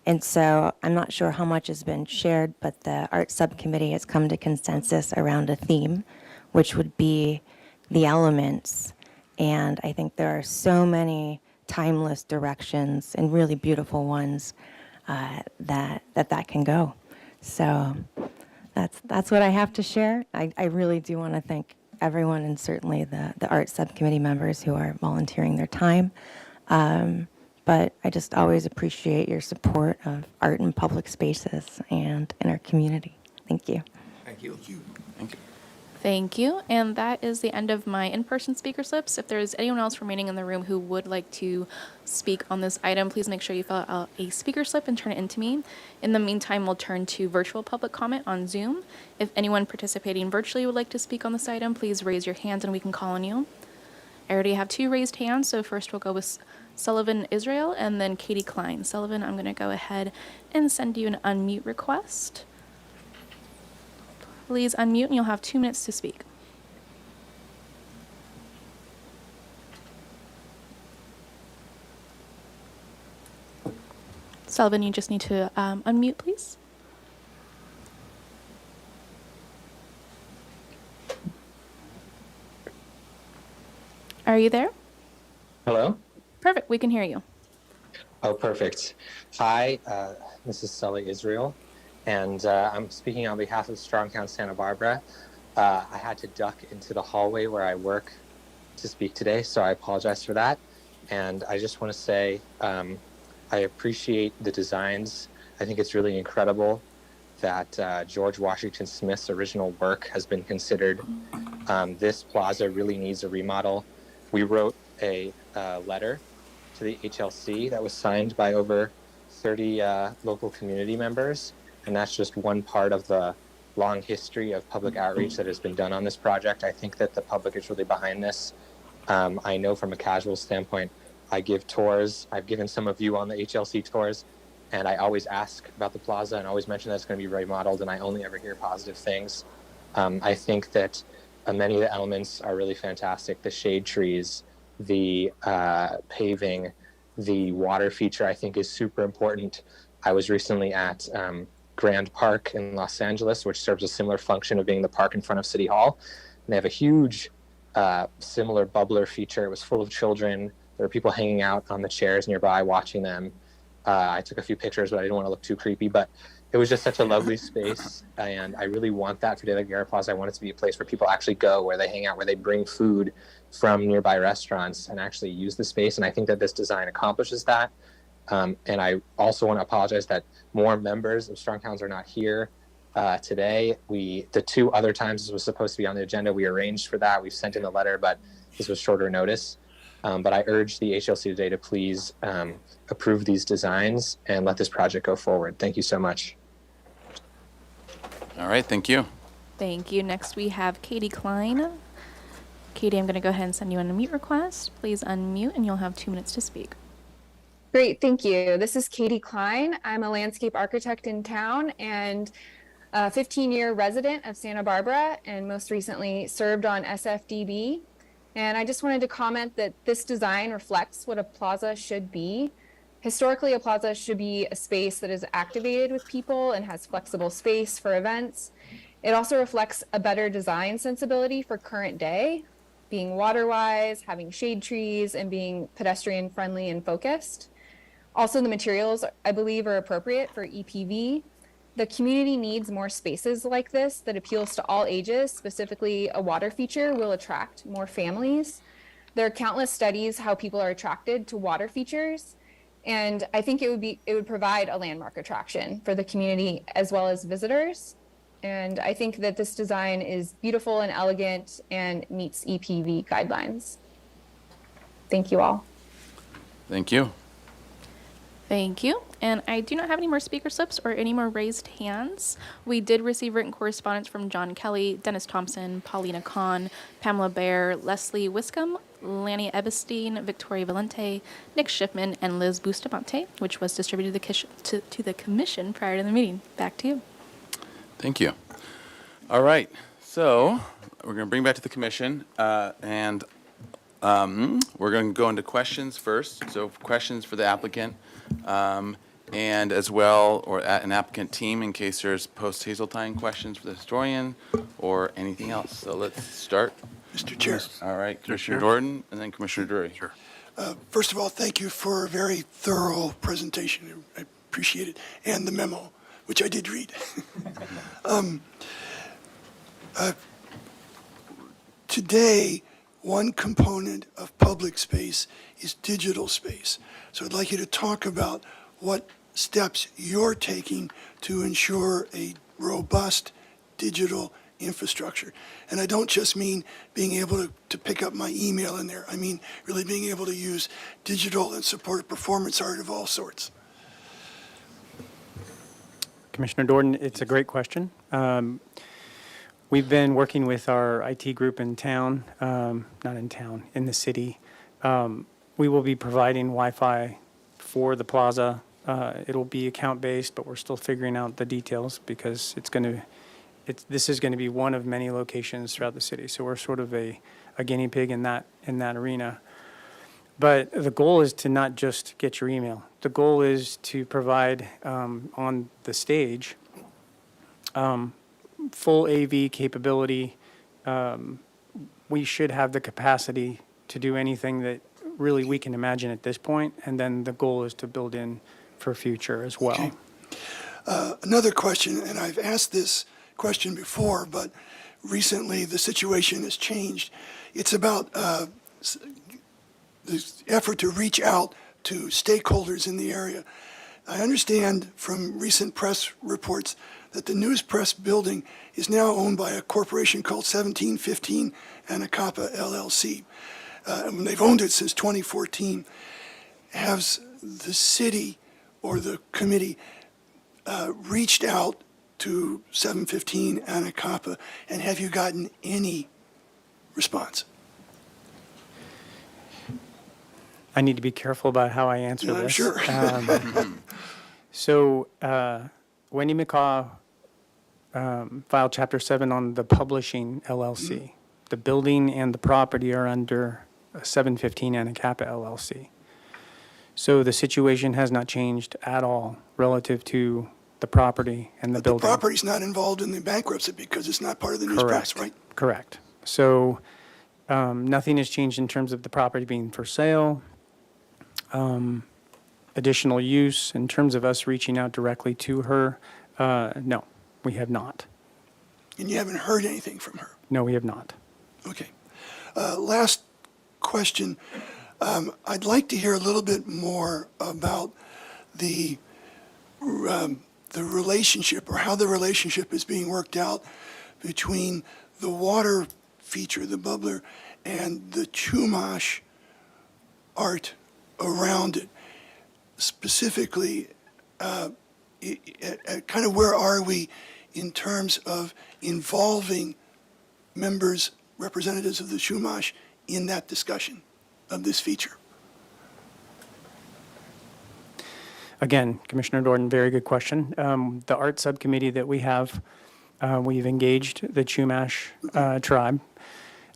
Speaker 17: And so I'm not sure how much has been shared, but the Art Subcommittee has come to consensus around a theme, which would be the elements. And I think there are so many timeless directions and really beautiful ones that can go. So that's what I have to share. I really do want to thank everyone, and certainly the Art Subcommittee members who are volunteering their time. But I just always appreciate your support of art in public spaces and in our community. Thank you.
Speaker 13: Thank you.
Speaker 1: Thank you.
Speaker 3: Thank you. And that is the end of my in-person speaker slips. If there's anyone else remaining in the room who would like to speak on this item, please make sure you fill out a speaker slip and turn it in to me. In the meantime, we'll turn to virtual public comment on Zoom. If anyone participating virtually would like to speak on this item, please raise your hand and we can call on you. I already have 2 raised hands, so first we'll go with Sullivan Israel and then Katie Klein. Sullivan, I'm going to go ahead and send you an unmute request. Please unmute and you'll have 2 minutes to speak. Sullivan, you just need to unmute, please. Are you there?
Speaker 18: Hello?
Speaker 3: Perfect, we can hear you.
Speaker 18: Oh, perfect. Hi, this is Sully Israel, and I'm speaking on behalf of Strongtown Santa Barbara. I had to duck into the hallway where I work to speak today, so I apologize for that. And I just want to say I appreciate the designs. I think it's really incredible that George Washington Smith's original work has been considered. This plaza really needs a remodel. We wrote a letter to the HLC that was signed by over 30 local community members, and that's just one part of the long history of public outreach that has been done on this project. I think that the public is really behind this. I know from a casual standpoint, I give tours. I've given some of you on the HLC tours, and I always ask about the plaza and always mention that it's going to be remodeled, and I only ever hear positive things. I think that many of the elements are really fantastic. The shade trees, the paving, the water feature, I think is super important. I was recently at Grand Park in Los Angeles, which serves a similar function of being the park in front of City Hall. And they have a huge similar bubbler feature. It was full of children. There were people hanging out on the chairs nearby watching them. I took a few pictures, but I didn't want to look too creepy. But it was just such a lovely space, and I really want that for De La Guerra Plaza. I want it to be a place where people actually go, where they hang out, where they bring food from nearby restaurants and actually use the space. And I think that this design accomplishes that. And I also want to apologize that more members of Strong Towns are not here today. The 2 other times this was supposed to be on the agenda, we arranged for that. We've sent in a letter, but this was shorter notice. But I urge the HLC today to please approve these designs and let this project go forward. Thank you so much.
Speaker 1: All right, thank you.
Speaker 3: Thank you. Next, we have Katie Klein. Katie, I'm going to go ahead and send you an unmute request. Please unmute, and you'll have 2 minutes to speak.
Speaker 7: Great, thank you. This is Katie Klein. I'm a landscape architect in town and a 15-year resident of Santa Barbara, and most recently served on SFDB. And I just wanted to comment that this design reflects what a plaza should be. Historically, a plaza should be a space that is activated with people and has flexible space for events. It also reflects a better design sensibility for current day, being water-wise, having shade trees, and being pedestrian-friendly and focused. Also, the materials, I believe, are appropriate for EPV. The community needs more spaces like this that appeals to all ages. Specifically, a water feature will attract more families. There are countless studies how people are attracted to water features, and I think it would provide a landmark attraction for the community as well as visitors. And I think that this design is beautiful and elegant and meets EPV guidelines. Thank you all.
Speaker 1: Thank you.
Speaker 3: Thank you. And I do not have any more speaker slips or any more raised hands. We did receive written correspondence from John Kelly, Dennis Thompson, Paulina Kahn, Pamela Baer, Leslie Wiscombe, Lanny Ebestein, Victoria Valente, Nick Schiffman, and Liz Bustamante, which was distributed to the commission prior to the meeting. Back to you.
Speaker 1: Thank you. All right, so we're going to bring back to the commission, and we're going to go into questions first. So questions for the applicant, and as well, or an applicant team in case there's post-Hazeltine questions for the historian or anything else. So let's start.
Speaker 10: Mr. Chair.
Speaker 1: All right, Commissioner Jordan, and then Commissioner Drury.
Speaker 10: Sure. First of all, thank you for a very thorough presentation. I appreciate it, and the memo, which I did read. Today, one component of public space is digital space. So I'd like you to talk about what steps you're taking to ensure a robust digital infrastructure. And I don't just mean being able to pick up my email in there. I mean really being able to use digital and support performance art of all sorts.
Speaker 21: Commissioner Jordan, it's a great question. We've been working with our IT group in town, not in town, in the city. We will be providing Wi-Fi for the plaza. It'll be account-based, but we're still figuring out the details because this is going to be one of many locations throughout the city. So we're sort of a guinea pig in that arena. But the goal is to not just get your email. The goal is to provide on the stage full AV capability. We should have the capacity to do anything that really we can imagine at this point, and then the goal is to build in for future as well.
Speaker 10: Okay. Another question, and I've asked this question before, but recently the situation has changed. It's about this effort to reach out to stakeholders in the area. I understand from recent press reports that the News Press building is now owned by a corporation called 1715 Anacapa LLC. And they've owned it since 2014. Has the city or the committee reached out to 715 Anacapa, and have you gotten any response?
Speaker 21: I need to be careful about how I answer
Speaker 10: Yeah, I'm
Speaker 21: this.
Speaker 10: sure.
Speaker 21: So Wendy McCaw filed Chapter 7 on the publishing LLC. The building and the property are under 715 Anacapa LLC. So the situation has not changed at all relative to the property and the
Speaker 10: But
Speaker 21: building.
Speaker 10: the property's not involved in the bankruptcy because it's not part of the News Press, right?
Speaker 21: Correct. So nothing has changed in terms of the property being for sale. Additional use, in terms of us reaching out directly to her, no, we have not.
Speaker 10: And you haven't heard anything from her?
Speaker 21: No, we have not.
Speaker 10: Okay. Last question. I'd like to hear a little bit more about the relationship, or how the relationship is being worked out between the water feature, the bubbler, and the Chumash art around it. Specifically, kind of where are we in terms of involving members, representatives of the Chumash in that discussion of this feature?
Speaker 21: Again, Commissioner Jordan, very good question. The art subcommittee that we have, we've engaged the Chumash tribe.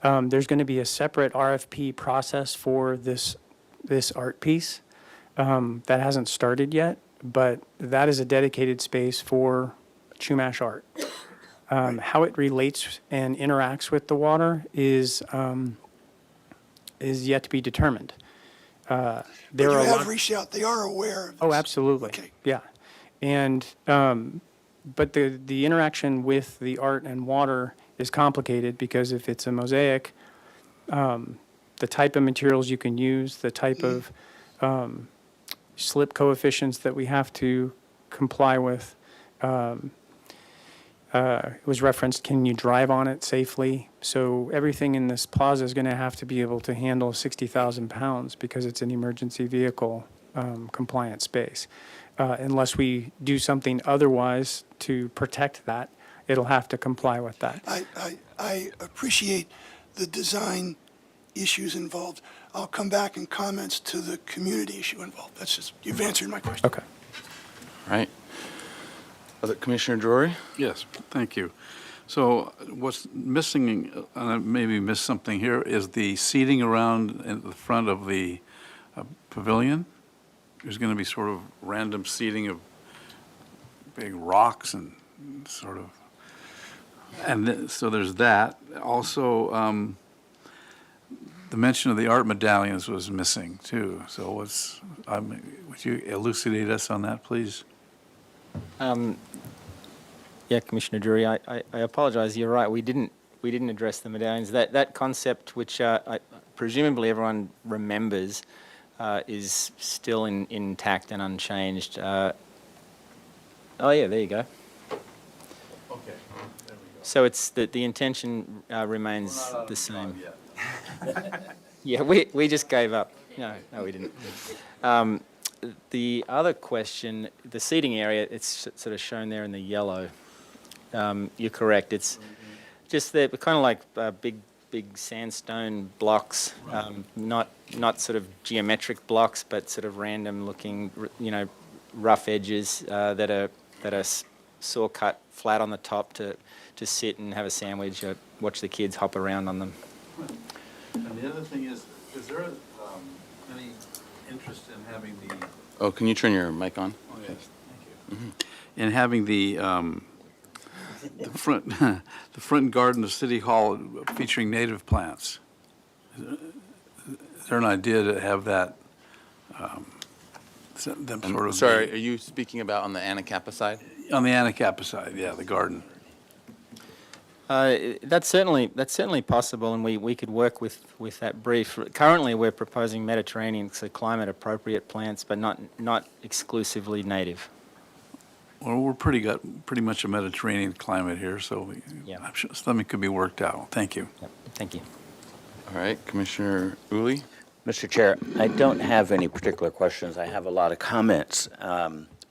Speaker 21: There's going to be a separate RFP process for this art piece. That hasn't started yet, but that is a dedicated space for Chumash art. How it relates and interacts with the water is yet to be determined.
Speaker 10: But
Speaker 21: There
Speaker 10: you
Speaker 21: are a
Speaker 10: have
Speaker 21: lot.
Speaker 10: reached out, they are aware of this.
Speaker 21: Oh, absolutely.
Speaker 10: Okay.
Speaker 21: Yeah. And, but the interaction with the art and water is complicated because if it's a mosaic, the type of materials you can use, the type of slip coefficients that we have to comply with. It was referenced, can you drive on it safely? So everything in this plaza is going to have to be able to handle 60,000 pounds because it's an emergency vehicle compliant space. Unless we do something otherwise to protect that, it'll have to comply with that.
Speaker 10: I appreciate the design issues involved. I'll come back in comments to the community issue involved. That's just, you've answered my question.
Speaker 21: Okay.
Speaker 1: Right. Commissioner Drury?
Speaker 4: Yes, thank you. So what's missing, and I maybe missed something here, is the seating around in the front of the pavilion. There's going to be sort of random seating of big rocks and sort of, and so there's that. Also, the mention of the art medallions was missing too. So would you elucidate us on that, please?
Speaker 2: Yeah, Commissioner Drury, I apologize. You're right. We didn't address the medallions. That concept, which presumably everyone remembers, is still intact and unchanged. Oh yeah, there you go.
Speaker 4: Okay.
Speaker 2: So it's the intention remains the same. Yeah, we just gave up. No, we didn't. The other question, the seating area, it's sort of shown there in the yellow. You're correct. It's just they're kind of like big sandstone blocks, not sort of geometric blocks, but sort of random looking, rough edges that are saw cut flat on the top to sit and have a sandwich or watch the kids hop around on them.
Speaker 4: And the other thing is there any interest in having the...
Speaker 1: Oh, can you turn your mic on?
Speaker 4: Oh, yes, thank you. In having the front garden of City Hall featuring native plants? Is there an idea to have that, them sort of...
Speaker 1: Sorry, are you speaking about on the Anacapa side?
Speaker 4: On the Anacapa side, yeah, the garden.
Speaker 2: That's certainly possible, and we could work with that brief. Currently, we're proposing Mediterranean, so climate-appropriate plants, but not exclusively native.
Speaker 4: Well, got pretty much a Mediterranean climate here, so I'm sure something could be worked out. Thank you.
Speaker 2: Yep. Thank you.
Speaker 1: All right, Commissioner Uli?
Speaker 6: Mr. Chair, I don't have any particular questions. I have a lot of comments.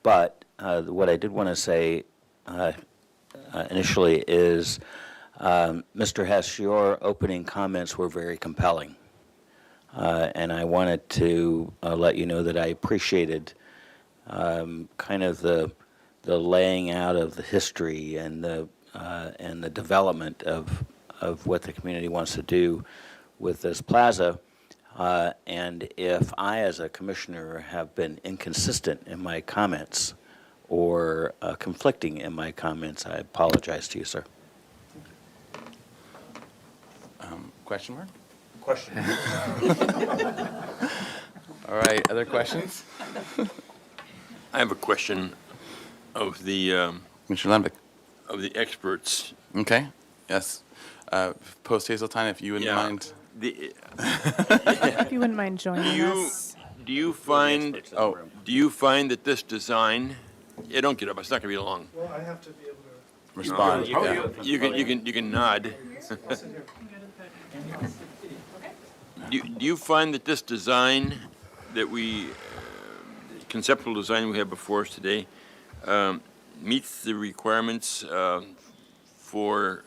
Speaker 6: But what I did want to say initially is, Mr. Hess, your opening comments were very compelling. And I wanted to let you know that I appreciated kind of the laying out of the history and the development of what the community wants to do with this plaza. And if I, as a commissioner, have been inconsistent in my comments or conflicting in my comments, I apologize to you, sir.
Speaker 1: Question mark?
Speaker 6: Question.
Speaker 1: All right, other questions?
Speaker 9: I have a question of the
Speaker 1: Commissioner Lenvick.
Speaker 9: of the experts.
Speaker 1: Okay, yes. Post Hazeltine, if you wouldn't
Speaker 9: Yeah.
Speaker 1: mind.
Speaker 20: If you wouldn't mind joining us.
Speaker 9: Do you find that this design? Yeah, don't get up. It's not going to be long.
Speaker 10: Well, I have to be able to.
Speaker 1: Respond.
Speaker 9: You can nod. Do you find that this design that conceptual design we have before us today, meets the requirements for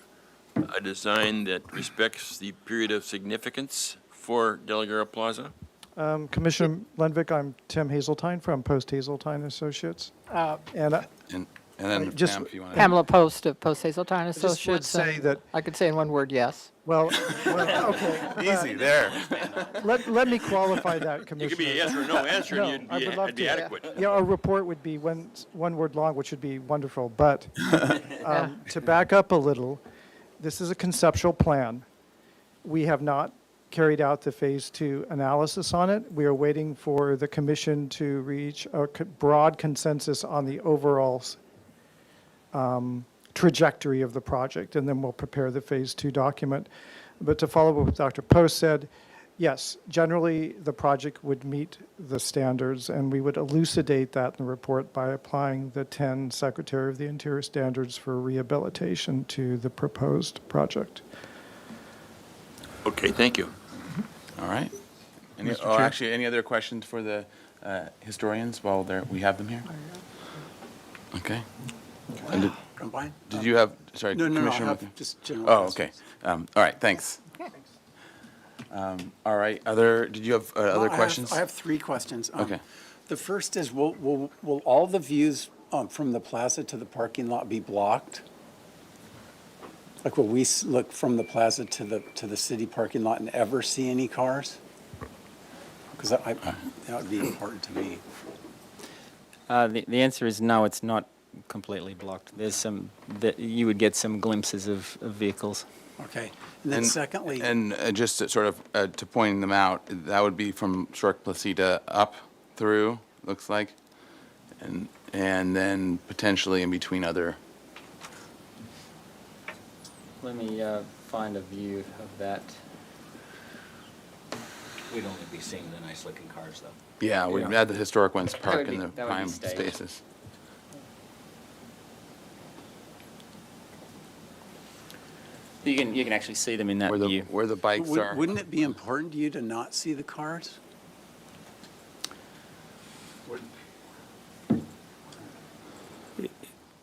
Speaker 9: a design that respects the period of significance for De La Guerra Plaza?
Speaker 5: Commissioner Lenvick, I'm Tim Hazeltine from Post Hazeltine Associates.
Speaker 1: And then
Speaker 5: just
Speaker 1: Pam, if you want to.
Speaker 14: Pamela Post of Post Hazeltine
Speaker 5: just would
Speaker 14: Associates.
Speaker 5: say that.
Speaker 14: I could say in one word, yes.
Speaker 5: Well, okay.
Speaker 1: Easy, there.
Speaker 5: Let me qualify that, Commissioner.
Speaker 9: It could be a yes or no answer, and
Speaker 5: I would love
Speaker 9: it'd be
Speaker 5: to.
Speaker 9: adequate.
Speaker 5: Yeah, our report would be one word long, which would be wonderful. But to back up a little, this is a conceptual plan. We have not carried out the Phase 2 analysis on it. We are waiting for the commission to reach a broad consensus on the overall trajectory of the project, and then we'll prepare the Phase 2 document. But to follow what Dr. Post said, yes, generally the project would meet the standards, and we would elucidate that in the report by applying the 10 Secretary of the Interior standards for rehabilitation to the proposed project.
Speaker 9: Okay, thank you.
Speaker 1: All right.
Speaker 4: Mr. Chair?
Speaker 1: Actually, any other questions for the historians while we have them here? Okay. And
Speaker 19: Combine?
Speaker 1: did you have, sorry,
Speaker 19: No, I
Speaker 1: Commissioner?
Speaker 19: have just general
Speaker 1: Oh,
Speaker 19: questions.
Speaker 1: okay. All right, thanks. All right, did you have other
Speaker 19: Well,
Speaker 1: questions?
Speaker 19: I have three questions.
Speaker 1: Okay.
Speaker 19: The first is, will all the views from the plaza to the parking lot be blocked? Like, will we look from the plaza to the city parking lot and ever see any cars? Because that would be important to me.
Speaker 2: The answer is no, it's not completely blocked. There's you would get some glimpses of vehicles.
Speaker 19: Okay. And then secondly.
Speaker 1: And just to sort of to point them out, that would be from Stork Placida up through, looks like, and then potentially in between other.
Speaker 2: Let me find a view of that.
Speaker 6: We'd only be seeing the nice-looking cars, though.
Speaker 1: Yeah, we had the historic ones parked in the
Speaker 2: that would be
Speaker 1: prime
Speaker 2: staged.
Speaker 1: spaces.
Speaker 2: You can actually see them in that view.
Speaker 1: Where the bikes are.
Speaker 19: Wouldn't it be important to you to not see the cars?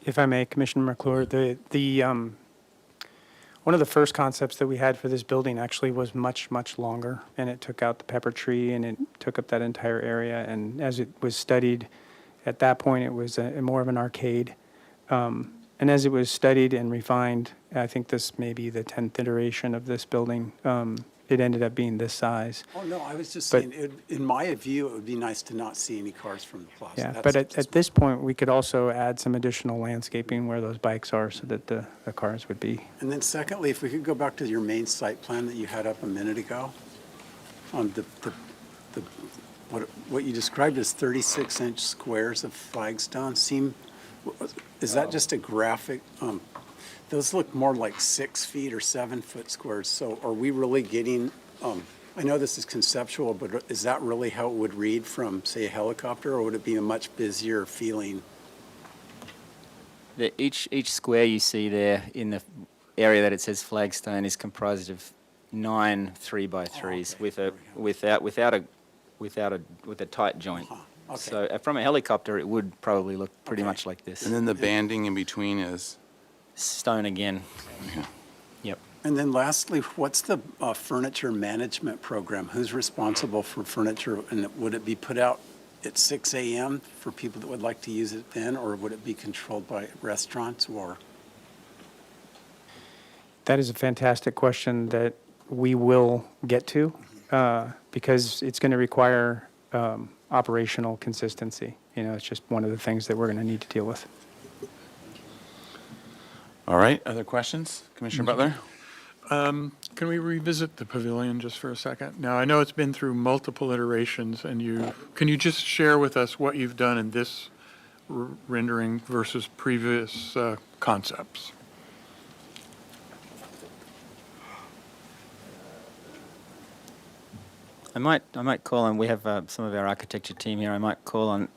Speaker 21: If I may, Commissioner McClure, one of the first concepts that we had for this building actually was much, much longer, and it took out the pepper tree, and it took up that entire area. And as it was studied, at that point, it was more of an arcade. And as it was studied and refined, I think this may be the 10th iteration of this building. It ended up being this size.
Speaker 19: Oh, no, I was just
Speaker 21: But-
Speaker 19: saying, in my view, it would be nice to not see any cars from the plaza.
Speaker 21: Yeah,
Speaker 19: That's
Speaker 21: but at
Speaker 19: just-
Speaker 21: this point, we could also add some additional landscaping where those bikes are so that the cars would be.
Speaker 19: And then secondly, if we could go back to your main site plan that you had up a minute ago, what you described as 36-inch squares of flagstone is that just a graphic Those look more like 6 feet or 7 foot squares. So are we really getting, I know this is conceptual, but is that really how it would read from, say, a helicopter, or would it be a much busier feeling?
Speaker 2: Each square you see there in the area that it says flagstone is comprised of 9 3x3s with a tight joint.
Speaker 19: Okay.
Speaker 2: So from a helicopter, it would probably look pretty much like this.
Speaker 1: And then the banding in between is?
Speaker 2: Stone again. Yep.
Speaker 19: And then lastly, what's the furniture management program? Who's responsible for furniture? And would it be put out at 6 a.m. for people that would like to use it then, or would it be controlled by restaurants or?
Speaker 21: That is a fantastic question that we will get to because it's going to require operational consistency. You know, it's just one of the things that we're going to need to deal with.
Speaker 1: All right, other questions? Commissioner Butler?
Speaker 11: Can we revisit the pavilion just for a second? Now, I know it's been through multiple iterations, and can you just share with us what you've done in this rendering versus previous concepts?
Speaker 2: I might call on. We have some of our architecture team here. I might call on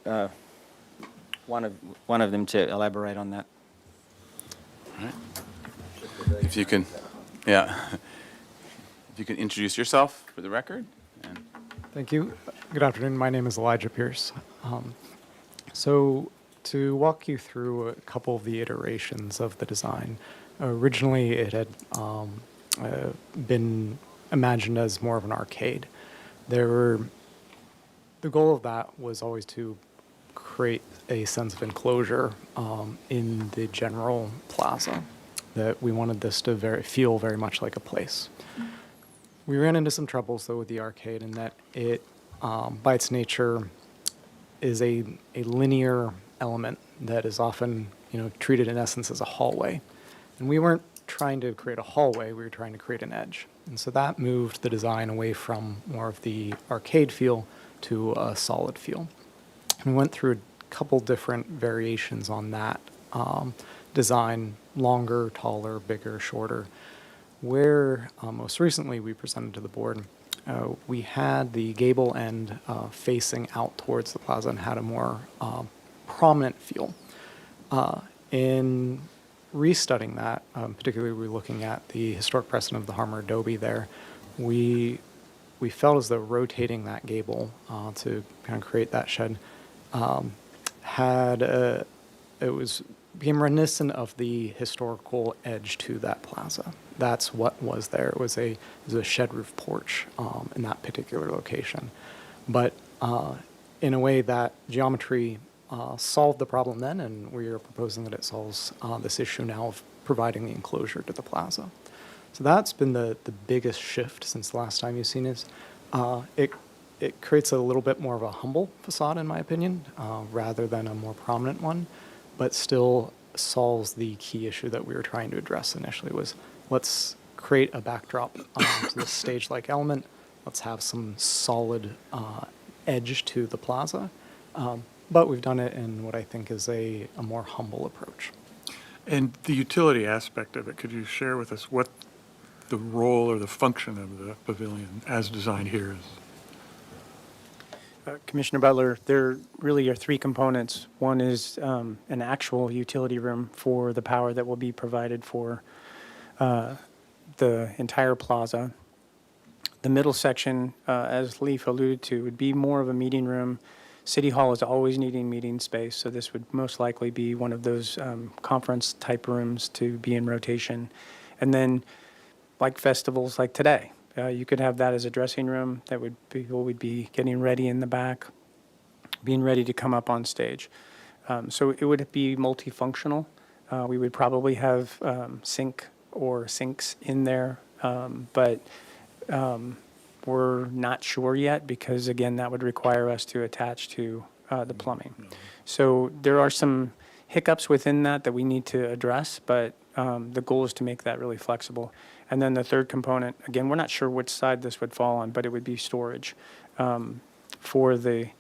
Speaker 2: one of them to elaborate on that.
Speaker 1: All right. If you can, yeah. If you can introduce yourself for the record.
Speaker 15: Thank you. Good afternoon. My name is Elijah Pierce. So to walk you through a couple of the iterations of the design, originally it had been imagined as more of an arcade. The goal of that was always to create a sense of enclosure in the general plaza, that we wanted this to feel very much like a place. We ran into some troubles, though, with the arcade in that it, by its nature, is a linear element that is often, treated in essence as a hallway. And we weren't trying to create a hallway, we were trying to create an edge. And so that moved the design away from more of the arcade feel to a solid feel. And we went through a couple different variations on that design, longer, taller, bigger, shorter. Where most recently we presented to the board, we had the gable end facing out towards the plaza and had a more prominent feel. In restudying that, particularly we were looking at the historic precedent of the Harmer Adobe there, we felt as though rotating that gable to kind of create that shed became reminiscent of the historical edge to that plaza. That's what was there. It was a shed roof porch in that particular location. But in a way, that geometry solved the problem then, and we are proposing that it solves this issue now of providing the enclosure to the plaza. So that's been the biggest shift since the last time you've seen it. It creates a little bit more of a humble facade, in my opinion, rather than a more prominent one, but still solves the key issue that we were trying to address initially, was let's create a backdrop to this stage-like element. Let's have some solid edge to the plaza. But we've done it in what I think is a more humble approach.
Speaker 11: And the utility aspect of it, could you share with us what the role or the function of the pavilion as designed here is?
Speaker 21: Commissioner Butler, there really are 3 components. One is an actual utility room for the power that will be provided for the entire plaza. The middle section, as Leif alluded to, would be more of a meeting room. City Hall is always needing meeting space, so this would most likely be one of those conference-type rooms to be in rotation. And then, like festivals like today, you could have that as a dressing room that people would be getting ready in the back, being ready to come up on stage. So it would be multifunctional. We would probably have sink or sinks in there, but we're not sure yet because, again, that would require us to attach to the plumbing. So there are some hiccups within that we need to address, but the goal is to make that really flexible. And then the third component, again, we're not sure which side this would fall on, but it would be storage for the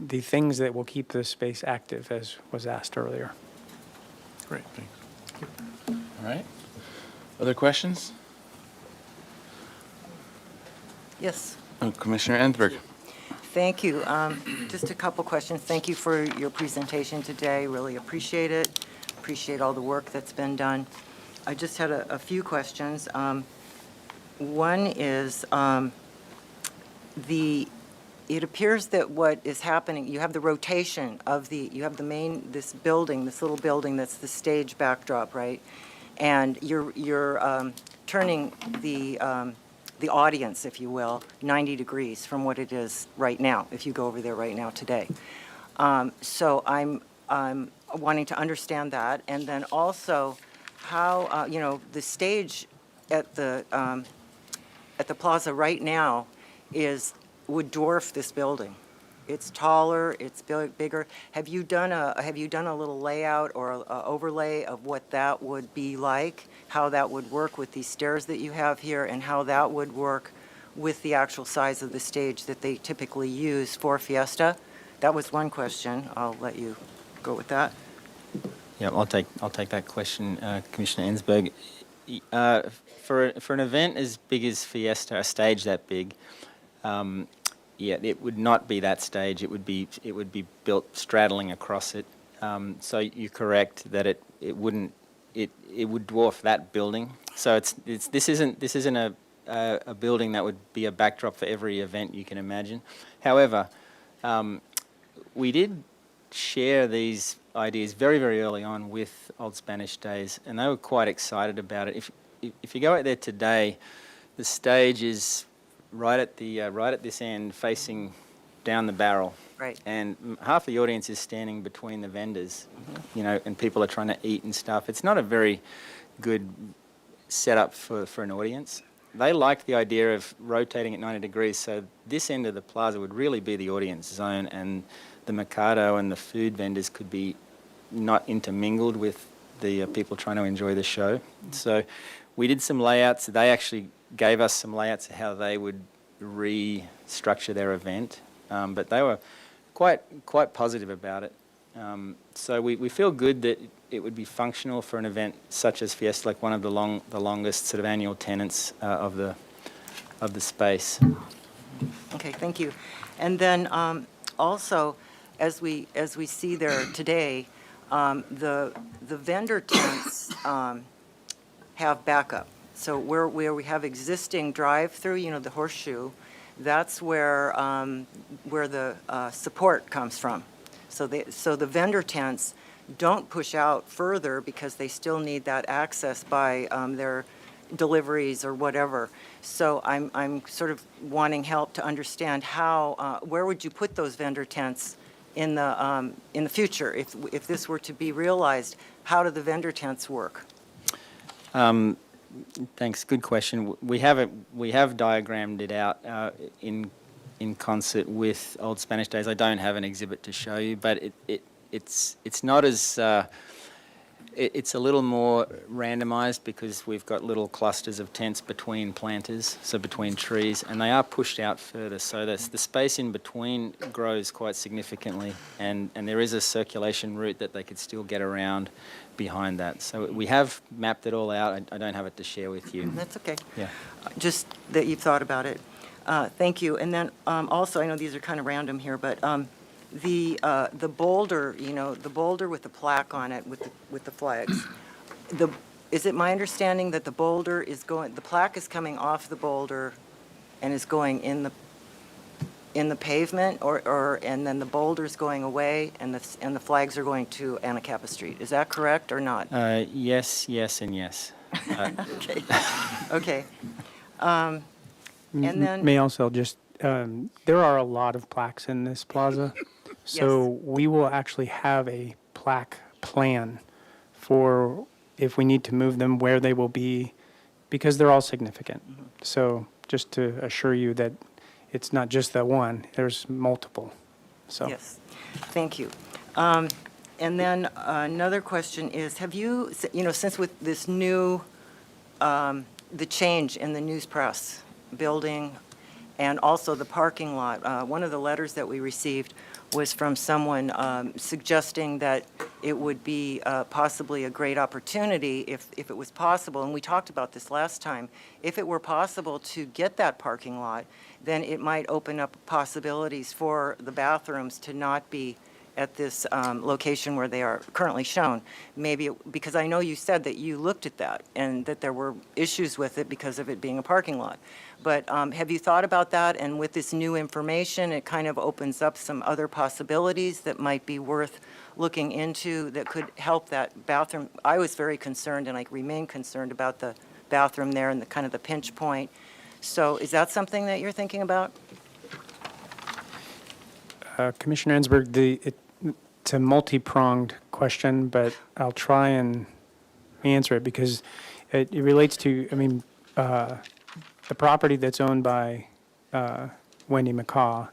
Speaker 21: things that will keep this space active, as was asked earlier.
Speaker 11: Great, thanks.
Speaker 1: All right. Other questions?
Speaker 12: Yes.
Speaker 1: Oh, Commissioner Ensberg.
Speaker 12: Thank you. Just a couple questions. Thank you for your presentation today. Really appreciate it. Appreciate all the work that's been done. I just had a few questions. One is it appears that what is happening, you have the rotation of you have the main, this building, this little building that's the stage backdrop, right? And you're turning the audience, if you will, 90 degrees from what it is right now, if you go over there right now today. So I'm wanting to understand that, and then also how, the stage at the plaza right now would dwarf this building. It's taller, it's bigger. Have you done a little layout or a overlay of what that would be like? How that would work with these stairs that you have here, and how that would work with the actual size of the stage that they typically use for Fiesta? That was one question. I'll let you go with that.
Speaker 2: Yeah, I'll take that question, Commissioner Ensberg. For an event as big as Fiesta, a stage that big, it would not be that stage. It would be built straddling across it. So you're correct that it would dwarf that building. So this isn't a building that would be a backdrop for every event you can imagine. However, we did share these ideas very, very early on with Old Spanish Days, and they were quite excited about it. If you go out there today, the stage is right at this end, facing down the barrel.
Speaker 12: Right.
Speaker 2: And half the audience is standing between the vendors, and people are trying to eat and stuff. It's not a very good setup for an audience. They liked the idea of rotating at 90 degrees, so this end of the plaza would really be the audience zone, and the Mercado and the food vendors could be not intermingled with the people trying to enjoy the show. So we did some layouts. They actually gave us some layouts of how they would restructure their event, but they were quite positive about it. So we feel good that it would be functional for an event such as Fiesta, like one of the longest sort of annual tenants of the space.
Speaker 12: Okay, thank you. And then also, as we see there today, the vendor tents have backup. So where we have existing drive-through, the horseshoe, that's where the support comes from. So the vendor tents don't push out further because they still need that access by their deliveries or whatever. So I'm sort of wanting help to understand how where would you put those vendor tents in the future if this were to be realized? How do the vendor tents work?
Speaker 2: Thanks. Good question. We have diagrammed it out in concert with Old Spanish Days. I don't have an exhibit to show you, but it's not as it's a little more randomized because we've got little clusters of tents between planters, so between trees, and they are pushed out further. So the space in between grows quite significantly, and there is a circulation route that they could still get around behind that. So we have mapped it all out. I don't have it to share with you.
Speaker 12: That's okay.
Speaker 2: Yeah.
Speaker 12: Just that you've thought about it. Thank you. And then also, I know these are kind of random here, but the boulder, the boulder with the plaque on it with the flags. Is it my understanding that the plaque is coming off the boulder and is going in the pavement, and then the boulder's going away and the flags are going to Anacapa Street? Is that correct or not?
Speaker 2: Yes, and yes.
Speaker 12: Okay. Okay. And then
Speaker 21: May also just, there are a lot of plaques in this plaza. So we will actually have a plaque plan for if we need to move them, where they will be, because they're all significant. So just to assure you that it's not just that one, there's multiple. So.
Speaker 12: Yes, thank you. And then another question is, have you, since with this new, the change in the news press building and also the parking lot, one of the letters that we received was from someone suggesting that it would be possibly a great opportunity if it was possible, and we talked about this last time, if it were possible to get that parking lot, then it might open up possibilities for the bathrooms to not be at this location where they are currently shown. Maybe, because I know you said that you looked at that and that there were issues with it because of it being a parking lot. But have you thought about that? And with this new information, it kind of opens up some other possibilities that might be worth looking into that could help that bathroom. I was very concerned, and I remain concerned about the bathroom there and the kind of the pinch point. So is that something that you're thinking about?
Speaker 21: Commissioner Ensberg, it's a multi-pronged question, but I'll try and answer it because it relates to, the property that's owned by Wendy McCaw.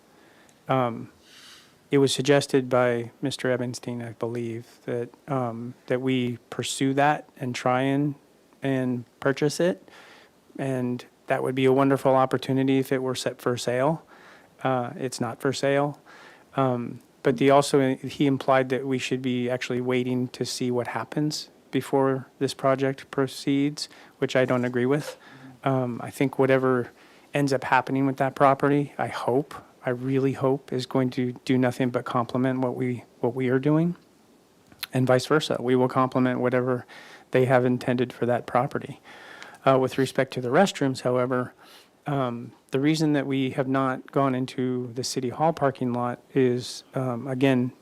Speaker 21: It was suggested by Mr. Ebenstein, I believe, that that we pursue that and try and purchase it, and that would be a wonderful opportunity if it were set for sale. It's not for sale. But he implied that we should be actually waiting to see what happens before this project proceeds, which I don't agree with. I think whatever ends up happening with that property, I really hope, is going to do nothing but complement what we are doing, and vice versa. We will complement whatever they have intended for that property. With respect to the restrooms, however, the reason that we have not gone into the City Hall parking lot is, again,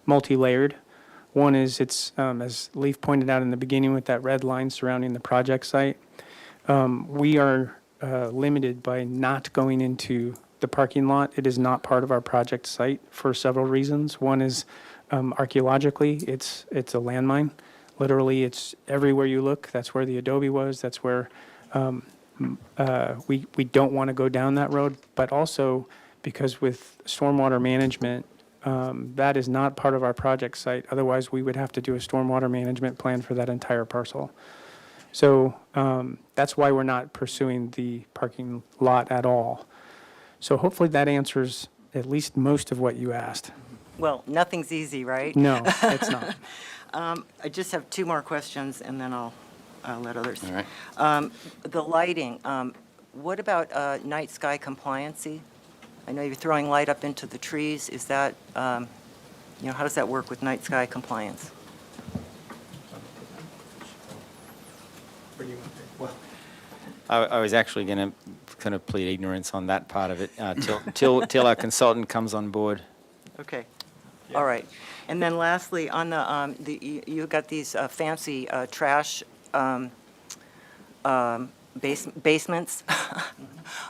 Speaker 21: multi-layered. One is it's, as Leif pointed out in the beginning with that red line surrounding the project site, we are limited by not going into the parking lot. It is not part of our project site for several reasons. One is archaeologically, it's a landmine. Literally, it's everywhere you look. That's where the adobe was. That's where we don't want to go down that road. But also because with stormwater management, that is not part of our project site. Otherwise, we would have to do a stormwater management plan for that entire parcel. So that's why we're not pursuing the parking lot at all. So hopefully that answers at least most of what you asked.
Speaker 12: Well, nothing's easy, right?
Speaker 21: No, it's not.
Speaker 12: I just have two more questions, and then I'll let others.
Speaker 1: All right.
Speaker 12: The lighting, what about night sky compliancy? I know you're throwing light up into the trees. Is that, how does that work with night sky compliance?
Speaker 2: I was actually going to kind of plead ignorance on that part of it till our consultant comes on board.
Speaker 12: Okay, all right. And then lastly, on you got these fancy trash basements,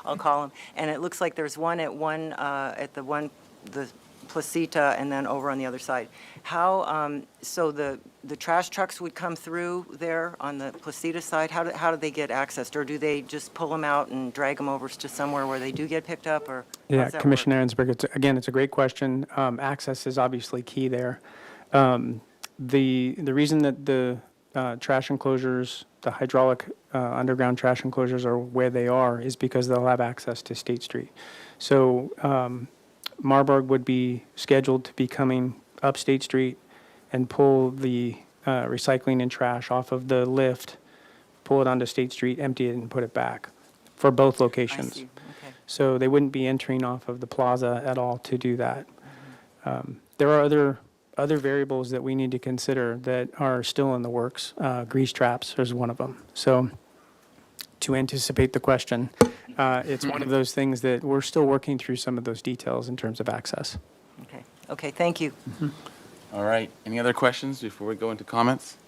Speaker 12: I'll call them, and it looks like there's one at the Placita, and then over on the other side. How, so the trash trucks would come through there on the Placita side? How do they get accessed? Or do they just pull them out and drag them over to somewhere where they do get picked up, or?
Speaker 21: Yeah, Commissioner Ensberg, it's a great question. Access is obviously key there. The reason that the trash enclosures, the hydraulic underground trash enclosures are where they are is because they'll have access to State Street. So Marburg would be scheduled to be coming up State Street and pull the recycling and trash off of the lift, pull it onto State Street, empty it, and put it back for both locations.
Speaker 12: I see. Okay.
Speaker 21: So they wouldn't be entering off of the plaza at all to do that. There are other variables that we need to consider that are still in the works. Grease traps is one of them. So to anticipate the question, it's one of those things that we're still working through some of those details in terms of access.
Speaker 12: Okay, thank you.
Speaker 1: All right. Any other questions before we go into comments?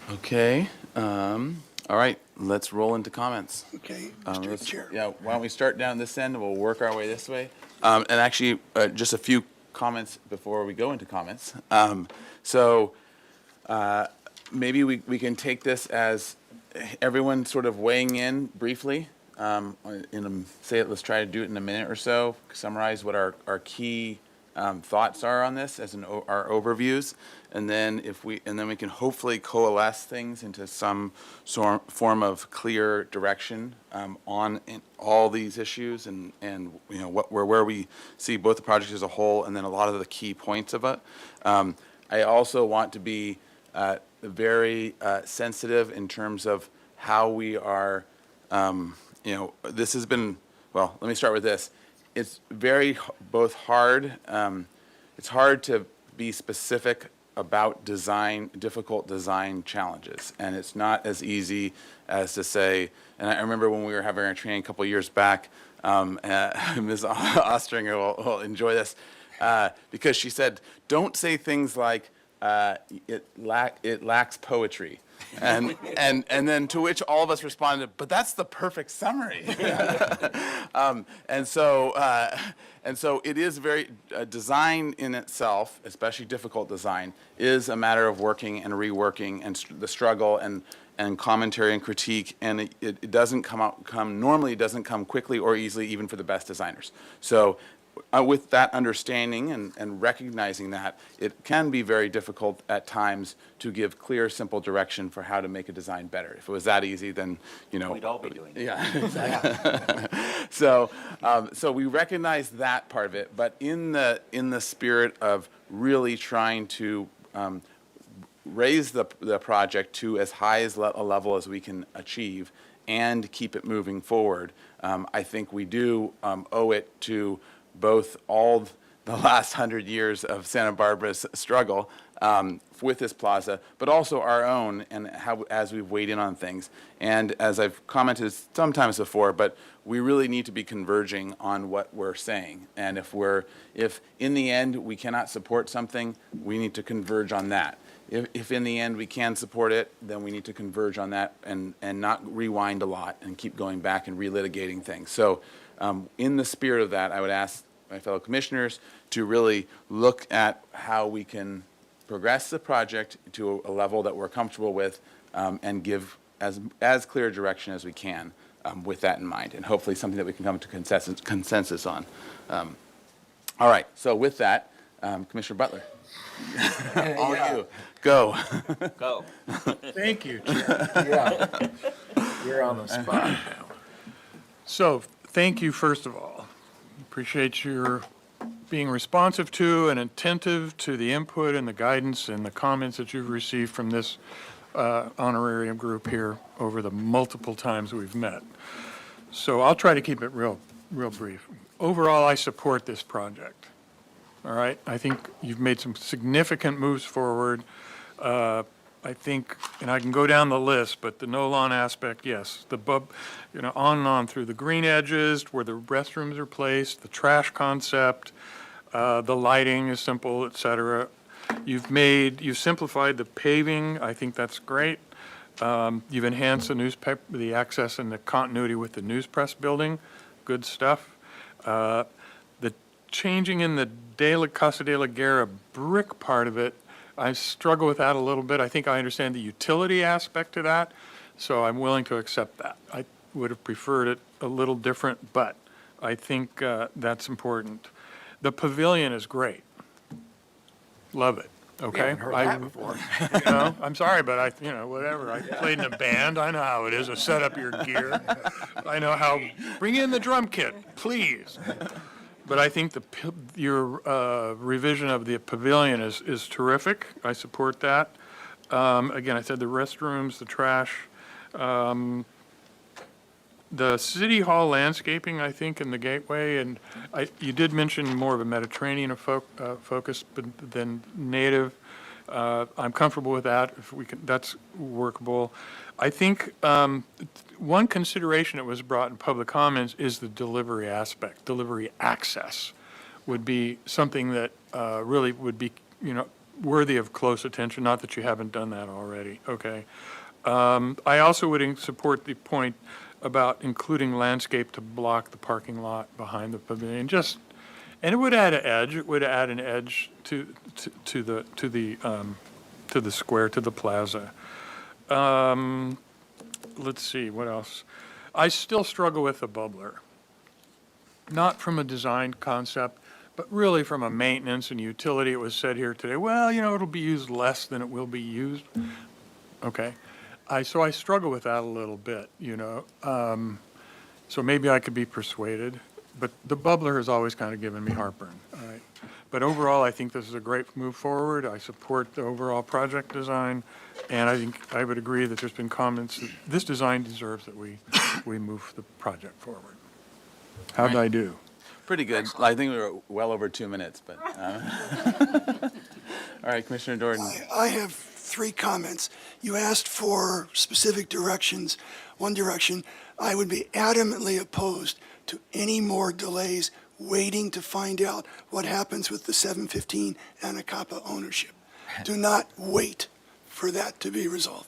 Speaker 1: Okay. All right. Let's roll into comments.
Speaker 10: Okay, Mr. Chair.
Speaker 1: Yeah. Why don't we start down this end and we'll work our way this way? And actually, just a few comments before we go into comments. Maybe we can take this as everyone sort of weighing in briefly. Let's try to do it in a minute or so. Summarize what our key thoughts are on this as our overviews, and then we can hopefully coalesce things into some form of clear direction on all these issues, and you know where we see both the project as a whole, and then a lot of the key points of it. I also want to be very sensitive in terms of how we are. You know, this has been, well, let me start with this. It's both hard. It's hard to be specific about difficult design challenges, and it's not as easy as to say. And I remember when we were having our training a couple of years back, Ms. Ostringer will enjoy this because she said, "Don't say things like it lacks poetry." And then to which all of us responded, "But that's the perfect summary." And so it is very design in itself, especially difficult design, is a matter of working and reworking and the struggle and commentary and critique, and it doesn't normally it doesn't come quickly or easily, even for the best designers. So with that understanding and recognizing that, it can be very difficult at times to give clear, simple direction for how to make a design better. If it was that easy, then, you know.
Speaker 6: We'd all be doing it.
Speaker 1: Yeah, exactly. So we recognize that part of it, but in the spirit of really trying to raise the project to as high as a level as we can achieve and keep it moving forward, I think we do owe it to both all the last 100 years of Santa Barbara's struggle with this plaza, but also our own, and how as we've weighed in on things. And as I've commented sometimes before, but we really need to be converging on what we're saying. And if in the end we cannot support something, we need to converge on that. If in the end we can support it, then we need to converge on that and not rewind a lot and keep going back and relitigating things. So in the spirit of that, I would ask my fellow commissioners to really look at how we can progress the project to a level that we're comfortable with, and give as clear direction as we can with that in mind, and hopefully something that we can come to consensus on. All right, so with that, Commissioner Butler, all you, go.
Speaker 6: Go.
Speaker 11: Thank you, Chair.
Speaker 13: Yeah. You're on the spot now.
Speaker 11: So, thank you, first of all. Appreciate your being responsive to and attentive to the input and the guidance and the comments that you've received from this honorarium group here over the multiple times we've met. So I'll try to keep it real brief. Overall, I support this project. All right? I think you've made some significant moves forward. I think, and I can go down the list, but the no lawn aspect, yes. On and on through the green edges, where the restrooms are placed, the trash concept, the lighting is simple, et cetera. You've simplified the paving. I think that's great. You've enhanced the access and the continuity with the news press building. Good stuff. The changing in the Casa de la Guerra brick part of it, I struggle with that a little bit. I think I understand the utility aspect to that, so I'm willing to accept that. I would have preferred it a little different, but I think that's important. The pavilion is great. Love it. Okay?
Speaker 13: Haven't heard that before.
Speaker 11: I'm sorry, but whatever. I played in a band. I know how it is to set up your gear. I know how. Bring in the drum kit, please. But I think your revision of the pavilion is terrific. I support that. Again, I said the restrooms, the trash, the city hall landscaping, I think, in the gateway, and you did mention more of a Mediterranean focus than native. I'm comfortable with that. If we can, that's workable. I think one consideration that was brought in public comments is the delivery aspect. Delivery access would be something that really would be, worthy of close attention. Not that you haven't done that already. Okay. I also would support the point about including landscape to block the parking lot behind the pavilion. And it would add an edge. It would add an edge to the square, to the plaza. Let's see, what else? I still struggle with the bubbler. Not from a design concept, But really, from a maintenance and utility, it was said here today, well, it'll be used less than it will be used. Okay. So I struggle with that a little bit, So maybe I could be persuaded, but the bubbler has always kind of given me heartburn, all right? But overall, I think this is a great move forward. I support the overall project design, and I think I would agree that there's been comments that this design deserves that we move the project forward. How'd I do?
Speaker 1: Pretty good. I think we were well over 2 minutes, but. All right, Commissioner Jordan.
Speaker 10: I have 3 comments. You asked for specific directions. One direction, I would be adamantly opposed to any more delays waiting to find out what happens with the 715 Anacapa ownership. Do not wait for that to be resolved.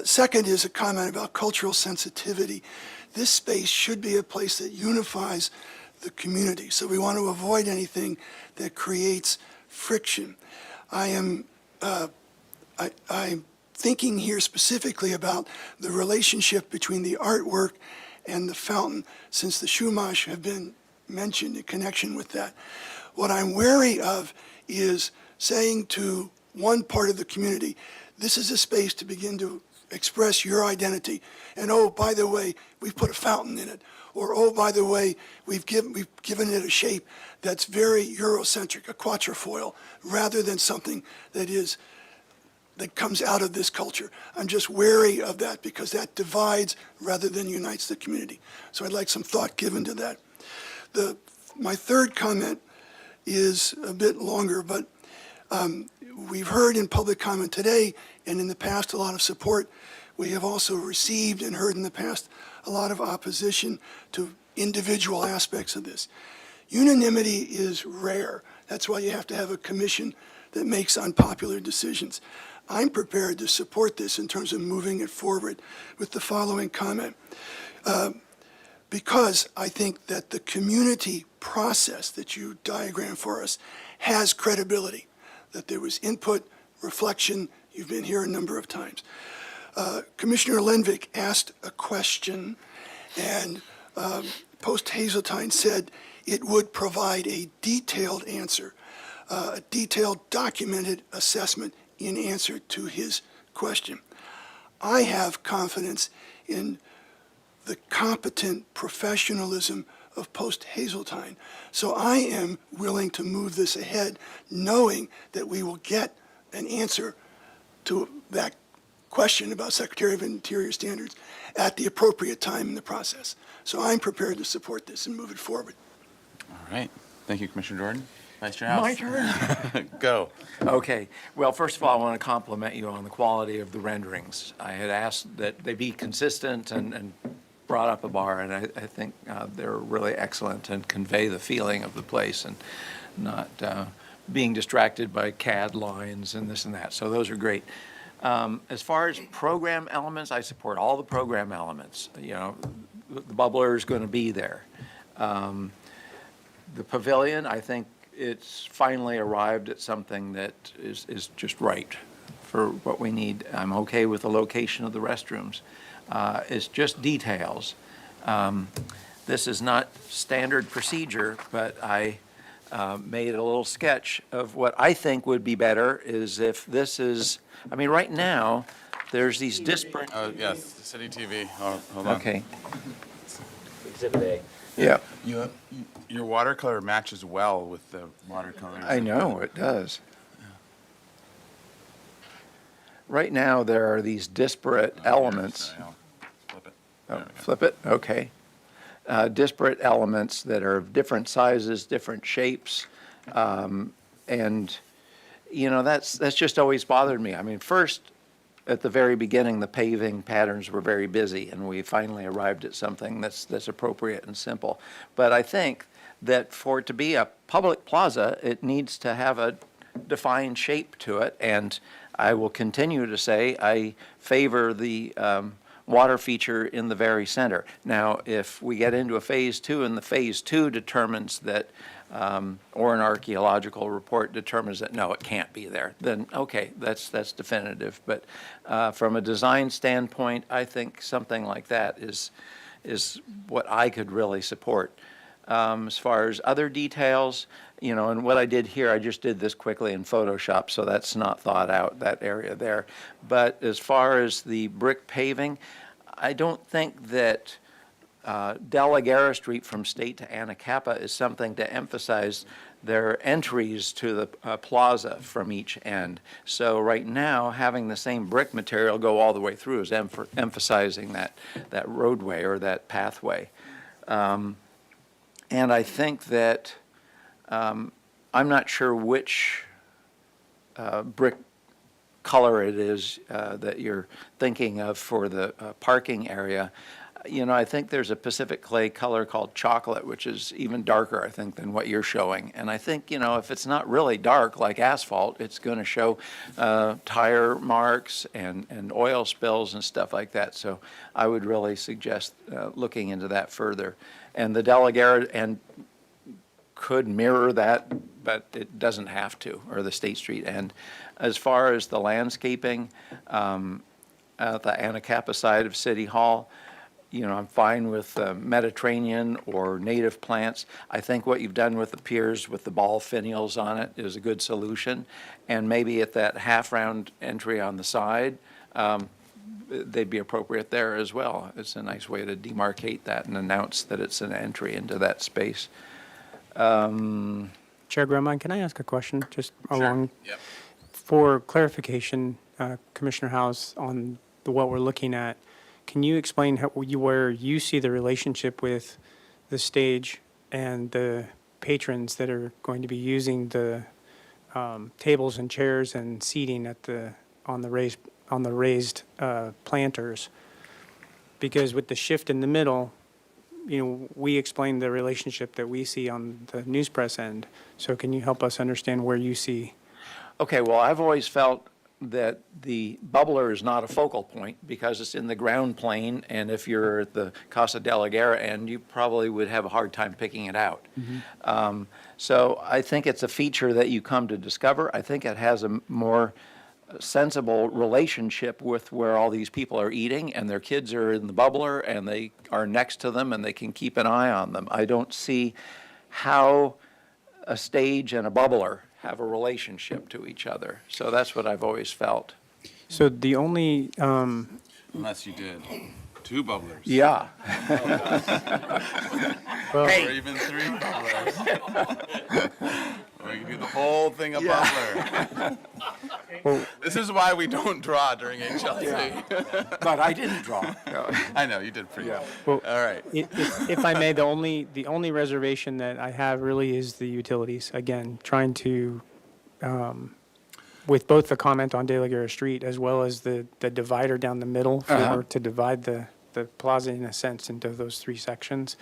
Speaker 10: Second is a comment about cultural sensitivity. This space should be a place that unifies the community, so we want to avoid anything that creates friction. I'm thinking here specifically about the relationship between the artwork and the fountain, since the Chumash have been mentioned in connection with that. What I'm wary of is saying to one part of the community, this is a space to begin to express your identity, and oh, by the way, we've put a fountain in it, or oh, by the way, we've given it a shape that's very Eurocentric, a quatrefoil, rather than something that comes out of this culture. I'm just wary of that because that divides rather than unites the community. So I'd like some thought given to that. My third comment is a bit longer, but we've heard in public comment today and in the past a lot of support. We have also received and heard in the past a lot of opposition to individual aspects of this. Unanimity is rare. That's why you have to have a commission that makes unpopular decisions. I'm prepared to support this in terms of moving it forward with the following comment. Because I think that the community process that you diagram for us has credibility, that there was input, reflection. You've been here a number of times. Commissioner Lenvik asked a question, and Post Hazeltine said it would provide a detailed answer, a detailed documented assessment in answer to his question. I have confidence in the competent professionalism of Post Hazeltine. So I am willing to move this ahead, knowing that we will get an answer to that question about Secretary of Interior standards at the appropriate time in the process. So I'm prepared to support this and move it forward.
Speaker 1: All right. Thank you, Commissioner Jordan. Vice Chair House.
Speaker 13: My turn.
Speaker 1: Go.
Speaker 13: Okay. Well, first of all, I want to compliment you on the quality of the renderings. I had asked that they be consistent and brought up a bar, and I think they're really excellent and convey the feeling of the place and not being distracted by CAD lines and this and that. So those are great. As far as program elements, I support all the program elements. The bubbler is going to be there. The pavilion, I think it's finally arrived at something that is just right for what we need. I'm okay with the location of the restrooms. It's just details. This is not standard procedure, but I made a little sketch of what I think would be better is if this is, right now, there's these disparate.
Speaker 1: Oh, yes, City TV. Hold on.
Speaker 13: Okay.
Speaker 6: Exhibit A.
Speaker 13: Yeah.
Speaker 1: Your watercolor matches well with the watercolors.
Speaker 13: I know, it does. Right now, there are these disparate elements.
Speaker 1: Flip it.
Speaker 13: Oh, flip it? Okay. Disparate elements that are of different sizes, different shapes. And, that's just always bothered me. First, at the very beginning, the paving patterns were very busy, and we finally arrived at something that's appropriate and simple. But I think that for it to be a public plaza, it needs to have a defined shape to it, and I will continue to say I favor the water feature in the very center. Now, if we get into a phase 2 and the phase 2 determines that, or an archaeological report determines that, no, it can't be there, then okay, that's definitive. But from a design standpoint, I think something like that is what I could really support. As far as other details, you know, and what I did here, I just did this quickly in Photoshop, so that's not thought out, that area there. But as far as the brick paving, I don't think that De La Guerra Street from State to Anacapa is something to emphasize their entries to the plaza from each end. So right now, having the same brick material go all the way through is emphasizing that roadway or that pathway. And I think that I'm not sure which brick color it is that you're thinking of for the parking area. You know, I think there's a Pacific Clay color called chocolate, which is even darker, I think, than what you're showing. And I think, you know, if it's not really dark like asphalt, it's going to show tire marks and oil spills and stuff like that. So I would really suggest looking into that further. And the De La Guerra and could mirror that, but it doesn't have to, or the State Street end. As far as the landscaping at the Anacapa side of City Hall, you know, I'm fine with Mediterranean or native plants. I think what you've done with the piers with the ball finials on it is a good solution. And maybe at that half-round entry on the side, they'd be appropriate there as well. It's a nice way to demarcate that and announce that it's an entry into that space.
Speaker 21: Chair Grumman, can I ask a question just along?
Speaker 1: Yep.
Speaker 21: For clarification, Commissioner House, on what we're looking at, can you explain where you see the relationship with the stage and the patrons that are going to be using the tables and chairs and seating at on the raised planters? Because with the shift in the middle, you know, we explained the relationship that we see on the news press end. So can you help us understand where you see?
Speaker 13: Okay, well, I've always felt that the bubbler is not a focal point because it's in the ground plane, and if you're at the Casa de la Guerra end, you probably would have a hard time picking it out. So I think it's a feature that you come to discover. I think it has a more sensible relationship with where all these people are eating, and their kids are in the bubbler, and they are next to them, and they can keep an eye on them. I don't see how a stage and a bubbler have a relationship to each other. So that's what I've always felt.
Speaker 21: So the only,
Speaker 1: Unless you did 2 bubblers.
Speaker 13: Yeah.
Speaker 1: Or even 3 bubblers. Or you can do the whole thing a bubbler. This is why we don't draw during HLC.
Speaker 13: But I didn't draw.
Speaker 1: I know, you did pretty well.
Speaker 21: Well,
Speaker 1: All right.
Speaker 21: if I may, the only reservation that I have really is the utilities. Again, trying to, with both the comment on De La Guerra Street as well as the divider down the middle to divide the plaza in a sense into those 3 sections.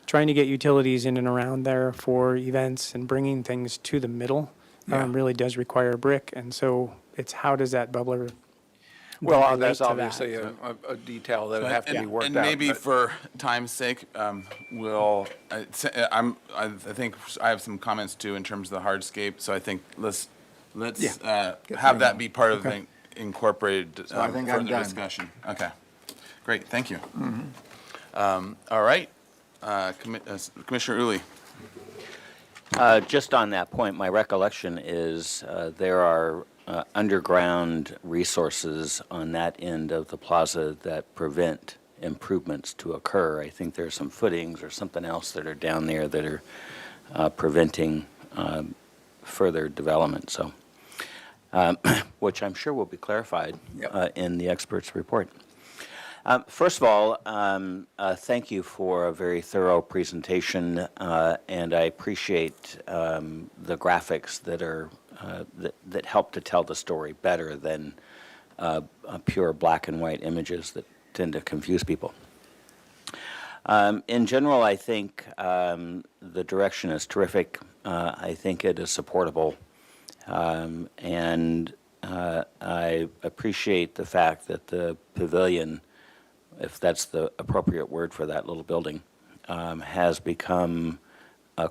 Speaker 21: Trying to get utilities in and around there for events and bringing things to the middle really does require brick. And so it's how does that bubbler
Speaker 13: Well,
Speaker 21: relate
Speaker 13: that's
Speaker 21: to that?
Speaker 13: obviously a detail that would have to be worked out.
Speaker 1: And maybe
Speaker 13: but-
Speaker 1: for time's sake, we'll, I think I have some comments too in terms of the hardscape, so I think let's have that be part of the incorporated
Speaker 13: So I think I'm
Speaker 1: further
Speaker 13: done.
Speaker 1: discussion. Okay, great, thank you. All right, Commissioner Uli.
Speaker 6: Just on that point, my recollection is there are underground resources on that end of the plaza that prevent improvements to occur. I think there's some footings or something else that are down there that are preventing further development. So, which I'm sure will be clarified in the expert's report. First of all, thank you for a very thorough presentation, and I appreciate the graphics that are that help to tell the story better than pure black and white images that tend to confuse people. In general, I think the direction is terrific. I think it is supportable, and I appreciate the fact that the pavilion, if that's the appropriate word for that little building, has become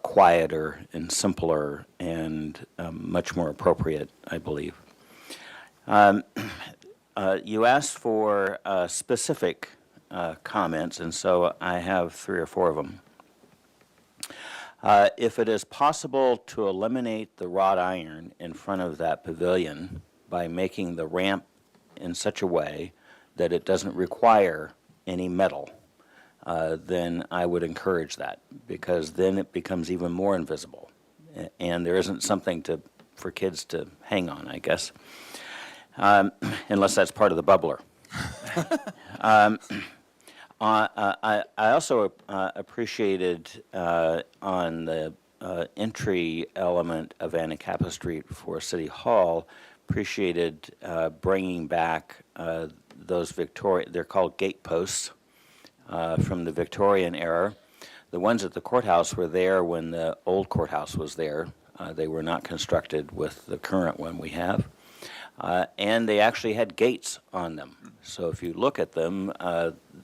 Speaker 6: quieter and simpler and much more appropriate, I believe. You asked for specific comments, and so I have 3 or 4 of them. If it is possible to eliminate the wrought iron in front of that pavilion by making the ramp in such a way that it doesn't require any metal, then I would encourage that, because then it becomes even more invisible. And there isn't something for kids to hang on, I guess, unless that's part of the bubbler. I also appreciated on the entry element of Anacapa Street for City Hall, appreciated bringing back those they're called gate posts from the Victorian era. The ones at the courthouse were there when the old courthouse was there. They were not constructed with the current one we have. And they actually had gates on them. So if you look at them,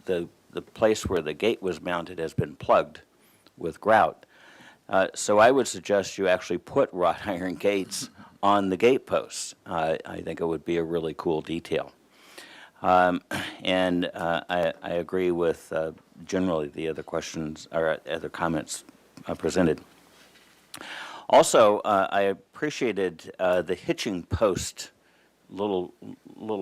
Speaker 6: the place where the gate was mounted has been plugged with grout. So I would suggest you actually put wrought iron gates on the gate posts. I think it would be a really cool detail. And I agree with generally the other questions or other comments presented. Also, I appreciated the hitching post, little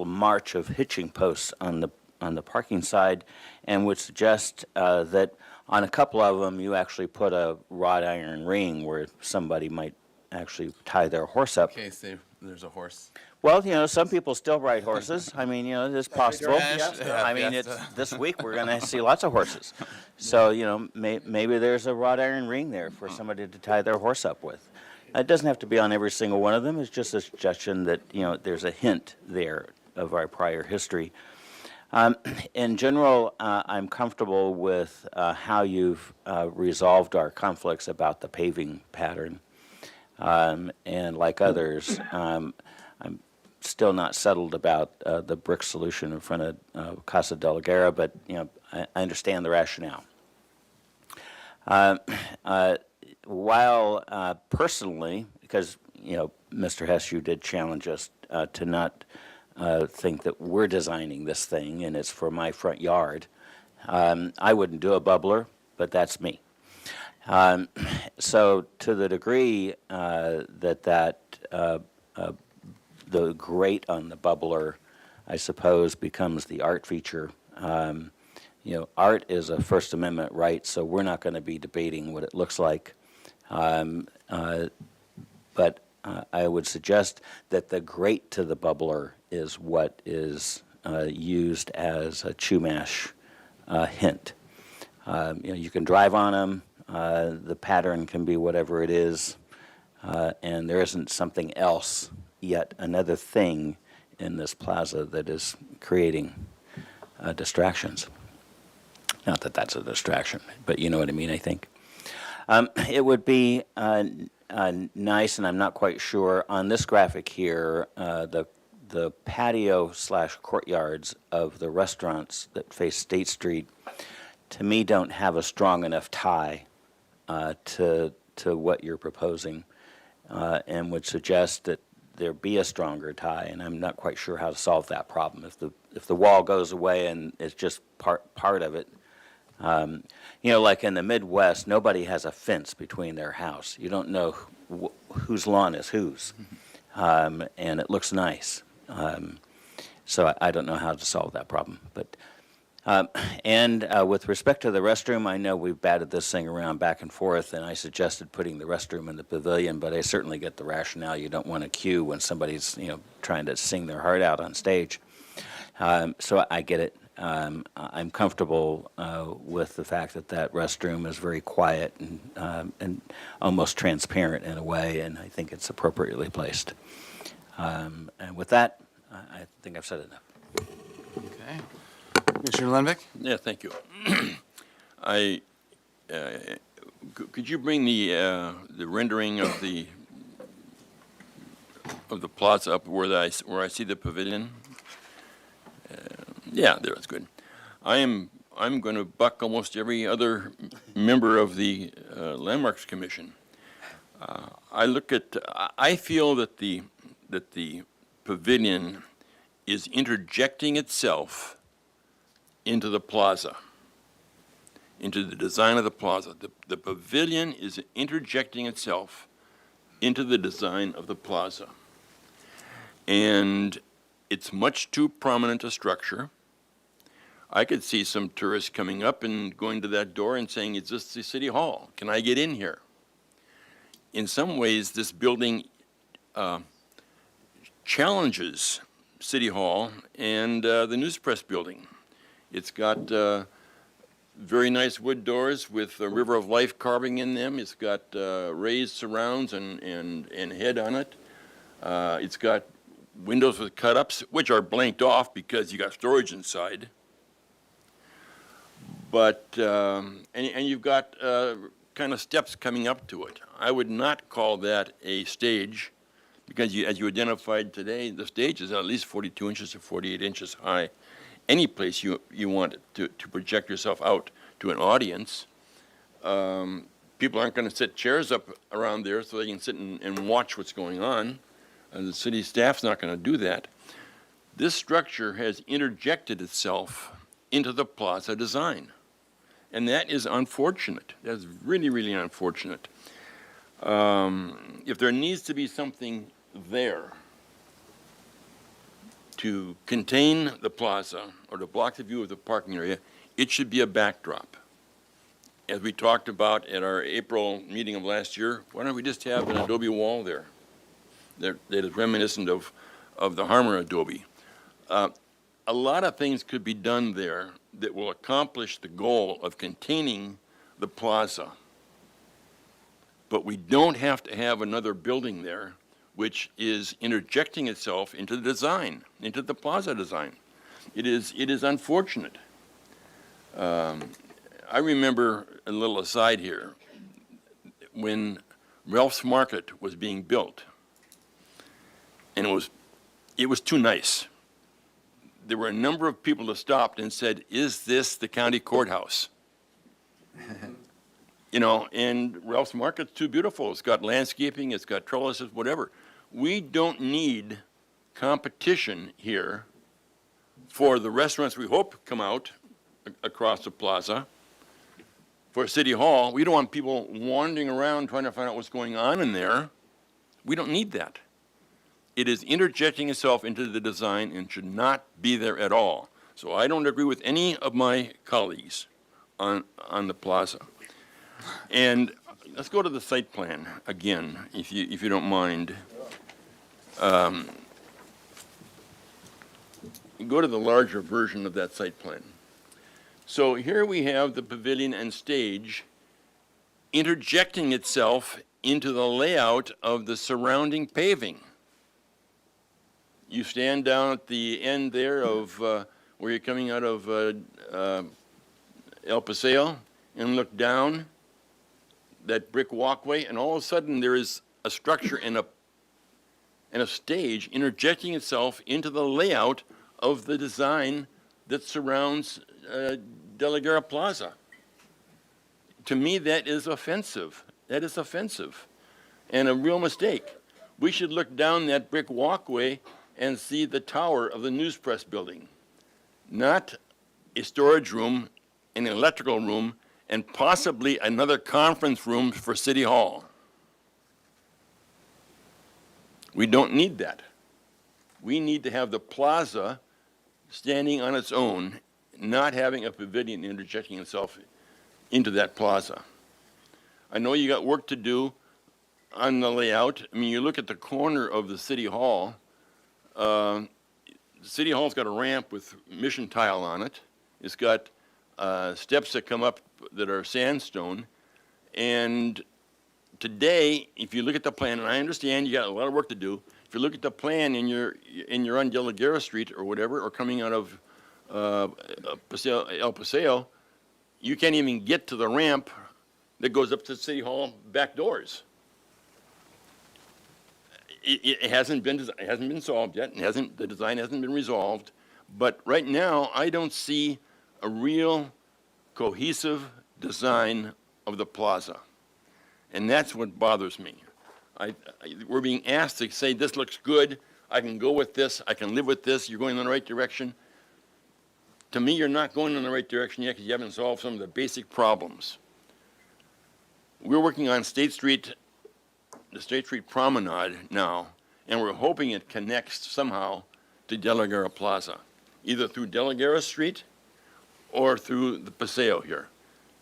Speaker 6: march of hitching posts on the parking side, and would suggest that on a couple of them you actually put a wrought iron ring where somebody might actually tie their horse up.
Speaker 1: In case there's a horse.
Speaker 6: Well, some people still ride horses. I mean, it's possible.
Speaker 1: Yeah,
Speaker 6: I mean,
Speaker 1: yes.
Speaker 6: this week we're going to see lots of horses. So, maybe there's a wrought iron ring there for somebody to tie their horse up with. It doesn't have to be on every single one of them. It's just a suggestion that, there's a hint there of our prior history. In general, I'm comfortable with how you've resolved our conflicts about the paving pattern. And like others, I'm still not settled about the brick solution in front of Casa de la Guerra, but I understand the rationale. While personally, because Mr. Hess, you did challenge us to not think that we're designing this thing and it's for my front yard, I wouldn't do a bubbler, but that's me. So to the degree that the grate on the bubbler, I suppose, becomes the art feature. Art is a First Amendment right, so we're not going to be debating what it looks like. But I would suggest that the grate to the bubbler is what is used as a Chumash hint. You can drive on them. The pattern can be whatever it is, and there isn't something else, yet another thing in this plaza that is creating distractions. Not that that's a distraction, but you know what I mean, I think. It would be nice, and I'm not quite sure, on this graphic here, the patio/courtyards of the restaurants that face State Street, to me, don't have a strong enough tie to what you're proposing, and would suggest that there be a stronger tie, and I'm not quite sure how to solve that problem. If the wall goes away and it's just part of it, like in the Midwest, nobody has a fence between their house. You don't know whose lawn is whose, and it looks nice. So I don't know how to solve that problem. But and with respect to the restroom, I know we've batted this thing around back and forth, and I suggested putting the restroom in the pavilion, but I certainly get the rationale. You don't want to queue when somebody's trying to sing their heart out on stage. So I get it. I'm comfortable with the fact that restroom is very quiet and almost transparent in a way, and I think it's appropriately placed. And with that, I think I've said enough.
Speaker 1: Okay. Commissioner Lenvik?
Speaker 9: Yeah, thank you. Could you bring the rendering of the plaza up where I see the pavilion? Yeah, there, that's good. I'm going to buck almost every other member of the Landmarks Commission. I feel that the pavilion is interjecting itself into the plaza. into the design of the plaza. The pavilion is interjecting itself into the design of the plaza. And it's much too prominent a structure. I could see some tourists coming up and going to that door and saying, "Is this the City Hall? Can I get in here?" In some ways, this building challenges City Hall and the News Press building. It's got very nice wood doors with a River of Life carving in them. It's got raised surrounds and head on it. It's got windows with cut-ups, which are blanked off because you got storage inside. But, and you've got kind of steps coming up to it. I would not call that a stage because as you identified today, the stage is at least 42 inches to 48 inches high. Any place you want to project yourself out to an audience, people aren't going to set chairs up around there so they can sit and watch what's going on. The city staff's not going to do that. This structure has interjected itself into the plaza design. And that is unfortunate. That's really, really unfortunate. If there needs to be something there to contain the plaza or to block the view of the parking area, it should be a backdrop. As we talked about at our April meeting of last year, why don't we just have an adobe wall there that is reminiscent of the Harmer adobe? A lot of things could be done there that will accomplish the goal of containing the plaza. But we don't have to have another building there which is interjecting itself into the design, into the plaza design. It is unfortunate. I remember, a little aside here, when Ralph's Market was being built, and it was too nice. There were a number of people that stopped and said, "Is this the county courthouse?" You know, and Ralph's Market's too beautiful. It's got landscaping, it's got trellises, whatever. We don't need competition here for the restaurants we hope come out across the plaza. For City Hall, we don't want people wandering around trying to find out what's going on in there. We don't need that. It is interjecting itself into the design and should not be there at all. So I don't agree with any of my colleagues on the plaza. And let's go to the site plan again, if you don't mind. Go to the larger version of that site plan. So here we have the pavilion and stage interjecting itself into the layout of the surrounding paving. You stand down at the end there of where you're coming out of El Paseo and look down that brick walkway, and all of a sudden there is a structure and a stage interjecting itself into the layout of the design that surrounds De La Guerra Plaza. To me, that is offensive. That is offensive and a real mistake. We should look down that brick walkway and see the tower of the News Press building, not a storage room, an electrical room, and possibly another conference room for City Hall. We don't need that. We need to have the plaza standing on its own, not having a pavilion interjecting itself into that plaza. I know you got work to do on the layout. I mean, you look at the corner of the City Hall. City Hall's got a ramp with mission tile on it. It's got steps that come up that are sandstone. And today, if you look at the plan, and I understand you got a lot of work to do, if you look at the plan and you're on De La Guerra Street or whatever, or coming out of El Paseo, you can't even get to the ramp that goes up to City Hall back doors. It hasn't been solved yet. The design hasn't been resolved. But right now, I don't see a real cohesive design of the plaza. And that's what bothers me. We're being asked to say, this looks good, I can go with this, I can live with this, you're going in the right direction. to me, you're not going in the right direction yet because you haven't solved some of the basic problems. We're working on State Street, the State Street Promenade now, and we're hoping it connects somehow to De La Guerra Plaza, either through De La Guerra Street or through the Paseo here.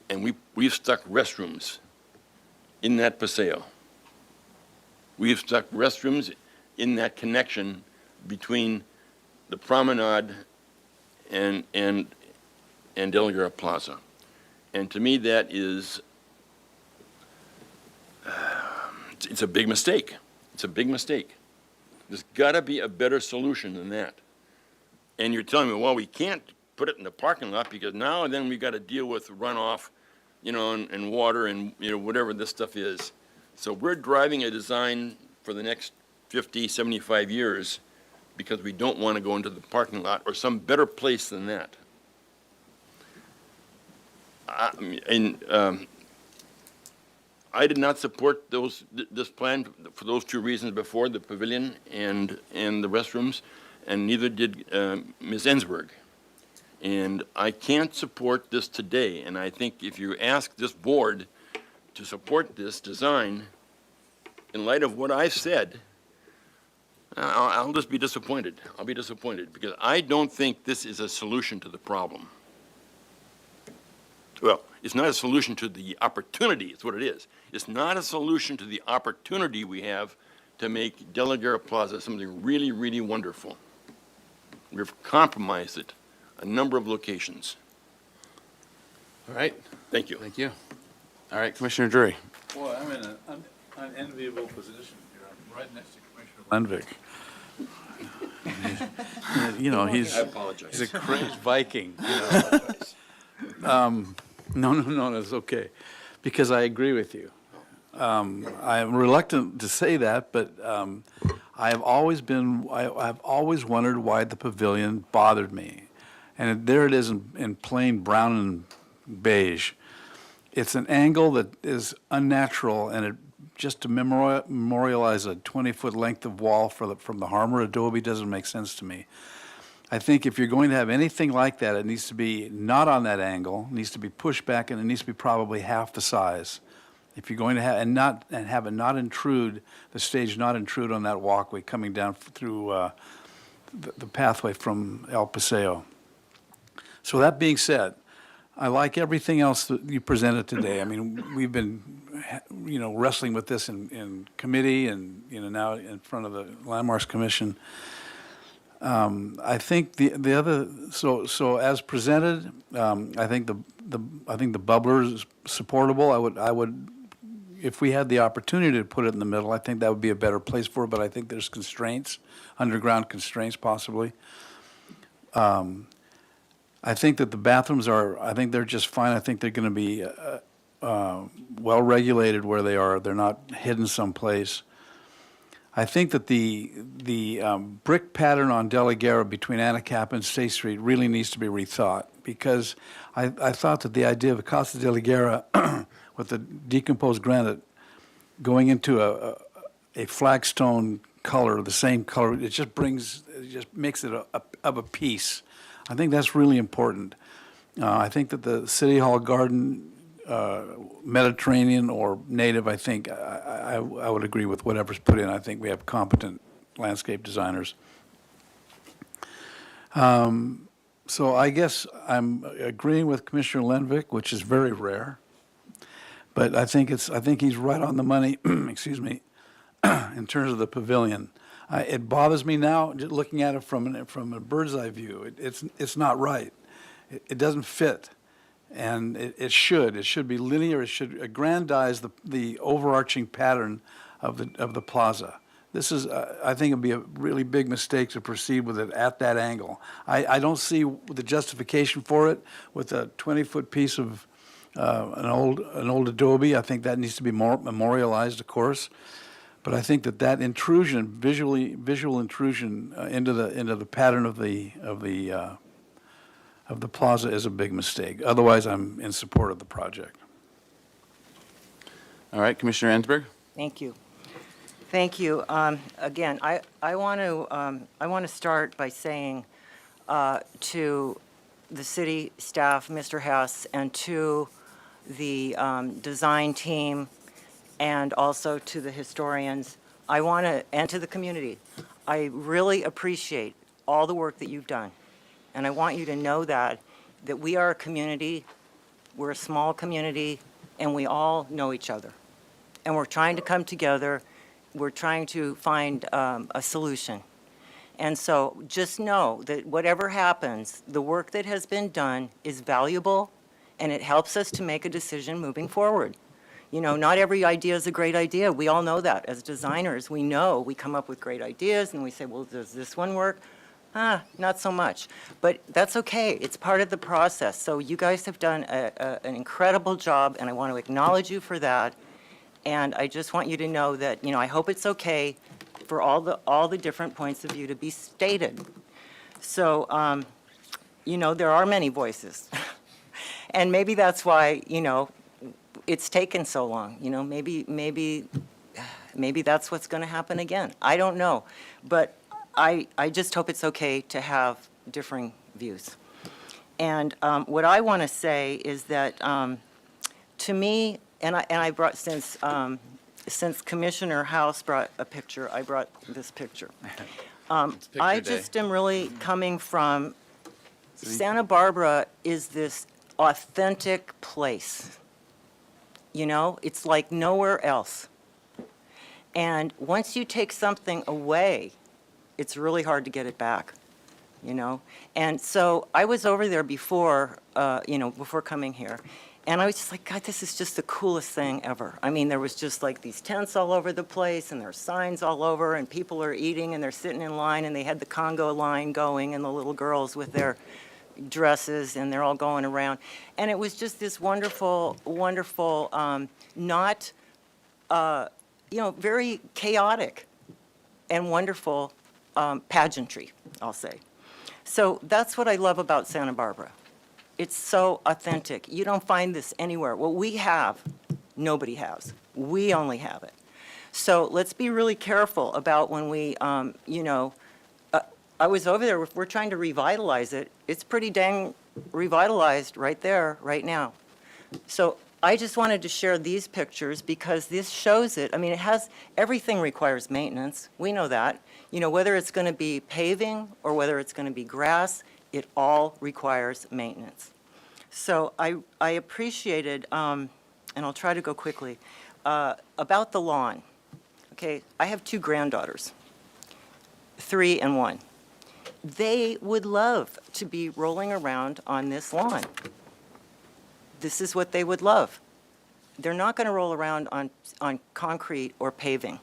Speaker 9: And we've stuck restrooms in that Paseo. We've stuck restrooms in that connection between the promenade and De La Guerra Plaza. And to me, that is, it's a big mistake. It's a big mistake. There's got to be a better solution than that. And you're telling me, well, we can't put it in the parking lot because now and then we've got to deal with runoff, you know, and water and, you know, whatever this stuff is. So we're driving a design for the next 50, 75 years because we don't want to go into the parking lot or some better place than that. I did not support this plan for those two reasons before, the pavilion and the restrooms, and neither did Ms. Ensberg. And I can't support this today, and I think if you ask this board to support this design, in light of what I've said, I'll just be disappointed. I'll be disappointed, because I don't think this is a solution to the problem. Well, it's not a solution to the opportunity, it's what it is. It's not a solution to the opportunity we have to make De La Guerra Plaza something really, really wonderful. We've compromised it a number of locations.
Speaker 1: All right.
Speaker 9: Thank you.
Speaker 1: Thank you. All right, Commissioner Drury.
Speaker 4: Boy, I'm in an unenviable position here. I'm right next to Commissioner Lenvik. You know, he's
Speaker 9: I apologize.
Speaker 4: He's a crazy Viking. You know. No, that's okay, because I agree with you. I'm reluctant to say that, but I've always wondered why the pavilion bothered me. And there it is in plain brown and beige. It's an angle that is unnatural, and it just to memorialize a 20-foot length of wall from the Harmer Adobe doesn't make sense to me. I think if you're going to have anything like that, it needs to be not on that angle, it needs to be pushed back, and it needs to be probably half the size. If you're going to have, and have it not intrude, the stage not intrude on that walkway coming down through the pathway from El Paseo. So that being said, I like everything else that you presented today. I mean, we've been, you know, wrestling with this in committee and, you know, now in front of the Landmarks Commission. I think the other, so as presented, I think the bubbler is supportable. I would, if we had the opportunity to put it in the middle, I think that would be a better place for it, but I think there's constraints, underground constraints possibly. I think that the bathrooms I think they're just fine. I think they're going to be well-regulated where they are. They're not hidden someplace. I think that the brick pattern on De La Guerra between Anacapa and State Street really needs to be rethought, because I thought that the idea of Casa de la Guerra with the decomposed granite going into a flagstone color, the same color, it just makes it of a piece. I think that's really important. I think that the City Hall garden, Mediterranean or native, I think I would agree with whatever's put in. I think we have competent landscape designers. So I guess I'm agreeing with Commissioner Lenvik, which is very rare. But I think he's right on the money, excuse me, in terms of the pavilion. It bothers me now, just looking at it from a bird's eye view. It's not right. It doesn't fit. And it should be linear. It should aggrandize the overarching pattern of the plaza. This is, I think, it'd be a really big mistake to proceed with it at that angle. I don't see the justification for it with a 20-foot piece of an old adobe. I think that needs to be more memorialized, of course. But I think that intrusion, visual intrusion into the pattern of the plaza is a big mistake. Otherwise, I'm in support of the project.
Speaker 1: All right, Commissioner Ensberg.
Speaker 12: Thank you. Thank you. Again, I want to start by saying to the city staff, Mr. Hess, and to the design team, and also to the historians, and to the community, I really appreciate all the work that you've done. And I want you to know that we are a community, we're a small community, and we all know each other. And we're trying to come together, we're trying to find a solution. And so just know that whatever happens, the work that has been done is valuable, and it helps us to make a decision moving forward. You know, not every idea is a great idea. We all know that. As designers, we know we come up with great ideas, and we say, well, does this one work? Not so much. But that's okay. It's part of the process. So you guys have done an incredible job, and I want to acknowledge you for that. And I just want you to know that, you know, I hope it's okay for all the different points of view to be stated. So, you know, there are many voices. And maybe that's why, you know, it's taken so long. You know, maybe that's what's going to happen again. I don't know. But I just hope it's okay to have differing views. And what I want to say is that, to me, and I brought, since Commissioner House brought a picture, I brought this picture. I just am really coming from, Santa Barbara is this authentic place. You know, it's like nowhere else. And once you take something away, it's really hard to get it back, you know? And so I was over there before, you know, before coming here, and I was just like, God, this is just the coolest thing ever. I mean, there was just like these tents all over the place, and there are signs all over, and people are eating, and they're sitting in line, and they had the Congo line going, and the little girls with their dresses, and they're all going around. And it was just this wonderful, wonderful, not, you know, very chaotic and wonderful pageantry, I'll say. So that's what I love about Santa Barbara. It's so authentic. You don't find this anywhere. What we have, nobody has. We only have it. So let's be really careful about when we, you know, I was over there, we're trying to revitalize it. It's pretty dang revitalized right there, right now. So I just wanted to share these pictures because this shows it. I mean, it has, everything requires maintenance. We know that. You know, whether it's going to be paving or whether it's going to be grass, it all requires maintenance. So I appreciated, and I'll try to go quickly, about the lawn. Okay, I have 2 granddaughters, 3 and 1. They would love to be rolling around on this lawn. This is what they would love. They're not going to roll around on concrete or paving.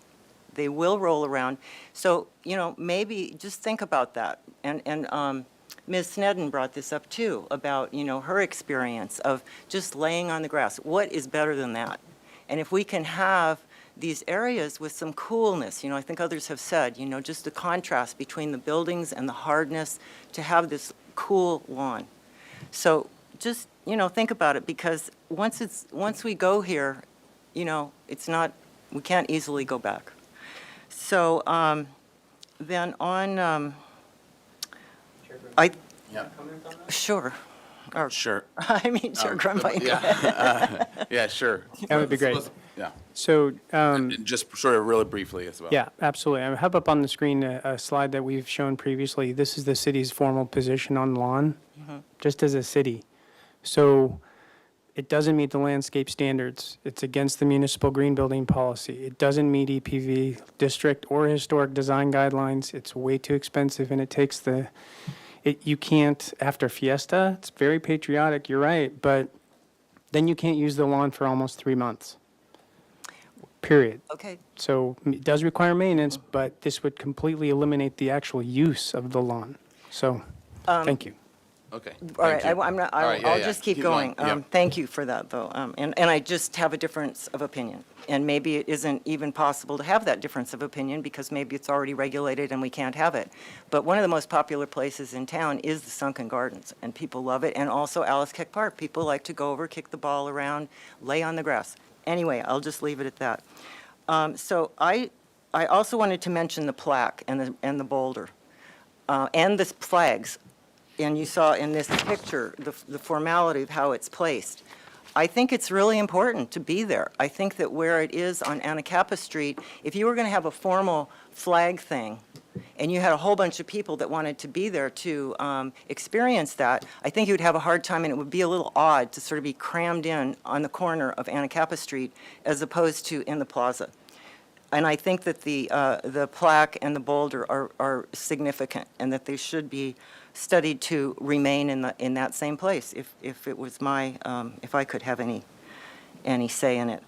Speaker 12: They will roll around. So, you know, maybe just think about that. And Ms. Snedden brought this up too, about, you know, her experience of just laying on the grass. What is better than that? And if we can have these areas with some coolness, you know, I think others have said, you know, just the contrast between the buildings and the hardness to have this cool lawn. So just, you know, think about it, because once we go here, you know, it's not, we can't easily go back. So then on, sure. Or,
Speaker 1: Sure.
Speaker 12: I mean, Chair Grunbeck.
Speaker 1: Yeah, sure.
Speaker 21: That would be great.
Speaker 1: Yeah.
Speaker 21: So,
Speaker 1: Just sort of really briefly as well.
Speaker 21: yeah, absolutely. I have up on the screen a slide that we've shown previously. This is the city's formal position on lawn, just as a city. So it doesn't meet the landscape standards. It's against the municipal green building policy. It doesn't meet EPV district or historic design guidelines. It's way too expensive, and it takes you can't, after Fiesta, it's very patriotic, you're right, but then you can't use the lawn for almost 3 months. Period.
Speaker 12: Okay.
Speaker 21: So it does require maintenance, but this would completely eliminate the actual use of the lawn. So, thank you.
Speaker 1: Okay.
Speaker 12: All right,
Speaker 1: Thank you.
Speaker 12: I'll just keep going.
Speaker 1: Yeah.
Speaker 12: Thank you for that, though. And I just have a difference of opinion. And maybe it isn't even possible to have that difference of opinion because maybe it's already regulated and we can't have it. But one of the most popular places in town is the Sunken Gardens, and people love it. And also Alice Keck Park. People like to go over, kick the ball around, lay on the grass. Anyway, I'll just leave it at that. So I also wanted to mention the plaque and the boulder and the flags. and you saw in this picture the formality of how it's placed. I think it's really important to be there. I think that where it is on Anacapa Street, if you were going to have a formal flag thing, and you had a whole bunch of people that wanted to be there to experience that, I think you would have a hard time, and it would be a little odd to sort of be crammed in on the corner of Anacapa Street as opposed to in the plaza. And I think that the plaque and the boulder are significant, and that they should be studied to remain in that same place, if it was my, if I could have any say in it.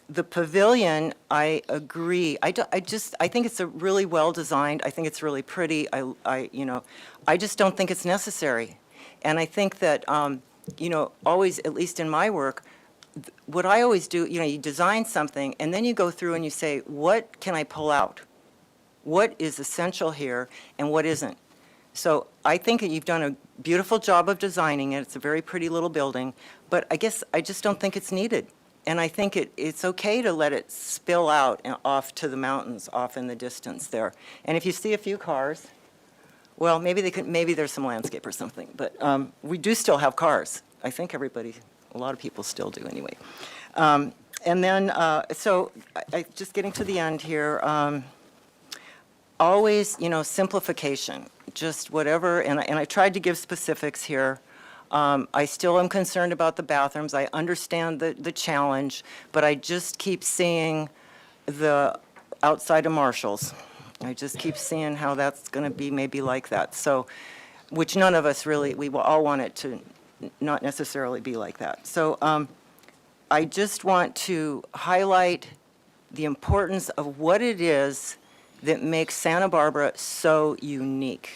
Speaker 12: The pavilion, I agree. I think it's a really well-designed, I think it's really pretty. I just don't think it's necessary. And I think that, always, at least in my work, what I always do, you design something, and then you go through and you say, what can I pull out? What is essential here, and what isn't? So I think that you've done a beautiful job of designing it. It's a very pretty little building, but I guess I just don't think it's needed. And I think it's okay to let it spill out and off to the mountains, off in the distance there. And if you see a few cars, well, maybe there's some landscape or something, but we do still have cars. I think a lot of people still do anyway. And then, so just getting to the end here, always, simplification, just whatever, and I tried to give specifics here. I still am concerned about the bathrooms. I understand the challenge, but I just keep seeing the outside of Marshall's. I just keep seeing how that's going to be maybe like that. So, which none of us really, we all want it to not necessarily be like that. So I just want to highlight the importance of what it is that makes Santa Barbara so unique.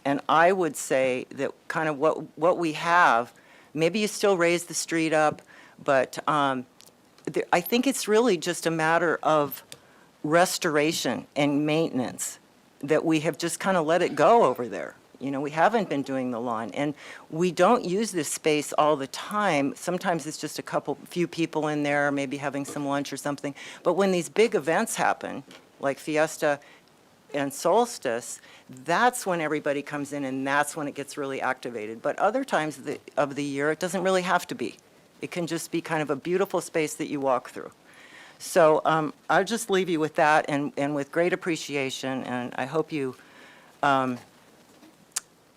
Speaker 12: And I would say that kind of what we have, maybe you still raise the street up, but I think it's really just a matter of restoration and maintenance, that we have just kind of let it go over there. We haven't been doing the lawn, and we don't use this space all the time. Sometimes it's just few people in there, maybe having some lunch or something. But when these big events happen, like Fiesta and Solstice, that's when everybody comes in, and that's when it gets really activated. But other times of the year, it doesn't really have to be. It can just be kind of a beautiful space that you walk through. So I'll just leave you with that, and with great appreciation, and I hope you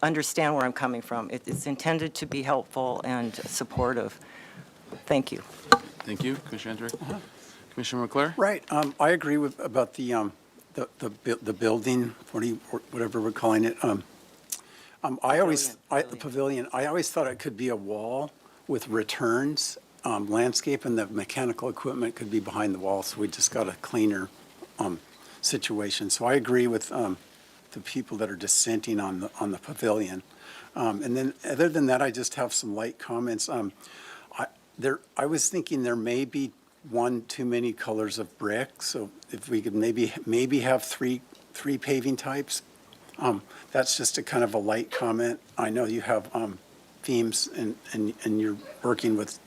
Speaker 12: understand where I'm coming from. It's intended to be helpful and supportive. Thank you.
Speaker 1: Thank you, Commissioner Hendrick. Commissioner McClure?
Speaker 19: Right. I agree about the building, whatever we're calling it. The pavilion, I always thought it could be a wall with returns, landscape, and the mechanical equipment could be behind the wall, so we just got a cleaner situation. So I agree with the people that are dissenting on the pavilion. And then, other than that, I just have some light comments. I was thinking there may be one too many colors of brick, so if we could maybe have three paving types. That's just a kind of a light comment. I know you have themes, and you're working with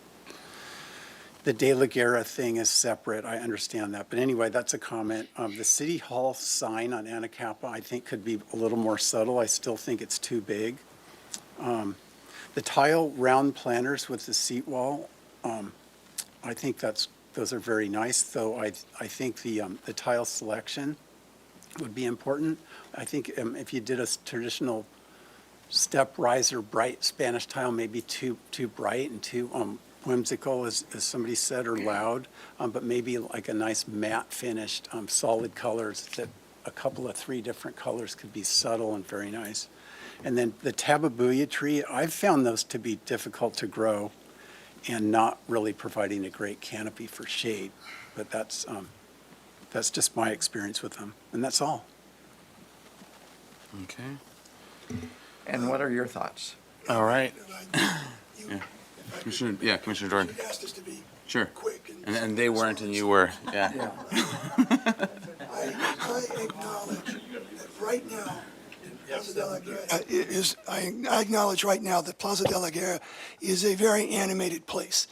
Speaker 19: the De La Guerra thing is separate. I understand that. But anyway, that's a comment. The City Hall sign on Anacapa, I think, could be a little more subtle. I still think it's too big. The tile round planters with the seat wall, I think those are very nice, though I think the tile selection would be important. I think if you did a traditional step riser bright Spanish tile, maybe too bright and too whimsical, as somebody said, or loud, but maybe like a nice matte finished solid colors, that a couple of 3 different colors could be subtle and very nice. And then the tababuya tree, I've found those to be difficult to grow and not really providing a great canopy for shade, but that's just my experience with them, and that's all.
Speaker 1: Okay.
Speaker 13: And what are your thoughts?
Speaker 1: All right. Commissioner Jordan.
Speaker 10: You asked us to be
Speaker 1: Sure.
Speaker 10: quick.
Speaker 1: And they weren't, and you were. Yeah.
Speaker 10: I acknowledge that right now, Plaza de la Guerra I acknowledge right now that Plaza de la Guerra is a very animated place.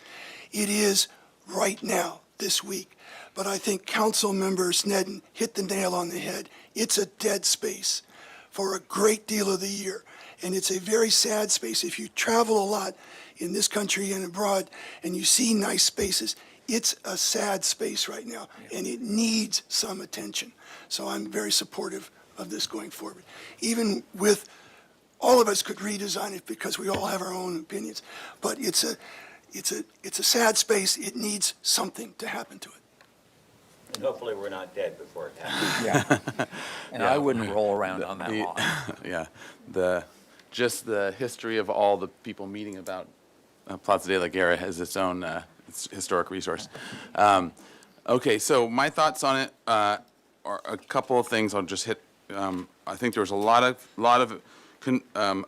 Speaker 10: It is right now, this week. But I think Council Member Sneddon hit the nail on the head. It's a dead space for a great deal of the year. And it's a very sad space. If you travel a lot in this country and abroad and you see nice spaces, it's a sad space right now, and it needs some attention. So I'm very supportive of this going forward. Even with, all of us could redesign it because we all have our own opinions, but it's a sad space. It needs something to happen to it.
Speaker 6: And hopefully we're not dead before it happens.
Speaker 13: Yeah. And I wouldn't roll around on that lawn.
Speaker 1: Yeah, just the history of all the people meeting about Plaza de la Guerra has its own historic resource. Okay, so my thoughts on it are a couple of things. I'll just hit. I think there was a lot of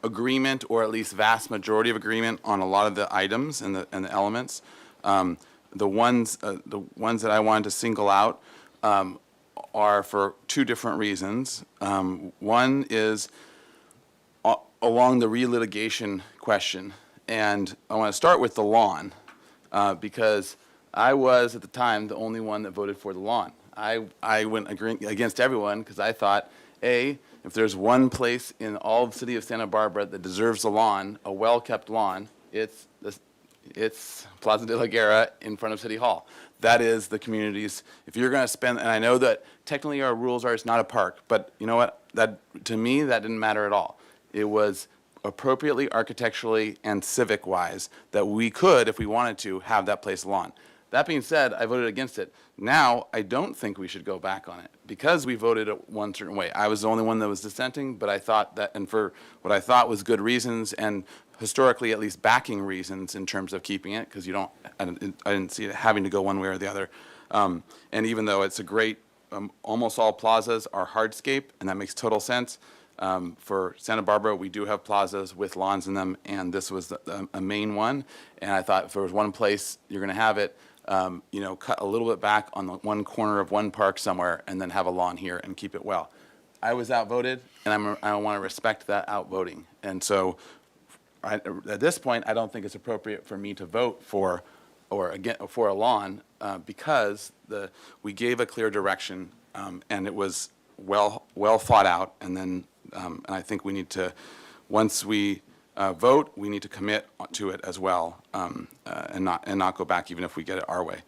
Speaker 1: agreement, or at least vast majority of agreement, on a lot of the items and the elements. The ones that I wanted to single out are for two different reasons. One is along the relitigation question, and I want to start with the lawn because I was at the time the only one that voted for the lawn. I went against everyone because I thought, A, if there's one place in all of the city of Santa Barbara that deserves a lawn, a well-kept lawn, it's Plaza de la Guerra in front of City Hall. That is the community's, if you're going to spend, and I know that technically our rules are it's not a park, but you know what, that to me, that didn't matter at all. It was appropriately architecturally and civic-wise that we could, if we wanted to, have that place lawn. That being said, I voted against it. Now, I don't think we should go back on it because we voted it one certain way. I was the only one that was dissenting, but I thought that, and for what I thought was good reasons and historically at least backing reasons in terms of keeping it, because I didn't see it having to go one way or the other. And even though it's a great, almost all plazas are hardscape, and that makes total sense. For Santa Barbara, we do have plazas with lawns in them, and this was a main one. And I thought if there was one place you're going to have it, cut a little bit back on the one corner of one park somewhere, and then have a lawn here and keep it well. I was outvoted, and I want to respect that outvoting. And so, at this point, I don't think it's appropriate for me to vote for a lawn because we gave a clear direction, and it was well thought out. And then, and I think we need to, once we vote, we need to commit to it as well, and not go back even if we get it our way.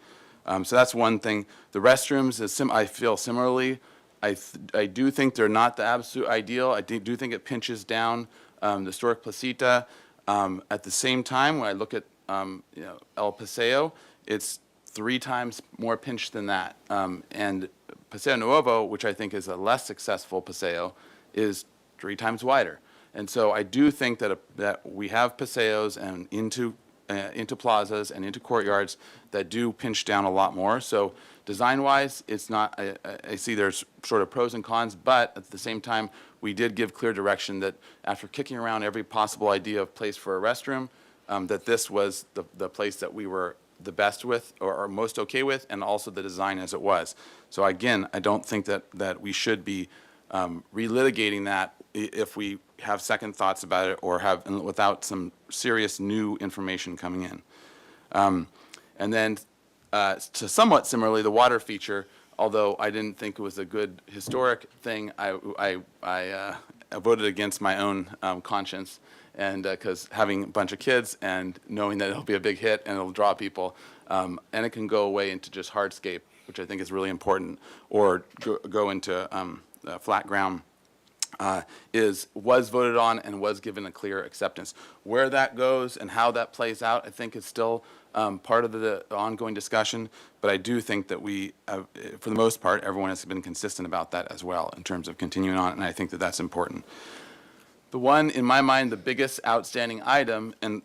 Speaker 1: So that's one thing. The restrooms I feel similarly. I do think they're not the absolute ideal. I do think it pinches down the historic placita. At the same time, when I look at El Paseo, it's 3 times more pinched than that. And Paseo Nuevo, which I think is a less successful Paseo, is 3 times wider. And so I do think that we have paseos and into plazas and into courtyards that do pinch down a lot more. So design-wise, it's not. I see there's sort of pros and cons, but at the same time, we did give clear direction that after kicking around every possible idea of place for a restroom, that this was the place that we were the best with or most okay with, and also the design as it was. So again, I don't think that we should be relitigating that if we have second thoughts about it or without some serious new information coming in. And then to somewhat similarly, the water feature, although I didn't think it was a good historic thing, I voted against my own conscience, and because having a bunch of kids and knowing that it'll be a big hit and it'll draw people, and it can go away into just hardscape, which I think is really important, or go into flat ground, was voted on and was given a clear acceptance. Where that goes and how that plays out, I think is still part of the ongoing discussion, but I do think that for the most part, everyone has been consistent about that as well in terms of continuing on, and I think that that's important. The one, in my mind, the biggest outstanding item, and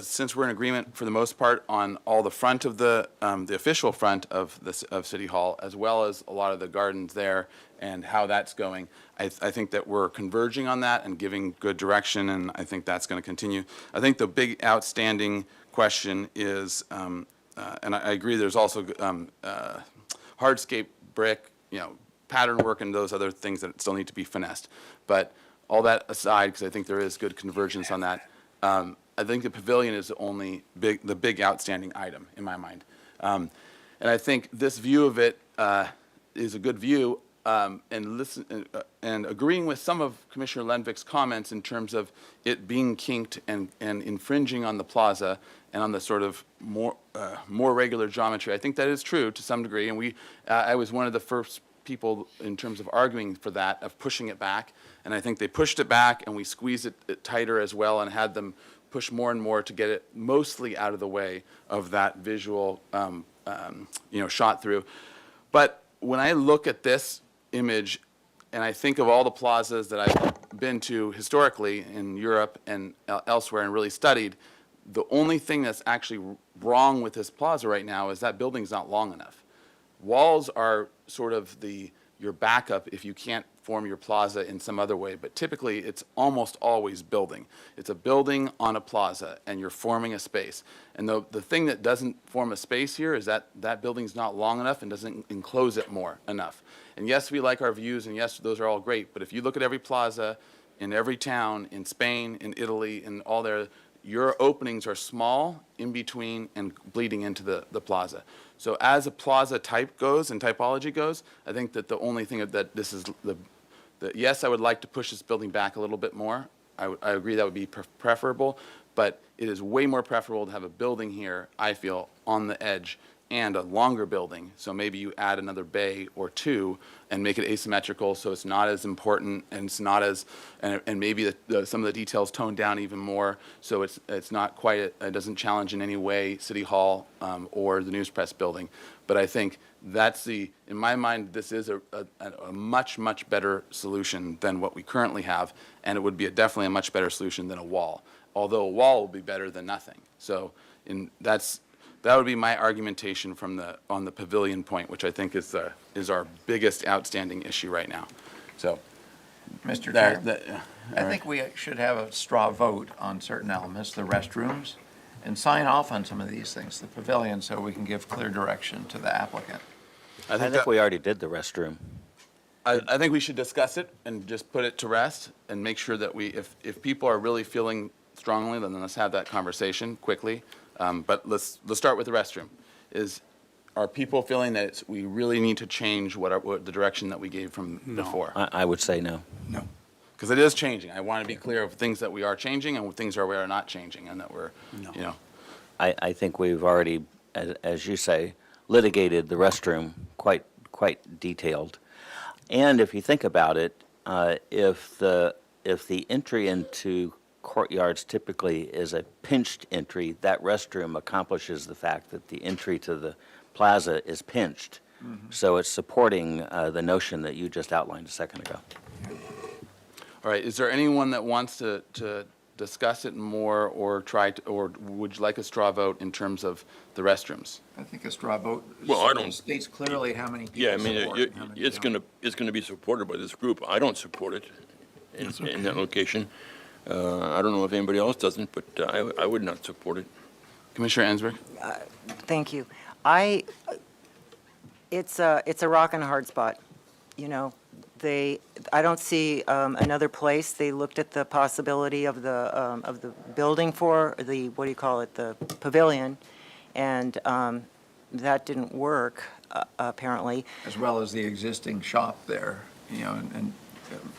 Speaker 1: since we're in agreement for the most part on all the front of the official front of City Hall, as well as a lot of the gardens there and how that's going, I think that we're converging on that and giving good direction, and I think that's going to continue. I think the big outstanding question is, and I agree, there's also hardscape brick, pattern work, and those other things that still need to be finessed. But all that aside, because I think there is good convergence on that, I think the pavilion is the big outstanding item in my mind. And I think this view of it is a good view. and agreeing with some of Commissioner Lenvick's comments in terms of it being kinked and infringing on the plaza and on the sort of more regular geometry. I think that is true to some degree, and I was one of the first people in terms of arguing for that, of pushing it back, and I think they pushed it back, and we squeezed it tighter as well, and had them push more and more to get it mostly out of the way of that visual, shot through. But when I look at this image, and I think of all the plazas that I've been to historically in Europe and elsewhere and really studied, the only thing that's actually wrong with this plaza right now is that building's not long enough. Walls are sort of your backup if you can't form your plaza in some other way, but typically it's almost always building. It's a building on a plaza, and you're forming a space. And the thing that doesn't form a space here is that building's not long enough and doesn't enclose it more enough. And yes, we like our views, and yes, those are all great, but if you look at every plaza in every town, in Spain, in Italy, in all there, your openings are small, in between, and bleeding into the plaza. So as a plaza type goes and typology goes, I think that the only thing that this is yes, I would like to push this building back a little bit more. I agree that would be preferable, but it is way more preferable to have a building here, I feel, on the edge, and a longer building. So maybe you add another bay or two and make it asymmetrical so it's not as important, and it's not as, and maybe some of the details toned down even more, so it's not quite, it doesn't challenge in any way City Hall or the News Press building. But I think that's in my mind, this is a much, much better solution than what we currently have, and it would be definitely a much better solution than a wall, although a wall will be better than nothing. So that would be my argumentation on the pavilion point, which I think is our biggest outstanding issue right now. So,
Speaker 13: Mr. Chair, I think we should have a straw vote on certain elements, the restrooms, and sign off on some of these things, the pavilion, so we can give clear direction to the applicant.
Speaker 6: I think we already did the restroom.
Speaker 1: I think we should discuss it and just put it to rest and make sure that if people are really feeling strongly, then let's have that conversation quickly. But let's start with the restroom. Are people feeling that we really need to change what the direction that we gave from before?
Speaker 6: I would say no.
Speaker 1: No. Because it is changing. I want to be clear of things that we are changing and things that we are not changing, and that we're,
Speaker 6: I think we've already, as you say, litigated the restroom quite detailed. And if you think about it, if the entry into courtyards typically is a pinched entry, that restroom accomplishes the fact that the entry to the plaza is pinched. Mm-hmm. So it's supporting the notion that you just outlined a second ago.
Speaker 1: All right, is there anyone that wants to discuss it more or would you like a straw vote in terms of the restrooms?
Speaker 13: I think a straw vote states clearly how many people support.
Speaker 9: It's going to be supported by this group. I don't support it in that location. I don't know if anybody else doesn't, but I would not support it.
Speaker 1: Commissioner Ensberg?
Speaker 12: Thank you. It's a rock and a hard spot. I don't see another place. They looked at the possibility of the building for the, what do you call it, the pavilion, and that didn't work, apparently.
Speaker 13: As well as the existing shop there, and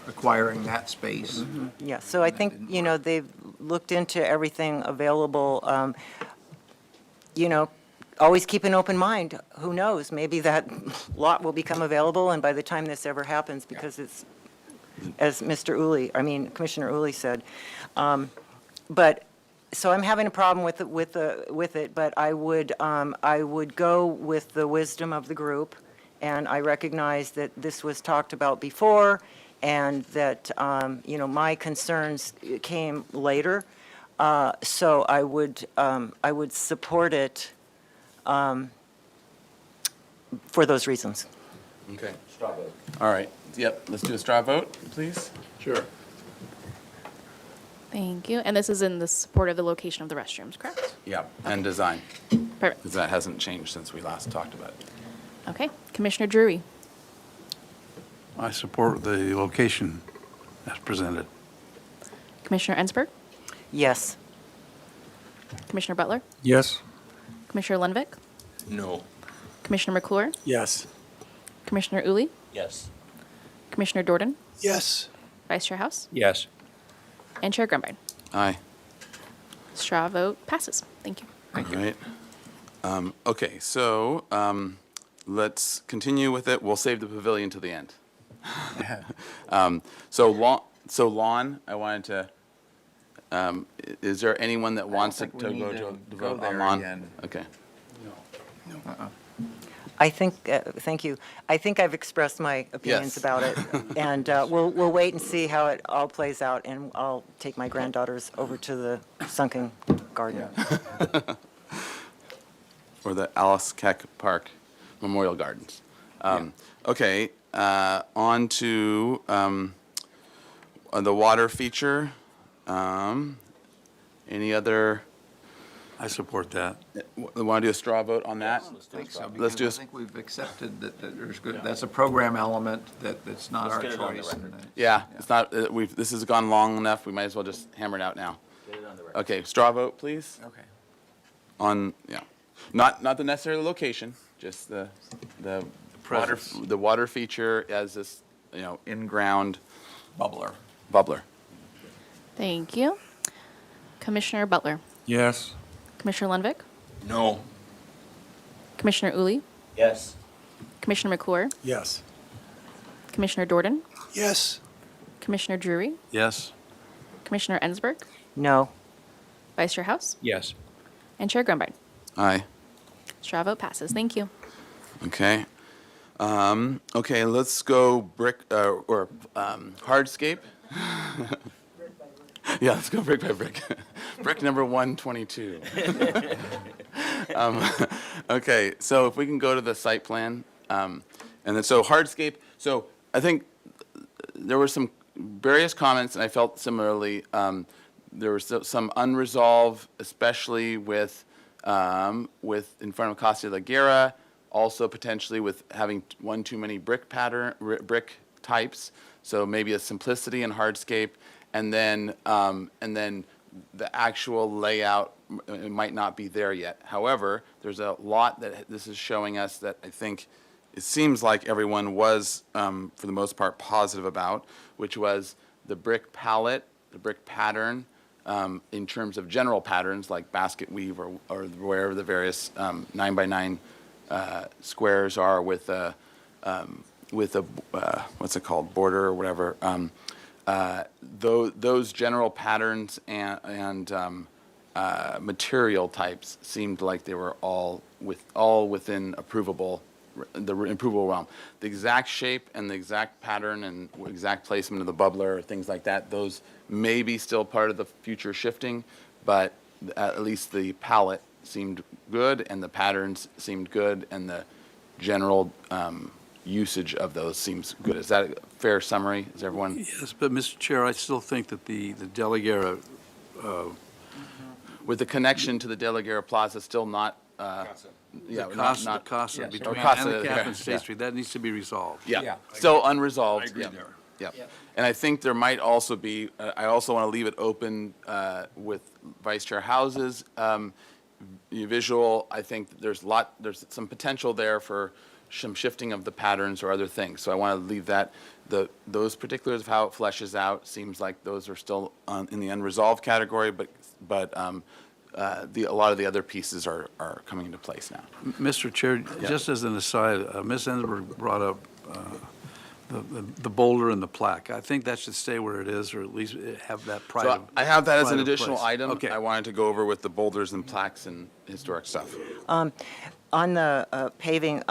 Speaker 13: acquiring that space.
Speaker 12: Mm-hmm. Yeah, so I think, they've looked into everything available. Always keep an open mind. Who knows? Maybe that lot will become available, and by the time this ever happens, because it's, as Commissioner Uli said. So I'm having a problem with it, but I would go with the wisdom of the group, and I recognize that this was talked about before, and that, my concerns came later. So I would support it for those reasons.
Speaker 1: Okay. Straw vote. All right. Yep. Let's do a straw vote, please.
Speaker 4: Sure.
Speaker 3: Thank you. And this is in the support of the location of the restrooms, correct?
Speaker 1: Yeah, and design.
Speaker 3: Perfect.
Speaker 1: Because that hasn't changed since we last talked about it.
Speaker 3: Okay. Commissioner Drury?
Speaker 4: I support the location as presented.
Speaker 3: Commissioner Ensberg?
Speaker 12: Yes.
Speaker 3: Commissioner Butler?
Speaker 11: Yes.
Speaker 3: Commissioner Lenvick?
Speaker 9: No.
Speaker 3: Commissioner McClure?
Speaker 19: Yes.
Speaker 3: Commissioner Uli?
Speaker 6: Yes.
Speaker 3: Commissioner Jordan,
Speaker 10: Yes.
Speaker 3: Vice Chair House,
Speaker 6: Yes.
Speaker 3: and Chair Grunbein.
Speaker 1: Aye.
Speaker 3: Straw vote passes. Thank you.
Speaker 1: All right. Okay, so let's continue with it. We'll save the pavilion to the end. So lawn, I wanted to, is there anyone that wants to
Speaker 13: think
Speaker 1: go
Speaker 13: we need
Speaker 1: to
Speaker 13: to
Speaker 1: vote
Speaker 13: go
Speaker 1: on
Speaker 13: there
Speaker 1: lawn?
Speaker 13: again.
Speaker 1: Okay.
Speaker 12: I think, thank you. I think I've expressed my opinions
Speaker 1: Yes.
Speaker 12: about it. And we'll wait and see how it all plays out, and I'll take my granddaughters over to the sunken garden.
Speaker 1: Or the Alice Keck Park Memorial Gardens. Okay, on to the water feature. Any other,
Speaker 4: I support that.
Speaker 1: want to do a straw vote on that?
Speaker 13: I think so,
Speaker 1: Let's do
Speaker 13: because
Speaker 1: a
Speaker 13: I think we've accepted that there's good, that's a program element that's not our
Speaker 6: get it on the
Speaker 13: choice.
Speaker 6: record.
Speaker 1: Yeah, it's not, this has gone long enough, we might as well just hammer it out now.
Speaker 6: Get it on the record.
Speaker 1: Okay, straw vote, please,
Speaker 13: Okay.
Speaker 1: on, yeah. Not the necessary location, just the water,
Speaker 4: presence.
Speaker 1: the water feature as this, in-ground
Speaker 13: Bubbler.
Speaker 1: bubbler.
Speaker 3: Thank you. Commissioner Butler,
Speaker 11: Yes.
Speaker 3: Commissioner Lundvik,
Speaker 9: No.
Speaker 3: Commissioner Uli,
Speaker 6: Yes.
Speaker 3: Commissioner McClure,
Speaker 19: Yes.
Speaker 3: Commissioner Jordan,
Speaker 10: Yes.
Speaker 3: Commissioner Drury,
Speaker 4: Yes?
Speaker 3: Commissioner Ensberg,
Speaker 12: No.
Speaker 3: Vice Chair House,
Speaker 6: Yes.
Speaker 3: and Chair Grunbein.
Speaker 1: Aye.
Speaker 3: Straw vote passes. Thank you.
Speaker 1: Okay. Okay, let's go brick, or hardscape. Yeah, let's go brick by brick. Brick number 122. Okay, so if we can go to the site plan, and then, so hardscape, so I think there were some various comments, and I felt similarly, there was some unresolved, especially with in front of Casa de la Guerra, also potentially with having one too many brick types, so maybe a simplicity in hardscape, and then the actual layout might not be there yet. However, there's a lot that this is showing us that I think it seems like everyone was, for the most part, positive about, which was the brick palette, the brick pattern, in terms of general patterns like basket weave or wherever the various 9x9 squares are with a what's it called, border or whatever. Those general patterns and material types seemed like they were all within the approvable realm. The exact shape and the exact pattern and exact placement of the bubbler or things like that, those may be still part of the future shifting, but at least the palette seemed good and the patterns seemed good and the general usage of those seems good. Is that a fair summary? Is everyone?
Speaker 4: Yes, but Mr. Chair, I still think that the De La Guerra,
Speaker 1: With the connection to the De La Guerra Plaza still not, yeah,
Speaker 4: the
Speaker 1: not.
Speaker 4: Casa
Speaker 1: Yes.
Speaker 4: between
Speaker 1: Casa,
Speaker 4: Anacapa
Speaker 1: yeah,
Speaker 4: and State
Speaker 1: yeah.
Speaker 4: Street, that needs to be resolved.
Speaker 1: Yeah, still unresolved.
Speaker 9: I agree
Speaker 1: yeah.
Speaker 9: there.
Speaker 1: Yeah. And I think there might also be, I also want to leave it open with Vice Chair House's visual. I think there's some potential there for some shifting of the patterns or other things. So I want to leave that, those particulars of how it fleshes out, seems like those are still in the unresolved category, but a lot of the other pieces are coming into place now.
Speaker 4: Mr. Chair,
Speaker 1: Yeah.
Speaker 4: just as an aside, Ms. Engelberg brought up the boulder and the plaque. I think that should stay where it is, or at least have that pride
Speaker 1: So
Speaker 4: of.
Speaker 1: I have that as an
Speaker 4: pride of
Speaker 1: additional
Speaker 4: place.
Speaker 1: item.
Speaker 4: Okay.
Speaker 1: I wanted to go over with the boulders and plaques and historic stuff.
Speaker 12: On the paving,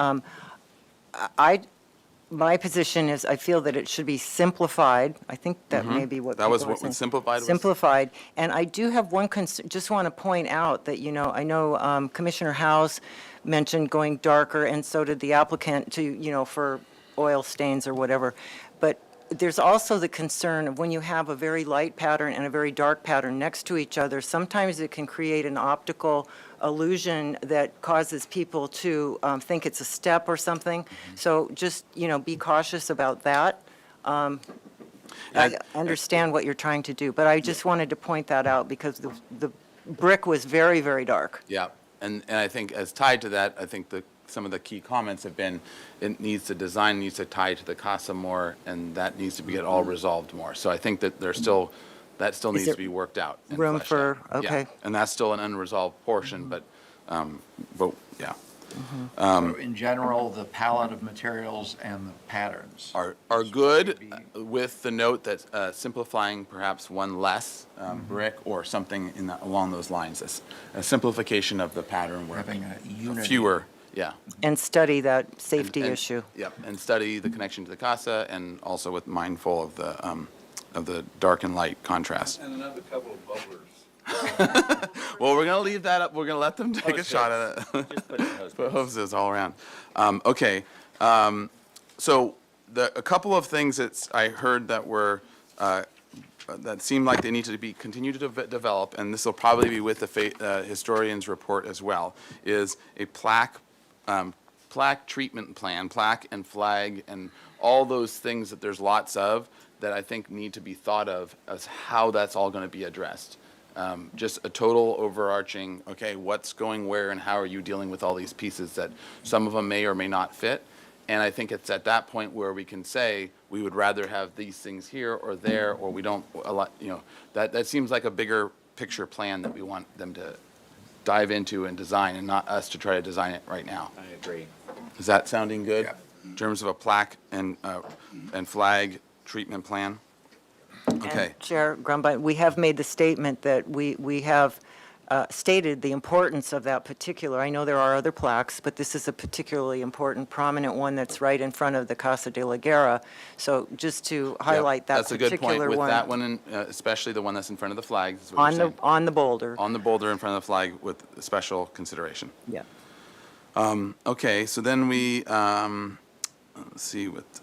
Speaker 12: my position is I feel that it should be simplified. I think that may be what
Speaker 1: That was
Speaker 12: people are
Speaker 1: what
Speaker 12: saying.
Speaker 1: simplified was?
Speaker 12: Simplified. And I do have one concern, just want to point out that, I know Commissioner House mentioned going darker, and so did the applicant to, for oil stains or whatever. But there's also the concern of when you have a very light pattern and a very dark pattern next to each other, sometimes it can create an optical illusion that causes people to think it's a step or something. So just, be cautious about that. I understand what you're trying to do, but I just wanted to point that out because the brick was very, very dark.
Speaker 1: Yeah, and I think as tied to that, I think some of the key comments have been, design needs to tie to the CASA more, and that needs to get all resolved more. So I think that that still needs to be worked out. And
Speaker 12: room
Speaker 1: fleshed
Speaker 12: for-
Speaker 1: out. Yeah.
Speaker 12: okay.
Speaker 1: And that's still an unresolved portion, but yeah.
Speaker 13: So in general, the palette of materials and the patterns.
Speaker 1: Are good, with the note that simplifying perhaps one less brick or something along those lines, a simplification of the pattern where
Speaker 13: Having a unity.
Speaker 1: fewer, yeah.
Speaker 12: And study that safety
Speaker 1: And-
Speaker 12: issue.
Speaker 1: Yep, and study the connection to the CASA, and also with mindful of the dark and light contrast.
Speaker 4: And another couple of bubblers.
Speaker 1: Well, we're gonna leave that up. We're gonna let them take a shot at it.
Speaker 6: Just put hose
Speaker 1: Put hoses all around. Okay, so a couple of things that I heard that were, that seemed like they need to be continued to develop, and this will probably be with the historian's report as well, is a plaque treatment plan, plaque and flag, and all those things that there's lots of that I think need to be thought of as how that's all gonna be addressed. Just a total overarching, okay, what's going where and how are you dealing with all these pieces that some of them may or may not fit? And I think it's at that point where we can say, we would rather have these things here or there, or we don't, that seems like a bigger picture plan that we want them to dive into and design, and not us to try to design it right now.
Speaker 6: I agree.
Speaker 1: Is that sounding good? In terms of a plaque and flag treatment plan? Okay.
Speaker 12: And Chair Grumbine, we have made the statement that we have stated the importance of that particular, I know there are other plaques, but this is a particularly important, prominent one that's right in front of the Casa de la Guerra. So just to highlight that
Speaker 1: That's a good point
Speaker 12: particular
Speaker 1: with
Speaker 12: one.
Speaker 1: that one, and especially the one that's in front of the flag. Is what you're saying.
Speaker 12: On the boulder.
Speaker 1: On the boulder in front of the flag with special consideration.
Speaker 12: Yeah.
Speaker 1: Okay, so then we, let's see with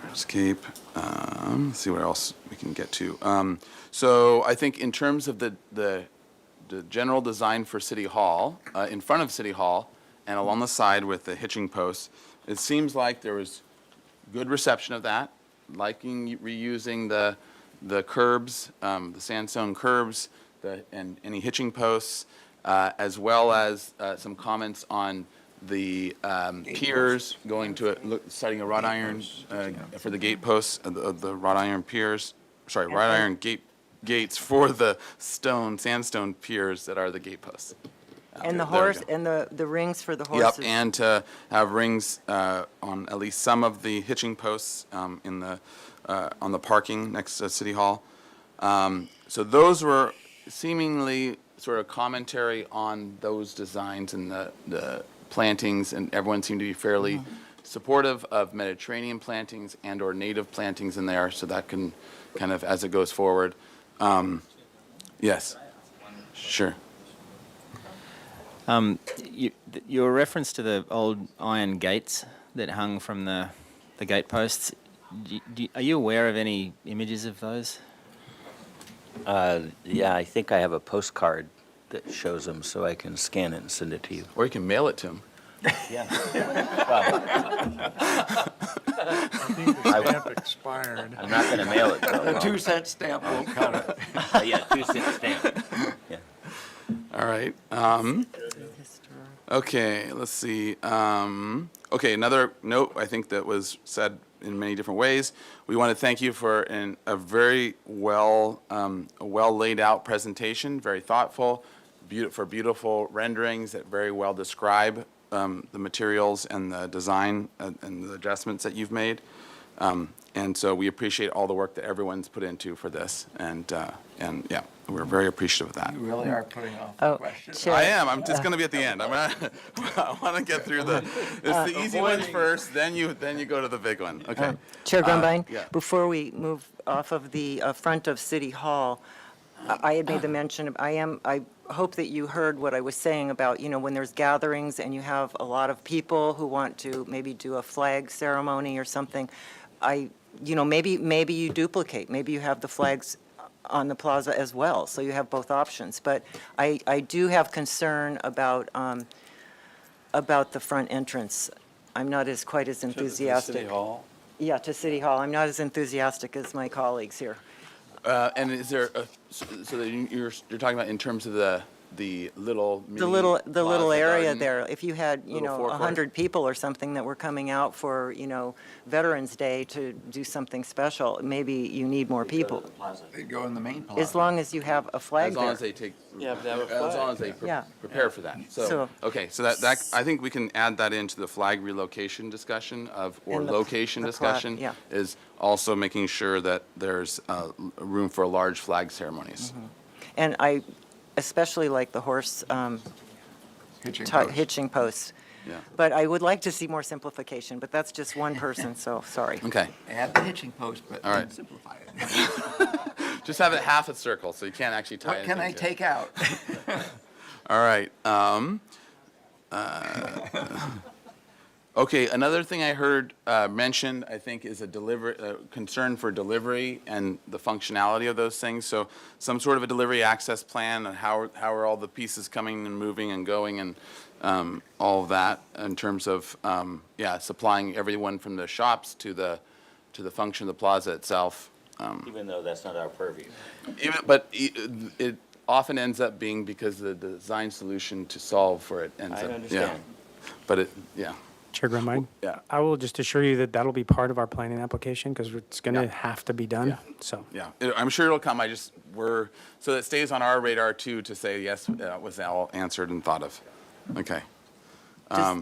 Speaker 1: our escape, let's see what else we can get to. So I think in terms of the general design for City Hall, in front of City Hall and along the side with the hitching posts, it seems like there was good reception of that, liking reusing the curbs, the sandstone curbs, and any hitching posts, as well as some comments on the piers going to citing a wrought iron for the gate posts, the wrought iron piers, wrought iron gates for the sandstone piers that are the gate posts.
Speaker 12: And the
Speaker 1: There we
Speaker 12: horse,
Speaker 1: go.
Speaker 12: and the rings for the
Speaker 1: Yep,
Speaker 12: horses.
Speaker 1: and to have rings on at least some of the hitching posts on the parking next to City Hall. So those were seemingly sort of commentary on those designs and the plantings, and everyone seemed to be fairly supportive of Mediterranean plantings and/or native plantings in there, so that can kind of, as it goes forward. Yes, sure.
Speaker 2: Your reference to the old iron gates that hung from the gate posts, are you aware of any images of those?
Speaker 6: Yeah, I think I have a postcard that shows them, so I can scan it and send it to you.
Speaker 1: Or you can mail it to them.
Speaker 6: Yeah.
Speaker 11: I think the stamp expired.
Speaker 6: I'm not going to mail it, though.
Speaker 13: The 2-cent stamp won't cut it.
Speaker 6: Yeah, 2-cent stamp. Yeah.
Speaker 1: All right. Okay, let's see. Okay, another note I think that was said in many different ways. We want to thank you for a very well laid out presentation, very thoughtful, beautiful renderings that very well describe the materials and the design and the adjustments that you've made. And so we appreciate all the work that everyone's put into for this. And yeah, we're very appreciative of that.
Speaker 13: You really are putting off
Speaker 12: Oh,
Speaker 13: the question.
Speaker 12: Chair-
Speaker 1: I am. I'm just going to be at the end. I want to get through it's the easy ones first, then you go to the big one. Okay.
Speaker 12: Chair Grumbine,
Speaker 1: yeah.
Speaker 12: before we move off of the front of City Hall, I had made the mention, I hope that you heard what I was saying about, when there's gatherings and you have a lot of people who want to maybe do a flag ceremony or something, maybe you duplicate, maybe you have the flags on the plaza as well, so you have both options. But I do have concern about the front entrance. I'm not quite as enthusiastic.
Speaker 19: City Hall?
Speaker 12: Yeah, to City Hall. I'm not as enthusiastic as my colleagues here.
Speaker 1: And is there so that you're talking about in terms of the the little mini
Speaker 12: The little
Speaker 1: plaza
Speaker 12: area
Speaker 1: garden.
Speaker 12: there, if you had, you
Speaker 1: Little
Speaker 12: know,
Speaker 1: forecourt.
Speaker 12: 100 people or something that were coming out for, you know, Veterans Day to do something special, maybe you need more people.
Speaker 13: They go in the main plaza.
Speaker 12: As long as you have a flag
Speaker 1: As long
Speaker 12: there.
Speaker 1: as they take,
Speaker 6: Yeah, but they have a
Speaker 1: as long
Speaker 6: flag.
Speaker 1: as they
Speaker 12: Yeah.
Speaker 1: prepare for that. So,
Speaker 12: So-
Speaker 1: okay, so that, I think we can add that into the flag relocation discussion of, or
Speaker 12: And the-
Speaker 1: location
Speaker 12: the plaque,
Speaker 1: discussion.
Speaker 12: yeah.
Speaker 1: Is also making sure that there's room for large flag ceremonies.
Speaker 12: And I especially like the horse hitching posts.
Speaker 1: Yeah.
Speaker 12: But I would like to see more simplification, but that's just one person, so sorry.
Speaker 1: Okay,
Speaker 13: Add the hitching post, but
Speaker 1: All right.
Speaker 13: simplify it.
Speaker 1: just have it half a circle, so you can't actually tie
Speaker 13: What
Speaker 1: anything
Speaker 13: can I
Speaker 1: to it.
Speaker 13: take out?
Speaker 1: All right. Okay, another thing I heard mentioned, I think, is a concern for delivery and the functionality of those things. So some sort of a delivery access plan, and how are all the pieces coming and moving and going, and all of that in terms of, supplying everyone from the shops to the function of the plaza itself.
Speaker 6: Even though that's not our purview.
Speaker 1: But it often ends up being because the design solution to solve for it ends
Speaker 6: I
Speaker 1: up.
Speaker 6: understand.
Speaker 1: Yeah. But it, yeah.
Speaker 21: Chair Grumline?
Speaker 1: Yeah.
Speaker 21: I will just assure you that that'll be part of our planning application because it's going to
Speaker 1: Yeah.
Speaker 21: have to be done,
Speaker 1: Yeah.
Speaker 21: so.
Speaker 1: Yeah, I'm sure it'll come. So it stays on our radar too, to say, yes, that was all answered and thought of. Okay.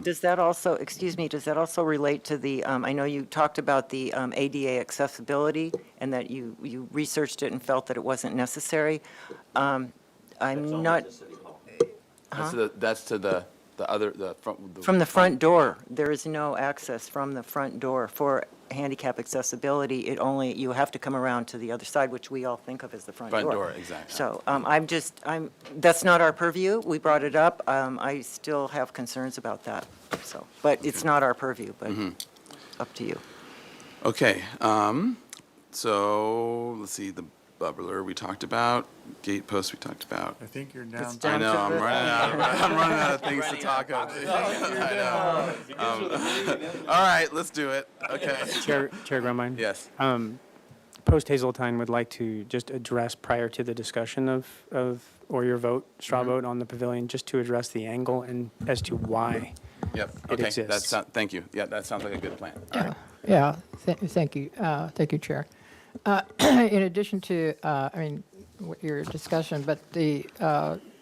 Speaker 12: Does that also, excuse me, does that also relate to the, I know you talked about the ADA accessibility and that you researched it and felt that it wasn't necessary. I'm not,
Speaker 1: That's to the other, the front.
Speaker 12: from the front door, there is no access from the front door for handicap accessibility. You have to come around to the other side, which we all think of as the front door.
Speaker 1: Front door, exactly.
Speaker 12: So that's not our purview. We brought it up. I still have concerns about that, so, but it's not our purview, but up to you.
Speaker 1: Okay, so, let's see, the bubbler we talked about, gate post we talked about.
Speaker 11: I think you're down.
Speaker 12: It's
Speaker 11: to-
Speaker 12: down
Speaker 1: I know,
Speaker 12: to
Speaker 1: I'm
Speaker 12: the-
Speaker 1: running out of things to talk about. I know. All right, let's do it. Okay.
Speaker 21: Chair Grumline?
Speaker 1: Yes.
Speaker 21: Post Hazeltine would like to just address prior to the discussion or your vote, straw
Speaker 1: Mm-hmm.
Speaker 21: vote on the pavilion, just to address the angle and as to why.
Speaker 1: Yep,
Speaker 21: It
Speaker 1: okay,
Speaker 21: exists.
Speaker 1: thank you. Yeah, that sounds like a good plan. All right.
Speaker 14: Yeah, thank you. Thank you, Chair. In addition to, your discussion, but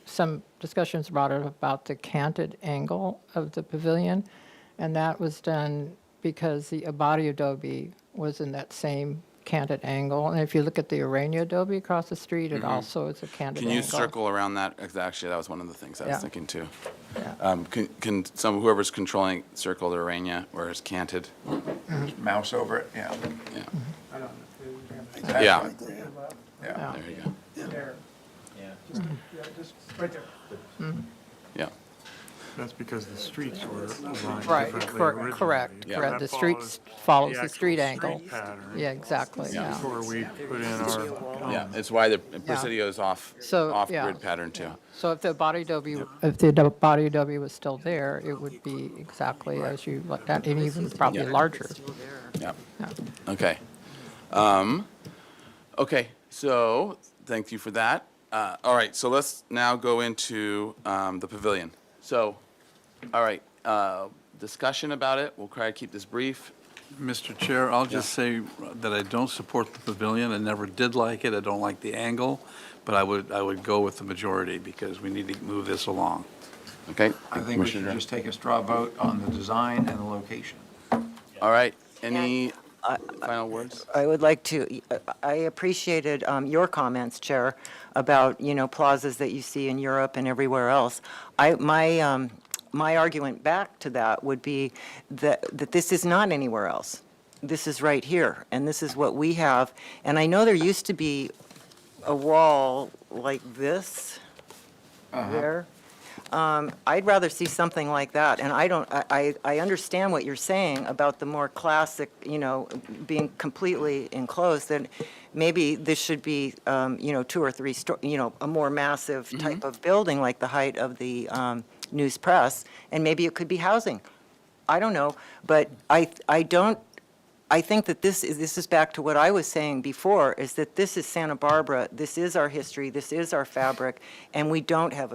Speaker 14: some discussions brought up about the canted angle of the pavilion, and that was done because the Abadi adobe was in that same canted angle. And if you look at the Urania adobe across the street, it also is a canted
Speaker 1: Can
Speaker 14: angle.
Speaker 1: you circle around that? 'Cause actually, that was one of the things I was
Speaker 14: Yeah.
Speaker 1: thinking too.
Speaker 14: Yeah.
Speaker 1: Can whoever's controlling circle the Urania where it's canted?
Speaker 13: Mouse over it, yeah.
Speaker 1: Yeah,
Speaker 13: Exactly.
Speaker 1: yeah,
Speaker 14: Yeah.
Speaker 1: there you go.
Speaker 5: Just right there.
Speaker 1: Yeah,
Speaker 11: That's because the streets were aligned
Speaker 14: Right,
Speaker 11: differently
Speaker 14: correct,
Speaker 11: originally.
Speaker 14: correct,
Speaker 1: Yeah.
Speaker 14: correct.
Speaker 11: That
Speaker 14: The street
Speaker 11: follows
Speaker 14: follows
Speaker 11: the
Speaker 14: the street
Speaker 11: actual
Speaker 14: angle.
Speaker 11: street pattern.
Speaker 14: Yeah, exactly,
Speaker 1: Yeah.
Speaker 14: yeah.
Speaker 11: Before we put in our.
Speaker 1: yeah, it's why the Presidio's
Speaker 14: So, yeah.
Speaker 1: off-grid pattern too.
Speaker 14: So if the body W, if the body W was still there, it would be exactly as you looked at, and even probably
Speaker 1: Yeah.
Speaker 14: larger.
Speaker 1: Yeah,
Speaker 14: Yeah.
Speaker 1: okay. Okay, so, thank you for that. All right, so let's now go into the pavilion. So, all right, discussion about it, we'll try to keep this brief.
Speaker 4: Mr. Chair, I'll just say that I don't support the pavilion. I never did like it. I don't like the angle, but I would go with the majority because we need to move this along.
Speaker 1: Okay?
Speaker 13: I think we should
Speaker 1: Commissioner
Speaker 13: just take a straw vote on the design and the location.
Speaker 1: All right, any final words?
Speaker 12: I would like to, I appreciated your comments, Chair, about, plazas that you see in Europe and everywhere else. My argument back to that would be that this is not anywhere else. This is right here, and this is what we have. And I know there used to be a wall like this there. I'd rather see something like that, and I understand what you're saying about the more classic, being completely enclosed, that maybe this should be, 2 or 3 a more massive type of building like the height of the News Press, and maybe it could be housing. I don't know, but I I think that this is back to what I was saying before, is that this is Santa Barbara, this is our history, this is our fabric, and we don't have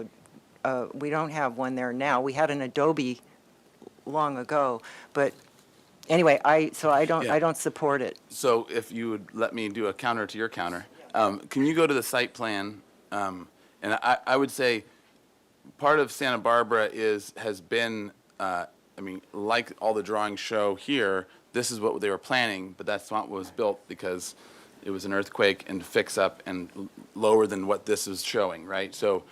Speaker 12: one there now. We had an Adobe long ago, but anyway, I don't support it.
Speaker 1: So if you would let me do a counter to your counter, can you go to the site plan? And I would say part of Santa Barbara has been, like all the drawings show here, this is what they were planning, but that's not what was built because it was an earthquake and fix up and lower than what this is showing, right? So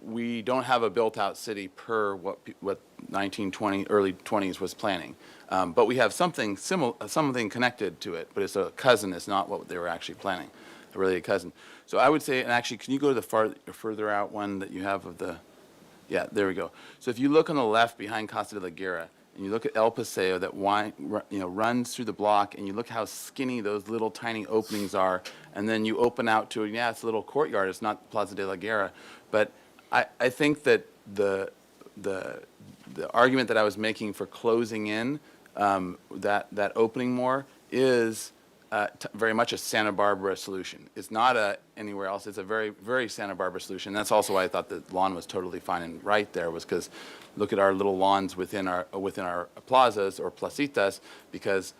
Speaker 1: we don't have a built-out city per what 1920, early 20s was planning. But we have something similar, something connected to it, but it's a cousin. It's not what they were actually planning, really a cousin. So I would say, and actually, can you go to the further out one that you have of the, yeah, there we go. So if you look on the left behind Casa de la Guerra, and you look at El Paseo that runs through the block, and you look how skinny those little tiny openings are, and then you open out to, it's a little courtyard. It's not Plaza de la Guerra, but I think that the argument that I was making for closing in that opening more is very much a Santa Barbara solution. It's not anywhere else. It's a very, very Santa Barbara solution. That's also why I thought the lawn was totally fine and right there, was because look at our little lawns within our plazas or placitas, because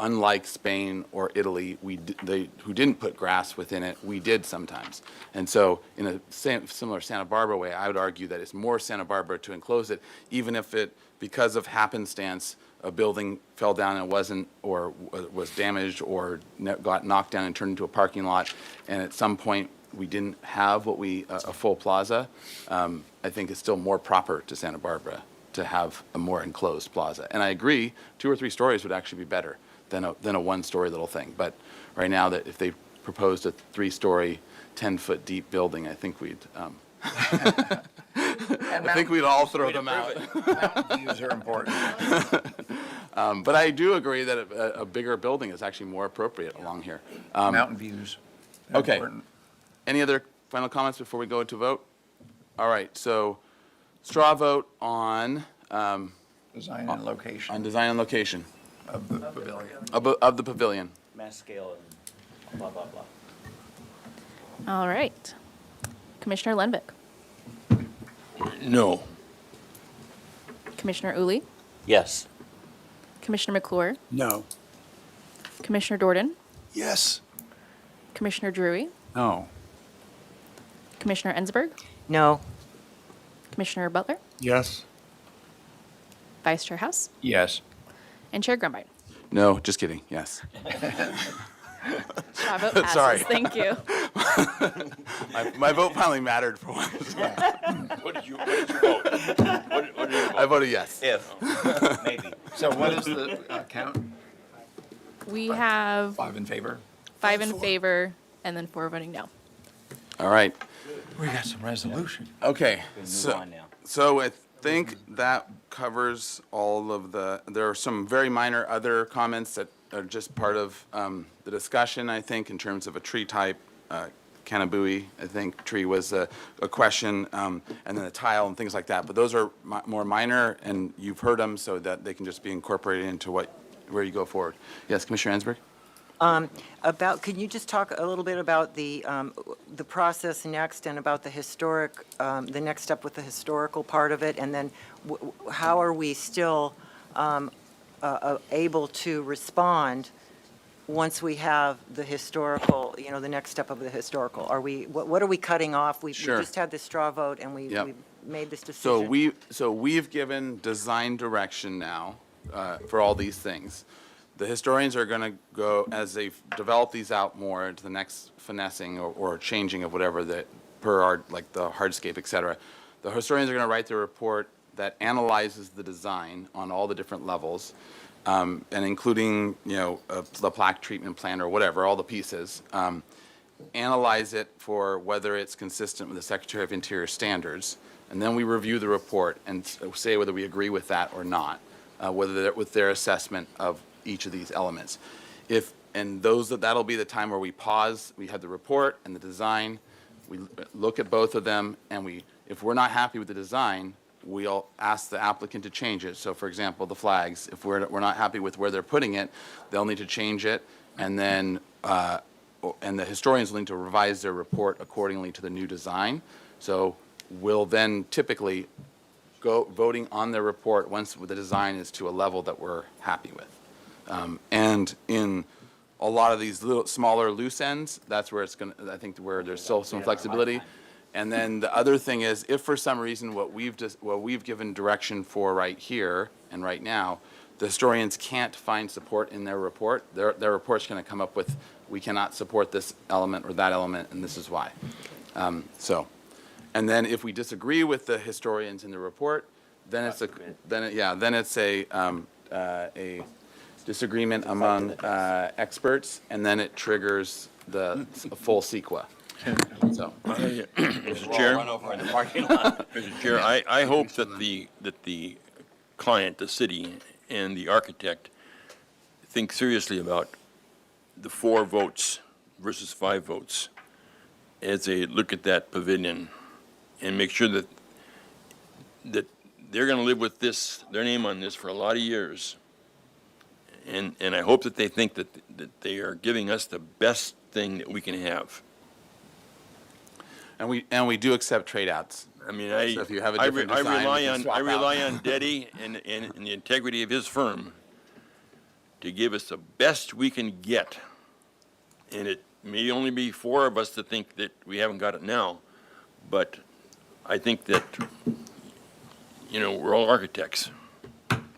Speaker 1: unlike Spain or Italy, who didn't put grass within it, we did sometimes. And so in a similar Santa Barbara way, I would argue that it's more Santa Barbara to enclose it, even if it, because of happenstance, a building fell down and wasn't, or was damaged, or got knocked down and turned into a parking lot, and at some point we didn't have a full plaza. I think it's still more proper to Santa Barbara to have a more enclosed plaza. And I agree, 2 or 3 stories would actually be better than a 1-story little thing. But right now, that if they proposed a 3-story, 10-foot deep building, I think we'd. I think we'd all throw them out.
Speaker 13: Mountain views are important.
Speaker 1: But I do agree that a bigger building is actually more appropriate along here.
Speaker 13: Mountain views. are
Speaker 1: Okay.
Speaker 13: important.
Speaker 1: Any other final comments before we go to vote? All right, so straw vote on.
Speaker 13: Design and location.
Speaker 1: On design and location
Speaker 13: Of the pavilion.
Speaker 1: of the pavilion.
Speaker 6: Mass scale and blah, blah, blah.
Speaker 3: All right. Commissioner Lenvick,
Speaker 9: No.
Speaker 3: Commissioner Uli,
Speaker 6: Yes.
Speaker 3: Commissioner McClure,
Speaker 19: No.
Speaker 3: Commissioner Dordan,
Speaker 10: Yes.
Speaker 3: Commissioner Drury,
Speaker 4: No.
Speaker 3: Commissioner Ensberg,
Speaker 12: No.
Speaker 3: Commissioner Butler,
Speaker 11: Yes.
Speaker 3: Vice Chair House,
Speaker 13: Yes.
Speaker 3: and Chair Grumbine.
Speaker 1: No, just kidding, yes.
Speaker 3: Straw vote passes.
Speaker 1: Sorry.
Speaker 3: Thank you.
Speaker 1: My vote finally mattered for once.
Speaker 9: What did you vote? What did you vote?
Speaker 1: I voted yes.
Speaker 6: If, maybe.
Speaker 13: So what is the count?
Speaker 3: We have
Speaker 13: 5 in favor?
Speaker 3: 5 in favor and then 4 voting no.
Speaker 1: All right.
Speaker 13: We got some resolution.
Speaker 1: Okay,
Speaker 6: Move on now.
Speaker 1: so I think that covers all of there are some very minor other comments that are just part of the discussion, I think, in terms of a tree type. Canabui, I think, tree was a question, and then the tile and things like that. But those are more minor, and you've heard them, so that they can just be incorporated into where you go forward. Yes, Commissioner Ansberg?
Speaker 12: Can you just talk a little bit about the process next, and about the historic, the next step with the historical part of it, and then how are we still able to respond once we have the historical, the next step of the historical? What are we cutting off? We
Speaker 1: Sure.
Speaker 12: just had this straw vote, and we
Speaker 1: Yep.
Speaker 12: made this decision.
Speaker 1: So we've given design direction now for all these things. The historians are going to go, as they develop these out more, into the next finessing or changing of whatever like the hardscape, et cetera. The historians are going to write the report that analyzes the design on all the different levels, and including, the plaque treatment plan or whatever, all the pieces. Analyze it for whether it's consistent with the Secretary of Interior standards, and then we review the report and say whether we agree with that or not, with their assessment of each of these elements. That'll be the time where we pause, we have the report and the design, we look at both of them, and if we're not happy with the design, we'll ask the applicant to change it. So for example, the flags, if we're not happy with where they're putting it, they'll need to change it, and then, and the historians will need to revise their report accordingly to the new design. So we'll then typically go voting on their report once the design is to a level that we're happy with. And in a lot of these little, smaller loose ends, that's where it's going to, I think where there's still some flexibility. And then the other thing is, if for some reason what we've given direction for right here and right now, the historians can't find support in their report, their report's going to come up with, we cannot support this element or that element, and this is why. And then if we disagree with the historians in the report, then it's a disagreement among experts, and then it triggers the full CEQA. So,
Speaker 9: Mr. Chair, Mr. Chair, I hope that the client, the city, and the architect think seriously about the 4 votes versus 5 votes as they look at that pavilion, and make sure that they're going to live with this, their name on this for a lot of years. And I hope that they think that they are giving us the best thing that we can have.
Speaker 1: And we do accept trade outs.
Speaker 9: I mean,
Speaker 1: So if you have a different design, we can swap
Speaker 9: I rely
Speaker 1: out.
Speaker 9: on Deddy and the integrity of his firm to give us the best we can get. And it may only be 4 of us that think that we haven't got it now, but I think that, we're all architects.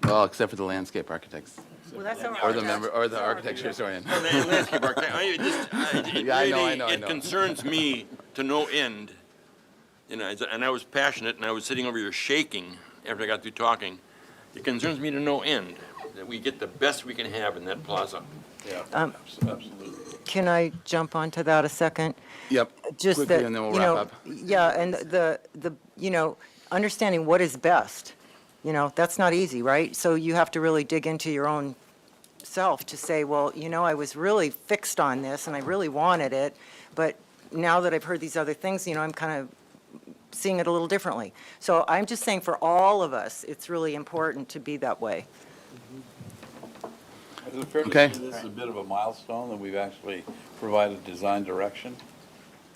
Speaker 1: Well, except for the landscape architects.
Speaker 12: Well, that's all
Speaker 1: Or the
Speaker 12: right.
Speaker 1: member, or the architecture historian.
Speaker 9: Landscape architect,
Speaker 1: I know.
Speaker 9: It concerns me to no end, and I was passionate, and I was sitting over here shaking after I got through talking. It concerns me to no end that we get the best we can have in that plaza.
Speaker 1: Yeah,
Speaker 12: absolutely. Can I jump onto that a second?
Speaker 1: Yep.
Speaker 12: Just
Speaker 1: Quickly,
Speaker 12: that,
Speaker 1: and then we'll wrap up.
Speaker 12: Yeah, and the understanding what is best, that's not easy, right? So you have to really dig into your own self to say, well, I was really fixed on this and I really wanted it, but now that I've heard these other things, I'm kind of seeing it a little differently. So I'm just saying for all of us, it's really important to be that way.
Speaker 4: Is it fair to
Speaker 1: Okay.
Speaker 4: say this is a bit of a milestone that we've actually provided design direction?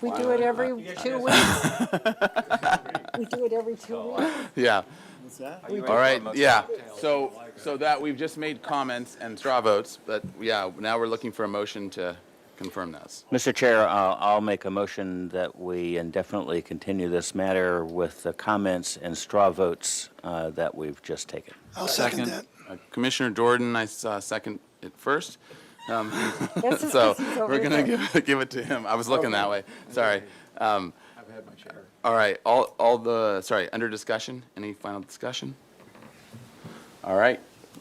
Speaker 12: We do it every 2 weeks. We do it every 2 weeks.
Speaker 1: Yeah.
Speaker 12: What's that?
Speaker 1: All right, yeah. So that we've just made comments and straw votes, but yeah, now we're looking for a motion to confirm those.
Speaker 6: Mr. Chair, I'll make a motion that we indefinitely continue this matter with the comments and straw votes that we've just taken.
Speaker 10: I'll second that.
Speaker 1: Commissioner Jordan, I saw second it first.
Speaker 12: That's just
Speaker 1: So
Speaker 12: 'cause he's over
Speaker 1: we're going
Speaker 12: here.
Speaker 1: to give it to him. I was looking that way. Sorry.
Speaker 4: I've had my share.
Speaker 1: All right, under discussion, any final discussion? All right,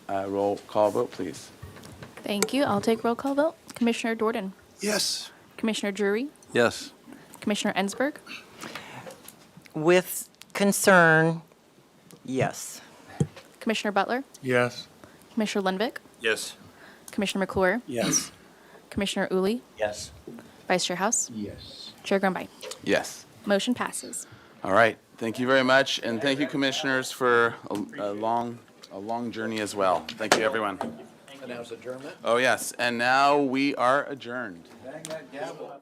Speaker 1: roll call vote, please.
Speaker 3: Thank you. I'll take roll call vote. Commissioner Jordan.
Speaker 10: Yes.
Speaker 3: Commissioner Drury.
Speaker 4: Yes.
Speaker 3: Commissioner Ensberg.
Speaker 12: With concern, yes.
Speaker 3: Commissioner Butler.
Speaker 11: Yes.
Speaker 3: Commissioner Lundvik.
Speaker 9: Yes.
Speaker 3: Commissioner McClure.
Speaker 19: Yes.
Speaker 3: Commissioner Uli.
Speaker 6: Yes.
Speaker 3: Vice Chair House.
Speaker 19: Yes.
Speaker 3: Chair Grumby.
Speaker 1: Yes.
Speaker 3: Motion passes.
Speaker 1: All right, thank you very much, and thank you, commissioners, for a long journey as well. Thank you, everyone.
Speaker 19: Announce adjournment.
Speaker 1: Oh, yes, and now we are adjourned.
Speaker 19: Bang that gavel.